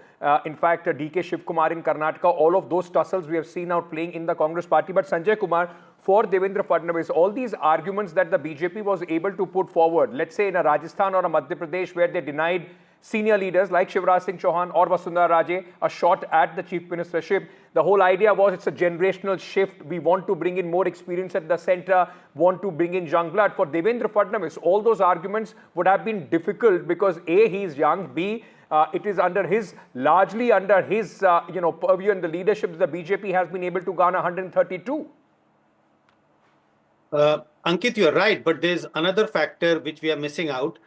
In fact, DK Shiv Kumar in Karnataka, all of those tussles we have seen out playing in the Congress party. But Sanjay Kumar, for Devendra Fadnavis, all these arguments that the BJP was able to put forward, let's say in a Rajasthan or a Madhya Pradesh where they denied senior leaders like Shivraj Singh Chauhan or Vasundhara Raje a shot at the chief ministership. The whole idea was it's a generational shift. We want to bring in more experience at the center, want to bring in young blood. For Devendra Fadnavis, all those arguments would have been difficult because A, he's young, B, it is largely under his purview and the leadership that the BJP has been able to garner 132. Ankit, you're right, but there's another factor which we are missing out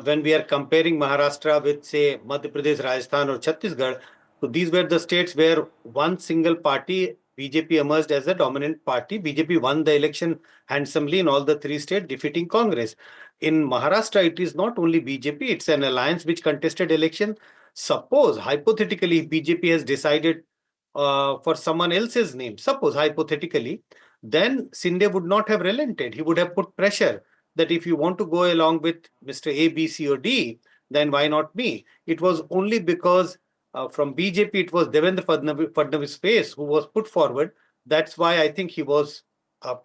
when we are comparing Maharashtra with, say, Madhya Pradesh, Rajasthan or Chhattisgarh. So these were the states where one single party, BJP, emerged as a dominant party. BJP won the election handsomely in all the three states, defeating Congress. In Maharashtra, it is not only BJP, it's an alliance which contested election. Suppose, hypothetically, BJP has decided for someone else's name, suppose, hypothetically, then Shinde would not have relented. He would have put pressure that if you want to go along with Mr. A, B, C or D, then why not me? It was only because from BJP, it was Devendra Fadnavis' face who was put forward. That's why I think he was,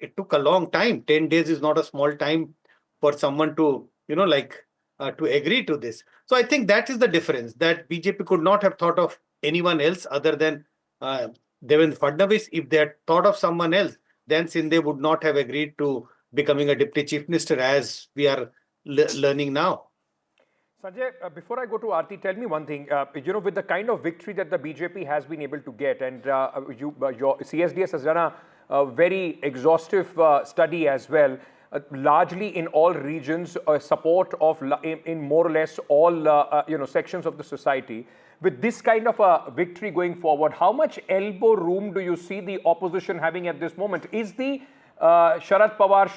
it took a long time. 10 days is not a small time for someone to, to agree to this. So I think that is the difference, that BJP could not have thought of anyone else other than Devendra Fadnavis. If they had thought of someone else, then Shinde would not have agreed to becoming a deputy chief minister as we are learning now. Sanjay, before I go to Aarti, tell me one thing. With the kind of victory that the BJP has been able to get, and your CSDS has done a very exhaustive study as well, largely in all regions, support of in more or less all sections of the society. With this kind of a victory going forward, how much elbow room do you see the opposition having at this moment? Is the Sharad Pawar,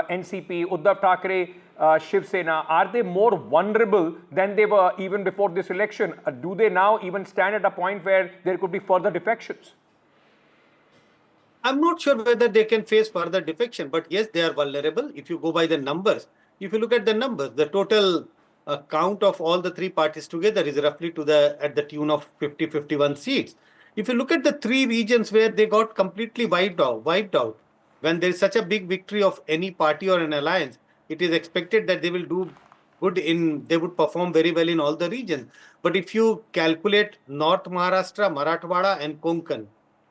NCP, Uddhav Thackeray, Shiv Sena, are they more vulnerable than they were even before this election? Do they now even stand at a point where there could be further defections? I'm not sure whether they can face further defection, but yes, they are vulnerable. If you go by the numbers, if you look at the numbers, the total count of all the three parties together is roughly at the tune of 50-51 seats. If you look at the three regions where they got completely wiped out, when there is such a big victory of any party or an alliance, it is expected that they will do good they would perform very well in all the regions. But if you calculate North Maharashtra, Marathwada and Konkan,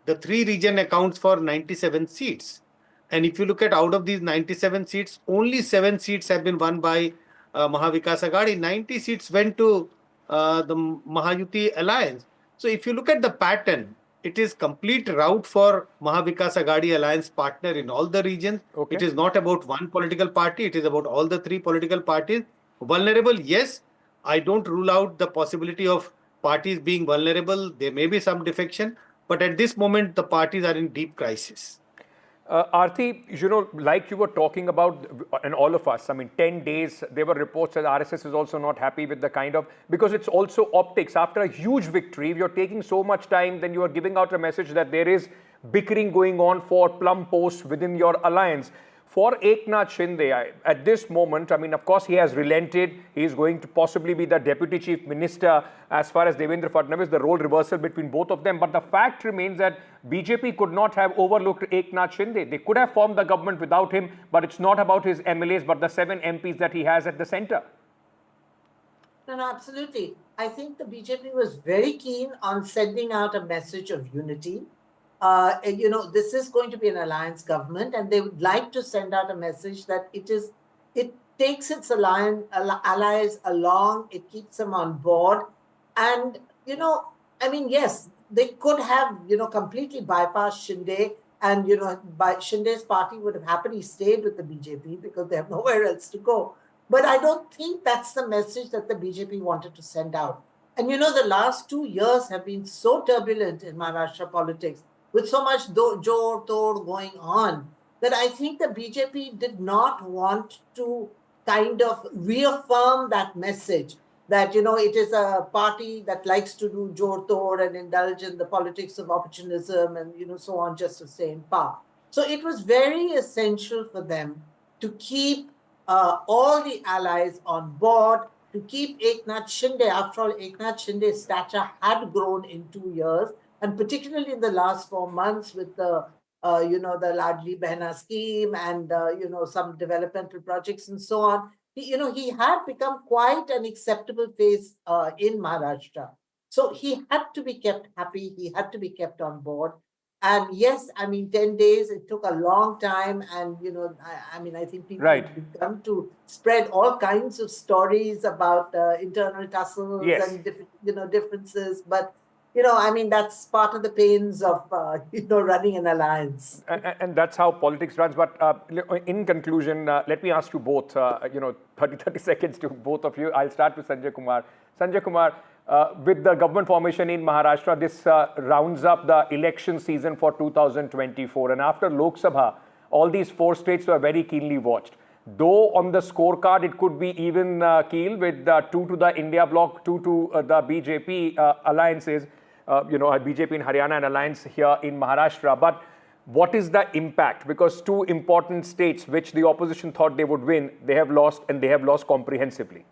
the three region accounts for 97 seats. And if you look at out of these 97 seats, only 7 seats have been won by Mahavikas Aghadi. 90 seats went to the Mahayuti alliance. So if you look at the pattern, it is complete rout for Mahavikas Aghadi alliance partner in all the regions. Okay. It is not about one political party. It is about all the three political parties. Vulnerable, yes. I don't rule out the possibility of parties being vulnerable. There may be some defection. But at this moment, the parties are in deep crisis. Aarti, like you were talking about, and all of us, 10 days, there were reports that RSS is also not happy with the kind of, because it's also optics. After a huge victory, if you're taking so much time, then you are giving out a message that there is bickering going on for plum posts within your alliance. For Eknath Shinde, at this moment, of course, he has relented. He is going to possibly be the deputy chief minister. As far as Devendra Fadnavis, the role reversal between both of them. But the fact remains that BJP could not have overlooked Eknath Shinde. They could have formed the government without him, but it's not about his MLAs, but the 7 MPs that he has at the center. No, absolutely. I think the BJP was very keen on sending out a message of unity. This is going to be an alliance government, and they would like to send out a message that it takes its allies along, it keeps them on board. And, yes, they could have, completely bypassed Shinde, and, Shinde's party would have happily stayed with the BJP because they have nowhere else to go. But I don't think that's the message that the BJP wanted to send out. And, the last 2 years have been so turbulent in Maharashtra politics, with so much jor tor going on, that I think the BJP did not want to kind of reaffirm that message that, it is a party that likes to do jor tor and indulge in the politics of opportunism and, so on, just to stay in power. So it was very essential for them to keep all the allies on board, to keep Eknath Shinde, after all, Eknath Shinde's stature had grown in 2 years, and particularly in the last 4 months with the, the Ladli Behna scheme and, some developmental projects and so on. He had become quite an acceptable face in Maharashtra. So he had to be kept happy. He had to be kept on board. And yes, 10 days, it took a long time. And, I think people have begun to spread all kinds of stories about internal tussles and, differences. But, that's part of the pains of, running an alliance. And that's how politics runs. But in conclusion, let me ask you both, 30 seconds to both of you. I'll start with Sanjay Kumar. Sanjay Kumar, with the government formation in Maharashtra, this rounds up the election season for 2024. And after Lok Sabha, all these 4 states were very keenly watched. Though on the scorecard, it could be even keel with 2 to the India bloc, 2 to the BJP alliances, BJP in Haryana and alliance here in Maharashtra. But what is the impact? Because 2 important states which the opposition thought they would win, they have lost, and they have lost comprehensively.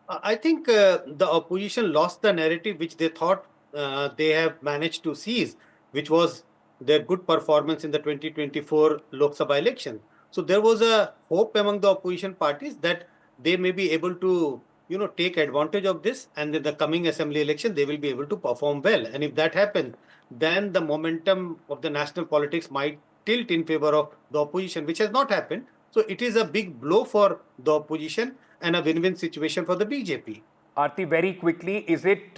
I think the opposition lost the narrative which they thought they have managed to seize, which was their good performance in the 2024 Lok Sabha election. So there was a hope among the opposition parties that they may be able to, take advantage of this, and in the coming assembly election, they will be able to perform well. And if that happens, then the momentum of the national politics might tilt in favor of the opposition, which has not happened. So it is a big blow for the opposition and a win-win situation for the BJP. Aarti, very quickly, is it,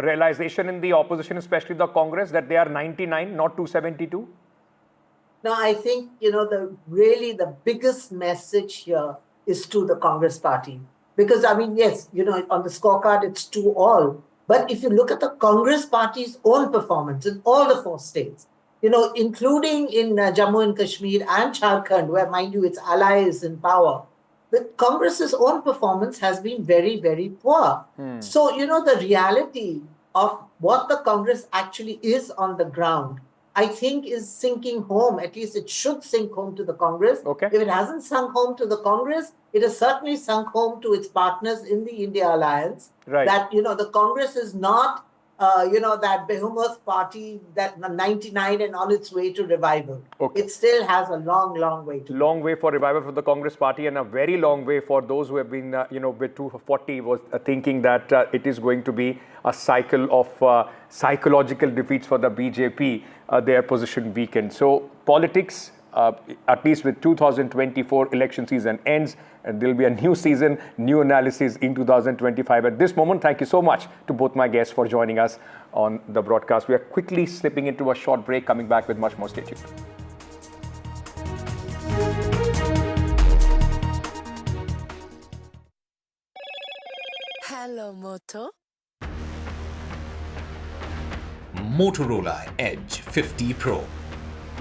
realization in the opposition, especially the Congress, that they are 99, not 272? No, I think, the biggest message here is to the Congress party. Because, yes, on the scorecard, it's 2-all. But if you look at the Congress party's own performance in all the 4 states, including in Jammu and Kashmir and Jharkhand, where, mind you, its ally is in power, the Congress's own performance has been very, very poor. So, the reality of what the Congress actually is on the ground, I think, is sinking home. At least it should sink home to the Congress. If it hasn't sunk home to the Congress, it has certainly sunk home to its partners in the India alliance. That, the Congress is not, that behemoth party that 99 and on its way to revival. It still has a long, long way to go. Long way for revival for the Congress party, and a very long way for those who have been, with 240 was thinking that it is going to be a cycle of psychological defeats for the BJP, their position weakened. So politics, at least with 2024 election season ends, and there will be a new season, new analysis in 2025. At this moment, thank you so much to both my guests for joining us on the broadcast. We are quickly slipping into a short break, coming back with much more. Stay tuned. Hello, Moto. Motorola Edge 50 Pro,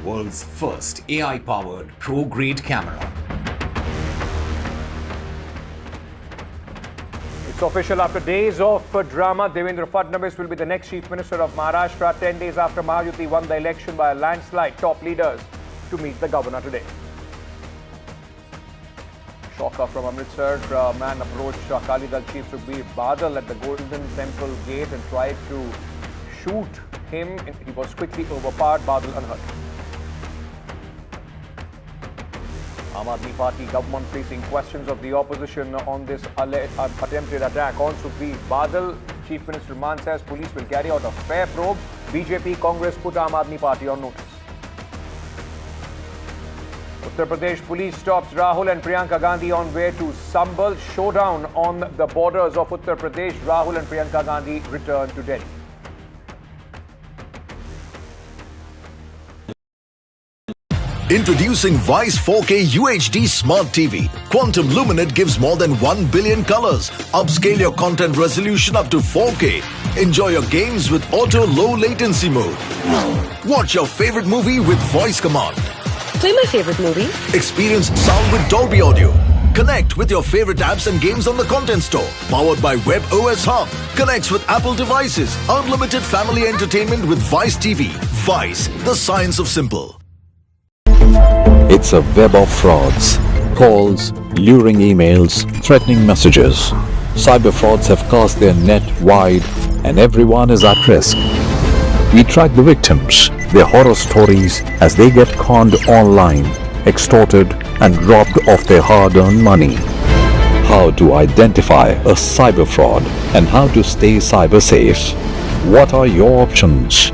world's first AI-powered pro-grade camera. It's official. After days of drama, Devendra Fadnavis will be the next Chief Minister of Maharashtra, 10 days after Mahayuti won the election by a landslide. Top leaders to meet the governor today. Shocker from Amritsar. A man approached Akali Dal Chief Sukhbir Badal at the Golden Temple gate and tried to shoot him. He was quickly overpowered. Badal unhurt. Aam Aadmi Party government facing questions of the opposition on this attempted attack on Sukhbir Badal. Chief Minister Man says police will carry out a fair probe. BJP Congress put Aam Aadmi Party on notice. Uttar Pradesh police stops Rahul and Priyanka Gandhi on way to Sambal. Showdown on the borders of Uttar Pradesh. Rahul and Priyanka Gandhi return to Delhi. Introducing Vice 4K UHD Smart TV. Quantum Luminate gives more than 1 billion colors. Upscale your content resolution up to 4K. Enjoy your games with auto low latency mode. Watch your favorite movie with voice command. Play my favorite movie. Experience sound with Dolby Audio. Connect with your favorite apps and games on the Content Store. Powered by Web OS Hub. Connects with Apple devices. Unlimited family entertainment with Vice TV. Vice, the science of simple. It's a web of frauds, calls, luring emails, threatening messages. Cyber frauds have cast their net wide and everyone is at risk. We track the victims, their horror stories as they get conned online, extorted and robbed of their hard-earned money. How to identify a cyber fraud and how to stay cyber safe. What are your options?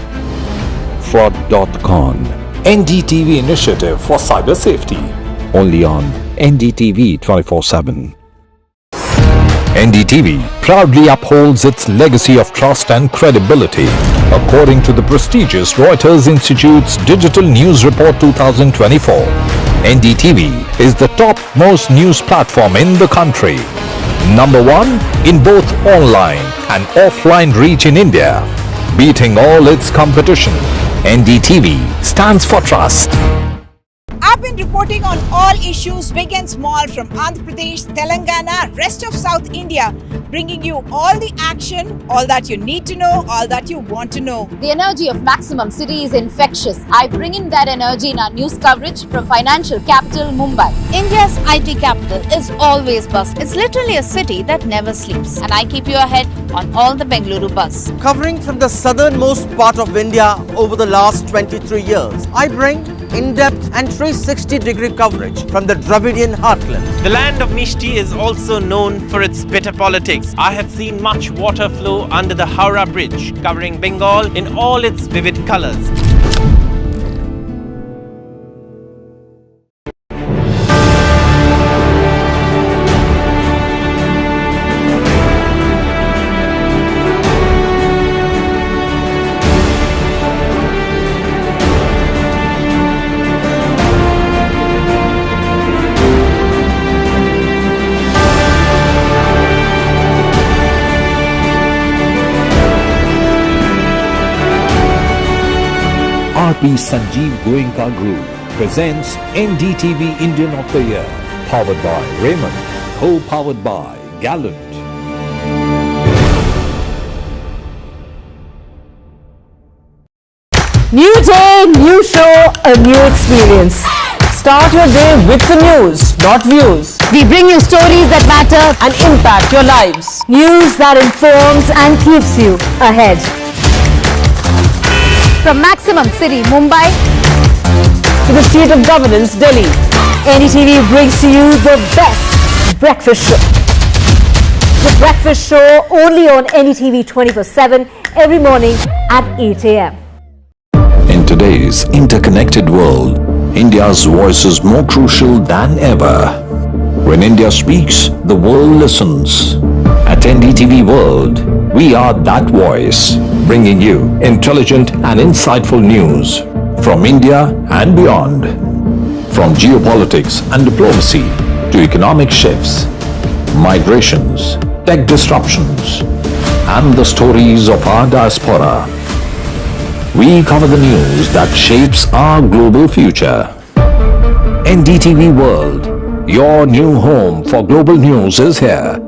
Fraud.con, NDTV initiative for cyber safety. Only on NDTV 24/7. NDTV proudly upholds its legacy of trust and credibility. According to the prestigious Reuters Institute's Digital News Report 2024, NDTV is the top-most news platform in the country. Number one in both online and offline reach in India. Beating all its competition, NDTV stands for trust. I've been reporting on all issues big and small from Andhra Pradesh, Telangana, rest of South India, bringing you all the action, all that you need to know, all that you want to know. The energy of Maximum City is infectious. I bring in that energy in our news coverage from financial capital Mumbai. India's IT capital is always buzz. It's literally a city that never sleeps. And I keep you ahead on all the Bengaluru buzz. Covering from the southernmost part of India over the last 23 years, I bring in-depth and 360-degree coverage from the Dravidian heartland. The land of Mishti is also known for its bitter politics. I have seen much water flow under the Howrah Bridge, covering Bengal in all its vivid colors. RP Sanjeev Goenka Group presents NDTV Indian of the Year, powered by Raymond, co-powered by Gallant. New day, new show, a new experience. Start your day with the news, not views. We bring you stories that matter and impact your lives. News that informs and keeps you ahead. from Maximum City, Mumbai, to the seat of governance, Delhi. NDTV brings to you the best breakfast show. The breakfast show only on NDTV 24/7 every morning at 8 a.m. In today's interconnected world, India's voice is more crucial than ever. When India speaks, the world listens. At NDTV World, we are that voice, bringing you intelligent and insightful news from India and beyond. From geopolitics and diplomacy to economic shifts, migrations, tech disruptions, and the stories of our diaspora. We cover the news that shapes our global future. NDTV World, your new home for global news, is here.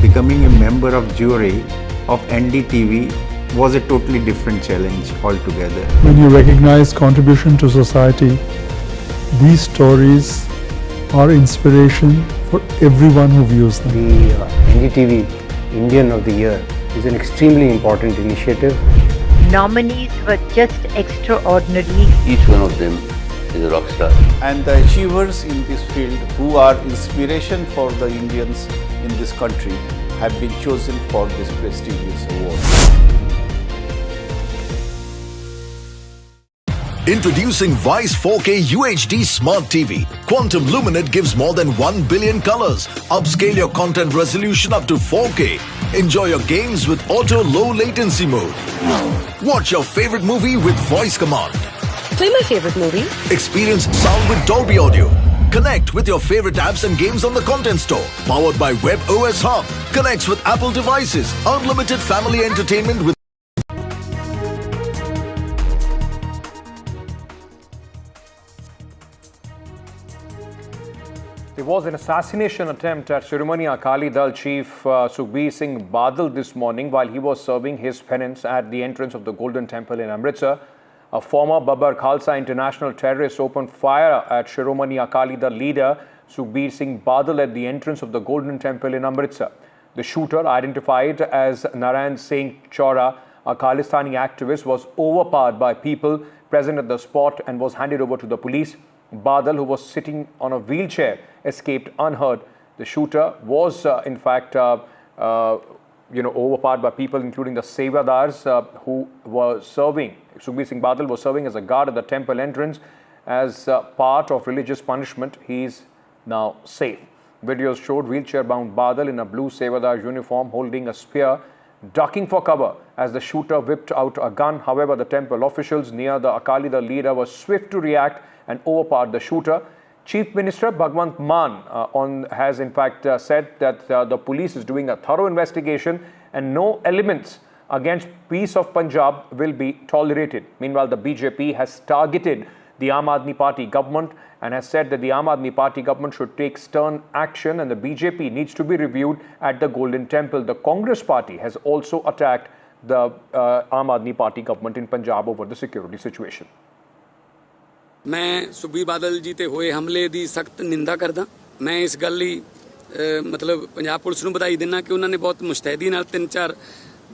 Becoming a member of jury of NDTV was a totally different challenge altogether. When you recognize contribution to society, these stories are inspiration for everyone who views them. The NDTV Indian of the Year is an extremely important initiative. Nominees were just extraordinary. Each one of them is a rock star. And the achievers in this field who are inspiration for the Indians in this country have been chosen for this prestigious award. Introducing Vice 4K UHD Smart TV. Quantum Luminate gives more than 1 billion colors. Upscale your content resolution up to 4K. Enjoy your games with auto low latency mode. Watch your favorite movie with voice command. Play my favorite movie. Experience sound with Dolby Audio. Connect with your favorite apps and games on the Content Store. Powered by Web OS Hub. Connects with Apple devices. Unlimited family entertainment with was an assassination attempt at Shiromani Akali Dal chief Sukhbir Singh Badal this morning while he was serving his penance at the entrance of the Golden Temple in Amritsar. A former Babar Khalsa international terrorist opened fire at Shiromani Akali Dal leader Sukhbir Singh Badal at the entrance of the Golden Temple in Amritsar. The shooter, identified as Narayan Singh Chaura, a Khalistani activist, was overpowered by people present at the spot and was handed over to the police. Badal, who was sitting on a wheelchair, escaped unhurt. The shooter was, in fact, overpowered by people, including the sewadars who were serving. Sukhbir Singh Badal was serving as a guard at the temple entrance. As part of religious punishment, he is now safe. Videos showed wheelchair-bound Badal in a blue sewadar uniform holding a spear, ducking for cover as the shooter whipped out a gun. However, the temple officials near the Akali Dal leader were swift to react and overpowered the shooter. Chief Minister Bhagwant Mann has in fact said that the police is doing a thorough investigation and no elements against peace of Punjab will be tolerated. Meanwhile, the BJP has targeted the Aam Aadmi Party government and has said that the Aam Aadmi Party government should take stern action and the BJP needs to be reviewed at the Golden Temple. The Congress party has also attacked the Aam Aadmi Party government in Punjab over the security situation. मैं सुखबीर बादल जी ते होए हमले दी सख्त निंदा करदा। मैं इस गल लई मतलब पंजाब पुलिस नूं बधाई दिना कि उन्होंने बहुत मुस्तैदी नाल 3-4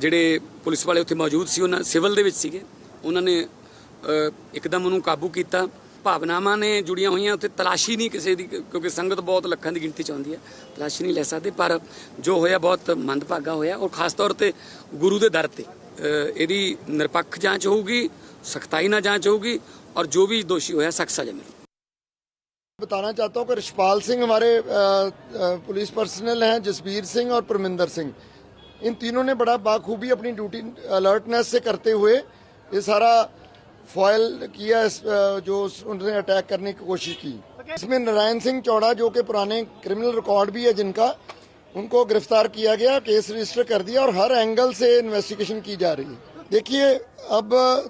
ਜਿਹੜੇ ਪੁਲਿਸ ਵਾਲੇ ਉੱਥੇ ਮੌਜੂਦ ਸੀ ਉਹਨਾਂ ਸਿਵਲ ਦੇ ਵਿੱਚ ਸੀਗੇ ਉਹਨਾਂ ਨੇ ਇੱਕਦਮ ਉਹਨੂੰ ਕਾਬੂ ਕੀਤਾ। ਭਾਵਨਾਵਾਂ ਨੇ ਜੁੜੀਆਂ ਹੋਈਆਂ ਉੱਥੇ ਤਲਾਸ਼ੀ ਨਹੀਂ ਕਿਸੇ ਦੀ ਕਿਉਂਕਿ ਸੰਗਤ ਬਹੁਤ ਲੱਖਾਂ ਦੀ ਗਿਣਤੀ ਚ ਆਉਂਦੀ ਹੈ ਤਲਾਸ਼ੀ ਨਹੀਂ ਲੈ ਸਕਦੇ ਪਰ ਜੋ ਹੋਇਆ ਬਹੁਤ ਮੰਦਭਾਗਾ ਹੋਇਆ ਔਰ ਖਾਸ ਤੌਰ ਤੇ ਗੁਰੂ ਦੇ ਦਰ ਤੇ ਇਹਦੀ ਨਿਰਪੱਖ ਜਾਂਚ ਹੋਊਗੀ ਸਖਤਾਈ ਨਾਲ ਜਾਂਚ ਹੋਊਗੀ और जो भी दोषी हुआ सख्त सजा मिलेगी। बताना चाहता हूँ कि रिशपाल सिंह हमारे पुलिस पर्सनल हैं, जसबीर सिंह और परमिंदर सिंह, इन तीनों ने बड़ा बाखूबी अपनी ड्यूटी अलर्टनेस से करते हुए ये सारा फॉयल किया जो उन्होंने अटैक करने की कोशिश की। इसमें नारायण सिंह चौड़ा जो कि पुराने क्रिमिनल रिकॉर्ड भी है जिनका, उनको गिरफ्तार किया गया, केस रजिस्टर कर दिया और हर एंगल से इन्वेस्टिगेशन की जा रही है। देखिए, अब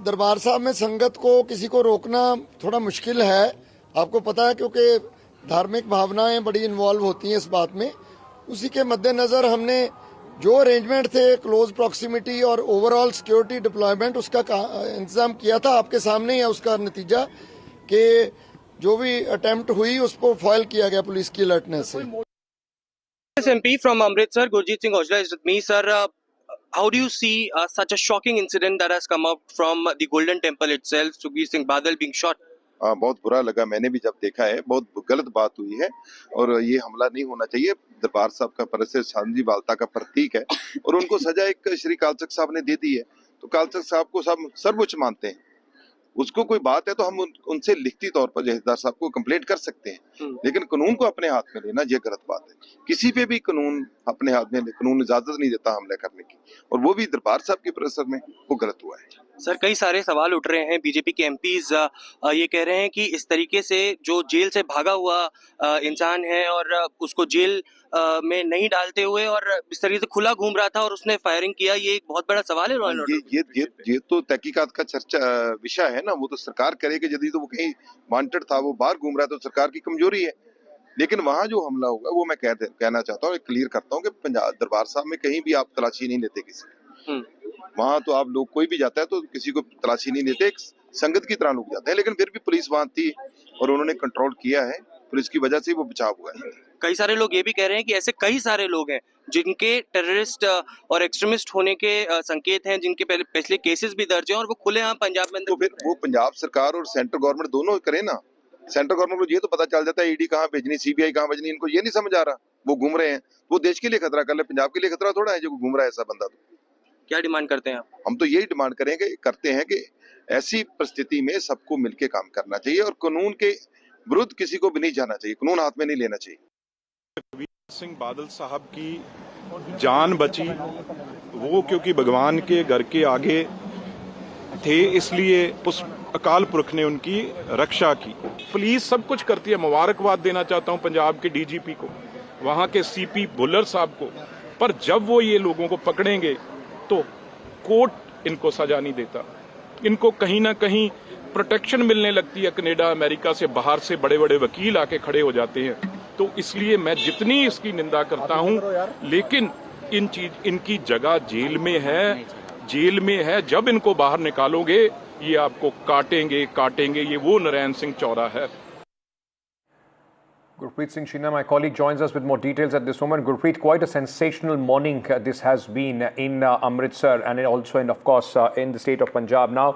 दरबार साहब में संगत को किसी को रोकना थोड़ा मुश्किल है, आपको पता है, क्योंकि धार्मिक भावनाएं बड़ी इन्वॉल्व होती हैं इस बात में। उसी के मद्देनज़र हमने जो अरेंजमेंट थे, क्लोज प्रॉक्सिमिटी और ओवरऑल सिक्योरिटी डिप्लॉयमेंट, उसका इंतजाम किया था। आपके सामने ही है उसका नतीजा कि जो भी अटेम्प्ट हुई उसको फॉयल किया गया पुलिस की अलर्टनेस से। MP from Amritsar, Gurjeet Singh Aujla is with me, sir. How do you see such a shocking incident that has come out from the Golden Temple itself, Sukhbir Singh Badal being shot? बहुत बुरा लगा, मैंने भी जब देखा है, बहुत गलत बात हुई है और ये हमला नहीं होना चाहिए। दरबार साहब का परिसर शांति बालता का प्रतीक है और उनको सजा एक श्री अकाल तख्त साहब ने दे दी है, तो अकाल तख्त साहब को सब सर्वोच्च मानते हैं। उसको कोई बात है तो हम उनसे लिखती तौर पर जहेदार साहब को कंप्लेंट कर सकते हैं, लेकिन कानून को अपने हाथ में लेना ये गलत बात है। किसी पे भी कानून अपने हाथ में ले, कानून इजाजत नहीं देता हमले करने की, और वो भी दरबार साहब के परिसर में, वो गलत हुआ है। सर, कई सारे सवाल उठ रहे हैं, बीजेपी के एमपीज ये कह रहे हैं कि इस तरीके से जो जेल से भागा हुआ इंसान है और उसको जेल में नहीं डालते हुए और इस तरीके से खुला घूम रहा था और उसने फायरिंग किया, ये एक बहुत बड़ा सवाल है रॉयल ऑर्डर। ये तो तहकीकात का चर्चा विषय है ना, वो तो सरकार करेगी। यदि तो वो कहीं वांटेड था, वो बाहर घूम रहा है, तो सरकार की कमजोरी है। लेकिन वहां जो हमला होगा वो मैं कहना चाहता हूँ, क्लियर करता हूँ कि पंजाब दरबार साहब में कहीं भी आप तलाशी नहीं लेते किसी। वहां तो आप लोग कोई भी जाता है तो किसी को तलाशी नहीं लेते, एक संगत की तरह लोग जाते हैं, लेकिन फिर भी पुलिस वहां थी और उन्होंने कंट्रोल किया है, पुलिस की वजह से वो बचाव हुआ है। कई सारे लोग ये भी कह रहे हैं कि ऐसे कई सारे लोग हैं जिनके टेररिस्ट और एक्सट्रीमिस्ट होने के संकेत हैं, जिनके पिछले केसेस भी दर्ज हैं और वो खुलेआम पंजाब में। तो फिर वो पंजाब सरकार और सेंट्रल गवर्नमेंट दोनों करे ना। सेंट्रल गवर्नमेंट को ये तो पता चल जाता है ईडी कहाँ भेजनी, सीबीआई कहाँ भेजनी, इनको ये नहीं समझ आ रहा। वो घूम रहे हैं, वो देश के लिए खतरा कर ले, पंजाब के लिए खतरा थोड़ा है जो घूम रहा है ऐसा बंदा। तो क्या डिमांड करते हैं हम तो यही डिमांड करते हैं कि ऐसी परिस्थिति में सबको मिलकर काम करना चाहिए और कानून के विरुद्ध किसी को भी नहीं जाना चाहिए, कानून हाथ में नहीं लेना चाहिए। सुखबीर सिंह बादल साहब की जान बची, वो क्योंकि भगवान के घर के आगे थे, इसलिए उस अकाल पुरख ने उनकी रक्षा की। पुलिस सब कुछ करती है, मुबारकबाद देना चाहता हूं पंजाब के डीजीपी को, वहां के सीपी बुल्लर साहब को, पर जब वो ये लोगों को पकड़ेंगे तो कोर्ट इनको सजा नहीं देता। इनको कहीं ना कहीं प्रोटेक्शन मिलने लगती है, कनाडा अमेरिका से बाहर से बड़े बड़े वकील आके खड़े हो जाते हैं, तो तो इसलिए मैं जितनी इसकी निंदा करता हूं, लेकिन इनकी जगह जेल में है। जब इनको बाहर निकालोगे ये आपको काटेंगे। ये वो नारायण सिंह चौरा है। Gurpreet Singh Shina, my colleague, joins us with more details at this moment. Gurpreet, quite a sensational morning this has been in Amritsar and also of course, in the state of Punjab. Now,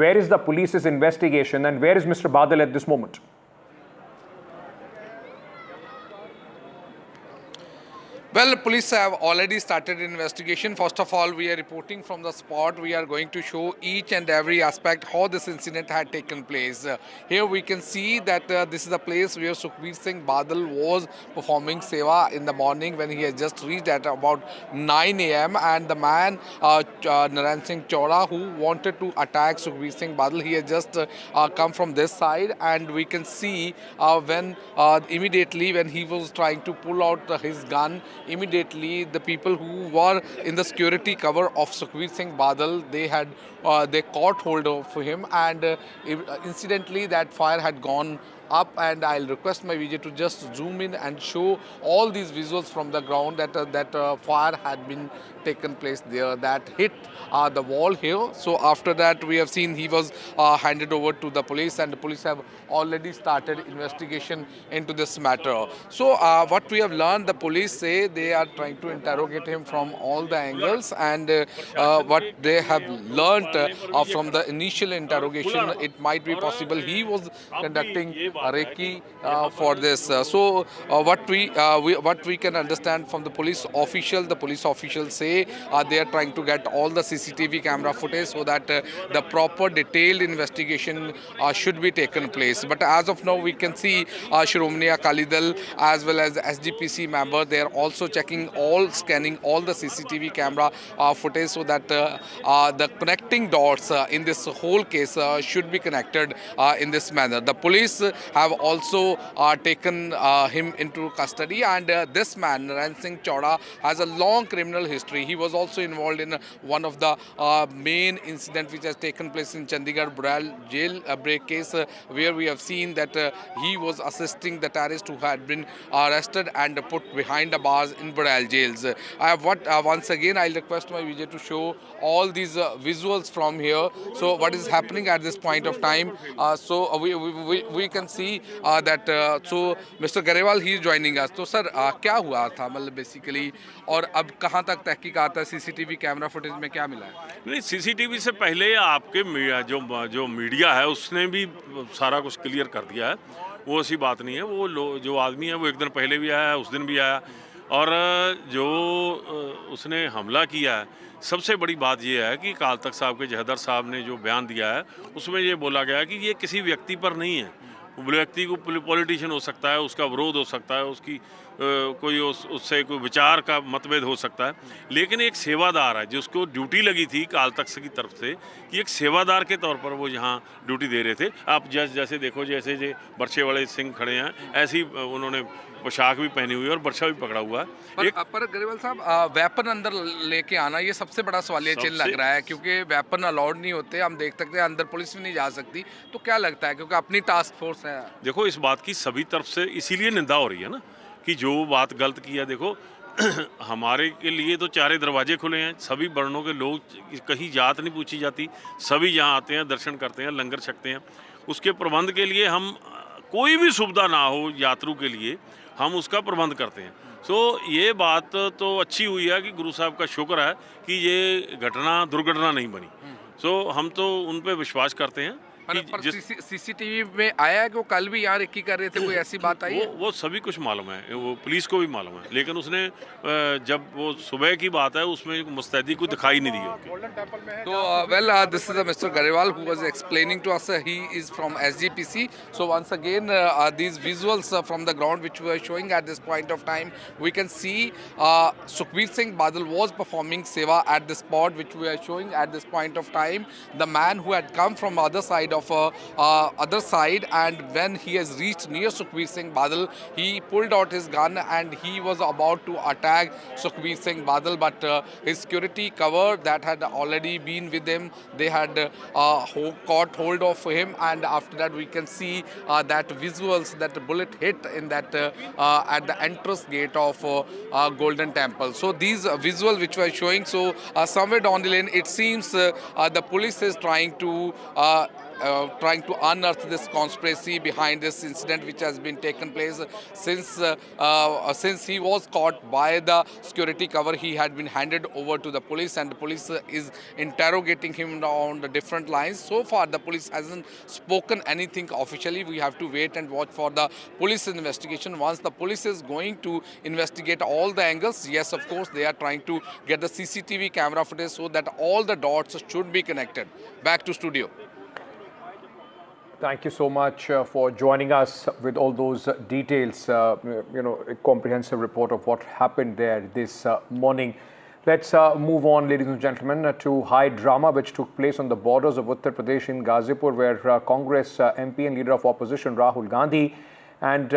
where is the police's investigation and where is Mr. Badal at this moment? Well, police have already started investigation. First of all, we are reporting from the spot. We are going to show each and every aspect how this incident had taken place. Here we can see that this is the place where Sukhbir Singh Badal was performing seva in the morning when he had just reached at about 9 a.m. And the man, Narayan Singh Chora, who wanted to attack Sukhbir Singh Badal, he had just come from this side. And we can see when immediately when he was trying to pull out his gun, immediately the people who were in the security cover of Sukhbir Singh Badal, they caught hold of him, and incidentally that fire had gone up. And I'll request my VJ to just zoom in and show all these visuals from the ground that fire had been taken place there that hit the wall here. So after that we have seen he was handed over to the police, and the police have already started investigation into this matter. So what we have learned, the police say they are trying to interrogate him from all the angles, and what they have learnt from the initial interrogation, it might be possible he was conducting Reiki for this. So what we can understand from the police officials say they are trying to get all the CCTV camera footage so that the proper detailed investigation should be taken place. But as of now, we can see Shiromani Akali Dal as well as the SGPC member, they are also scanning all the CCTV camera footage so that the connecting dots in this whole case should be connected in this manner. The police have also taken him into custody, and this man, Narayan Singh Chora, has a long criminal history. He was also involved in one of the main incidents which has taken place in Chandigarh Bural jail break case, where we have seen that he was assisting the terrorists who had been arrested and put behind the bars in Bural jails. Once again, I'll request my VJ to show all these visuals from here. So what is happening at this point of time? So we can see that so Mr. Garewal, he is joining us. So sir, क्या हुआ था मतलब basically, और अब कहाँ तक तहकीकात है? सीसीटीवी कैमरा फुटेज में क्या मिला है? नहीं, सीसीटीवी से पहले आपके जो मीडिया है उसने भी सारा कुछ क्लियर कर दिया है। वो ऐसी बात नहीं है। वो जो आदमी है वो एक दिन पहले भी आया, उस दिन भी आया, और जो उसने हमला किया है, सबसे बड़ी बात ये है कि अकाल तख्त साहब के जहदर साहब ने जो बयान दिया है उसमें ये बोला गया है कि ये किसी व्यक्ति पर नहीं है। व्यक्ति को पॉलिटिशियन हो सकता है, उसका विरोध हो सकता है, उसकी कोई उससे कोई विचार का मतभेद हो सकता है, लेकिन एक सेवादार है जिसको ड्यूटी लगी थी अकाल तख्त की तरफ से कि एक सेवादार के तौर पर वो यहाँ ड्यूटी दे रहे थे। आप जैसे देखो, जैसे बर्छे वाले सिंह खड़े हैं, ऐसी उन्होंने पोशाक भी पहनी हुई है और बर्छा भी पकड़ा हुआ है। पर गरेवाल साहब, वेपन अंदर लेके आना ये सबसे बड़ा सवालिया चिन्ह लग रहा है, क्योंकि वेपन अलाउड नहीं होते, हम देख सकते हैं अंदर पुलिस भी नहीं जा सकती। तो क्या लगता है, क्योंकि अपनी टास्क फोर्स है? देखो, इस बात की सभी तरफ से इसीलिए निंदा हो रही है ना कि जो बात गलत की है। देखो हमारे के लिए तो चारे दरवाजे खुले हैं, सभी वर्णों के लोग, कहीं जात नहीं पूछी जाती, सभी यहाँ आते हैं, दर्शन करते हैं, लंगर छकते हैं। उसके प्रबंध के लिए हम कोई भी सुविधा ना हो यात्रु के लिए, हम उसका प्रबंध करते हैं। सो ये बात तो अच्छी हुई है कि गुरु साहब का शुक्र है कि ये दुर्घटना नहीं बनी। सो हम तो उन पे विश्वास करते हैं। पर सीसीटीवी में आया है कि वो कल भी यहाँ रेकी कर रहे थे, कोई ऐसी बात आई है? वो सभी कुछ मालूम है, वो पुलिस को भी मालूम है, लेकिन उसने जब वो सुबह की बात है उसमें मुस्तैदी को दिखाई नहीं दी। तो well, this is mister Grewal who was explaining to us, he is from SGPC. So once again, these visuals from the ground which we are showing at this point of time, we can see Sukhbir Singh Badal was performing seva at the spot which we are showing at this point of time. The man who had come from other side of other side, and when he has reached near Sukhbir Singh Badal, he pulled out his gun and he was about to attack Sukhbir Singh Badal, but his security cover that had already been with him, they had caught hold of him, and after that we can see that visuals that the bullet hit in that at the entrance gate of Golden Temple. So these visuals which were showing, so somewhere down the lane it seems the police is trying to unearth this conspiracy behind this incident which has been taken place since he was caught by the security cover. He had been handed over to the police, and the police is interrogating him on the different lines. So far the police hasn't spoken anything officially. We have to wait and watch for the police investigation. Once the police is going to investigate all the angles, yes, of course they are trying to get the CCTV camera footage so that all the dots should be connected. Back to studio. Thank you so much for joining us with all those details, a comprehensive report of what happened there this morning. Let's move on, ladies and gentlemen, to high drama which took place on the borders of Uttar Pradesh in Ghazipur, where Congress MP and leader of opposition Rahul Gandhi and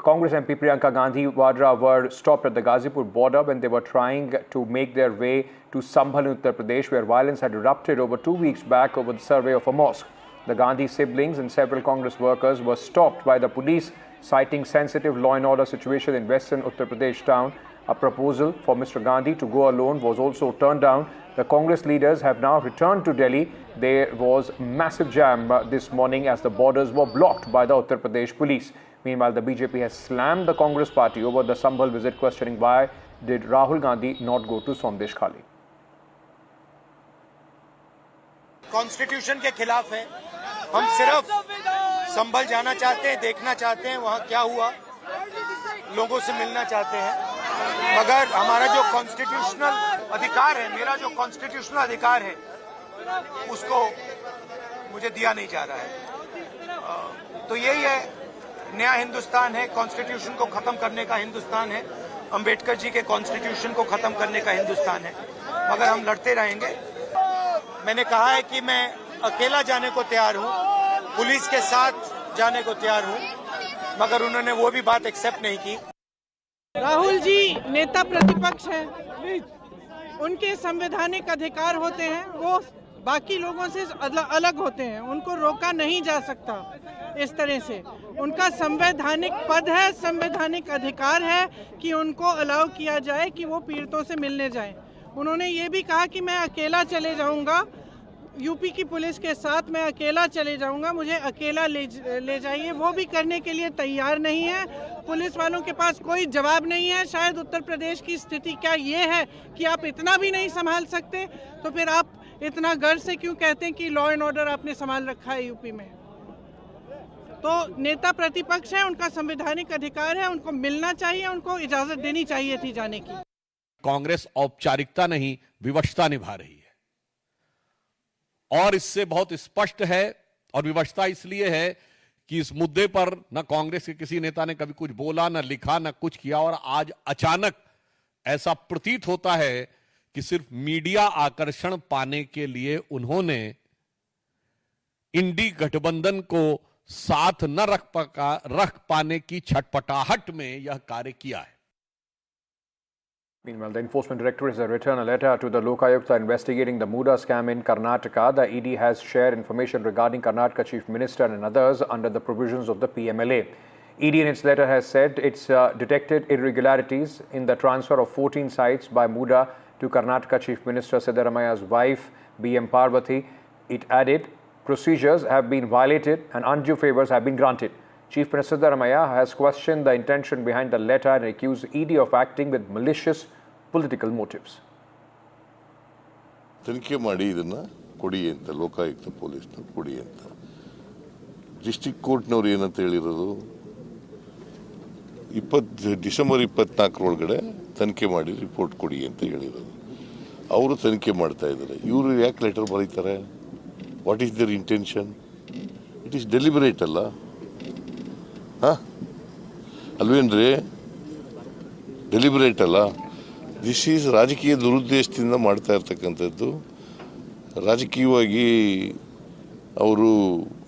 Congress MP Priyanka Gandhi Vadra were stopped at the Ghazipur border when they were trying to make their way to Sambhal in Uttar Pradesh, where violence had erupted over 2 weeks back over the survey of a mosque. The Gandhi siblings and several Congress workers were stopped by the police, citing sensitive law and order situation in western Uttar Pradesh town. A proposal for Mr. Gandhi to go alone was also turned down. The Congress leaders have now returned to Delhi. There was massive jam this morning as the borders were blocked by the Uttar Pradesh police. Meanwhile, the BJP has slammed the Congress party over the Sambhal visit, questioning why did Rahul Gandhi not go to Sandesh Khali. Constitution के खिलाफ है। हम सिर्फ संभल जाना चाहते हैं, देखना चाहते हैं वहाँ क्या हुआ, लोगों से मिलना चाहते हैं, मगर हमारा जो कॉन्स्टिट्यूशनल अधिकार है, मेरा जो कॉन्स्टिट्यूशनल अधिकार है, उसको मुझे दिया नहीं जा रहा है। तो यही है, नया हिंदुस्तान है, कॉन्स्टिट्यूशन को खत्म करने का हिंदुस्तान है, अंबेडकर जी के कॉन्स्टिट्यूशन को खत्म करने का हिंदुस्तान है, मगर हम लड़ते रहेंगे। मैंने कहा है कि मैं अकेला जाने को तैयार हूं, पुलिस के साथ जाने को तैयार हूं, मगर उन्होंने वो भी बात एक्सेप्ट नहीं की। राहुल जी नेता प्रतिपक्ष हैं, उनके संवैधानिक अधिकार होते हैं, वो बाकी लोगों से अलग होते हैं, उनको रोका नहीं जा सकता इस तरह से। उनका संवैधानिक पद है, संवैधानिक अधिकार है कि उनको अलाउ किया जाए कि वो पीड़ितों से मिलने जाएं। उन्होंने ये भी कहा कि मैं अकेला चले जाऊंगा, यूपी की पुलिस के साथ मैं अकेला चले जाऊंगा, मुझे अकेला ले जाइए। वो भी करने के लिए तैयार नहीं है। पुलिस वालों के पास कोई जवाब नहीं है। शायद उत्तर प्रदेश की स्थिति क्या ये है कि आप इतना भी नहीं संभाल सकते, तो फिर आप इतना गर्व से क्यों कहते हैं कि लॉ एंड ऑर्डर आपने संभाल रखा है यूपी में? तो नेता प्रतिपक्ष है, उनका संवैधानिक अधिकार है, उनको मिलना चाहिए, उनको इजाजत देनी चाहिए थी जाने की। कांग्रेस औपचारिकता नहीं, विवशता निभा रही है, और इससे बहुत स्पष्ट है, और विवशता इसलिए है कि इस मुद्दे पर न कांग्रेस के किसी नेता ने कभी कुछ बोला, न लिखा, न कुछ किया, और आज अचानक ऐसा प्रतीत होता है कि सिर्फ मीडिया आकर्षण पाने के लिए उन्होंने इंडी गठबंधन को साथ न रख पाने की छटपटाहट में यह कार्य किया है। Meanwhile, the Enforcement Directorate has written a letter to the Lokayukta investigating the Muda scam in Karnataka. The ED has shared information regarding Karnataka Chief Minister and others under the provisions of the PMLA. ED in its letter has said it's detected irregularities in the transfer of 14 sites by Muda to Karnataka Chief Minister Siddaramaya's wife, B.M. Parvati. It added, procedures have been violated and undue favors have been granted. Chief Minister Siddaramaya has questioned the intention behind the letter and accused ED of acting with malicious political motives. ತನಿಖೆ ಮಾಡಿ ಇದನ್ನ ಕೊಡಿ ಅಂತ ಲೋಕಾಯುಕ್ತ ಪೊಲೀಸ್ನ ಕೊಡಿ ಅಂತ district ಕೋರ್ಟ್ನವರು ಏನಂತ ಹೇಳಿರೋದು, December 24 ಒಳಗಡೆ ತನಿಖೆ ಮಾಡಿ ರಿಪೋರ್ಟ್ ಕೊಡಿ ಅಂತ ಹೇಳಿರೋದು. ಅವರು ತನಿಖೆ ಮಾಡ್ತಾ ಇದ್ದಾರೆ. ಇವರು ಯಾಕೆ ಲೆಟರ್ ಬರೀತಾರೆ? What is their intention? It is deliberate ಅಲ್ಲ, ಅಲ್ವೇನ್ರಿ? ಡೆಲಿಬರೇಟ್ ಅಲ್ಲ. ದಿಸ್ ಈಸ್ ರಾಜಕೀಯ ದುರುದ್ದೇಶದಿಂದ ಮಾಡ್ತಾ ಇರ್ತಕ್ಕಂಥದ್ದು. ರಾಜಕೀಯವಾಗಿ ಅವರು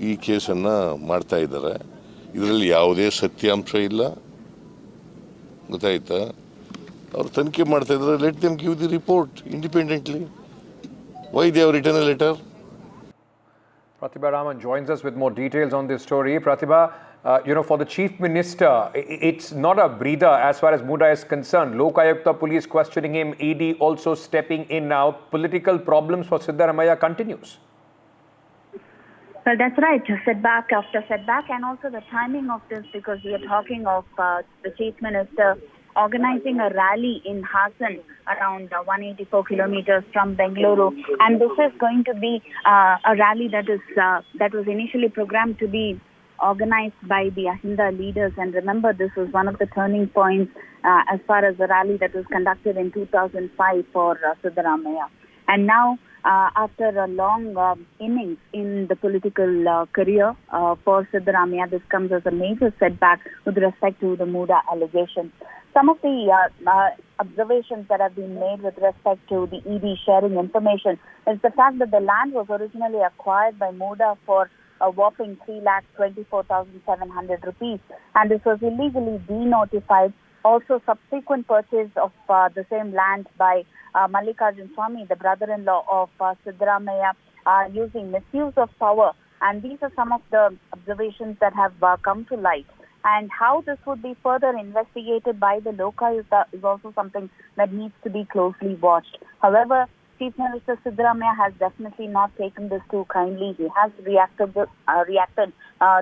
ಈ ಕೇಸನ್ನು ಮಾಡ್ತಾ ಇದ್ದಾರೆ. ಇದರಲ್ಲಿ ಯಾವುದೇ ಸತ್ಯಾಂಶ ಇಲ್ಲ, ಗೊತ್ತಾಯ್ತಾ? ಅವ್ರು ತನಿಖೆ ಮಾಡ್ತಾ ಇದ್ದಾರೆ. Let them give the report independently. Why they have written a letter? Pratibha Raman joins us with more details on this story. Pratibha, for the Chief Minister, it's not a breather as far as Muda is concerned. Lokayukta police questioning him, ED also stepping in now. Political problems for Siddaramaiah continues. Well, that's right. Setback after setback, and also the timing of this, because we are talking of the Chief Minister organizing a rally in Hassan around 184 kilometers from Bengaluru, and this is going to be a rally that was initially programmed to be organized by the Ahinda leaders. And remember, this was one of the turning points as far as the rally that was conducted in 2005 for Siddaramaiah. And now, after a long innings in the political career for Siddaramaiah, this comes as a major setback with respect to the Muda allegations. Some of the observations that have been made with respect to the ED sharing information is the fact that the land was originally acquired by Muda for a whopping 3,24,700 rupees, and this was illegally denotified. Also, subsequent purchase of the same land by Mallikarjun Swamy, the brother-in-law of Siddaramaiah, using misuse of power. And these are some of the observations that have come to light. And how this would be further investigated by the Lokayukta is also something that needs to be closely watched. However, Chief Minister Siddaramaiah has definitely not taken this too kindly. He has reacted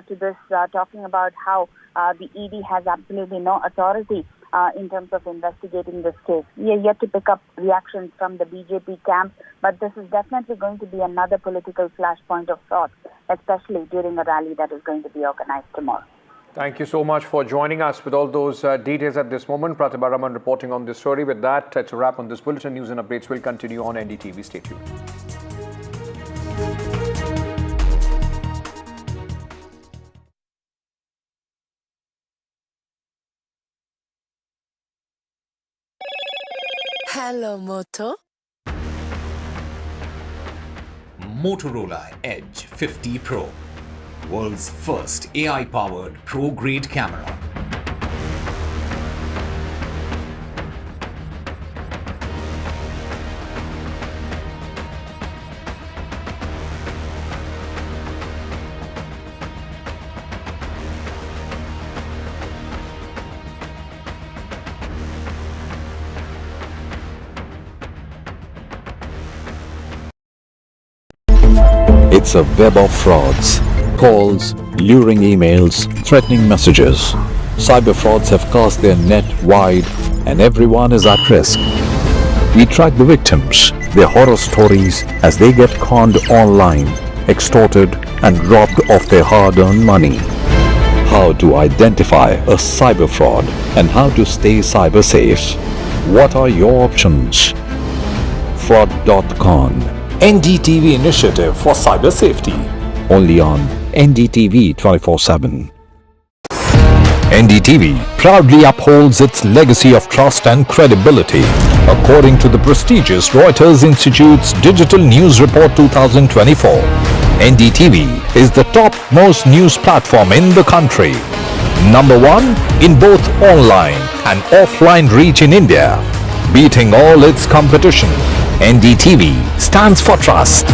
to this, talking about how the ED has absolutely no authority in terms of investigating this case. We are yet to pick up reactions from the BJP camp, but this is definitely going to be another political flashpoint of sorts, especially during a rally that is going to be organized tomorrow. Thank you so much for joining us with all those details at this moment. Pratibha Raman reporting on this story. With that, it's a wrap on this bulletin. News and updates will continue on NDTV. Stay tuned. Hello, Moto. Motorola Edge 50 Pro. World's first AI-powered pro-grade camera. It's a web of frauds. Calls, luring emails, threatening messages. Cyber frauds have cast their net wide and everyone is at risk. We track the victims, their horror stories as they get conned online, extorted and robbed of their hard-earned money. How to identify a cyber fraud and how to stay cyber safe. What are your options? Fraud.con, NDTV initiative for cyber safety. Only on NDTV 24/7. NDTV proudly upholds its legacy of trust and credibility. According to the prestigious Reuters Institute's Digital News Report 2024, NDTV is the top-most news platform in the country. Number 1 in both online and offline reach in India, beating all its competition. NDTV stands for trust.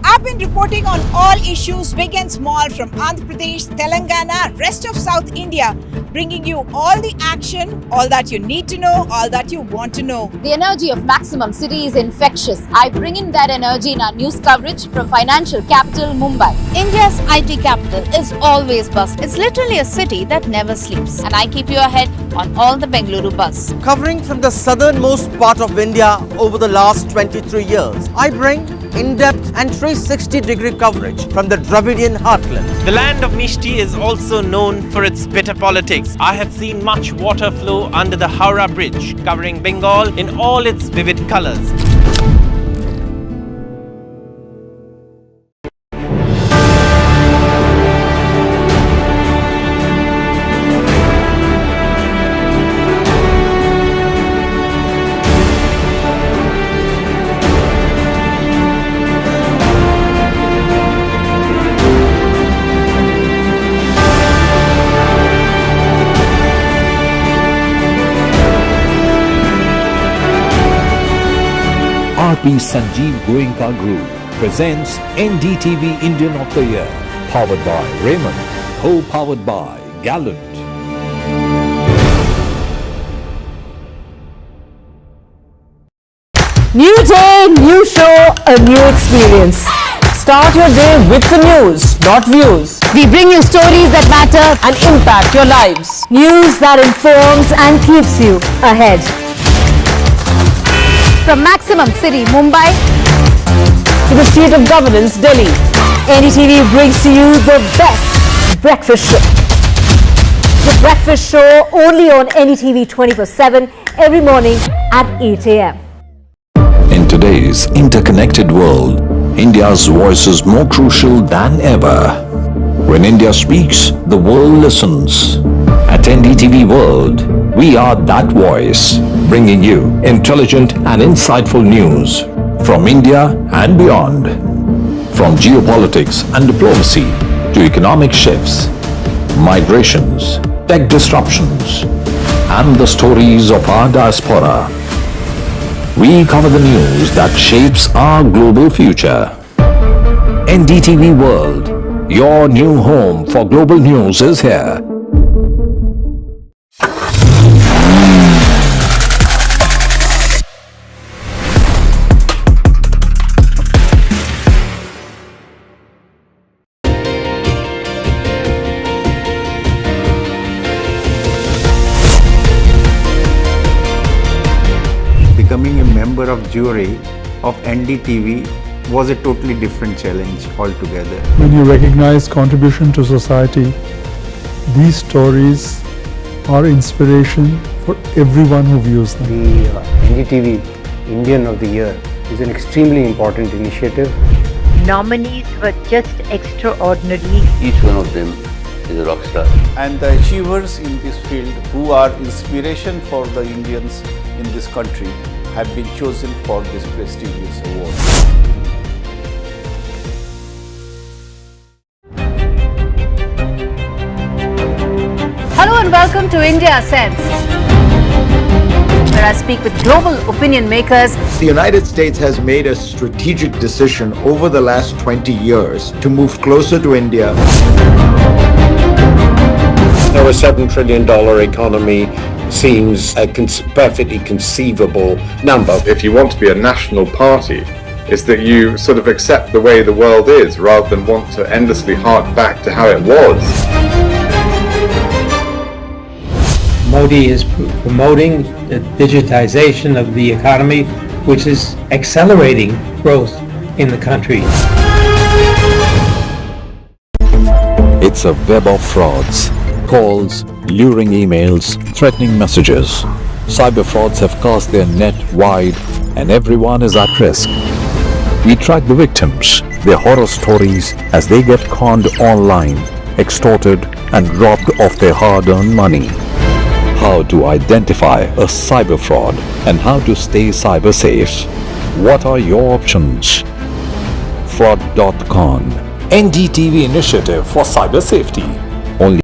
I've been reporting on all issues big and small from Andhra Pradesh, Telangana, rest of South India, bringing you all the action, all that you need to know, all that you want to know. The energy of Maximum City is infectious. I bring in that energy in our news coverage from financial capital Mumbai. India's IT capital is always buzz. It's literally a city that never sleeps. And I keep you ahead on all the Bengaluru buzz. Covering from the southernmost part of India over the last 23 years, I bring in-depth and 360-degree coverage from the Dravidian heartland. The land of Mishti is also known for its bitter politics. I have seen much water flow under the Howrah Bridge, covering Bengal in all its vivid colors. SP Sanjeev Goenka Group presents NDTV Indian of the Year, powered by Raymond, co-powered by Gallant. New day, new show, a new experience. Start your day with the news, not views. We bring you stories that matter and impact your lives. News that informs and keeps you ahead. From Maximum City, Mumbai, To the seat of governance, Delhi, NDTV brings to you the best breakfast show. The breakfast show only on NDTV 24/7 every morning at 8 a.m. In today's interconnected world, India's voice is more crucial than ever. When India speaks, the world listens. At NDTV World, we are that voice, bringing you intelligent and insightful news from India and beyond. From geopolitics and diplomacy to economic shifts, migrations, tech disruptions, and the stories of our diaspora. We cover the news that shapes our global future. NDTV World, your new home for global news is here. Becoming a member of jury of NDTV was a totally different challenge altogether. When you recognize contribution to society, these stories are inspiration for everyone who views them. The NDTV Indian of the Year is an extremely important initiative. Nominees were just extraordinary. Each one of them is a rock star. And the achievers in this field who are inspiration for the Indians in this country have been chosen for this prestigious award. Hello and welcome to India Sense, where I speak with global opinion makers. The United States has made a strategic decision over the last 20 years to move closer to India. Now, a $7 trillion economy seems a perfectly conceivable number. If you want to be a national party, it's that you sort of accept the way the world is rather than want to endlessly hark back to how it was. Modi is promoting the digitization of the economy, which is accelerating growth in the country. It's a web of frauds, calls, luring emails, threatening messages. Cyber frauds have cast their net wide and everyone is at risk. We track the victims, their horror stories as they get conned online, extorted and robbed of their hard-earned money. How to identify a cyber fraud and how to stay cyber safe. What are your options? Fraud.con, NDTV initiative for cyber safety. Only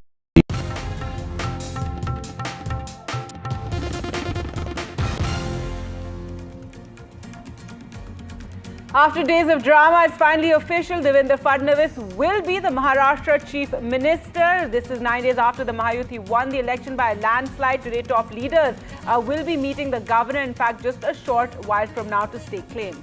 After days of drama, it's finally official. Devendra Fadnavis will be the Maharashtra Chief Minister. This is 9 days after the Mahayuti won the election by a landslide. Today, top leaders will be meeting the governor, in fact, just a short while from now to stake claim.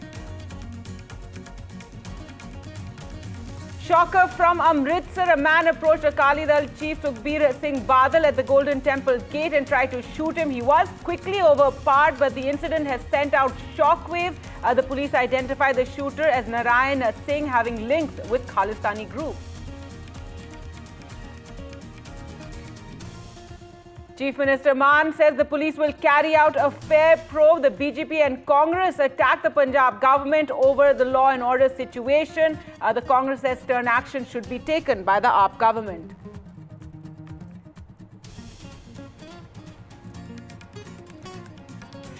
Shocker from Amritsar. A man approached Akali Dal chief Sukhbir Singh Badal at the Golden Temple gate and tried to shoot him. He was quickly overpowered, but the incident has sent out shockwaves. The police identified the shooter as Narayan Singh, having links with Khalistani groups. Chief Minister Maan says the police will carry out a fair probe. The BJP and Congress attacked the Punjab government over the law and order situation. The Congress says stern action should be taken by the AAP government.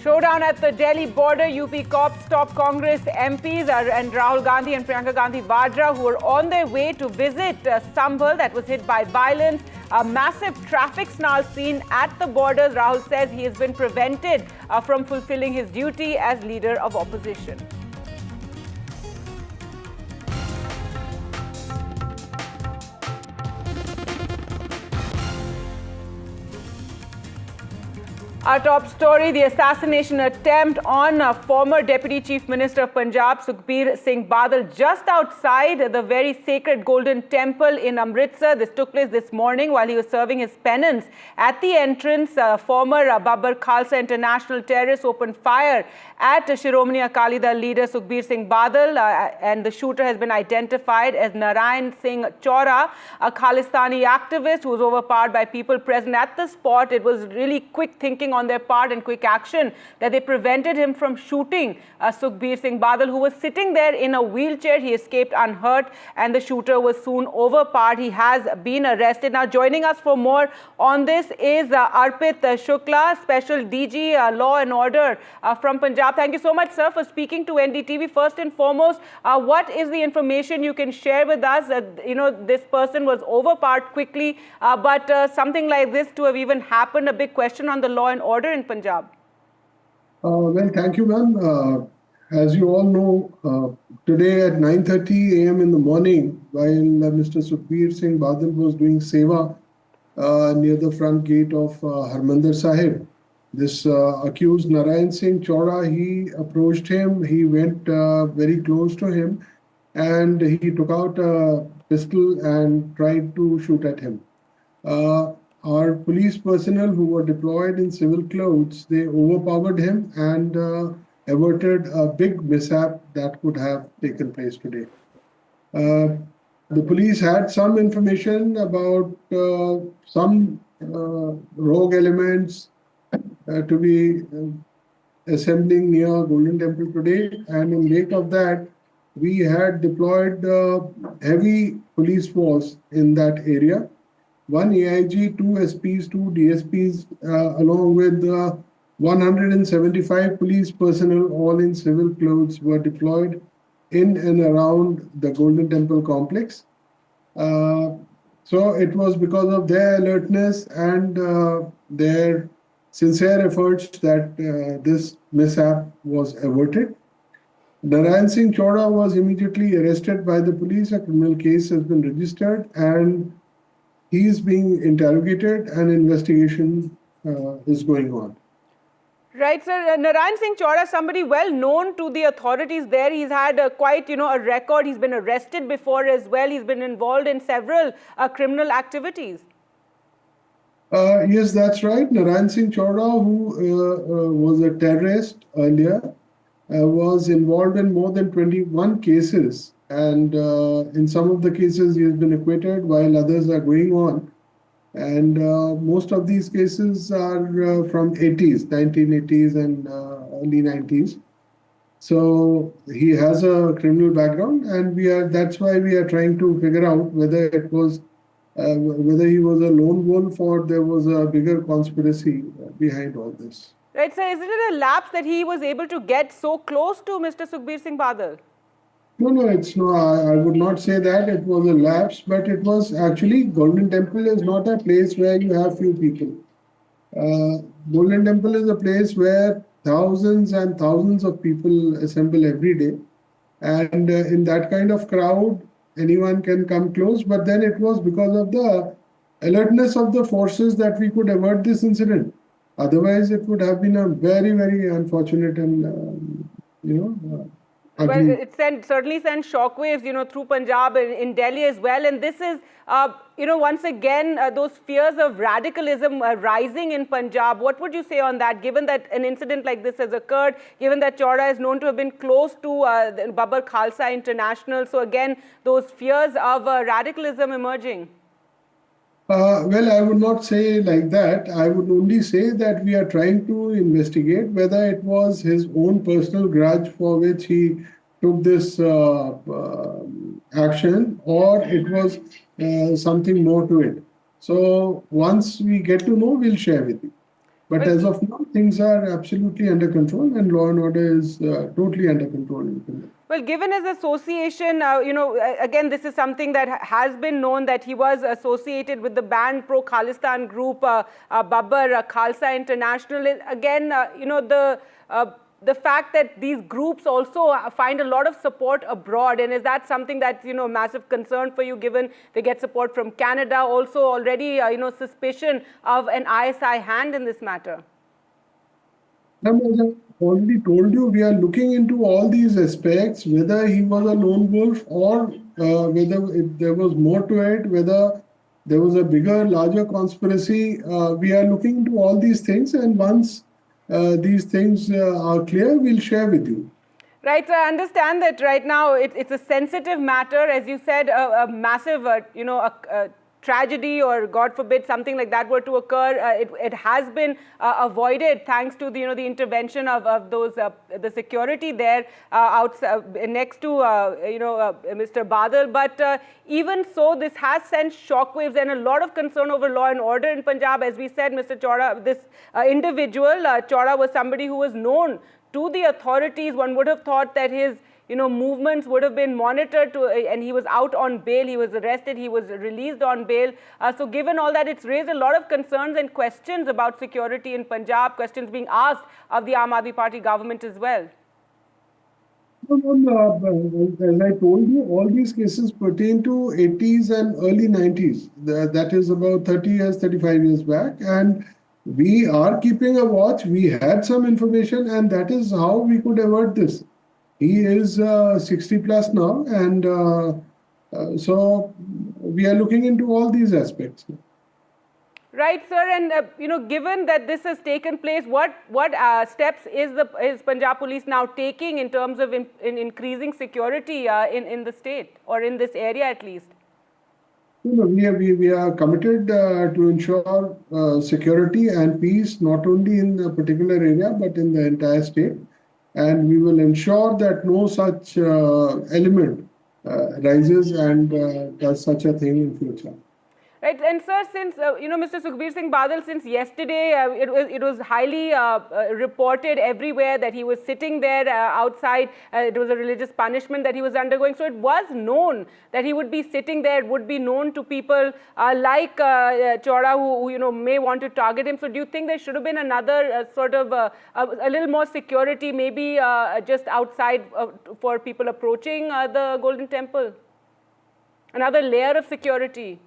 Showdown at the Delhi border. UP cops stop Congress MPs and Rahul Gandhi and Priyanka Gandhi Vadra, who were on their way to visit Sambhal that was hit by violence. A massive traffic snarl seen at the borders. Rahul says he has been prevented from fulfilling his duty as leader of opposition. Our top story, the assassination attempt on former Deputy Chief Minister of Punjab, Sukhbir Singh Badal, just outside the very sacred Golden Temple in Amritsar. This took place this morning while he was serving his penance. At the entrance, former Babbar Khalsa International terrorists opened fire at Shiromani Akali Dal leader Sukhbir Singh Badal, and the shooter has been identified as Narayan Singh Chora, a Khalistani activist who was overpowered by people present at the spot. It was really quick thinking on their part and quick action that they prevented him from shooting Sukhbir Singh Badal, who was sitting there in a wheelchair. He escaped unhurt and the shooter was soon overpowered. He has been arrested. Now joining us for more on this is Arpit Shukla, Special DG Law and Order from Punjab. Thank you so much, sir, for speaking to NDTV. First and foremost, what is the information you can share with us? This person was overpowered quickly, but something like this to have even happened, a big question on the law and order in Punjab. Well, thank you, ma'am. As you all know, today at 9:30 a.m. in the morning, while Mr. Sukhbir Singh Badal was doing seva near the front gate of Harmandir Sahib, this accused Narayan Singh Chora, he approached him, he went very close to him, and he took out a pistol and tried to shoot at him. Our police personnel who were deployed in civil clothes, they overpowered him and averted a big mishap that could have taken place today. The police had some information about some rogue elements to be assembling near Golden Temple today, and in wake of that, we had deployed heavy police force in that area. 1 AIG, 2 SPs, 2 DSPs, along with 175 police personnel, all in civil clothes, were deployed in and around the Golden Temple complex. So it was because of their alertness and their sincere efforts that this mishap was averted. Narayan Singh Chora was immediately arrested by the police. A criminal case has been registered and he is being interrogated and investigation is going on. Right, sir. Narayan Singh Chora, somebody well known to the authorities there. He's had quite, a record. He's been arrested before as well. He's been involved in several criminal activities. Yes, that's right. Narayan Singh Chora, who was a terrorist earlier, was involved in more than 21 cases. And in some of the cases, he has been acquitted while others are going on. And most of these cases are from 1980s and early 90s. So he has a criminal background, and that's why we are trying to figure out whether it was whether he was a lone wolf or there was a bigger conspiracy behind all this. Right, sir. Is it a lapse that he was able to get so close to Mr. Sukhbir Singh Badal? No, it's no. I would not say that it was a lapse, but it was actually Golden Temple is not a place where you have few people. Golden Temple is a place where thousands and thousands of people assemble every day, and in that kind of crowd, anyone can come close. But then it was because of the alertness of the forces that we could avert this incident. Otherwise, it would have been a very, very unfortunate and well, it certainly sent shockwaves, through Punjab and in Delhi as well. And this is, once again, those fears of radicalism rising in Punjab. What would you say on that, given that an incident like this has occurred, given that Chora is known to have been close to Babbar Khalsa International? So again, those fears of radicalism emerging. Well, I would not say like that. I would only say that we are trying to investigate whether it was his own personal grudge for which he took this action, or it was something more to it. So once we get to know, we'll share with you. But as of now, things are absolutely under control and law and order is totally under control in Punjab. Well, given his association, again, this is something that has been known that he was associated with the banned pro-Khalistan group, Babbar Khalsa International. Again, the fact that these groups also find a lot of support abroad, and is that something that's, massive concern for you, given they get support from Canada, also already, suspicion of an ISI hand in this matter? As I already told you, we are looking into all these aspects, whether he was a lone wolf or whether there was more to it, whether there was a bigger, larger conspiracy. We are looking into all these things, and once these things are clear, we'll share with you. Right, so I understand that right now it's a sensitive matter, as you said, a massive, tragedy or God forbid something like that were to occur. It has been avoided thanks to the intervention of those the security there next to Mr. Badal. But even so, this has sent shockwaves and a lot of concern over law and order in Punjab. As we said, Mr. Chora, this individual Chora was somebody who was known to the authorities. One would have thought that his movements would have been monitored, and he was out on bail, he was arrested, he was released on bail. So given all that, it's raised a lot of concerns and questions about security in Punjab, questions being asked of the Aam Aadmi Party government as well. As I told you, all these cases pertain to 80s and early 90s. That is about 30 years, 35 years back. And we are keeping a watch. We had some information, and that is how we could avert this. He is 60 plus now, and so we are looking into all these aspects. Right, sir, and given that this has taken place, what steps is Punjab Police now taking in terms of in increasing security in the state, or in this area at least? We are committed to ensure security and peace not only in a particular area but in the entire state. And we will ensure that no such element rises and does such a thing in future. Right, and sir, since Mr. Sukhbir Singh Badal, since yesterday, it was highly reported everywhere that he was sitting there outside. It was a religious punishment that he was undergoing. So it was known that he would be sitting there. It would be known to people like Chora who may want to target him. So do you think there should have been another sort of a little more security, maybe just outside for people approaching the Golden Temple? Another layer of security.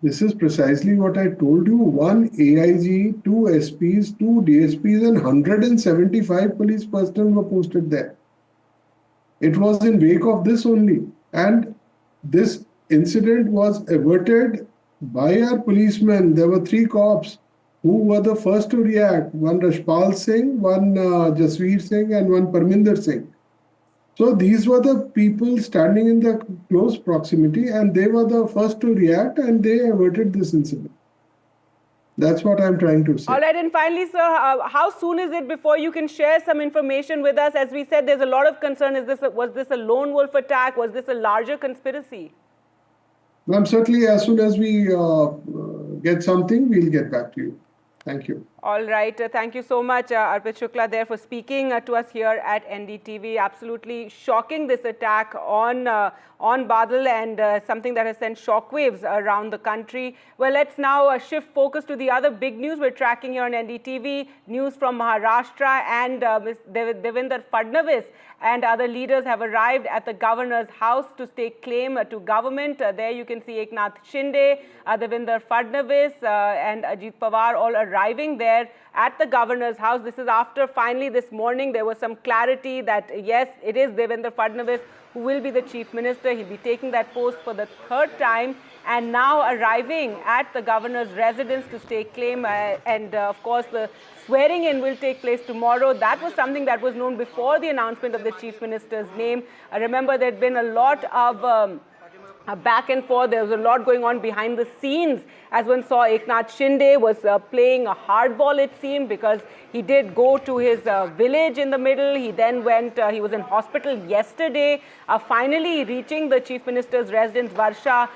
This is precisely what I told you. 1 AIG, 2 SPs, 2 DSPs, and 175 police personnel were posted there. It was in wake of this only. And this incident was averted by our policemen. There were 3 cops who were the first to react. One Rashpal Singh, one Jasveer Singh, and one Parminder Singh. So these were the people standing in the close proximity, and they were the first to react, and they averted this incident. That's what I'm trying to say. All right, and finally, sir, how soon is it before you can share some information with us? As we said, there's a lot of concern. Was this a lone wolf attack? Was this a larger conspiracy? Ma'am, certainly as soon as we get something, we'll get back to you. Thank you. All right. Thank you so much, Arpit Shukla, there for speaking to us here at NDTV. Absolutely shocking, this attack on Badal, and something that has sent shockwaves around the country. Well, let's now shift focus to the other big news we're tracking here on NDTV. News from Maharashtra, and Devendra Fadnavis and other leaders have arrived at the governor's house to stake claim to government. There you can see Eknath Shinde, Devendra Fadnavis and Ajit Pawar all arriving there at the governor's house. This is after finally this morning there was some clarity that yes, it is Devendra Fadnavis who will be the chief minister. He'll be taking that post for the 3rd time, and now arriving at the governor's residence to stake claim. And of course, the swearing in will take place tomorrow. That was something that was known before the announcement of the chief minister's name. I remember there had been a lot of back and forth. There was a lot going on behind the scenes, as one saw Eknath Shinde was playing a hardball, it seemed, because he did go to his village in the middle. He then went, he was in hospital yesterday, finally reaching the chief minister's residence, Varsha,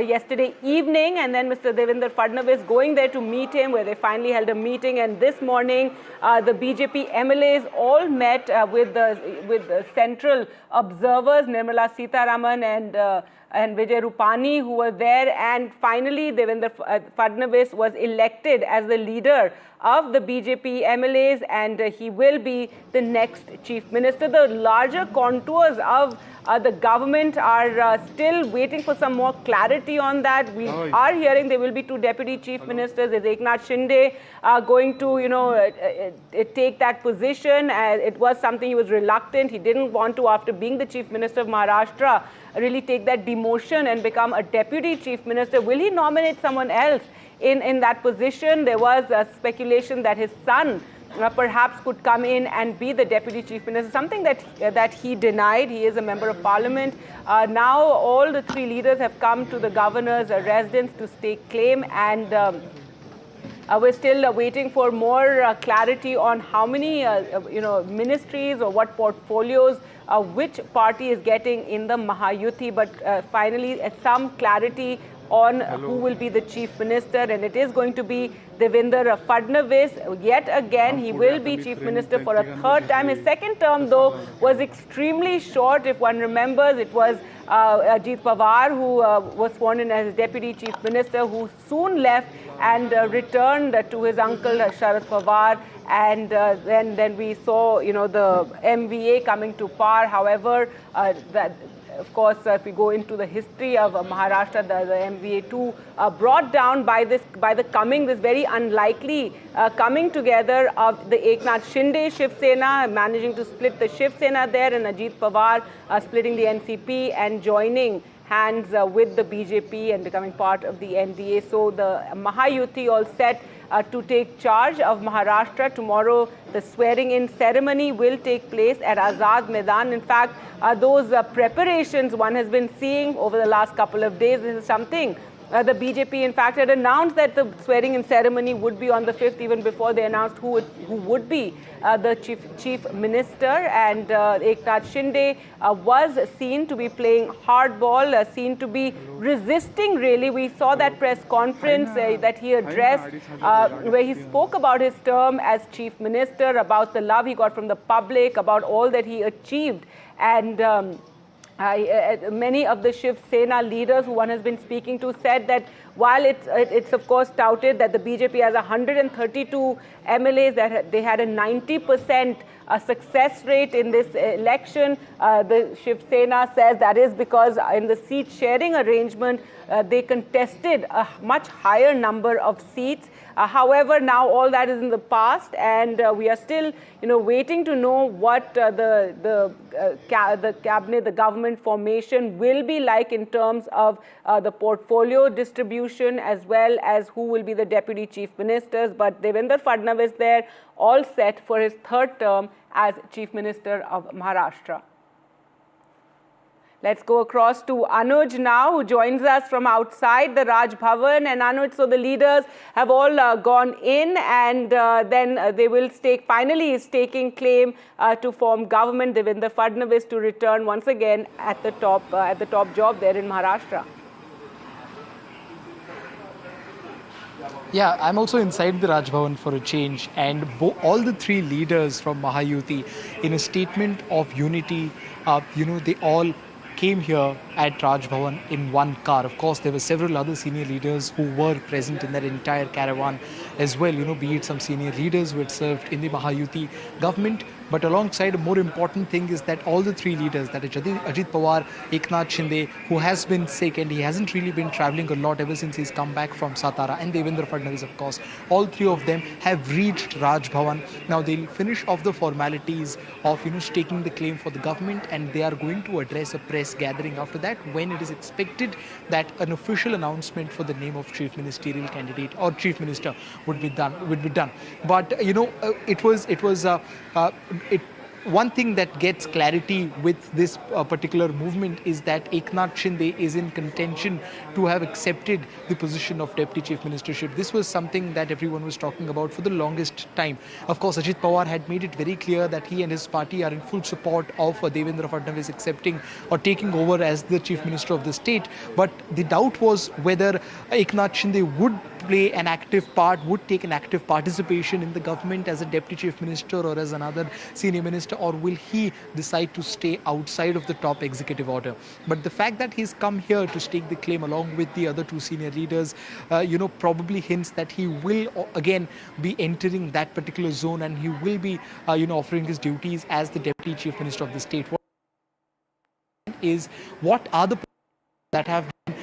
yesterday evening, and then Mr. Devendra Fadnavis going there to meet him, where they finally held a meeting. And this morning, the BJP MLAs all met with the central observers, Nirmala Sitharaman and and Vijay Rupani, who were there, and finally Devendra Fadnavis was elected as the leader of the BJP MLAs, and he will be the next chief minister. The larger contours of the government are still waiting for some more clarity on that. We are hearing there will be 2 deputy chief ministers. Is Eknath Shinde going to, take that position? It was something he was reluctant. He didn't want to, after being the chief minister of Maharashtra, really take that demotion and become a deputy chief minister. Will he nominate someone else in that position? There was speculation that his son perhaps could come in and be the deputy chief minister, something that he denied. He is a member of parliament. Now all the 3 leaders have come to the governor's residence to stake claim, and we're still waiting for more clarity on how many ministries or what portfolios which party is getting in the Mahayuti, but finally some clarity on who will be the chief minister, and it is going to be Devendra Fadnavis. Yet again, he will be chief minister for a 3rd time. His 2nd term, though, was extremely short. If one remembers, it was Ajit Pawar who was sworn in as deputy chief minister, who soon left and returned to his uncle Sharad Pawar, and then we saw the MVA coming to power. However, of course, if we go into the history of Maharashtra, the MVA too brought down by this very unlikely coming together of the Eknath Shinde Shiv Sena, managing to split the Shiv Sena there, and Ajit Pawar splitting the NCP and joining hands with the BJP and becoming part of the NDA. So the Mahayuti all set to take charge of Maharashtra. Tomorrow, the swearing-in ceremony will take place at Azad Maidan. In fact, those preparations one has been seeing over the last couple of days. This is something the BJP, in fact, had announced that the swearing-in ceremony would be on the 5th, even before they announced who would be the chief minister. And Eknath Shinde was seen to be playing hardball, seen to be resisting, really. We saw that press conference that he addressed, where he spoke about his term as chief minister, about the love he got from the public, about all that he achieved. And many of the Shiv Sena leaders who one has been speaking to said that while it's of course touted that the BJP has 132 MLAs, that they had a 90% success rate in this election, the Shiv Sena says that is because in the seat sharing arrangement, they contested a much higher number of seats. However, now all that is in the past, and we are still, waiting to know what the cabinet, the government formation will be like in terms of the portfolio distribution, as well as who will be the deputy chief ministers. But Devendra Fadnavis there, all set for his 3rd term as chief minister of Maharashtra. Let's go across to Anuj now, who joins us from outside the Raj Bhavan. And Anuj, so the leaders have all gone in, and then they will finally staking claim to form government. Devendra Fadnavis to return once again at the top job there in Maharashtra. Yeah, I'm also inside the Raj Bhavan for a change, and all the 3 leaders from Mahayuti, in a statement of unity, they all came here at Raj Bhavan in one car. Of course, there were several other senior leaders who were present in that entire caravan as well, be it some senior leaders who had served in the Mahayuti government. But alongside, a more important thing is that all the 3 leaders, that is Ajit Pawar, Eknath Shinde, who has been sick and he hasn't really been travelling a lot ever since he's come back from Satara, and Devendra Fadnavis, of course, all 3 of them have reached Raj Bhavan. Now they'll finish off the formalities of staking the claim for the government, and they are going to address a press gathering after that, when it is expected that an official announcement for the name of chief ministerial candidate or chief minister would be done. But one thing that gets clarity with this particular movement is that Eknath Shinde is in contention to have accepted the position of deputy chief ministership. This was something that everyone was talking about for the longest time. Of course, Ajit Pawar had made it very clear that he and his party are in full support of Devendra Fadnavis accepting or taking over as the chief minister of the state. But the doubt was whether Eknath Shinde would play an active part, would take an active participation in the government as a deputy chief minister or as another senior minister, or will he decide to stay outside of the top executive order? But the fact that he's come here to stake the claim along with the other two senior leaders, probably hints that he will again be entering that particular zone, and he will be, offering his duties as the deputy chief minister of the state. What are the that have been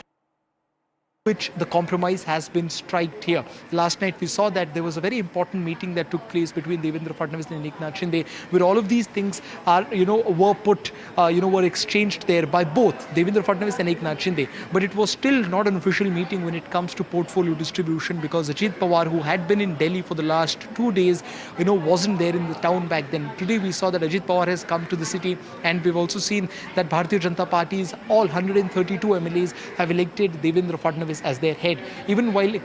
which the compromise has been striked here. Last night we saw that there was a very important meeting that took place between Devendra Fadnavis and Eknath Shinde, where all of these things are, were exchanged there by both Devendra Fadnavis and Eknath Shinde. But it was still not an official meeting when it comes to portfolio distribution, because Ajit Pawar, who had been in Delhi for the last 2 days, wasn't there in the town back then. Today we saw that Ajit Pawar has come to the city, and we've also seen that Bharatiya Janata Party's all 132 MLAs have elected Devendra Fadnavis as their head. Even while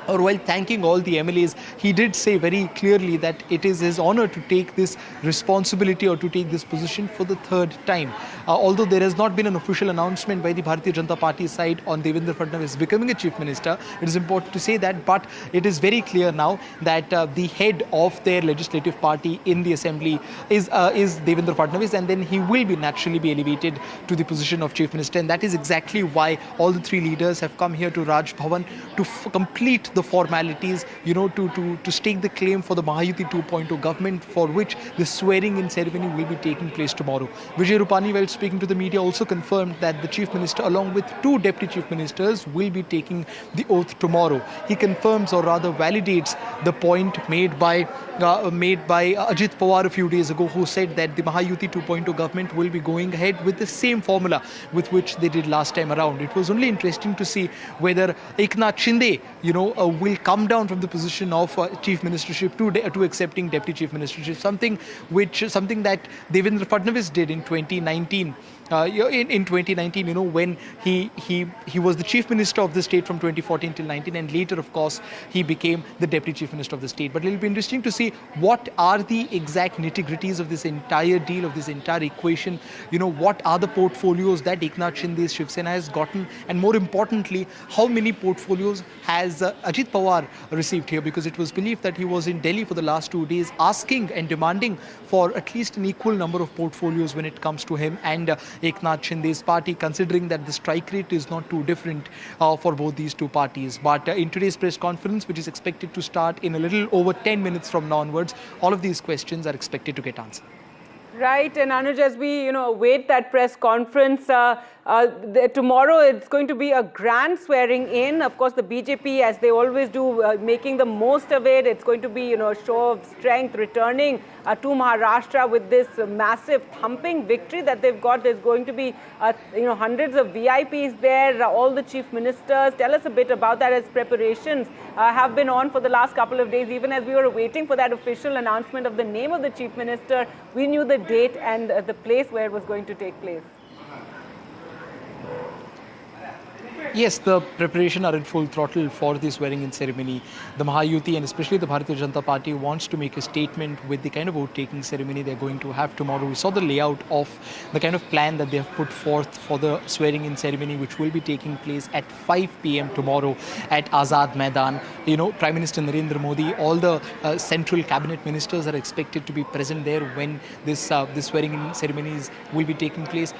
while thanking all the MLAs, he did say very clearly that it is his honor to take this responsibility or to take this position for the third time. Although there has not been an official announcement by the Bharatiya Janata Party side on Devendra Fadnavis becoming a chief minister, it is important to say that, but it is very clear now that the head of their legislative party in the assembly is Devendra Fadnavis, and then he will be naturally be elevated to the position of chief minister. And that is exactly why all the three leaders have come here to Raj Bhavan to complete the formalities, to stake the claim for the Mahayuti 2.0 government, for which the swearing-in ceremony will be taking place tomorrow. Vijay Rupani, while speaking to the media, also confirmed that the chief minister, along with two deputy chief ministers, will be taking the oath tomorrow. He confirms, or rather validates, the point made by Ajit Pawar a few days ago, who said that the Mahayuti 2.0 government will be going ahead with the same formula with which they did last time around. It was only interesting to see whether Eknath Shinde, will come down from the position of chief ministership to accepting deputy chief ministership, something that Devendra Fadnavis did in 2019. In 2019, when he was the chief minister of the state from 2014 till 19, and later, of course, he became the deputy chief minister of the state. But it will be interesting to see what are the exact nitty-gritties of this entire deal, of this entire equation. What are the portfolios that Eknath Shinde's Shiv Sena has gotten, and more importantly, how many portfolios has Ajit Pawar received here? Because it was believed that he was in Delhi for the last 2 days, asking and demanding for at least an equal number of portfolios when it comes to him and Eknath Shinde's party, considering that the strike rate is not too different for both these two parties. But in today's press conference, which is expected to start in a little over 10 minutes from now onwards, all of these questions are expected to get answered. Right, and Anuj, as we await that press conference, tomorrow it's going to be a grand swearing in. Of course, the BJP, as they always do, making the most of it. It's going to be a show of strength, returning to Maharashtra with this massive thumping victory that they've got. There's going to be hundreds of VIPs there, all the chief ministers. Tell us a bit about that, as preparations have been on for the last couple of days. Even as we were waiting for that official announcement of the name of the chief minister, we knew the date and the place where it was going to take place. Yes, the preparation are in full throttle for the swearing-in ceremony. The Mahayuti and especially the Bharatiya Janata Party wants to make a statement with the kind of vote-taking ceremony they're going to have tomorrow. We saw the layout of the kind of plan that they have put forth for the swearing-in ceremony, which will be taking place at 5 p.m. tomorrow at Azad Maidan. Prime Minister Narendra Modi, all the central cabinet ministers are expected to be present there when this swearing-in ceremonies will be taking place.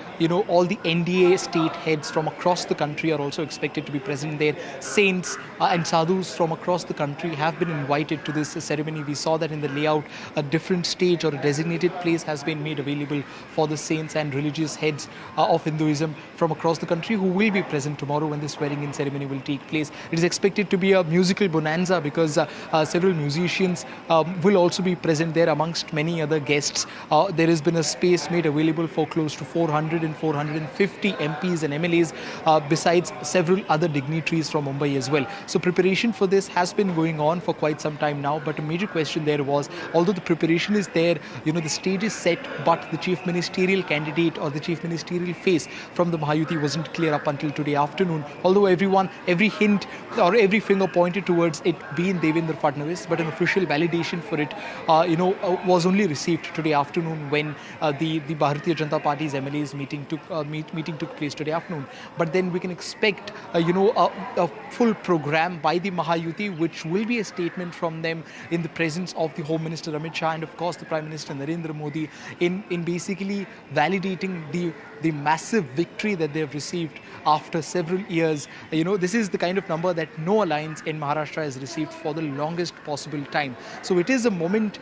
All the NDA state heads from across the country are also expected to be present there. Saints and sadhus from across the country have been invited to this ceremony. We saw that in the layout, a different stage or a designated place has been made available for the saints and religious heads of Hinduism from across the country, who will be present tomorrow when the swearing-in ceremony will take place. It is expected to be a musical bonanza, because several musicians will also be present there amongst many other guests. There has been a space made available for close to 400 and 450 MPs and MLAs, besides several other dignitaries from Mumbai as well. So preparation for this has been going on for quite some time now, but a major question there was, although the preparation is there, the stage is set, but the chief ministerial candidate or the chief ministerial face from the Mahayuti wasn't clear up until today afternoon. Although every hint or every finger pointed towards it being Devendra Fadnavis, but an official validation for it, was only received today afternoon when the Bharatiya Janata Party's MLAs meeting took place today afternoon. But then we can expect expect, a full program by the Mahayuti, which will be a statement from them in the presence of the Home Minister Amit Shah and of course the Prime Minister Narendra Modi in basically validating the massive victory that they have received after several years. This is the kind of number that no alliance in Maharashtra has received for the longest possible time. So it is a moment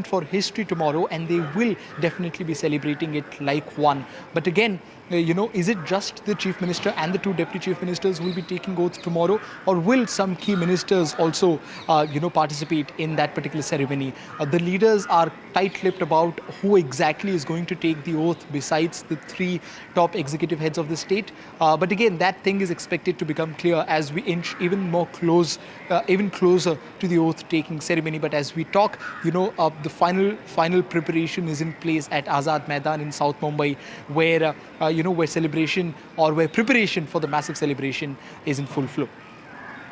for history tomorrow, and they will definitely be celebrating it like one. But again, is it just the Chief Minister and the two Deputy Chief Ministers who will be taking oath tomorrow, or will some key ministers also, participate in that particular ceremony? The leaders are tight-lipped about who exactly is going to take the oath besides the three top executive heads of the state. But again, that thing is expected to become clear as we inch even closer to the oath-taking ceremony. But as we talk, the final preparation is in place at Azad Maidan in South Mumbai, where where preparation for the massive celebration is in full flow.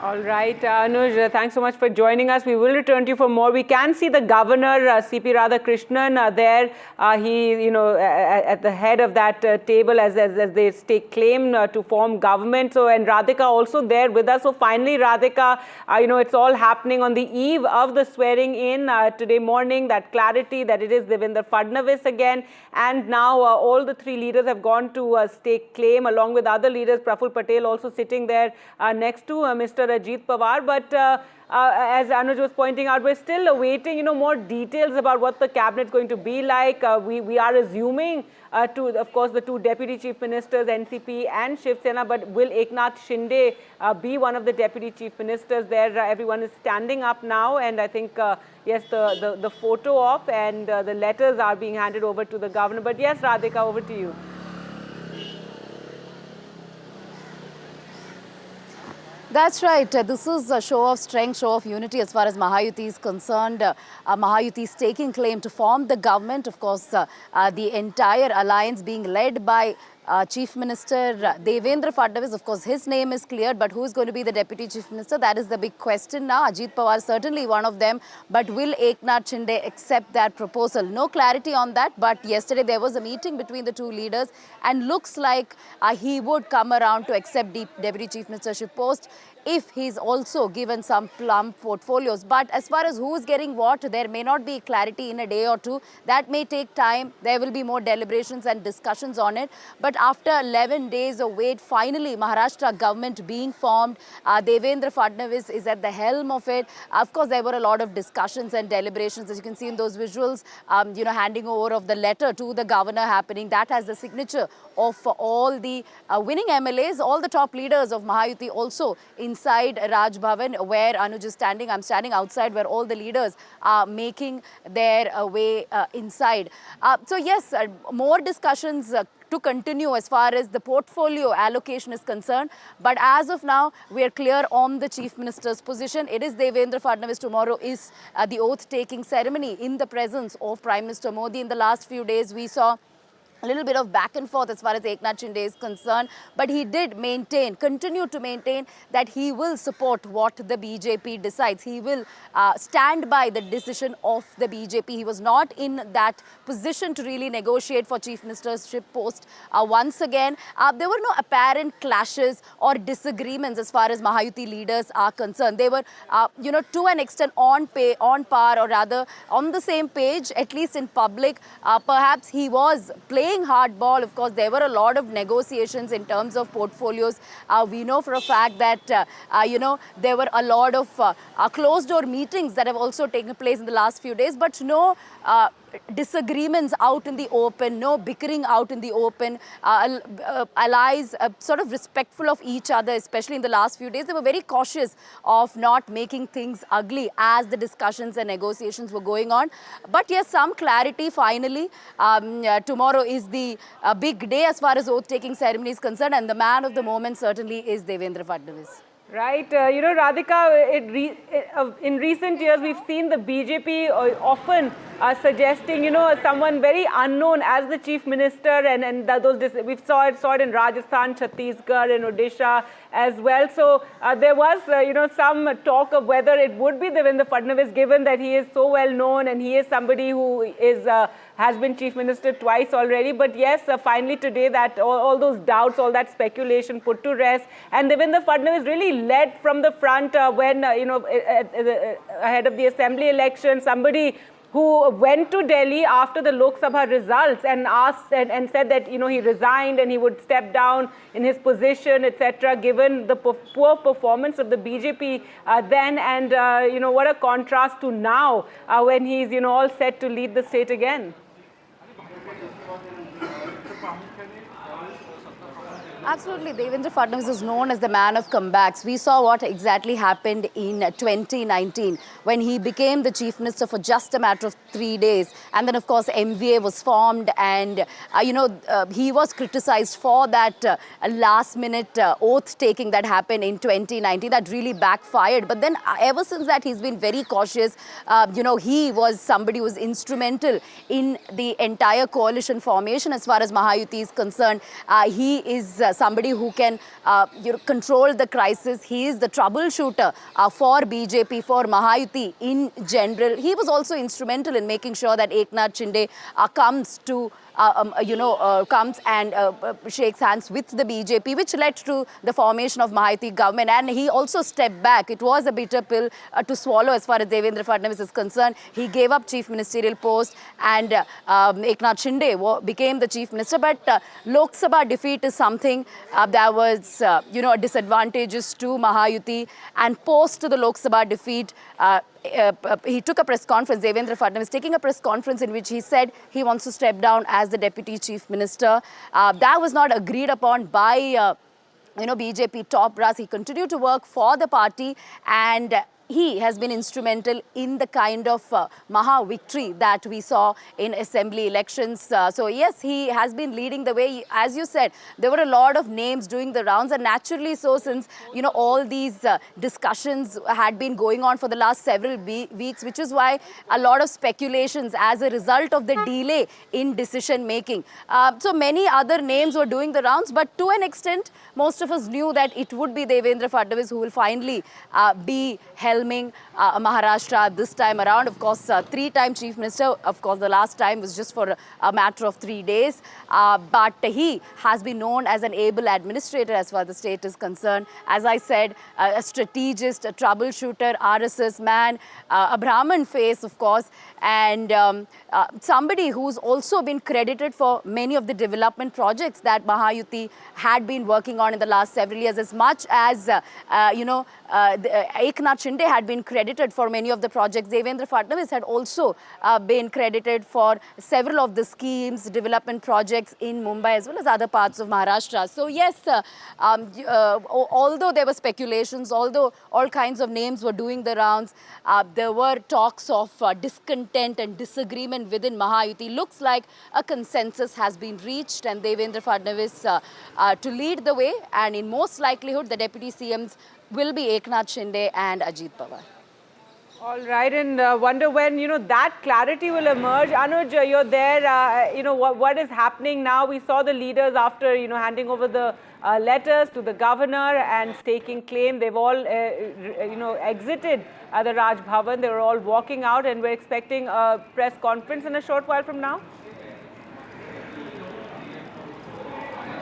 All right, Anuj, thanks so much for joining us. We will return to you for more. We can see the governor, C.P. Radhakrishnan, there. He, at the head of that table as they stake claim to form government. So, and Radhika also there with us. So, finally, Radhika, it's all happening on the eve of the swearing in today morning. That clarity that it is Devendra Fadnavis again. And now all the three leaders have gone to stake claim along with other leaders. Praful Patel also sitting there next to Mr. Ajit Pawar, but as Anuj was pointing out, we're still awaiting, more details about what the cabinet is going to be like. We are assuming, of course, the two deputy chief ministers, NCP and Shiv Sena, but will Eknath Shinde be one of the deputy chief ministers there? Everyone is standing up now, and I think, yes, the photo op and the letters are being handed over to the governor. But yes, Radhika, over to you. That's right. This is a show of strength, show of unity as far as Mahayuti is concerned. Mahayuti is taking claim to form the government. Of course, the entire alliance being led by Chief Minister Devendra Fadnavis. Of course, his name is cleared, but who is going to be the Deputy Chief Minister? That is the big question now. Ajit Pawar certainly one of them, but will Eknath Shinde accept that proposal? No clarity on that, but yesterday there was a meeting between the two leaders and looks like he would come around to accept the Deputy Chief Ministership post if he's also given some plump portfolios. But as far as who is getting what, there may not be clarity in a day or two. That may take time. There will be more deliberations and discussions on it. But after 11 days of wait, finally Maharashtra government being formed. Devendra Fadnavis is at the helm of it. Of course, there were a lot of discussions and deliberations, as you can see in those visuals, handing over of the letter to the governor happening. That has the signature of all the winning MLAs, all the top leaders of Mahayuti also inside Raj Bhavan, where Anuj is standing. I'm standing outside where all the leaders are making their way inside. So yes, more discussions to continue as far as the portfolio allocation is concerned. But as of now, we are clear on the Chief Minister's position. It is Devendra Fadnavis. Tomorrow is the oath-taking ceremony in the presence of Prime Minister Modi. In the last few days, we saw a little bit of back and forth as far as Eknath Shinde is concerned, but he did continue to maintain that he will support what the BJP decides. He will stand by the decision of the BJP. He was not in that position to really negotiate for Chief Ministership post. Once again, there were no apparent clashes or disagreements as far as Mahayuti leaders are concerned. They were, to an extent on par, or rather on the same page, at least in public. Perhaps he was playing hardball. Of course, there were a lot of negotiations in terms of portfolios. We know for a fact that, there were a lot of closed-door meetings that have also taken place in the last few days, but no disagreements out in the open, no bickering out in the open, allies sort of respectful of each other, especially in the last few days. They were very cautious of not making things ugly as the discussions and negotiations were going on. But yes, some clarity finally. Tomorrow is the big day as far as oath-taking ceremony is concerned, and the man of the moment certainly is Devendra Fadnavis. Right. Radhika, in recent years, we've seen the BJP often suggesting, someone very unknown as the chief minister, and we saw it in Rajasthan, Chhattisgarh, and Odisha, as well. So there was, some talk of whether it would be Devendra Fadnavis, given that he is so well known and he is somebody who is has been Chief Minister twice already. But yes, finally today that all those doubts, all that speculation put to rest. And Devendra Fadnavis really led from the front when, ahead of the assembly election, somebody who went to Delhi after the Lok Sabha results and asked and said that, he resigned and he would step down in his position, etc., given the poor performance of the BJP then. And, what a contrast to now when he's, all set to lead the state again. Absolutely. Devendra Fadnavis is known as the man of comebacks. We saw what exactly happened in 2019 when he became the chief minister for just a matter of 3 days. And then, of course, MVA was formed and, he was criticized for that last-minute oath-taking that happened in 2019 that really backfired. But then ever since that, he's been very cautious. He was somebody who was instrumental in the entire coalition formation as far as Mahayuti is concerned. He is somebody who can control the crisis. He is the troubleshooter for BJP, for Mahayuti in general. He was also instrumental in making sure that Eknath Shinde comes to comes and shakes hands with the BJP, which led to the formation of Mahayuti government. And he also stepped back. It was a bitter pill to swallow as far as Devendra Fadnavis is concerned. He gave up chief ministerial post and Eknath Shinde became the chief minister. But Lok Sabha defeat is something that was, disadvantageous to Mahayuti. And post the Lok Sabha defeat, he took a press conference, Devendra Fadnavis taking a press conference in which he said he wants to step down as the deputy chief minister. That was not agreed upon by BJP top brass. He continued to work for the party and he has been instrumental in the kind of Maha victory that we saw in assembly elections. So yes, he has been leading the way. As you said, there were a lot of names doing the rounds, and naturally so, since all these discussions had been going on for the last several weeks, which is why a lot of speculations as a result of the delay in decision making. So many other names were doing the rounds, but to an extent, most of us knew that it would be Devendra Fadnavis who will finally be helming Maharashtra this time around. Of course, three-time chief minister. Of course, the last time was just for a matter of 3 days. But he has been known as an able administrator as far as the state is concerned. As I said, a strategist, a troubleshooter, RSS man, a Brahmin face, of course, and somebody who's also been credited for many of the development projects that Mahayuti had been working on in the last several years, as much as, Eknath Shinde had been credited for many of the projects. Devendra Fadnavis had also been credited for several of the schemes, development projects in Mumbai as well as other parts of Maharashtra. So yes, although there were speculations, although all kinds of names were doing the rounds, there were talks of discontent and disagreement within Mahayuti. Looks like a consensus has been reached and Devendra Fadnavis to lead the way, and in most likelihood the deputy CMs will be Eknath Shinde and Ajit Pawar. All right, and wonder when, that clarity will emerge. Anuj, you're there, what is happening now? We saw the leaders after, handing over the letters to the governor and staking claim. They've all, exited the Raj Bhavan. They were all walking out, and we're expecting a press conference in a short while from now.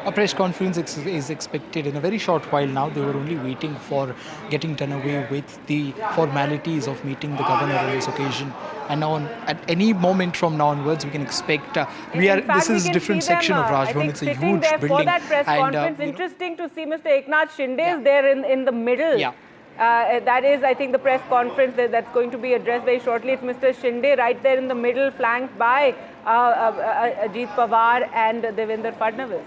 A press conference is expected in a very short while now. They were only waiting for getting done away with the formalities of meeting the governor on this occasion. And now, at any moment from now onwards, we can expect. This is a different section of Raj Bhavan. It's a huge building. For that press conference, interesting to see Mr. Eknath Shinde is there in the middle. Yeah. That is, I think, the press conference that's going to be addressed very shortly. It's Mr. Shinde right there in the middle, flanked by Ajit Pawar and Devendra Fadnavis.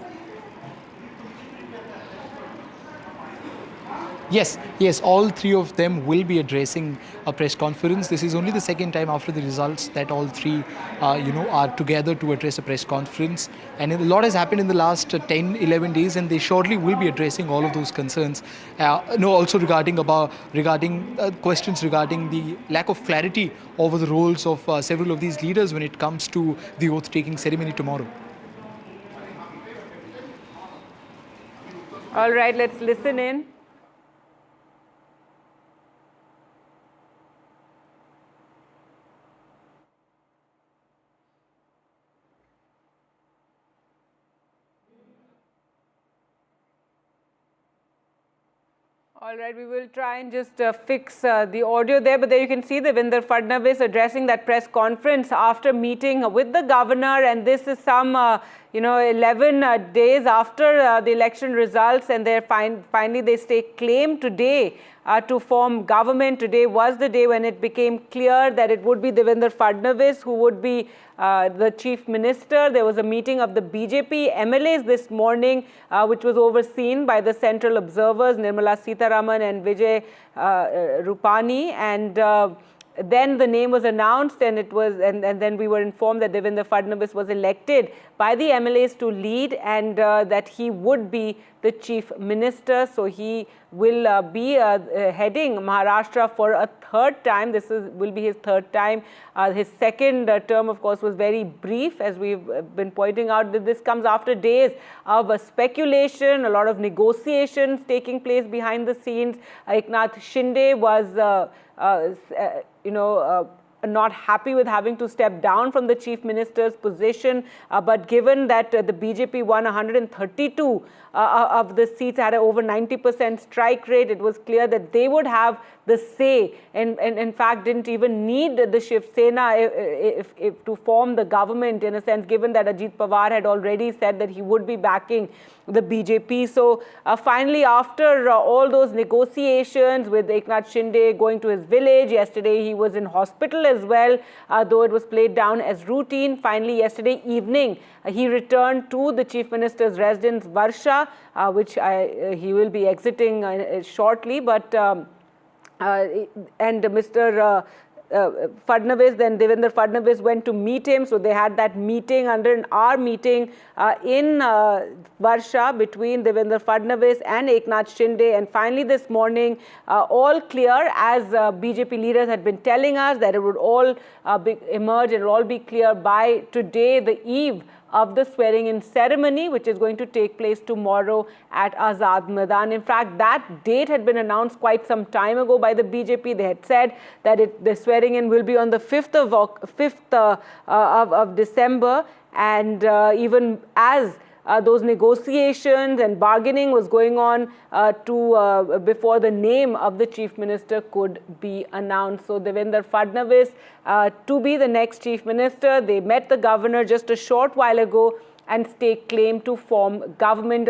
Yes, all three of them will be addressing a press conference. This is only the second time after the results that all three, are together to address a press conference. And a lot has happened in the last 10, 11 days, and they shortly will be addressing all of those concerns. Also regarding questions regarding the lack of clarity over the roles of several of these leaders when it comes to the oath-taking ceremony tomorrow. All right, let's listen in. All right, we will try and just fix the audio there, but there you can see Devendra Fadnavis addressing that press conference after meeting with the governor, and this is some 11 days after the election results, and finally they stake claim today to form government. Today was the day when it became clear that it would be Devendra Fadnavis who would be the chief minister. There was a meeting of the BJP MLAs this morning, which was overseen by the central observers, Nirmala Sitharaman and Vijay Rupani, and then the name was announced, and then we were informed that Devendra Fadnavis was elected by the MLAs to lead, and that he would be the chief minister. So he will be heading Maharashtra for a third time. This will be his third time. His second term, of course, was very brief, as we've been pointing out. That this comes after days of speculation, a lot of negotiations taking place behind the scenes. Eknath Shinde was not happy with having to step down from the chief minister's position, but given that the BJP won 132 of the seats, had an over 90% strike rate, it was clear that they would have the say, and in fact didn't even need the Shiv Sena if to form the government, in a sense, given that Ajit Pawar had already said that he would be backing the BJP. So finally, after all those negotiations with Eknath Shinde going to his village, yesterday he was in hospital as well, though it was played down as routine. Finally, yesterday evening, he returned to the chief minister's residence, Varsha, which he will be exiting shortly, but and Mr. Fadnavis, then Devendra Fadnavis went to meet him. So they had that meeting, under an hour meeting in Varsha between Devendra Fadnavis and Eknath Shinde. And finally this morning, all clear, as BJP leaders had been telling us, that it would all emerge and all be clear by today, the eve of the swearing-in ceremony, which is going to take place tomorrow at Azad Maidan. In fact, that date had been announced quite some time ago by the BJP. They had said that the swearing-in will be on the 5th of December, and even as those negotiations and bargaining was going on before the name of the chief minister could be announced. So Devendra Fadnavis to be the next chief minister. They met the governor just a short while ago and stake claim to form government.